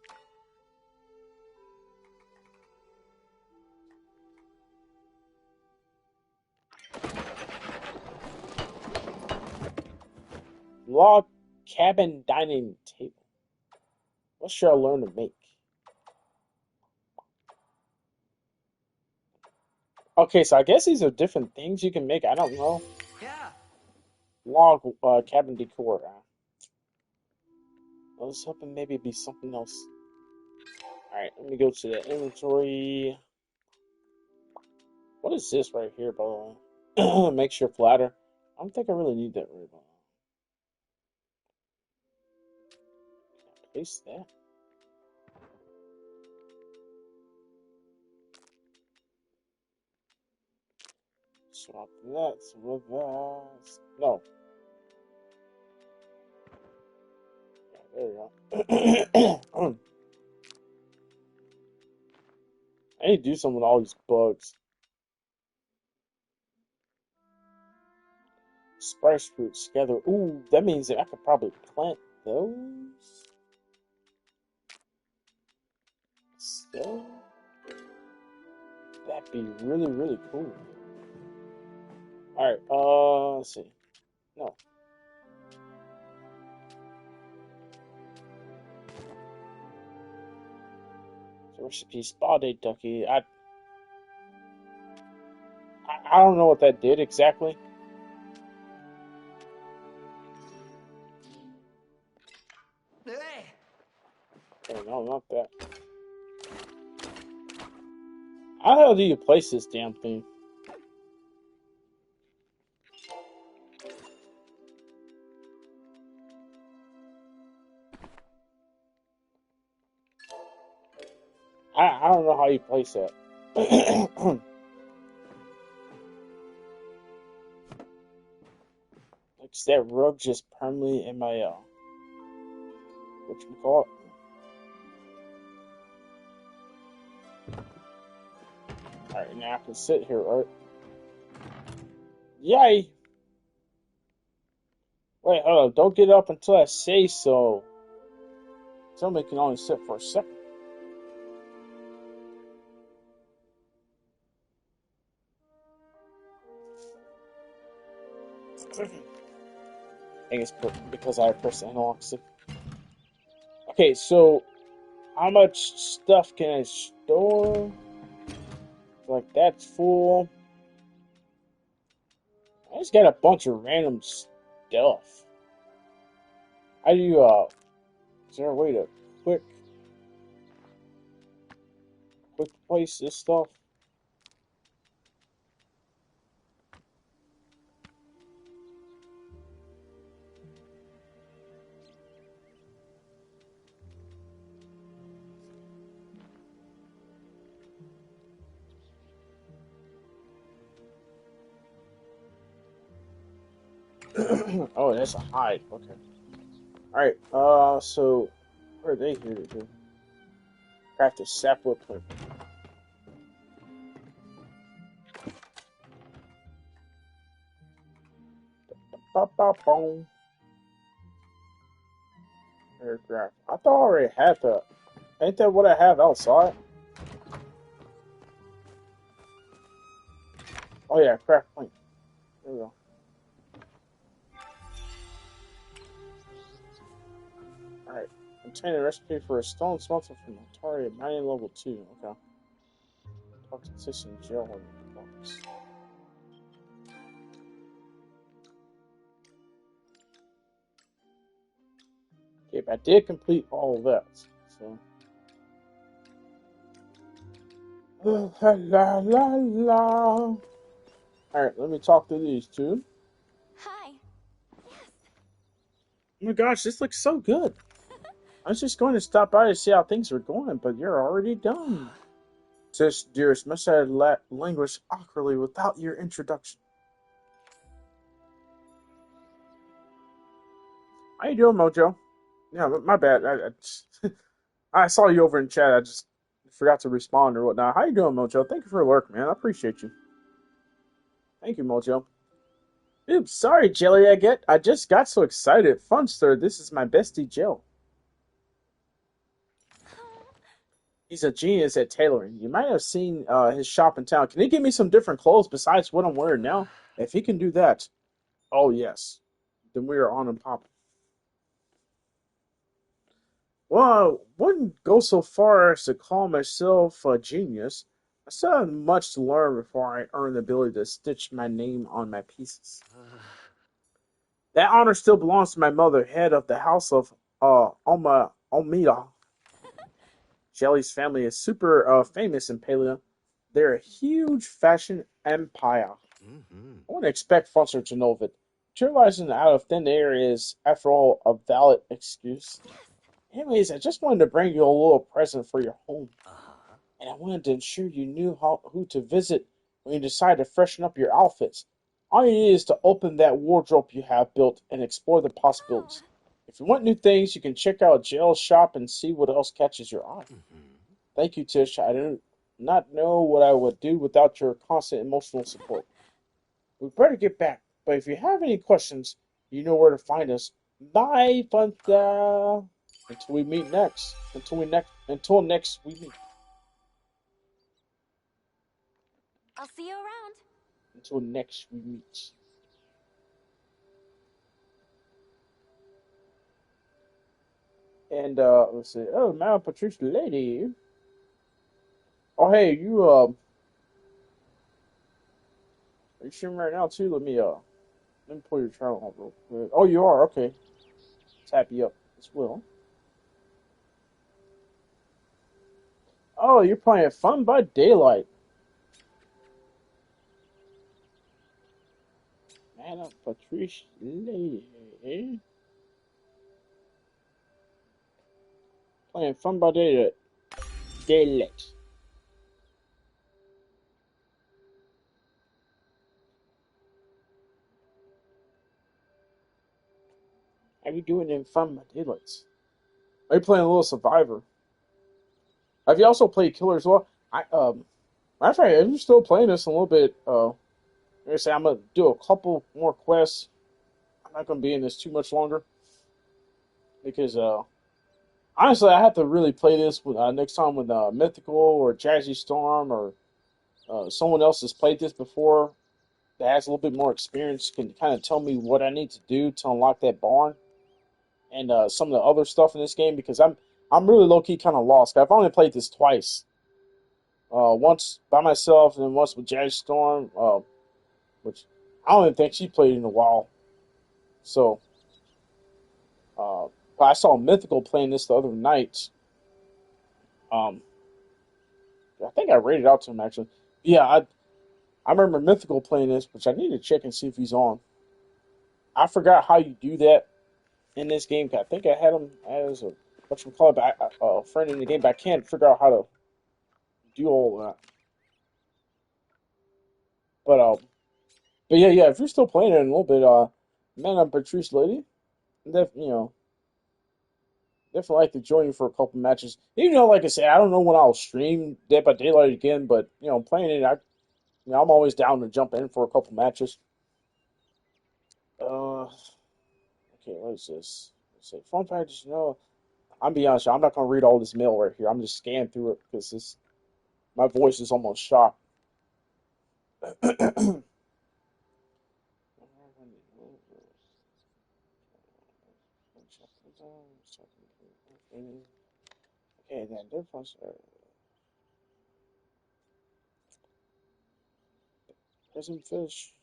log cabin dining table. What should I learn to make? Okay, so I guess these are different things you can make. I don't know. Yeah. Log cabin decor. I was hoping maybe it'd be something else. Alright, let me go to the inventory. What is this right here, by the way? Makes your flatter. I don't think I really need that right now. Place that. Swap that with that. No. Yeah, there we go. I need to do something with all these bugs. Spice fruits together. Ooh, that means that I could probably plant those. So, that'd be really cool. Alright, let's see. No. So recipe spa day ducky. I don't know what that did exactly. Hey. Oh no, not that. How the hell do you place this damn thing? I don't know how you place that. Like, is that rug just permanently in my, whatchamacallit? Alright, now I can sit here, right? Yay! Wait, hold on, don't get up until I say so. Somebody can only sit for a second. I think it's because I pressed analog stick. Okay, so how much stuff can I store? Like, that's full. I just got a bunch of random stuff. How do you, is there a way to quick place this stuff? Oh, that's a hide. Okay. Alright, so, what are they here to do? Craft a sapwood plant. Ba-ba-boom. Paragraph. I thought I already had that. Ain't that what I have outside? Oh yeah, craft plank. There we go. Alright. Obtain a recipe for a stone smelter from Atari at mining level 2. Okay. Toxicity gel in the box. Okay, but I did complete all of that. So. La la la la. Alright, let me talk to these two. Hi. Yes. Oh my gosh, this looks so good. I was just going to stop by to see how things were going, but you're already done. Sis, dearest, must I languish awkwardly without your introduction? How you doing, Mojo? Yeah, my bad. I saw you over in chat. I just forgot to respond or whatnot. How you doing, Mojo? Thank you for the work, man. I appreciate you. Thank you, Mojo. Oops, sorry, Jelly. I just got so excited. Funster, this is my bestie, Jill. He's a genius at tailoring. You might have seen his shop in town. Can he give me some different clothes besides what I'm wearing now? If he can do that, oh yes, then we are on and popping. Well, I wouldn't go so far as to call myself a genius. I still have much to learn before I earn the ability to stitch my name on my pieces. That honor still belongs to my mother, head of the house of Omida. Jelly's family is super famous in Paleo. They're a huge fashion empire. I wouldn't expect Foster to know of it. Materializing out of thin air is, after all, a valid excuse. Anyways, I just wanted to bring you a little present for your home. And I wanted to ensure you knew who to visit when you decide to freshen up your outfits. All you need is to open that wardrobe you have built and explore the possibilities. If you want new things, you can check out Jail's shop and see what else catches your eye. Thank you, Tish. I do not know what I would do without your constant emotional support. We better get back, but if you have any questions, you know where to find us. Bye, Fanta. Until we meet next. Until next we meet. I'll see you around. Until next we meet. And let's see. Oh, Madam Patricia Lady. Oh, hey, you are you streaming right now too? Let me pull your channel up real quick. Oh, you are okay. Tap you up as well. Oh, you're playing Fun by Daylight. Madam Patricia Lady. Playing Fun by Daylight. Daylight. How you doing in Fun My Daylights? Are you playing a little Survivor? Have you also played Killer as well? Matter of fact, if you're still playing this a little bit, like I say, I'm gonna do a couple more quests. I'm not gonna be in this too much longer because honestly, I have to really play this with next time with Mythical or Jazzy Storm or someone else has played this before that has a little bit more experience can kind of tell me what I need to do to unlock that barn and some of the other stuff in this game because I'm really low key kind of lost. I've only played this twice. Once by myself and then once with Jazzy Storm, which I don't even think she played in a while. So, but I saw Mythical playing this the other night. Um, I think I rated out to him actually. Yeah, I remember Mythical playing this, which I need to check and see if he's on. I forgot how you do that in this game. I think I had him as a a friend in the game, but I can't figure out how to do all that. But yeah. If you're still playing it in a little bit, man, I'm Patrice Lady. You know, definitely like to join you for a couple matches. Even though, like I said, I don't know when I'll stream Dead by Daylight again, but playing it, I'm always down to jump in for a couple matches. Okay, what is this? Let's see. Fun fact is, I'm be honest, I'm not gonna read all this mail right here. I'm just scanning through it because this my voice is almost shocked. Okay, then difference. Prison fish.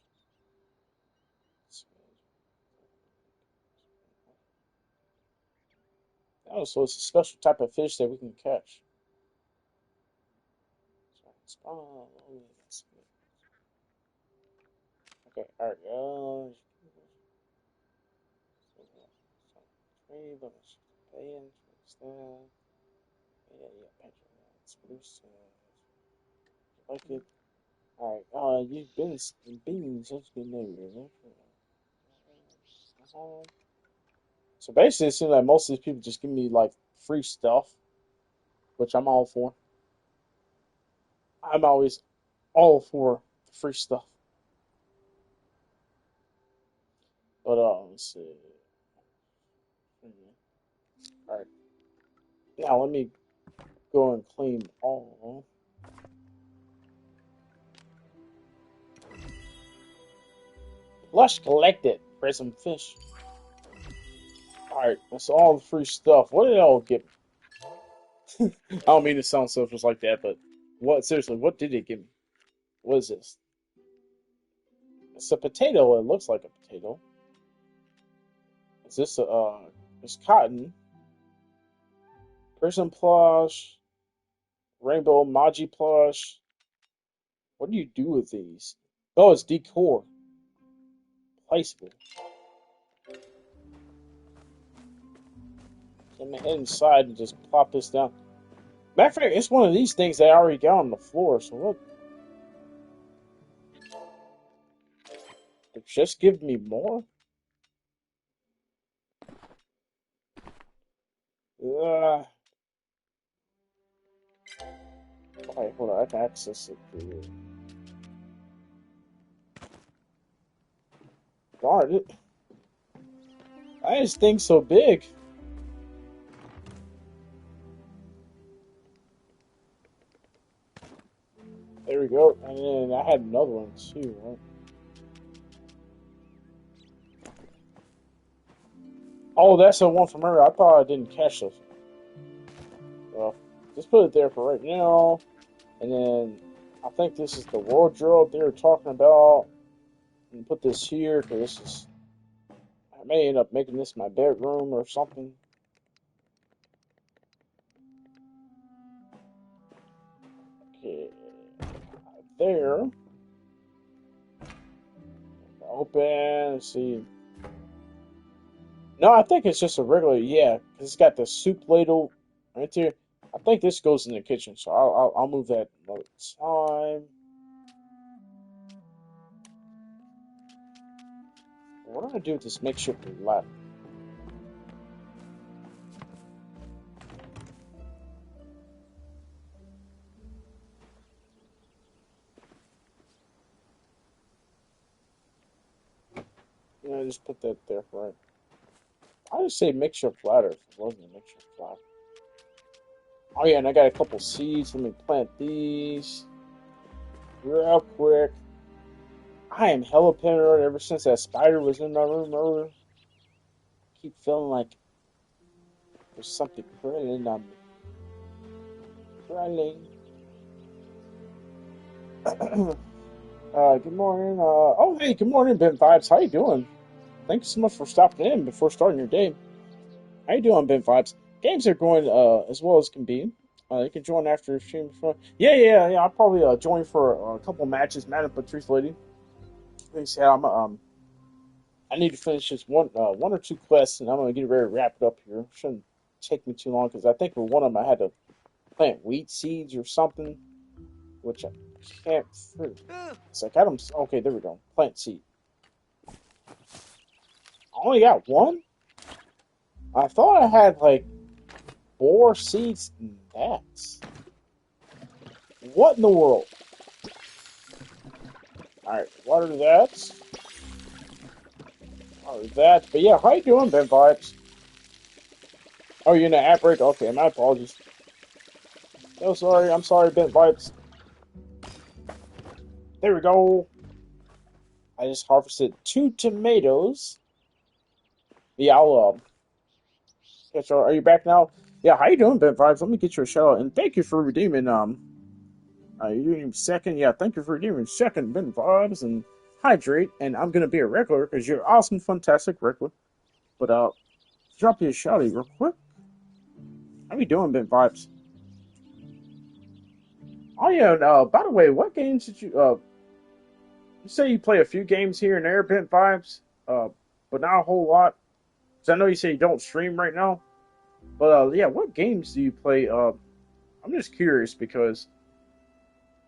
Oh, so it's a special type of fish that we can catch. Okay, alright, like it. Alright, you've been such a good neighbor. So basically, it seems like most of these people just give me like free stuff, which I'm all for. I'm always all for free stuff. But let's see. All right, now let me go and claim all. Lush collected for some fish. All right, that's all the free stuff. What did it all give me? I don't mean to sound selfish like that, but what seriously? What did it give me? What is this? It's a potato. It looks like a potato. Is this a it's cotton? Prison plush, rainbow Maji plush. What do you do with these? Oh, it's decor. Placeable. So I'm gonna head inside and just plop this down. Matter of fact, it's one of these things that I already got on the floor, so what? It just give me more? Uh, Alright, hold on, I can access it through here. Darn it. Why is thing so big? There we go. And then I had another one too, right? Oh, that's the one from her. I thought I didn't catch this. Well, just put it there for right now. And then I think this is the wardrobe they were talking about. And put this here because this is. I may end up making this my bedroom or something. Okay, there. Open. See. No, I think it's just a regular. Yeah, because it's got the soup ladle right there. I think this goes in the kitchen, so I'll move that another time. What do I do with this makeshift ladder? Yeah, I just put that there, right? I just say mixture flatter if it wasn't a mixture flat. Oh yeah, and I got a couple seeds. Let me plant these real quick. I am hella paranoid ever since that spider was in my room earlier. Keep feeling like there's something crawling on me. Crawling. Good morning. Oh, hey, good morning, Ben Vibes. How you doing? Thank you so much for stopping in before starting your day. How you doing, Ben Vibes? Games are going as well as can be. You can join after the stream. Yeah. I'll probably join for a couple matches. Madam Patrice Lady. Like I said, I need to finish just one or two quests, and I'm gonna get ready to wrap it up here. Shouldn't take me too long because I think for one of them I had to plant wheat seeds or something, which I can't. It's like I don't. Okay, there we go. Plant seed. I only got one. I thought I had like four seeds. That's what in the world? All right, water that. Water that. But yeah, how you doing, Ben Vibes? Oh, you're in an app break. Okay, my apologies. No, sorry. I'm sorry, Ben Vibes. There we go. I just harvested two tomatoes. Yeah, I'll catch you. Are you back now? Yeah, how you doing, Ben Vibes? Let me get you a shout out, and thank you for redeeming. You redeeming second. Yeah, thank you for redeeming second, Ben Vibes, and hydrate. And I'm gonna be a regular because you're awesome, fantastic regular. But drop you a shout out real quick. How you doing, Ben Vibes? Oh yeah. And, by the way, what games did you? You say you play a few games here and there, Ben Vibes. But not a whole lot. So I know you say you don't stream right now. But yeah, what games do you play? I'm just curious because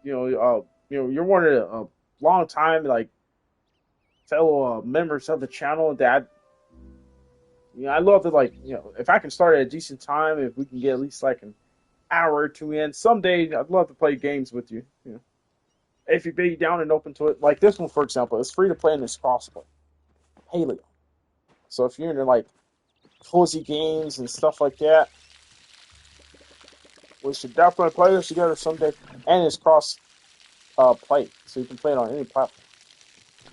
you're one of the long time like fellow members of the channel that I love to like if I can start at a decent time, if we can get at least like an hour or two in someday, I'd love to play games with you. If you be down and open to it, like this one for example, it's free to play in this crossplay, Paleo. So if you're into like cozy games and stuff like that, we should definitely play this together someday. And it's cross play, so you can play it on any platform.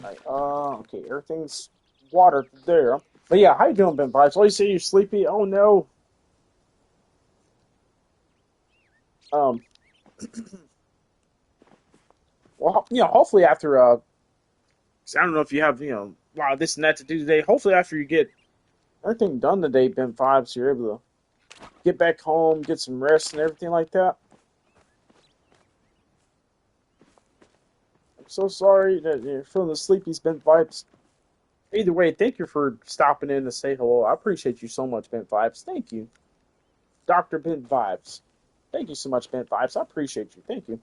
Right. Okay, everything's watered there. But yeah, how you doing, Ben Vibes? Oh, you say you're sleepy? Oh no. Um, well, hopefully after 'cause I don't know if you have a lot of this and that to do today. Hopefully after you get everything done today, Ben Vibes, you're able to get back home, get some rest and everything like that. I'm so sorry that you're feeling the sleepy, Ben Vibes. Either way, thank you for stopping in to say hello. I appreciate you so much, Ben Vibes. Thank you, Doctor Ben Vibes. Thank you so much, Ben Vibes. I appreciate you. Thank you.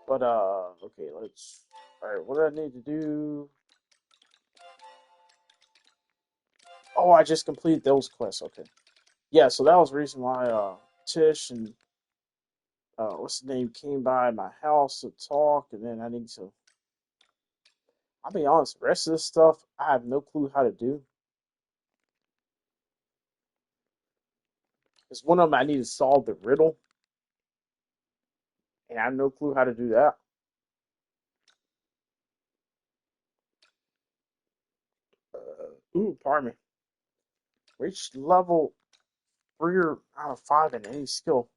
But okay, let's. All right, what do I need to do? Oh, I just completed those quests. Okay, yeah. So that was the reason why Tish and what's the name came by my house to talk, and then I need to. I'll be honest. The rest of this stuff, I have no clue how to do. Because one of them, I need to solve the riddle, and I have no clue how to do that. Ooh, pardon me. Reach level 3 out of 5 in any skill.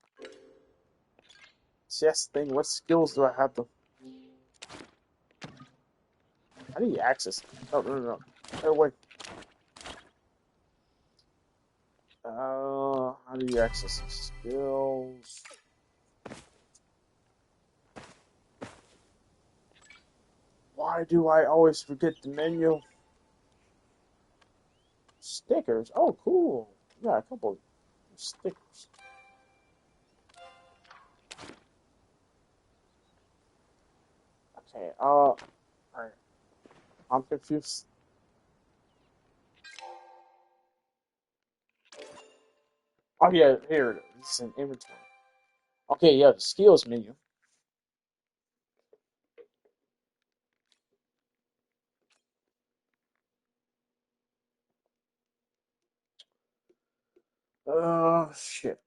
See, that's the thing. What skills do I have to? How do you access? Oh, no. Oh, wait. How do you access the skills? Why do I always forget the menu? Stickers. Oh, cool. Yeah, a couple stickers. Okay. Alright. I'm confused. Oh yeah, here it is. It's an inventory. Okay, yeah, the skills menu. Shit.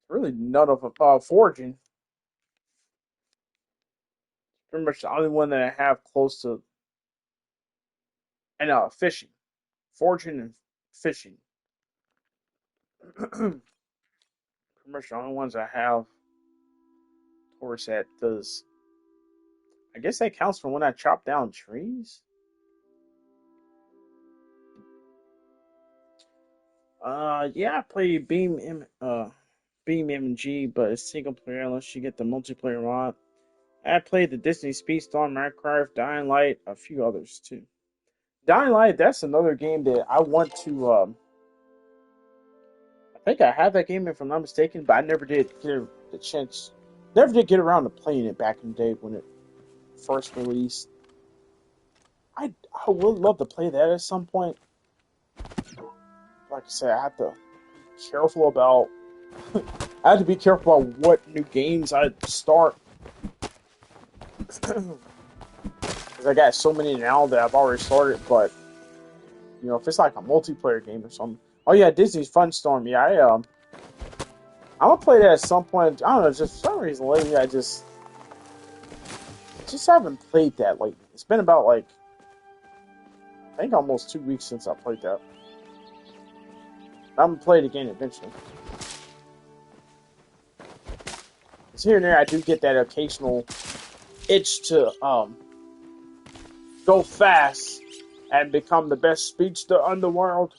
Really none of them. Foraging. Pretty much the only one that I have close to. And fishing. Foraging and fishing. Pretty much the only ones I have towards that does. I guess that counts for when I chop down trees. Yeah, I play Beam MG, but it's single player unless you get the multiplayer mod. I played the Disney Speedstorm, Minecraft, Dying Light, a few others too. Dying Light, that's another game that I want to. I think I have that game if I'm not mistaken, but I never did get the chance. Never did get around to playing it back in the day when it first released. I would love to play that at some point. Like I said, I have to be careful about. I have to be careful about what new games I start because I got so many now that I've already started. But if it's like a multiplayer game or something. Oh yeah, Disney's Fun Storm. Yeah, I'm gonna play that at some point. I don't know, just for some reason lately I just haven't played that lately. It's been about like I think almost 2 weeks since I played that. I'm gonna play it again eventually. Cause here and there I do get that occasional itch to go fast and become the best speedster in the world.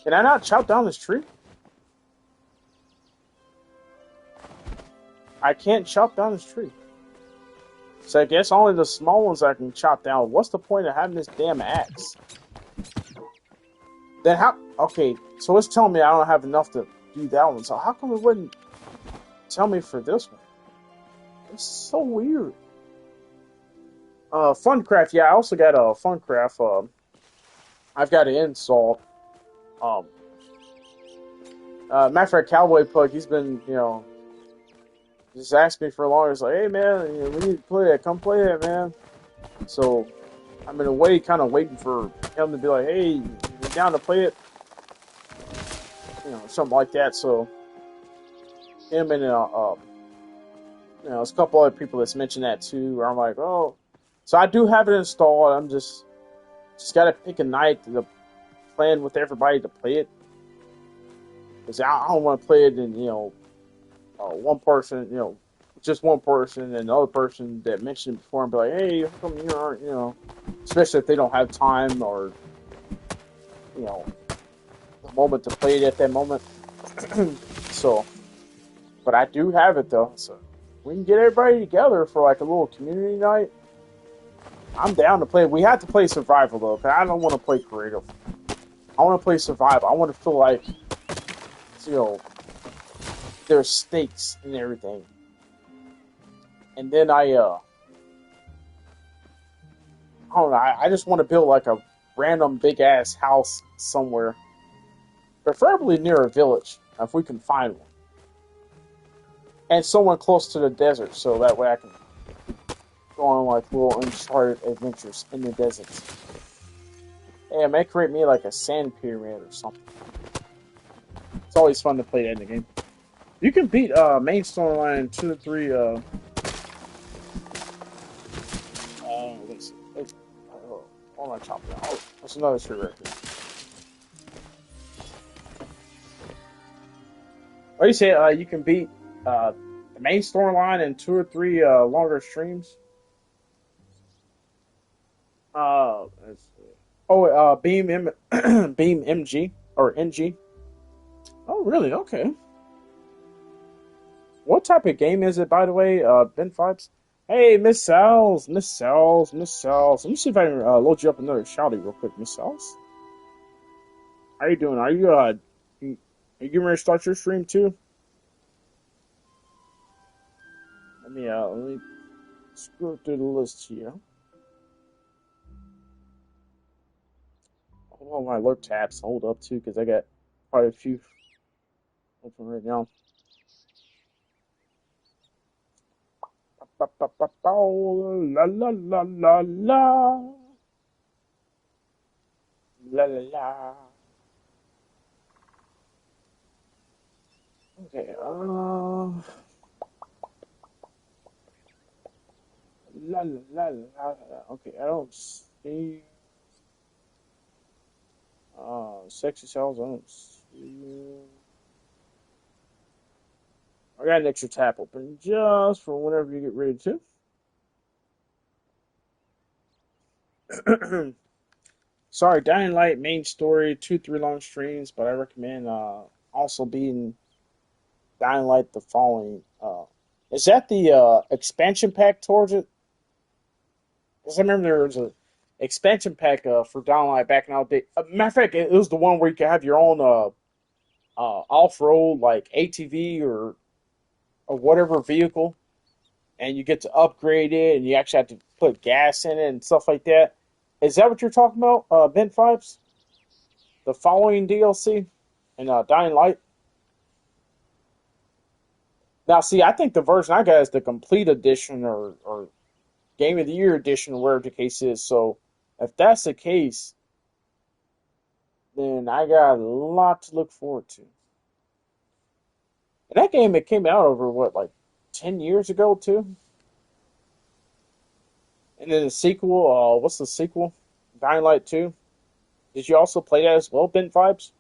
Can I not chop down this tree? I can't chop down this tree. So I guess only the small ones I can chop down. What's the point of having this damn axe? Then how? Okay, so it's telling me I don't have enough to do that one. So how come it wouldn't tell me for this one? It's so weird. Funcraft. Yeah, I also got a Funcraft. I've got it installed. Um, matter of fact, Cowboy Pug. He's been, just asked me for a long. He's like, "Hey man, we need to play it. Come play it, man." So I'm in a way kind of waiting for him to be like, "Hey, you down to play it?" Something like that. So him and there's a couple other people that's mentioned that too. Where I'm like, oh, so I do have it installed. I'm just gotta pick a night to plan with everybody to play it because I don't want to play it in one person, just one person, and the other person that mentioned it before and be like, hey, how come you aren't, especially if they don't have time or the moment to play it at that moment. So, but I do have it though, so we can get everybody together for like a little community night. I'm down to play. We have to play survival though, because I don't want to play creative. I want to play survival. I want to feel like, there's stakes and everything. And then I don't know. I just want to build like a random big ass house somewhere, preferably near a village if we can find one, and somewhere close to the desert, so that way I can go on like little uncharted adventures in the deserts. Hey, I may create me like a sand pyramid or something. It's always fun to play that in the game. You can beat main storyline 2 to 3. Let's see. Hold on, chop it. Oh, that's another tree right there. What do you say? You can beat the main storyline in 2 or 3 longer streams. Let's see. Oh, Beam MG or NG. Oh, really? Okay. What type of game is it, by the way? Ben Fibes. Hey, Miss Sal's, Miss Sal's, Miss Sal's. Let me see if I can load you up another shouty real quick, Miss Sal's. How you doing? Are you getting ready to start your stream too? Let me scroll through the list here. Oh, my alert tabs hold up too, because I got quite a few open right now. La la la la la la la la. Okay. La la la la la. Okay, I don't see. Sexy cells. I don't see. I got an extra tab open just for whenever you get ready to. Sorry, Dying Light main story, 2-3 long streams, but I recommend also being Dying Light the following. Is that the expansion pack towards it? Because I remember there was a expansion pack for Dying Light back in the day. Matter of fact, it was the one where you could have your own off road like ATV or whatever vehicle, and you get to upgrade it, and you actually have to put gas in it and stuff like that. Is that what you're talking about, Ben Fives? The following DLC in Dying Light? Now, see, I think the version I got is the complete edition or Game of the Year edition, or whatever the case is. So, if that's the case, then I got a lot to look forward to. And that game, it came out over what, like 10 years ago, too? And then the sequel, what's the sequel? Dying Light 2. Did you also play that as well, Ben Vibes?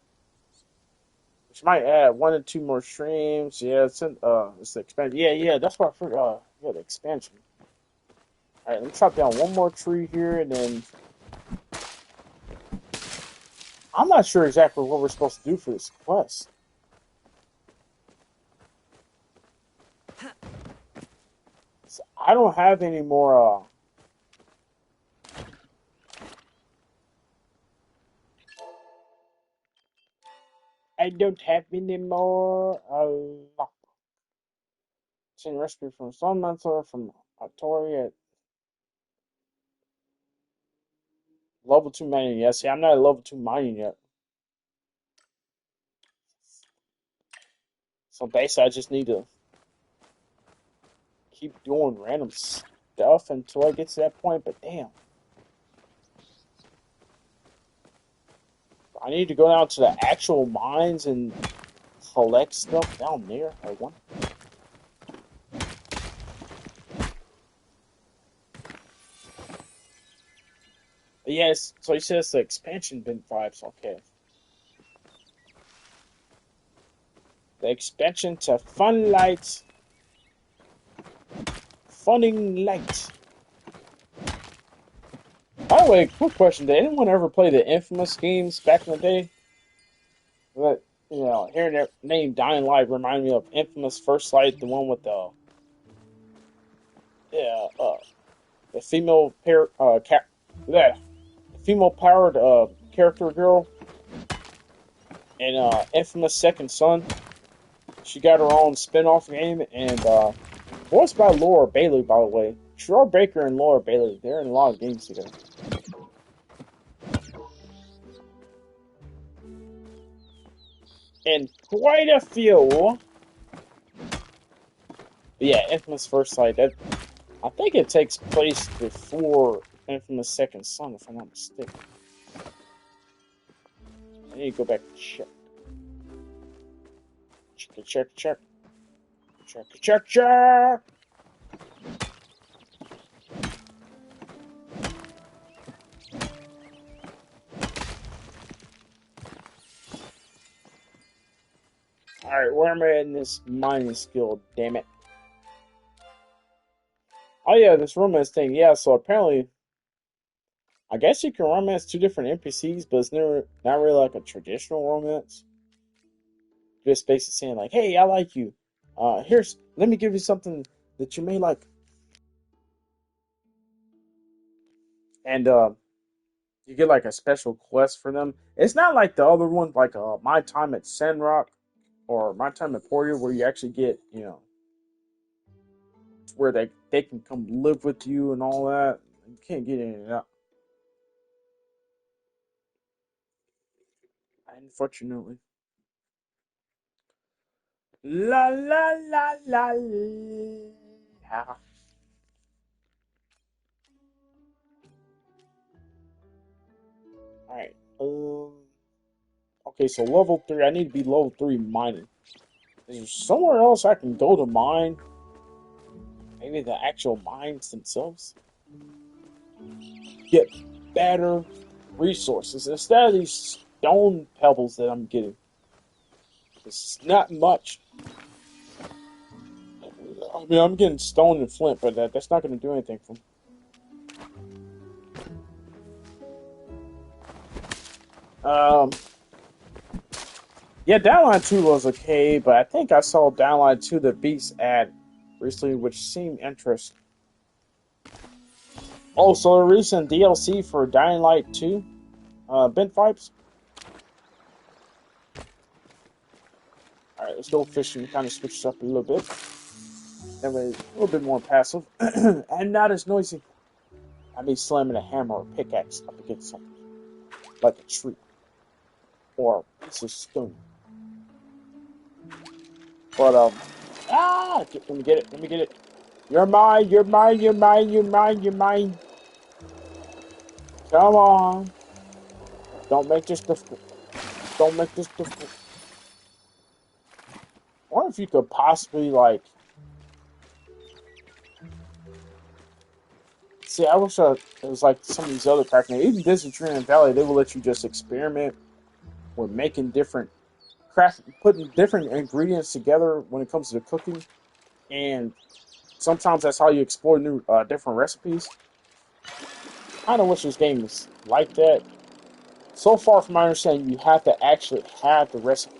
Which might add 1 or 2 more streams. Yeah, it's the expansion. Yeah, that's what I forgot. Yeah, the expansion. Alright, let me chop down one more tree here, and then I'm not sure exactly what we're supposed to do for this quest. So I don't have any more. I don't have any more. Send recipe from Sun Mentor from Tori at level 2 mining. Yeah, see, I'm not at level 2 mining yet. So basically, I just need to keep doing random stuff until I get to that point. But damn, I need to go down to the actual mines and collect stuff down there. I want. Yes, so he says the expansion bin vibes. Okay, the expansion to Fun Light, Funning Light. By the way, quick question: did anyone ever play the Infamous games back in the day? But hearing that name Dying Light reminded me of Infamous First Light, the one with yeah, the female yeah, female powered character girl and Infamous Second Son. She got her own spin-off game and voiced by Laura Bailey, by the way. Troy Baker and Laura Bailey, they're in a lot of games together. And quite a few. But yeah, Infamous First Sight, that I think it takes place before Infamous Second Son, if I'm not mistaken. I need to go back and check. Check. Alright, where am I in this mining skill, damn it? Oh yeah, this romance thing. Yeah, so apparently, I guess you can romance 2 different NPCs, but it's not really like a traditional romance. Just basically saying like, hey, I like you. Let me give you something that you may like. And you get like a special quest for them. It's not like the other ones, like My Time at Sandrock or My Time at Portia, where you actually get, where they can come live with you and all that. You can't get any of that, unfortunately. La la la la la. Alright. Okay, so level 3. I need to be level 3 mining. Is there somewhere else I can go to mine? Maybe the actual mines themselves? Get better resources instead of these stone pebbles that I'm getting. It's not much. I mean, I'm getting stone and flint, but that's not going to do anything for me. Um, yeah, Downline 2 was okay, but I think I saw Downline 2 the Beast ad recently, which seemed interesting. Also, a recent DLC for Dying Light 2, Bent Vibes. Alright, let's go fishing. Kind of switch up a little bit. That way, a little bit more passive. And not as noisy. I mean, slamming a hammer or pickaxe up against something. Like a tree. Or a piece of stone. But, let me get it, let me get it. You're mine, you're mine, you're mine, you're mine, you're mine. Come on. Don't make this difficult. Don't make this difficult. I wonder if you could possibly, like... See, I wish it was like some of these other craft games. Even Disney Dream Valley, they will let you just experiment with making different craft, putting different ingredients together when it comes to cooking. And sometimes that's how you explore new, different recipes. I kind of wish this game was like that. So far, from my understanding, you have to actually have the recipe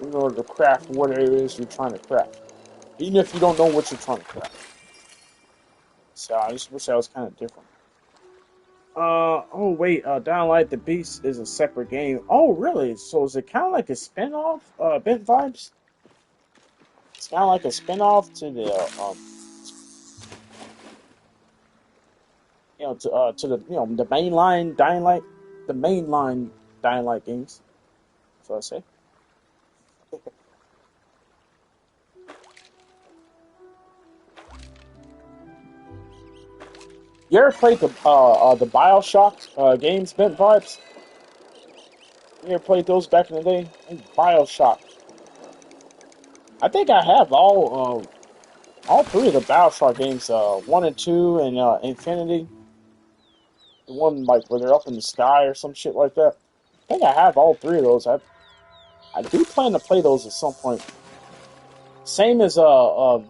in order to craft whatever it is you're trying to craft, even if you don't know what you're trying to craft. So I just wish that was kind of different. Oh wait, Downlight the Beast is a separate game. Oh really? So is it kind of like a spin-off, Bent Vibes? It's kind of like a spin-off to the, to the, the mainline Dying Light, the mainline Dying Light games. That's what I say. You ever played the Bioshock games, Bent Vibes? You ever played those back in the day? Bioshock. I think I have all three of the Bioshock games, 1 and 2, and Infinity. The one like where they're up in the sky or some shit like that. I think I have all three of those. I do plan to play those at some point. Same as what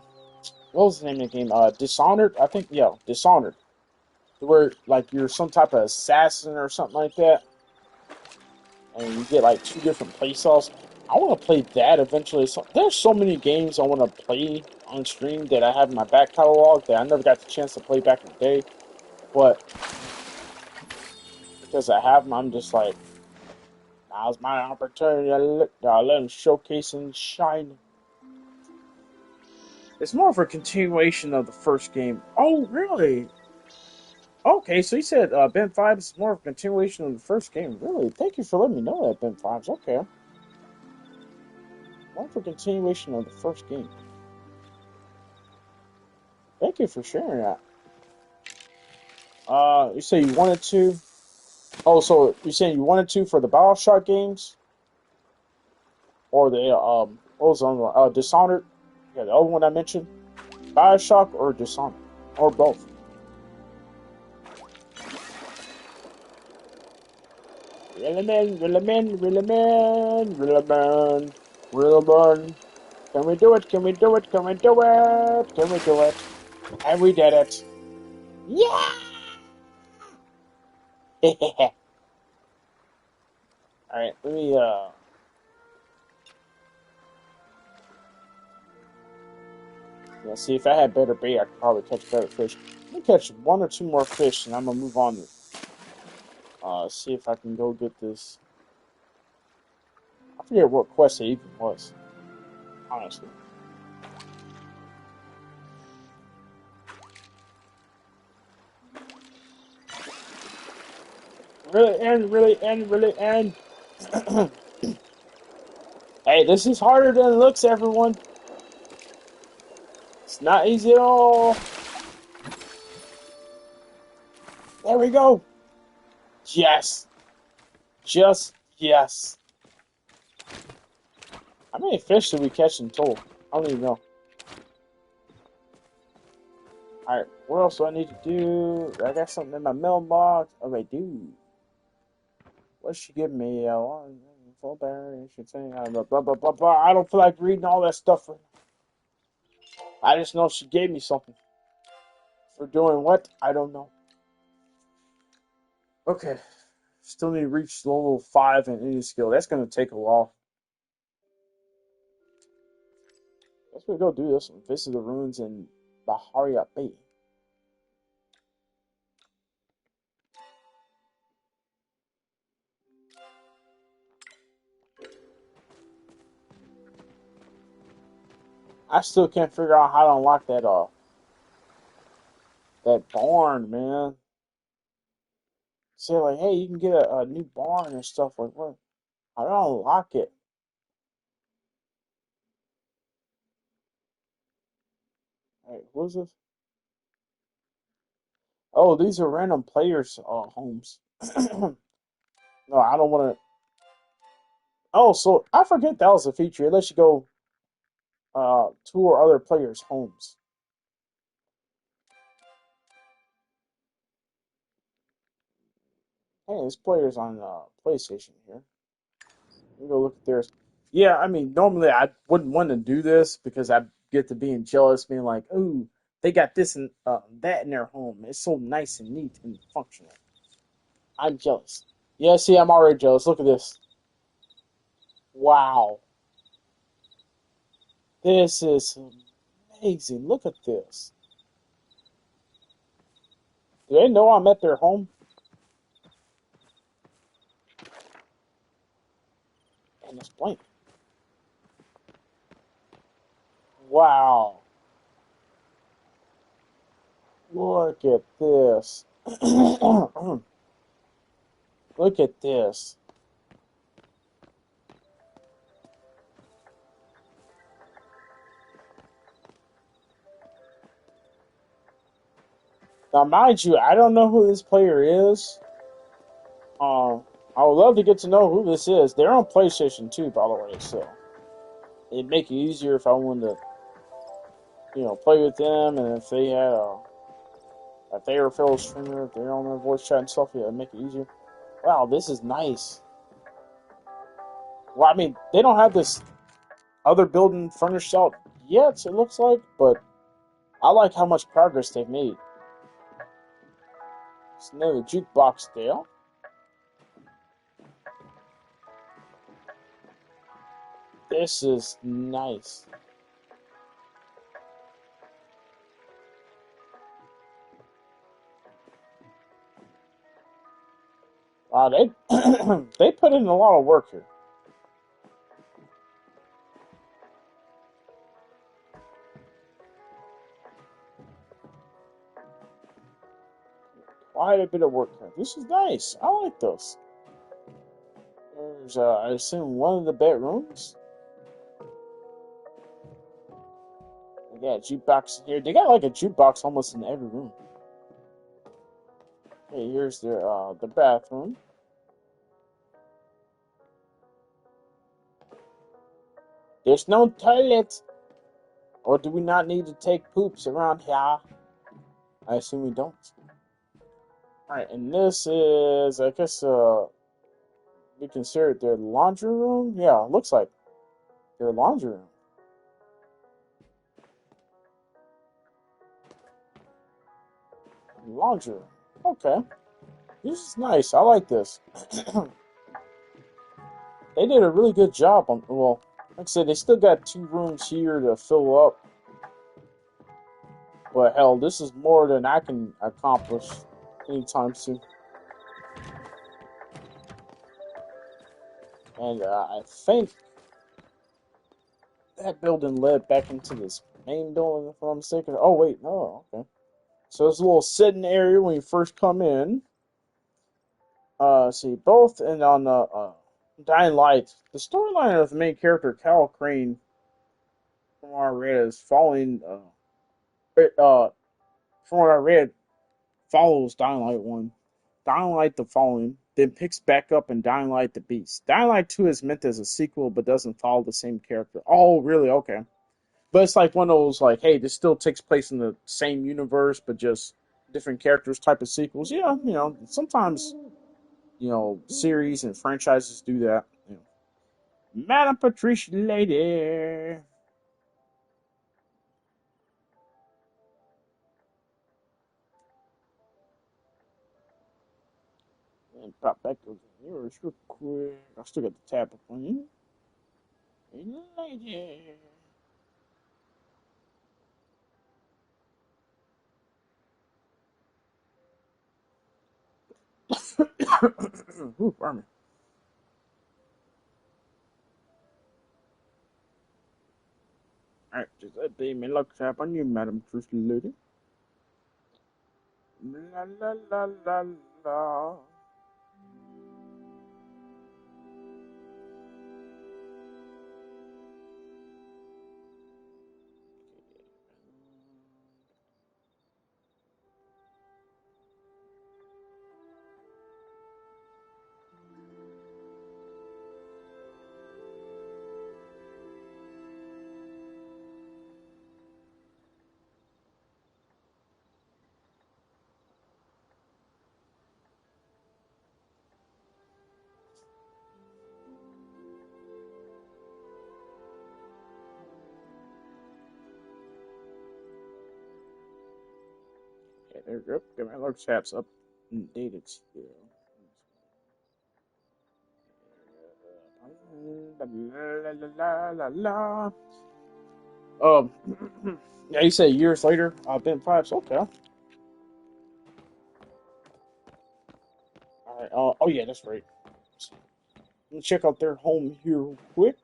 was the name of the game? Dishonored. I think Dishonored. Where like you're some type of assassin or something like that, and you get like two different playstyles. I want to play that eventually. So, there's so many games I want to play on stream that I have in my back catalog that I never got the chance to play back in the day. But because I have them, I'm just like, now's my opportunity to let them showcase and shine. It's more of a continuation of the first game. Oh, really? Okay, so you said Ben 5 is more of a continuation of the first game. Really? Thank you for letting me know that, Ben 5's. Okay. More of a continuation of the first game. Thank you for sharing that. You say you wanted to? Oh, so you're saying you wanted to for the Bioshock games? Or the, what was the other one? Dishonored? Yeah, the other one I mentioned? Bioshock or Dishonored? Or both? Real man, real man, real man, real man, real man. Can we do it? Can we do it? Can we do it? Can we do it? And we did it. Yeah! Alright, let me, see if I had better bait, I could probably catch better fish. Let me catch one or two more fish, and I'm gonna move on to, see if I can go get this. I forget what quest it even was, honestly. Really end, really end, really end. Hey, this is harder than it looks, everyone. It's not easy at all. There we go. Yes. Just yes. How many fish did we catch in total? I don't even know. Alright, what else do I need to do? I got something in my mailbox. Oh, I do. What she give me? Full battery. Should say blah, blah, blah, blah, blah. I don't feel like reading all that stuff. I just know she gave me something. For doing what? I don't know. Okay. Still need to reach level 5 in any skill. That's going to take a while. Let's go do this one. Visit the ruins in Baharia Bay. I still can't figure out how to unlock that barn, man. Say like, hey, you can get a new barn and stuff like what? How do I unlock it? Hey, what's this? Oh, these are random players' homes. No, I don't want to. Oh, so I forget that was a feature. It lets you go tour other players' homes. Hey, this player's on PlayStation here. Let me go look at theirs. Yeah, I mean, normally I wouldn't want to do this because I get to being jealous, being like, "Ooh, they got this and that in their home. It's so nice and neat and functional." I'm jealous. Yeah, see, I'm already jealous. Look at this. Wow, this is amazing. Look at this. Do they know I'm at their home? And it's blank. Wow, look at this. Look at this. Now, mind you, I don't know who this player is. I would love to get to know who this is. They're on PlayStation 2, by the way, so it'd make it easier if I wanted to, play with them, and if they had if they were a fellow streamer, if they're on their voice chat and stuff, yeah, it'd make it easier. Wow, this is nice. Well, I mean, they don't have this other building furnished out yet, it looks like, but I like how much progress they've made. It's another jukebox there. This is nice. Wow, they they put in a lot of work here. Quite a bit of work here. This is nice. I like this. There's, I assume, one of the bedrooms. They got a jukebox here. They got like a jukebox almost in every room. Okay, here's the bathroom. There's no toilet. Or do we not need to take poops around here? I assume we don't. Alright, and this is, I guess, we consider it their laundry room? Yeah, looks like their laundry room. Laundry room. Okay. This is nice. I like this. They did a really good job on, well, like I said, they still got 2 rooms here to fill up. But hell, this is more than I can accomplish anytime soon. And I think that building led back into this main building, if I'm mistaken. Oh, wait, no, okay. So there's a little sitting area when you first come in. See, both and on the Dying Light, the storyline of the main character, Cal Crane, from what I read, is following, from what I read, follows Dying Light 1. Dying Light the following. then picks back up in Dying Light the Beast. Dying Light 2 is meant as a sequel, but doesn't follow the same character. Oh, really? Okay. But it's like one of those, like, hey, this still takes place in the same universe, but just different characters type of sequels. Yeah, sometimes, series and franchises do that. Madam Patricia Lady. And pop back those yours real quick. I still got the tab up on you. Hey, lady. Ooh, pardon me. Alright, just let me look tap on you, Madam Patricia Lady. La la la la la. Okay, there we go. Get my look taps up and dated still. La la la la la la. Um, yeah, you say years later, Ben Pipes. Okay. All right. Oh yeah, that's right. Let me check out their home here real quick.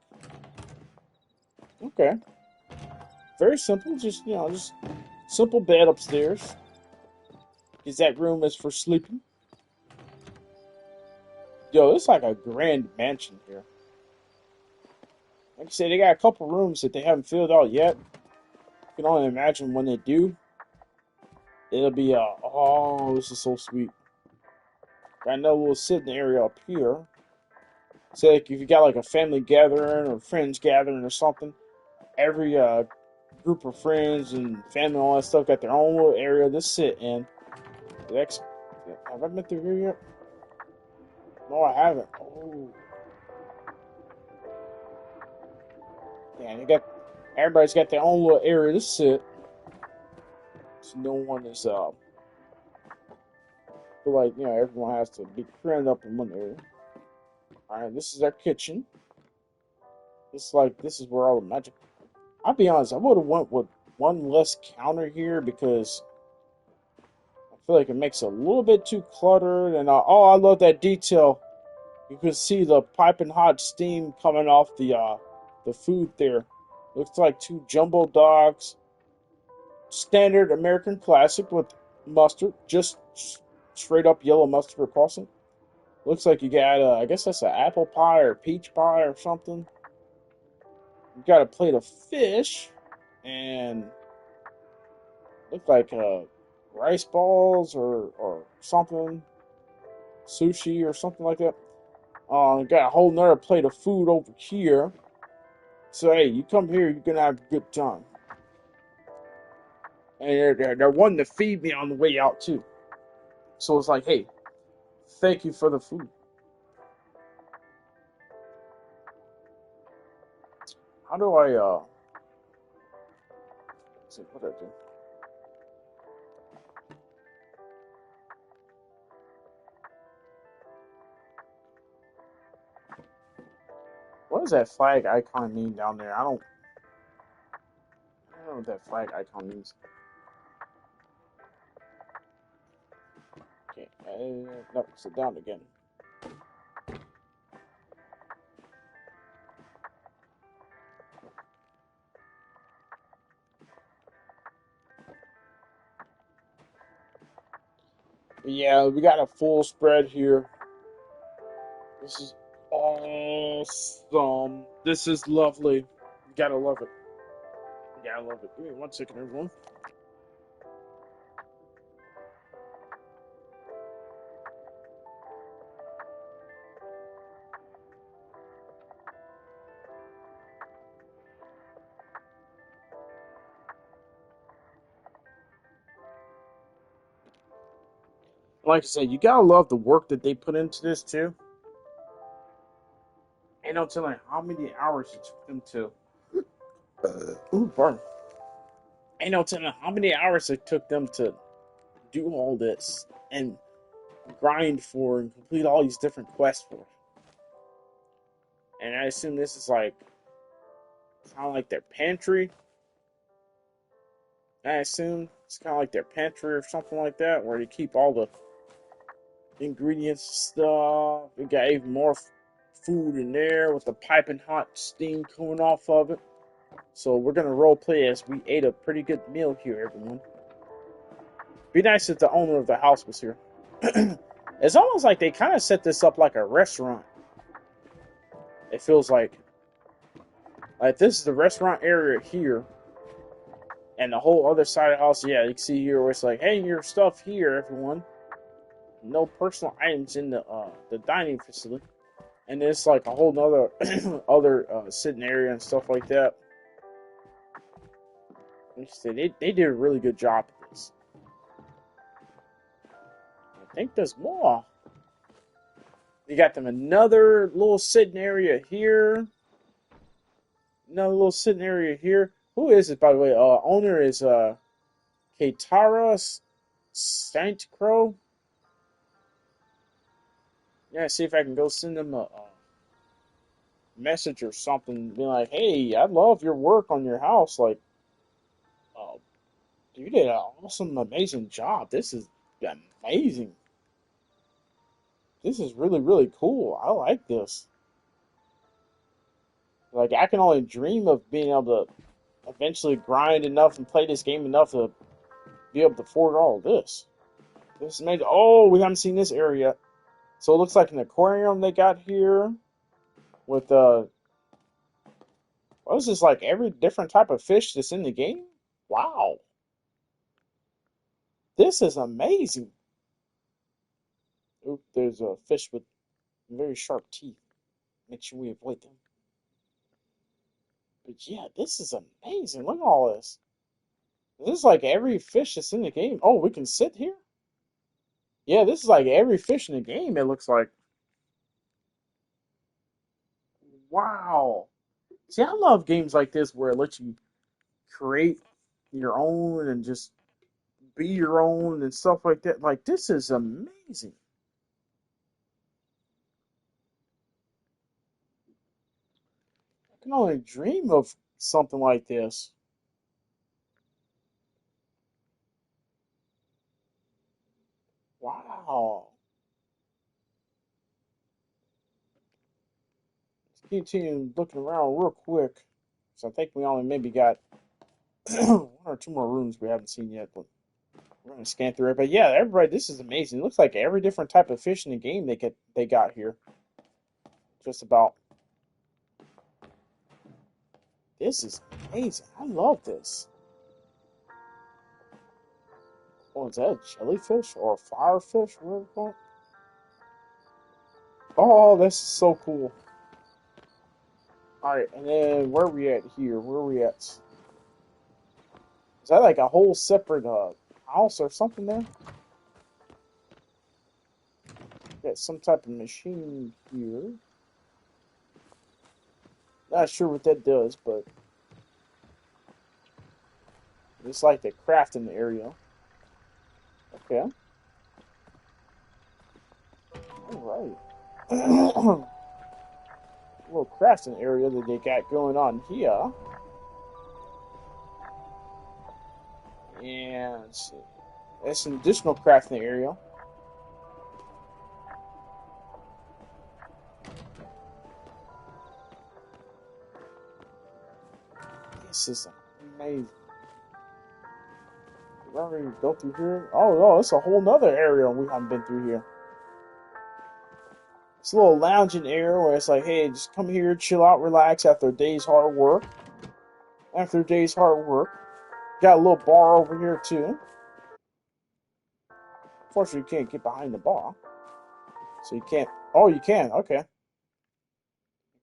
Okay. Very simple. Just simple bed upstairs. Is that room is for sleeping? Yo, it's like a grand mansion here. Like I said, they got a couple rooms that they haven't filled out yet. You can only imagine when they do. It'll be oh, this is so sweet. Got another little sitting area up here. So like if you got like a family gathering or friends gathering or something, every group of friends and family and all that stuff got their own little area to sit in. Next, have I been through here yet? No, I haven't. Oh, yeah, they got everybody's got their own little area to sit. So no one is feel like everyone has to be crammed up in one area. All right, this is our kitchen. This is where all the magic. I'll be honest, I would have went with one less counter here because I feel like it makes it a little bit too cluttered. And oh, I love that detail. You can see the piping hot steam coming off the food there. Looks like two jumbo dogs, standard American classic with mustard, just straight up yellow mustard across it. Looks like you got I guess that's an apple pie or peach pie or something. You got a plate of fish and look like rice balls or something, sushi or something like that. Got a whole nother plate of food over here. So hey, you come here, you're gonna have a good time. And they're wanting to feed me on the way out too. So it's like, hey, thank you for the food. How do I let's see what I do? What does that flag icon mean down there? I don't know what that flag icon means. Okay, no, sit down again. But yeah, we got a full spread here. This is awesome. This is lovely. You gotta love it. You gotta love it. Give me 1 second, everyone. Like I said, you gotta love the work that they put into this too. Ain't no telling how many hours it took them to. Ooh, pardon. Ain't no telling how many hours it took them to do all this and grind for and complete all these different quests for. And I assume this is like kind of like their pantry. I assume it's kind of like their pantry or something like that, where they keep all the ingredients and stuff. We got even more food in there with the piping hot steam coming off of it. So we're gonna role play as we ate a pretty good meal here, everyone. Be nice if the owner of the house was here. It's almost like they kind of set this up like a restaurant. It feels like this is the restaurant area here, and the whole other side of the house. Yeah, you can see here where it's like, hey, your stuff here, everyone. No personal items in the dining facility, and it's like a whole nother other sitting area and stuff like that. Like I said, they did a really good job at this. I think there's more. You got them another little sitting area here. Another little sitting area here. Who is it, by the way? Owner is Keitara Saint Crow. Yeah, see if I can go send them a message or something. Be like, hey, I love your work on your house. Like, uh, you did an awesome, amazing job. This is amazing. This is really, really cool. I like this. Like, I can only dream of being able to eventually grind enough and play this game enough to be able to afford all of this. This is amazing. Oh, we haven't seen this area. So it looks like an aquarium they got here with what is this, like every different type of fish that's in the game? Wow. This is amazing. Oop, there's a fish with very sharp teeth. Make sure we avoid them. But yeah, this is amazing. Look at all this. This is like every fish that's in the game. Oh, we can sit here? Yeah, this is like every fish in the game, it looks like. Wow. See, I love games like this where it lets you create your own and just be your own and stuff like that. Like, this is amazing. I can only dream of something like this. Wow. Let's continue looking around real quick. So I think we only maybe got one or two more rooms we haven't seen yet, but we're gonna scan through it. But yeah, everybody, this is amazing. It looks like every different type of fish in the game they got here. Just about. This is amazing. I love this. Oh, is that a jellyfish or a firefish? What is that? Oh, this is so cool. Alright, and then where are we at here? Where are we at? Is that like a whole separate house or something there? Got some type of machine here. Not sure what that does, but it's like the crafting area. Okay. Alright. Little crafting area that they got going on here. And let's see. That's an additional crafting area. This is amazing. We already go through here. Oh no, it's a whole nother area we haven't been through here. It's a little lounging area where it's like, hey, just come here, chill out, relax after a day's hard work. After a day's hard work. Got a little bar over here too. Unfortunately, you can't get behind the bar. So you can't. Oh, you can. Okay.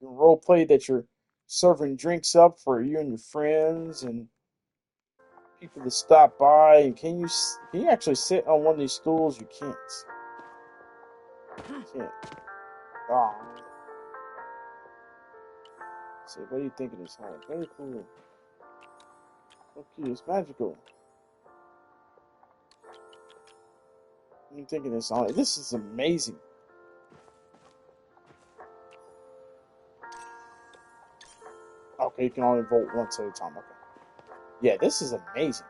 You can role play that you're serving drinks up for you and your friends and people to stop by. And can you actually sit on one of these stools? You can't. You can't. Oh. Let's see, what do you think of this home? Very cool. Okay, it's magical. What do you think of this home? This is amazing. Okay, you can only vote once at a time. Okay. Yeah, this is amazing.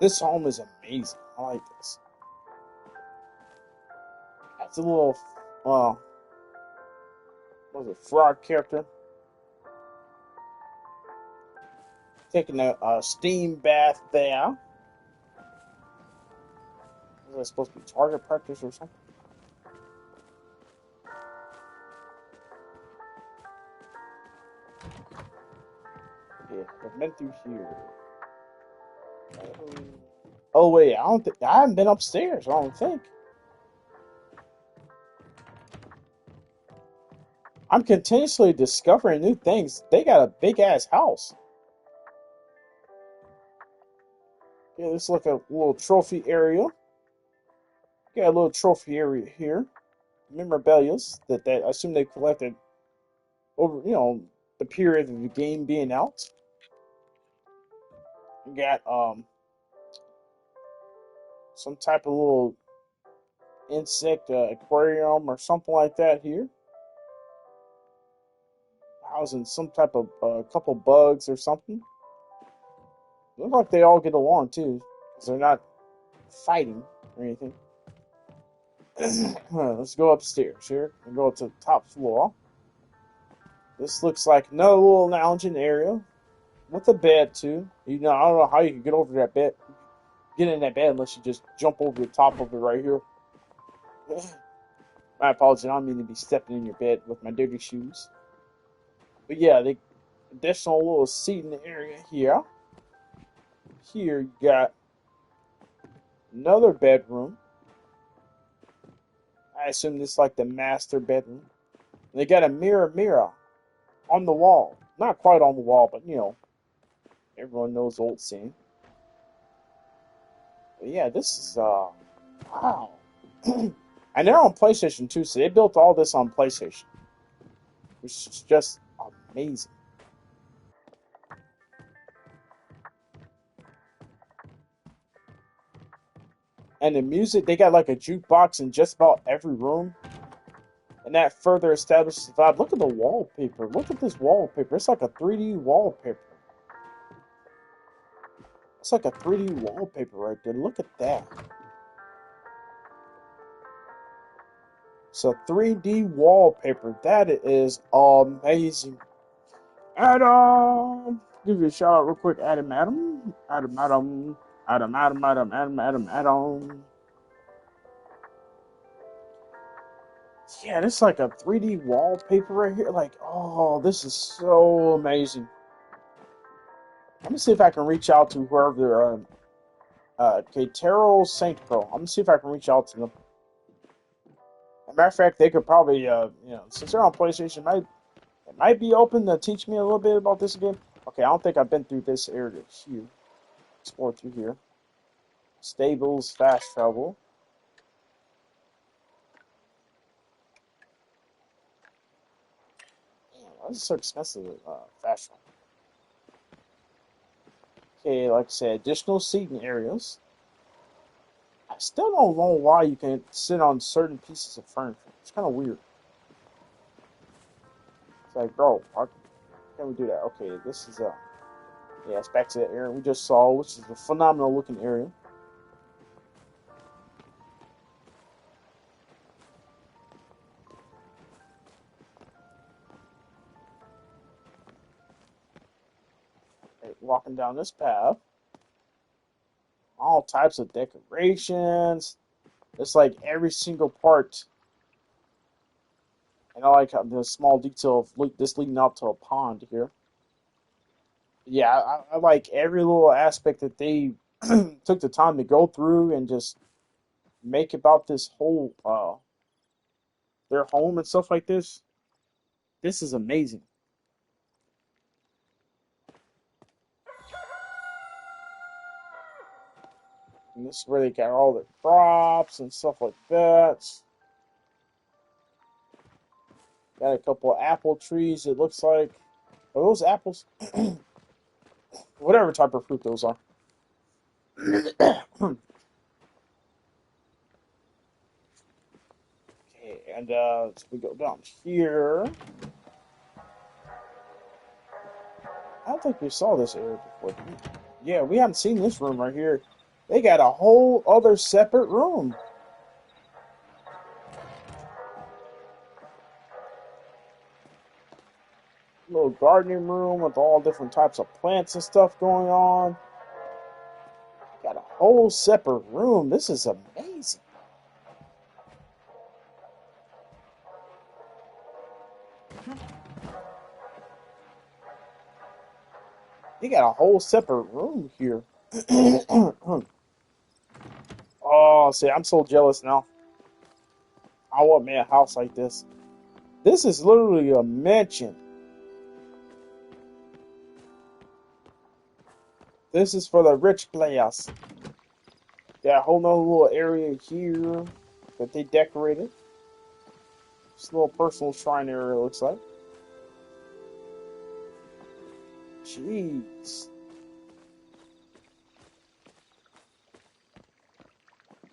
This home is amazing. I like this. That's a little, uh, what was it, frog character. Taking a steam bath there. Is that supposed to be target practice or something? Yeah, I've been through here. Oh wait, I don't think I haven't been upstairs. I don't think. I'm continuously discovering new things. They got a big ass house. Yeah, this is like a little trophy area. Got a little trophy area here. Memorabilia's that I assume they collected over the period of the game being out. You got some type of little insect aquarium or something like that here. Housing some type of couple bugs or something. Looks like they all get along too, because they're not fighting or anything. Let's go upstairs here and go to the top floor. This looks like another little lounging area with a bed too. I don't know how you can get over that bed, get in that bed unless you just jump over the top of it right here. My apologies, I don't mean to be stepping in your bed with my dirty shoes. But yeah, the additional little seating area here. Here you got another bedroom. I assume this is like the master bedroom. And they got a mirror on the wall. Not quite on the wall, but everyone knows the old scene. But yeah, this is wow. And they're on PlayStation 2, so they built all this on PlayStation. Which is just amazing. And the music, they got like a jukebox in just about every room. And that further establishes the vibe. Look at the wallpaper. Look at this wallpaper. It's like a 3D wallpaper. It's like a 3D wallpaper right there. Look at that. It's a 3D wallpaper. That is amazing. Adam! Give you a shout out real quick. Adam. Yeah, this is like a 3D wallpaper right here. Like, oh, this is so amazing. Let me see if I can reach out to whoever Katero Saint Pro. I'm gonna see if I can reach out to them. As a matter of fact, they could probably, since they're on PlayStation, it might be open to teach me a little bit about this game. Okay, I don't think I've been through this area here. Explore through here. Stables, fast travel. Damn, why is it so expensive? Fast travel. Okay, like I said, additional seating areas. I still don't know why you can sit on certain pieces of furniture. It's kind of weird. It's like, bro, why can't we do that? Okay, this is yeah, it's back to the area we just saw, which is a phenomenal looking area. Okay, walking down this path, all types of decorations. It's like every single part, and I like the small detail of this leading up to a pond here. Yeah, I like every little aspect that they took the time to go through and just make about this whole their home and stuff like this. This is amazing. And this is where they got all their crops and stuff like that. Got a couple of apple trees, it looks like. Are those apples? Whatever type of fruit those are. Okay, and so we go down here. I don't think we saw this area before. Yeah, we haven't seen this room right here. They got a whole other separate room. Little gardening room with all different types of plants and stuff going on. Got a whole separate room. This is amazing. They got a whole separate room here. Oh, see, I'm so jealous now. I want me a house like this. This is literally a mansion. This is for the rich players. Got a whole nother little area here that they decorated. This little personal shrine area, it looks like. Jeez.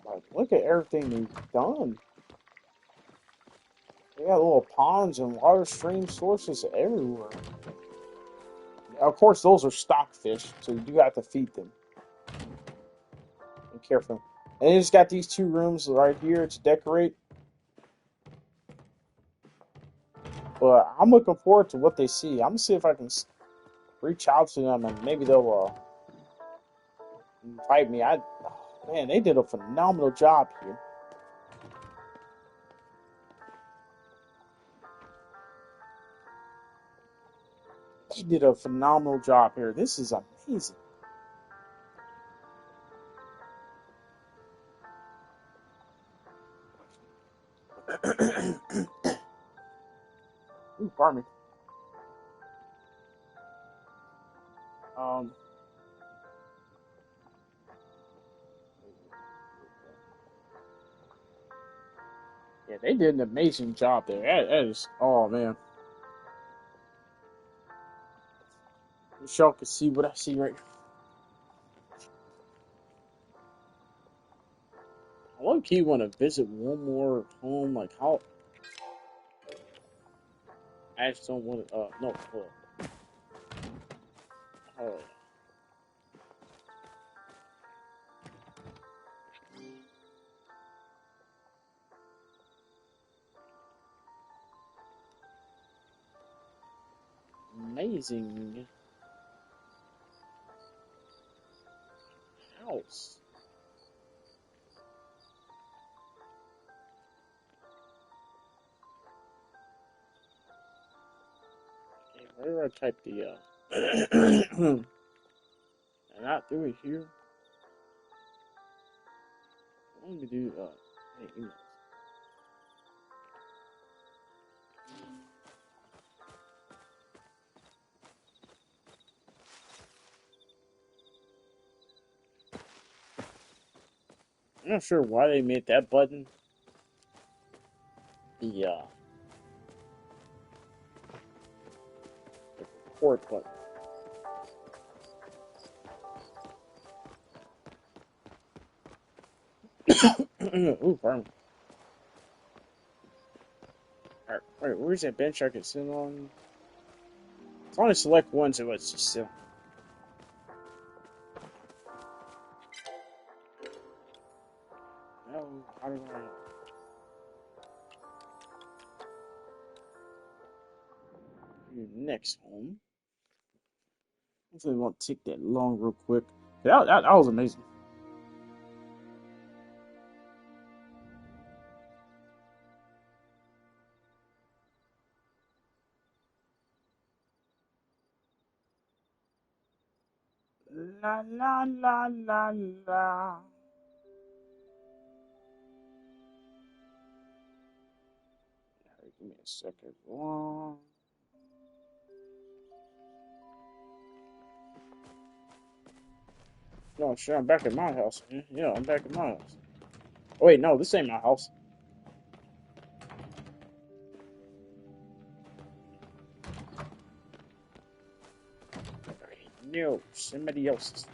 Like, look at everything they've done. They got little ponds and water stream sources everywhere. Of course, those are stock fish, so you do have to feed them and care for them. And they just got these two rooms right here to decorate. But I'm looking forward to what they see. I'm gonna see if I can reach out to them and maybe they'll invite me. Man, they did a phenomenal job here. They did a phenomenal job here. This is amazing. Ooh, pardon me. Um, yeah, they did an amazing job there. That is, oh man. Wish y'all could see what I see right here. I low key want to visit one more home. Like how I just don't want to. No. Uh, amazing house. Okay, where do I type the not do it here. What do we do? Hey, emails. I'm not sure why they made that button the report button. Ooh, pardon. Alright, wait, where's that bench I can sit on? It's only select one, so it's just still. No, how do I? Next home. Hopefully, it won't take that long, real quick. That was amazing. La la la la la. Alright, give me a second. One. No, shit, I'm back at my house. Man. Yeah, I'm back at my house. Oh, wait, no, this ain't my house. No, somebody else's.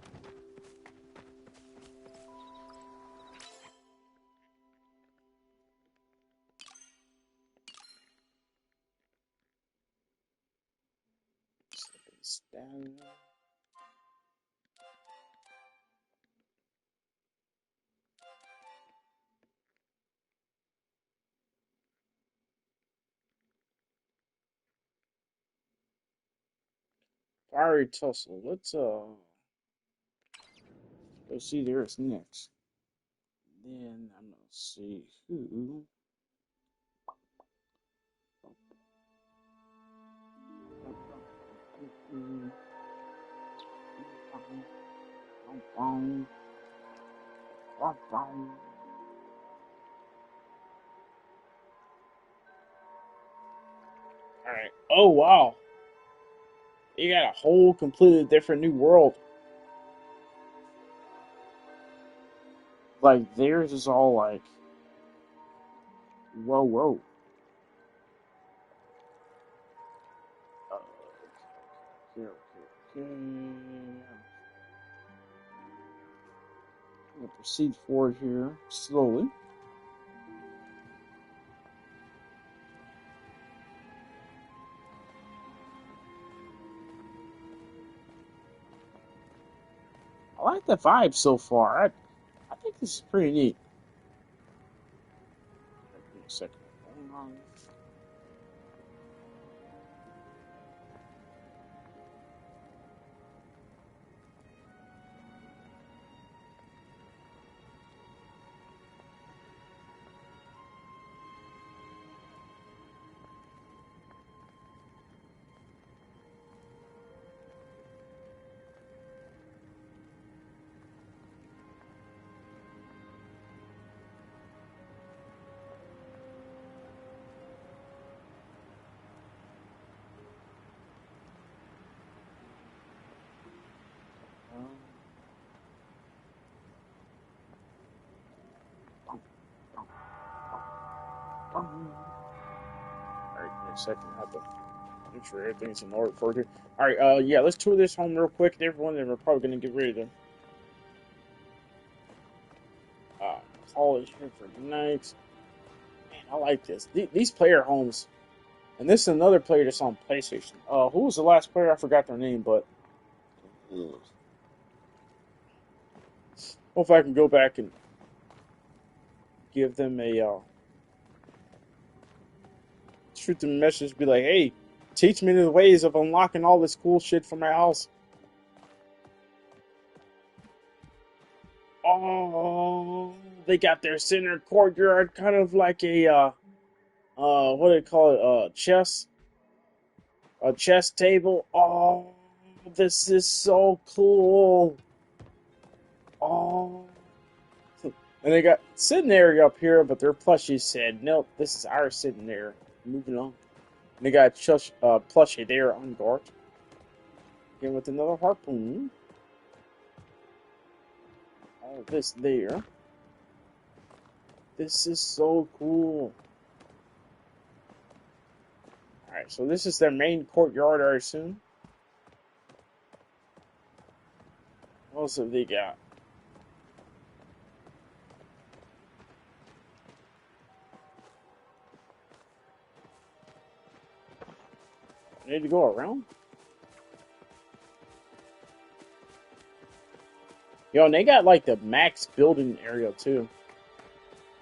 Down. Fiery tussle. Let's go see theirs next. Then I'm gonna see who. Alright. Oh, wow. You got a whole completely different new world. Like, theirs is all like, whoa, whoa. Okay, okay, okay. I'm gonna proceed forward here slowly. I like the vibe so far. I think this is pretty neat. Give me a second. Hold on. Alright, give me a second. I have to make sure everything's in order for you. Alright, yeah, let's tour this home real quick. Everyone, and we're probably gonna get ready to uh, call it here for tonight. Man, I like this. These player homes, and this is another player that's on PlayStation. Who was the last player? I forgot their name, but hope I can go back and give them a shoot them a message, be like, hey, teach me the ways of unlocking all this cool shit for my house. Oh, they got their center courtyard, kind of like a what do they call it? A chess table. Oh, this is so cool. Oh, and they got sitting area up here, but their plushies said, nope, this is our sitting there. Moving on. And they got plushie there on guard. Again with another harpoon. All this there. This is so cool. Alright, so this is their main courtyard, I assume. What else have they got? I need to go around? Yo, and they got like the max building area too.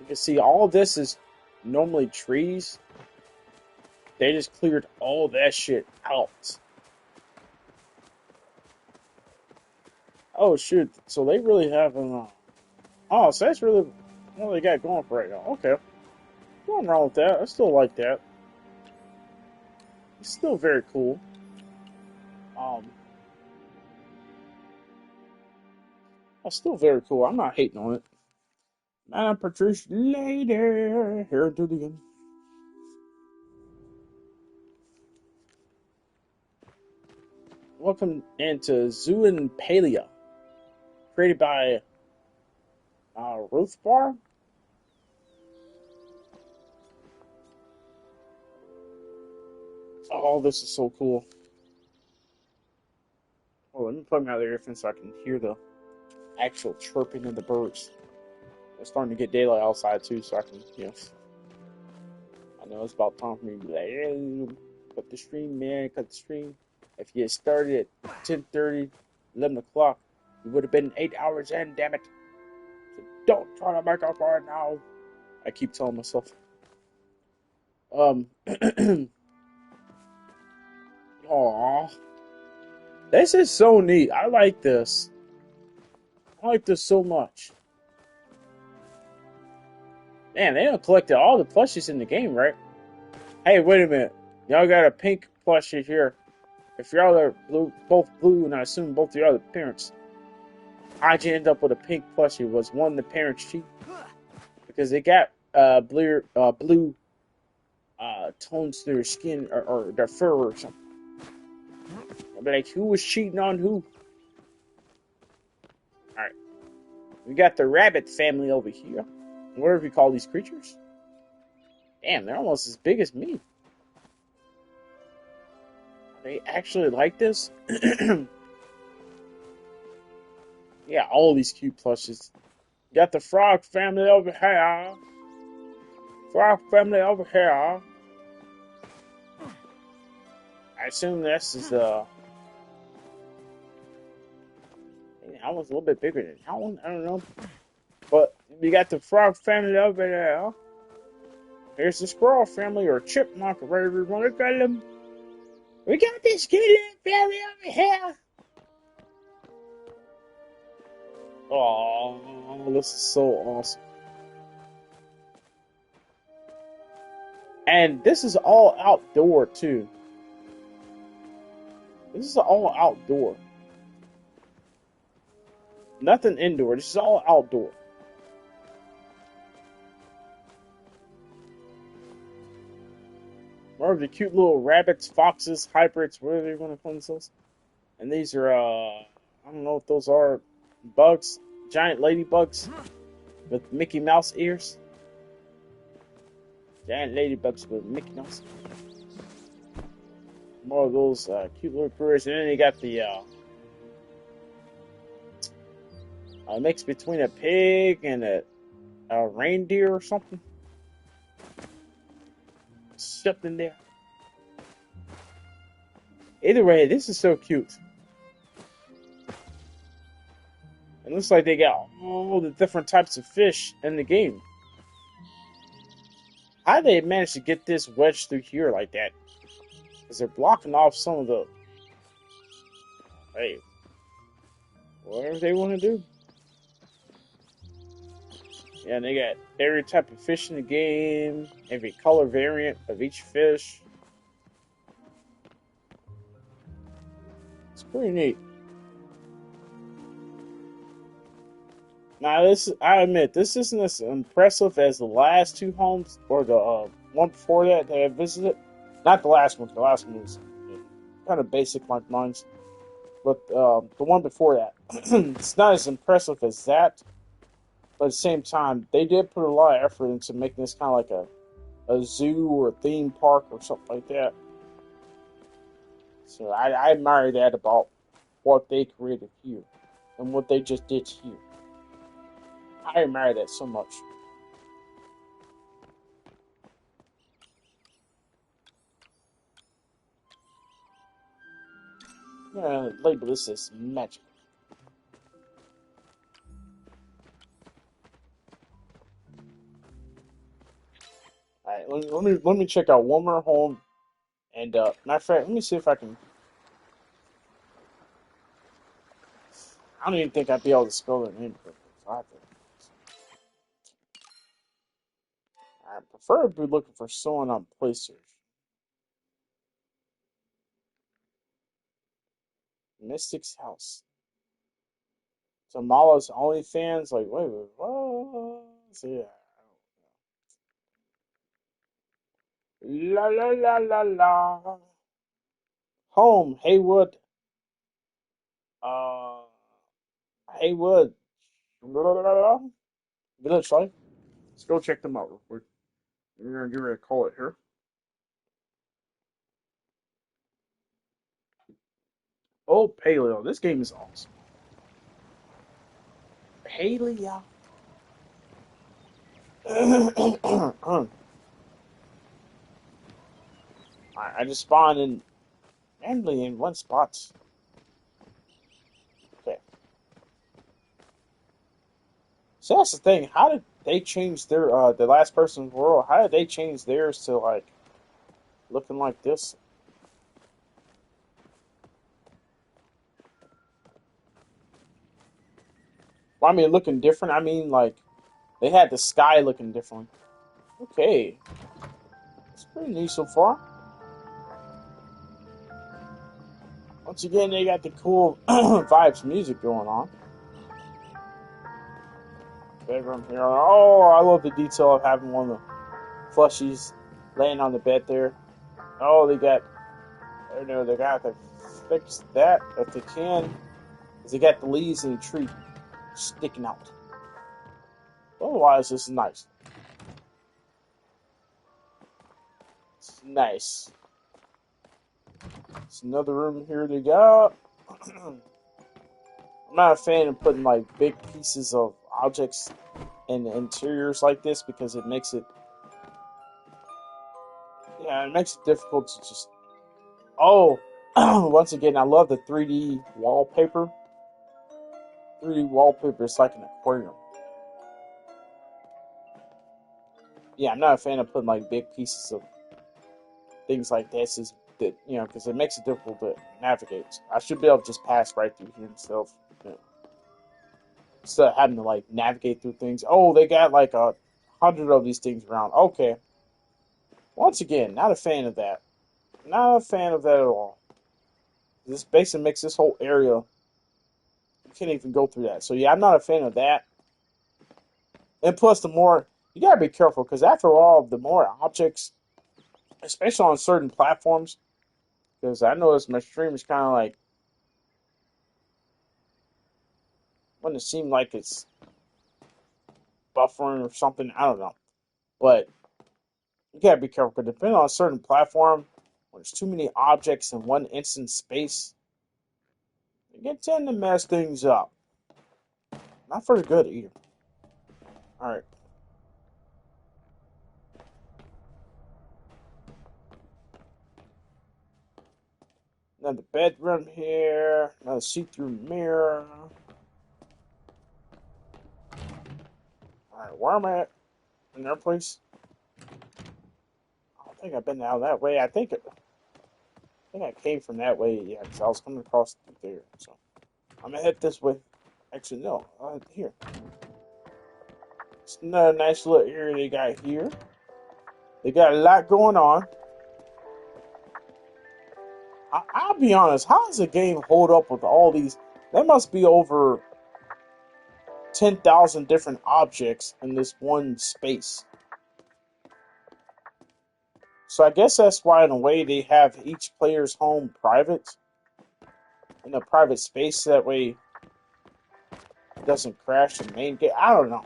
You can see all of this is normally trees. They just cleared all that shit out. Oh shoot! So they really have an. Oh, so that's really what they got going for right now. Okay, nothing wrong with that. I still like that. It's still very cool. Um, it's still very cool. I'm not hating on it. I'm Patricia later. Here to the end. Welcome into Zoo and Palia. created by Ruth Bar. Oh, this is so cool. Oh, let me plug my other earphones so I can hear the actual chirping of the birds. It's starting to get daylight outside too, so I can, I know it's about time for me to be like, hey, cut the stream, man, cut the stream. If you had started at 10:30, 11 o'clock, you would have been 8 hours in, damn it. So don't try to make up right now. I keep telling myself. Aww. This is so neat. I like this. I like this so much. Man, they don't collect all the plushies in the game, right? Hey, wait a minute. Y'all got a pink plushie here. If y'all are blue, both blue, and I assume both of y'all are the parents, how'd you end up with a pink plushie? Was one the parents cheat? Because they got blue tones to their skin or their fur or something. I'll be like, who was cheating on who? Alright. We got the rabbit family over here. Whatever you call these creatures. Damn, they're almost as big as me. Are they actually like this? Yeah, all these cute plushes. Got the frog family over here. Frog family over here. I assume this is that one's a little bit bigger than that one. I don't know. But we got the frog family over there. Here's the squirrel family or chipmunk or whatever you want to call them. We got this kitty family over here. Oh, this is so awesome. And this is all outdoor too. This is all outdoor. Nothing indoor. This is all outdoor. More of the cute little rabbits, foxes, hybrids, whatever you want to call themselves. And these are, I don't know what those are. Bugs. Giant ladybugs with Mickey Mouse ears. Giant ladybugs with Mickey Mouse. More of those cute little birds. And then you got the mix between a pig and a reindeer or something. Something there. Either way, this is so cute. It looks like they got all the different types of fish in the game. How did they manage to get this wedged through here like that? Because they're blocking off some of the... Hey. Whatever they want to do. Yeah, and they got every type of fish in the game. Every color variant of each fish. It's pretty neat. Now, I admit, this isn't as impressive as the last two homes, or the one before that I visited. Not the last one. The last one was kind of basic like mine. But the one before that, it's not as impressive as that. But at the same time, they did put a lot of effort into making this kind of like a zoo or a theme park or something like that. So I admire that about what they created here and what they just did here. I admire that so much. I'm gonna label this as magic. Alright, let me check out one more home. And matter of fact, let me see if I can. I don't even think I'd be able to spell their name correctly. So I prefer to be looking for someone on PlayStation. Mystic's house. So Mala's OnlyFans, like, wait, what? So yeah. La la la la la. Home, Haywood. Uh, Hey, Wood. Village Life. Let's go check them out real quick. We're gonna give it a call it here. Oh, Paleo. This game is awesome. Paleo. I just spawned in randomly in one spot. Okay. So that's the thing. How did they change their the last person's world? How did they change theirs to like looking like this? Well, I mean, looking different. I mean, like they had the sky looking different. Okay, it's pretty neat so far. Once again, they got the cool vibes music going on. Bedroom here. Oh, I love the detail of having one of the plushies laying on the bed there. Oh, they got. I know they got to fix that if they can, because they got the leaves in the tree sticking out. Otherwise, this is nice. It's nice. It's another room here they got. I'm not a fan of putting like big pieces of objects in interiors like this because it makes it, yeah, it makes it difficult to just. Oh, once again, I love the 3D wallpaper. 3D wallpaper is like an aquarium. Yeah, I'm not a fan of putting like big pieces of things like this. Is that, you know, because it makes it difficult to navigate. I should be able to just pass right through here instead of having to like navigate through things. Oh, they got like 100 of these things around. Okay. Once again, not a fan of that. Not a fan of that at all. This basically makes this whole area, you can't even go through that. So yeah, I'm not a fan of that. And plus, the more you gotta be careful because after all, the more objects, especially on certain platforms, because I noticed my stream is kind of like when it seems like it's buffering or something. I don't know, but you gotta be careful because depending on a certain platform, when there's too many objects in one instant space, it can tend to mess things up. Not for the good either. All right. Another bedroom here. Another see-through mirror. Alright, where am I at? In their place? I don't think I've been out that way. I think I came from that way, yeah, because I was coming across through there. So I'm gonna head this way. Actually, no. Here. It's another nice little area they got here. They got a lot going on. I'll be honest. How does the game hold up with all these? There must be over 10,000 different objects in this one space. So I guess that's why, in a way, they have each player's home private in a private space. That way, it doesn't crash the main game. I don't know,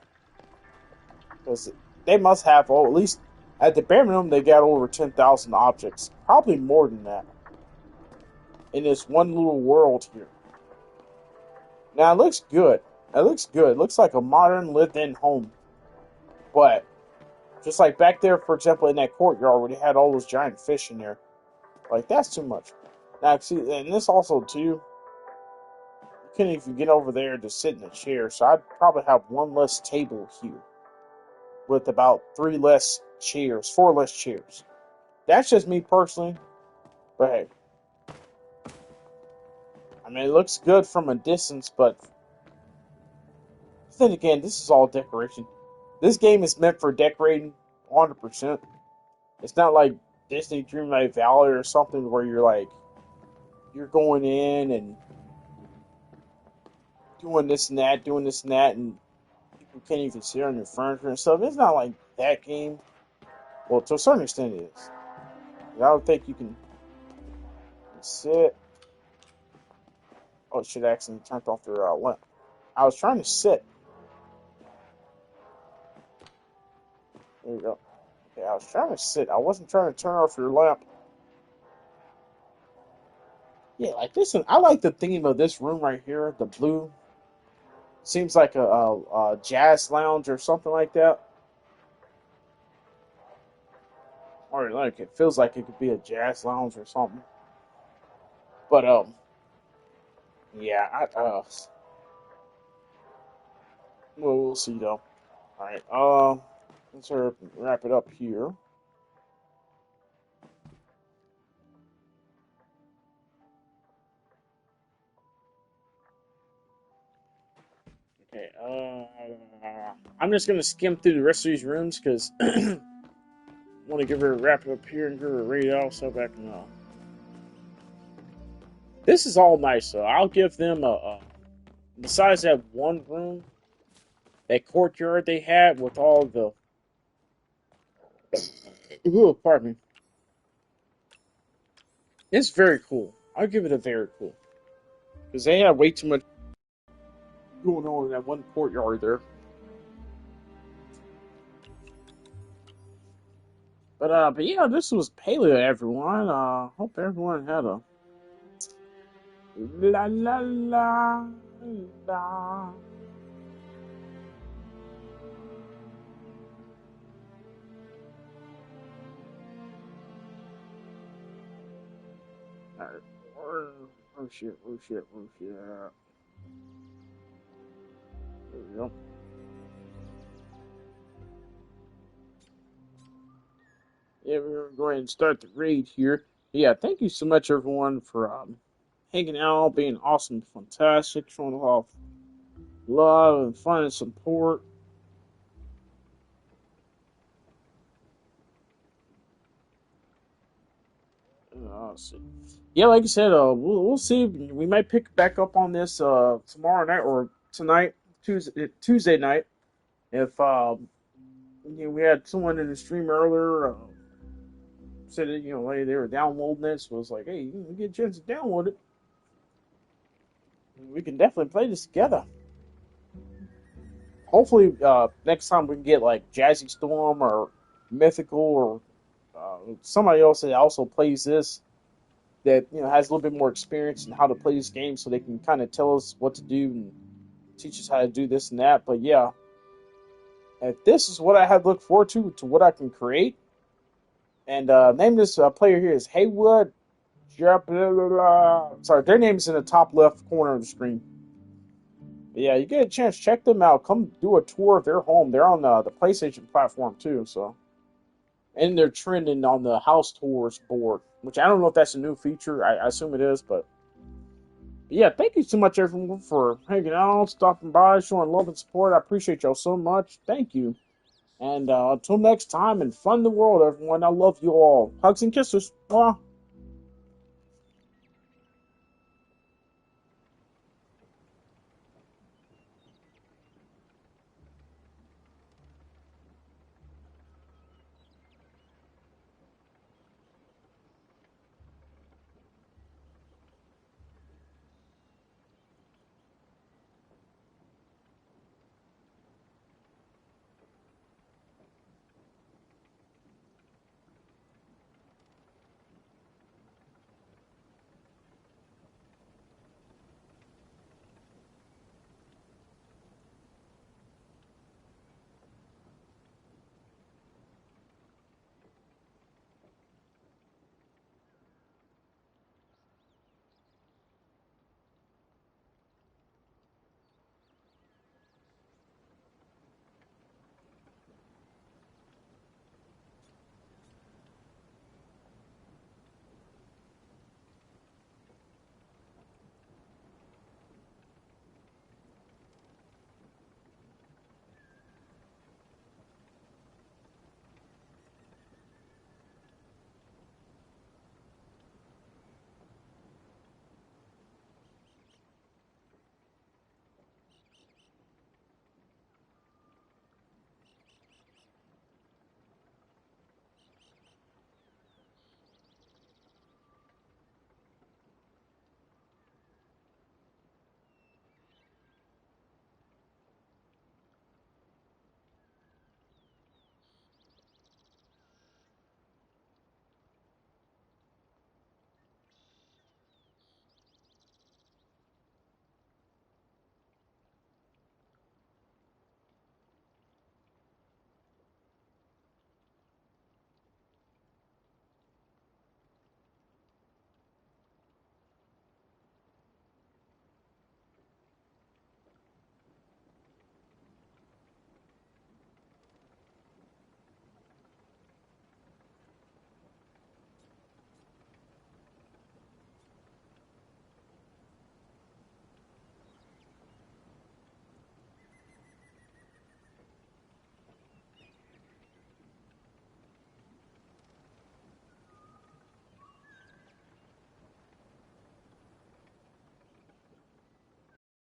because they must have, at least at the bare minimum, they got over 10,000 objects, probably more than that, in this one little world here. Now it looks good. It looks good. It looks like a modern lived-in home, but just like back there, for example, in that courtyard where they had all those giant fish in there, like that's too much. Now, see, and this also too. Couldn't even get over there to sit in a chair, so I'd probably have one less table here with about four less chairs. That's just me personally, but hey, I mean, it looks good from a distance, but then again, this is all decoration. This game is meant for decorating 100%. It's not like Disney Dreamlight Valley or something where you're going in and doing this and that, and people can't even sit on your furniture and stuff. It's not like that game. Well, to a certain extent, it is. I don't think you can sit. Oh, shit! I accidentally turned off their lamp. I was trying to sit. There you go. Okay, I was trying to sit. I wasn't trying to turn off your lamp. Yeah, like this. I like the theme of this room right here. The blue seems like a jazz lounge or something like that. Or like it feels like it could be a jazz lounge or something. But yeah, we'll see though. All right, let's wrap it up here. Okay, I'm just gonna skim through the rest of these rooms because I want to give her a wrap it up here and give her a read out so back now. This is all nice though. I'll give them besides that one room, that courtyard they had with all the ooh, pardon me. It's very cool. I'll give it a very cool because they had way too much going on in that one courtyard there. But yeah, this was Paleo, everyone. Hope everyone had a la la la la. Alright. Oh shit! Oh shit! Oh shit! There we go. Yeah, we're going to go ahead and start the raid here. Yeah, thank you so much, everyone, for hanging out, being awesome, fantastic, showing off love and fun and support. Let's see. Yeah, like I said, we'll see. We might pick back up on this tomorrow night or tonight, Tuesday night. If we had someone in the stream earlier said that like they were downloading this, was like, hey, you get a chance to download it. We can definitely play this together. Hopefully, next time we can get like Jazzy Storm or Mythical or somebody else that also plays this that has a little bit more experience in how to play this game, so they can kind of tell us what to do and teach us how to do this and that. But yeah, if this is what I have to look forward to what I can create, and name this player here is Haywood. Sorry, their name's in the top left corner of the screen. But yeah, you get a chance, check them out. Come do a tour of their home. They're on the PlayStation platform too, so. And they're trending on the house tours board, which I don't know if that's a new feature. I assume it is, but yeah, thank you so much, everyone, for hanging out, stopping by, showing love and support. I appreciate y'all so much. Thank you. And until next time, and fun the world, everyone. I love you all. Hugs and kisses. Mwah.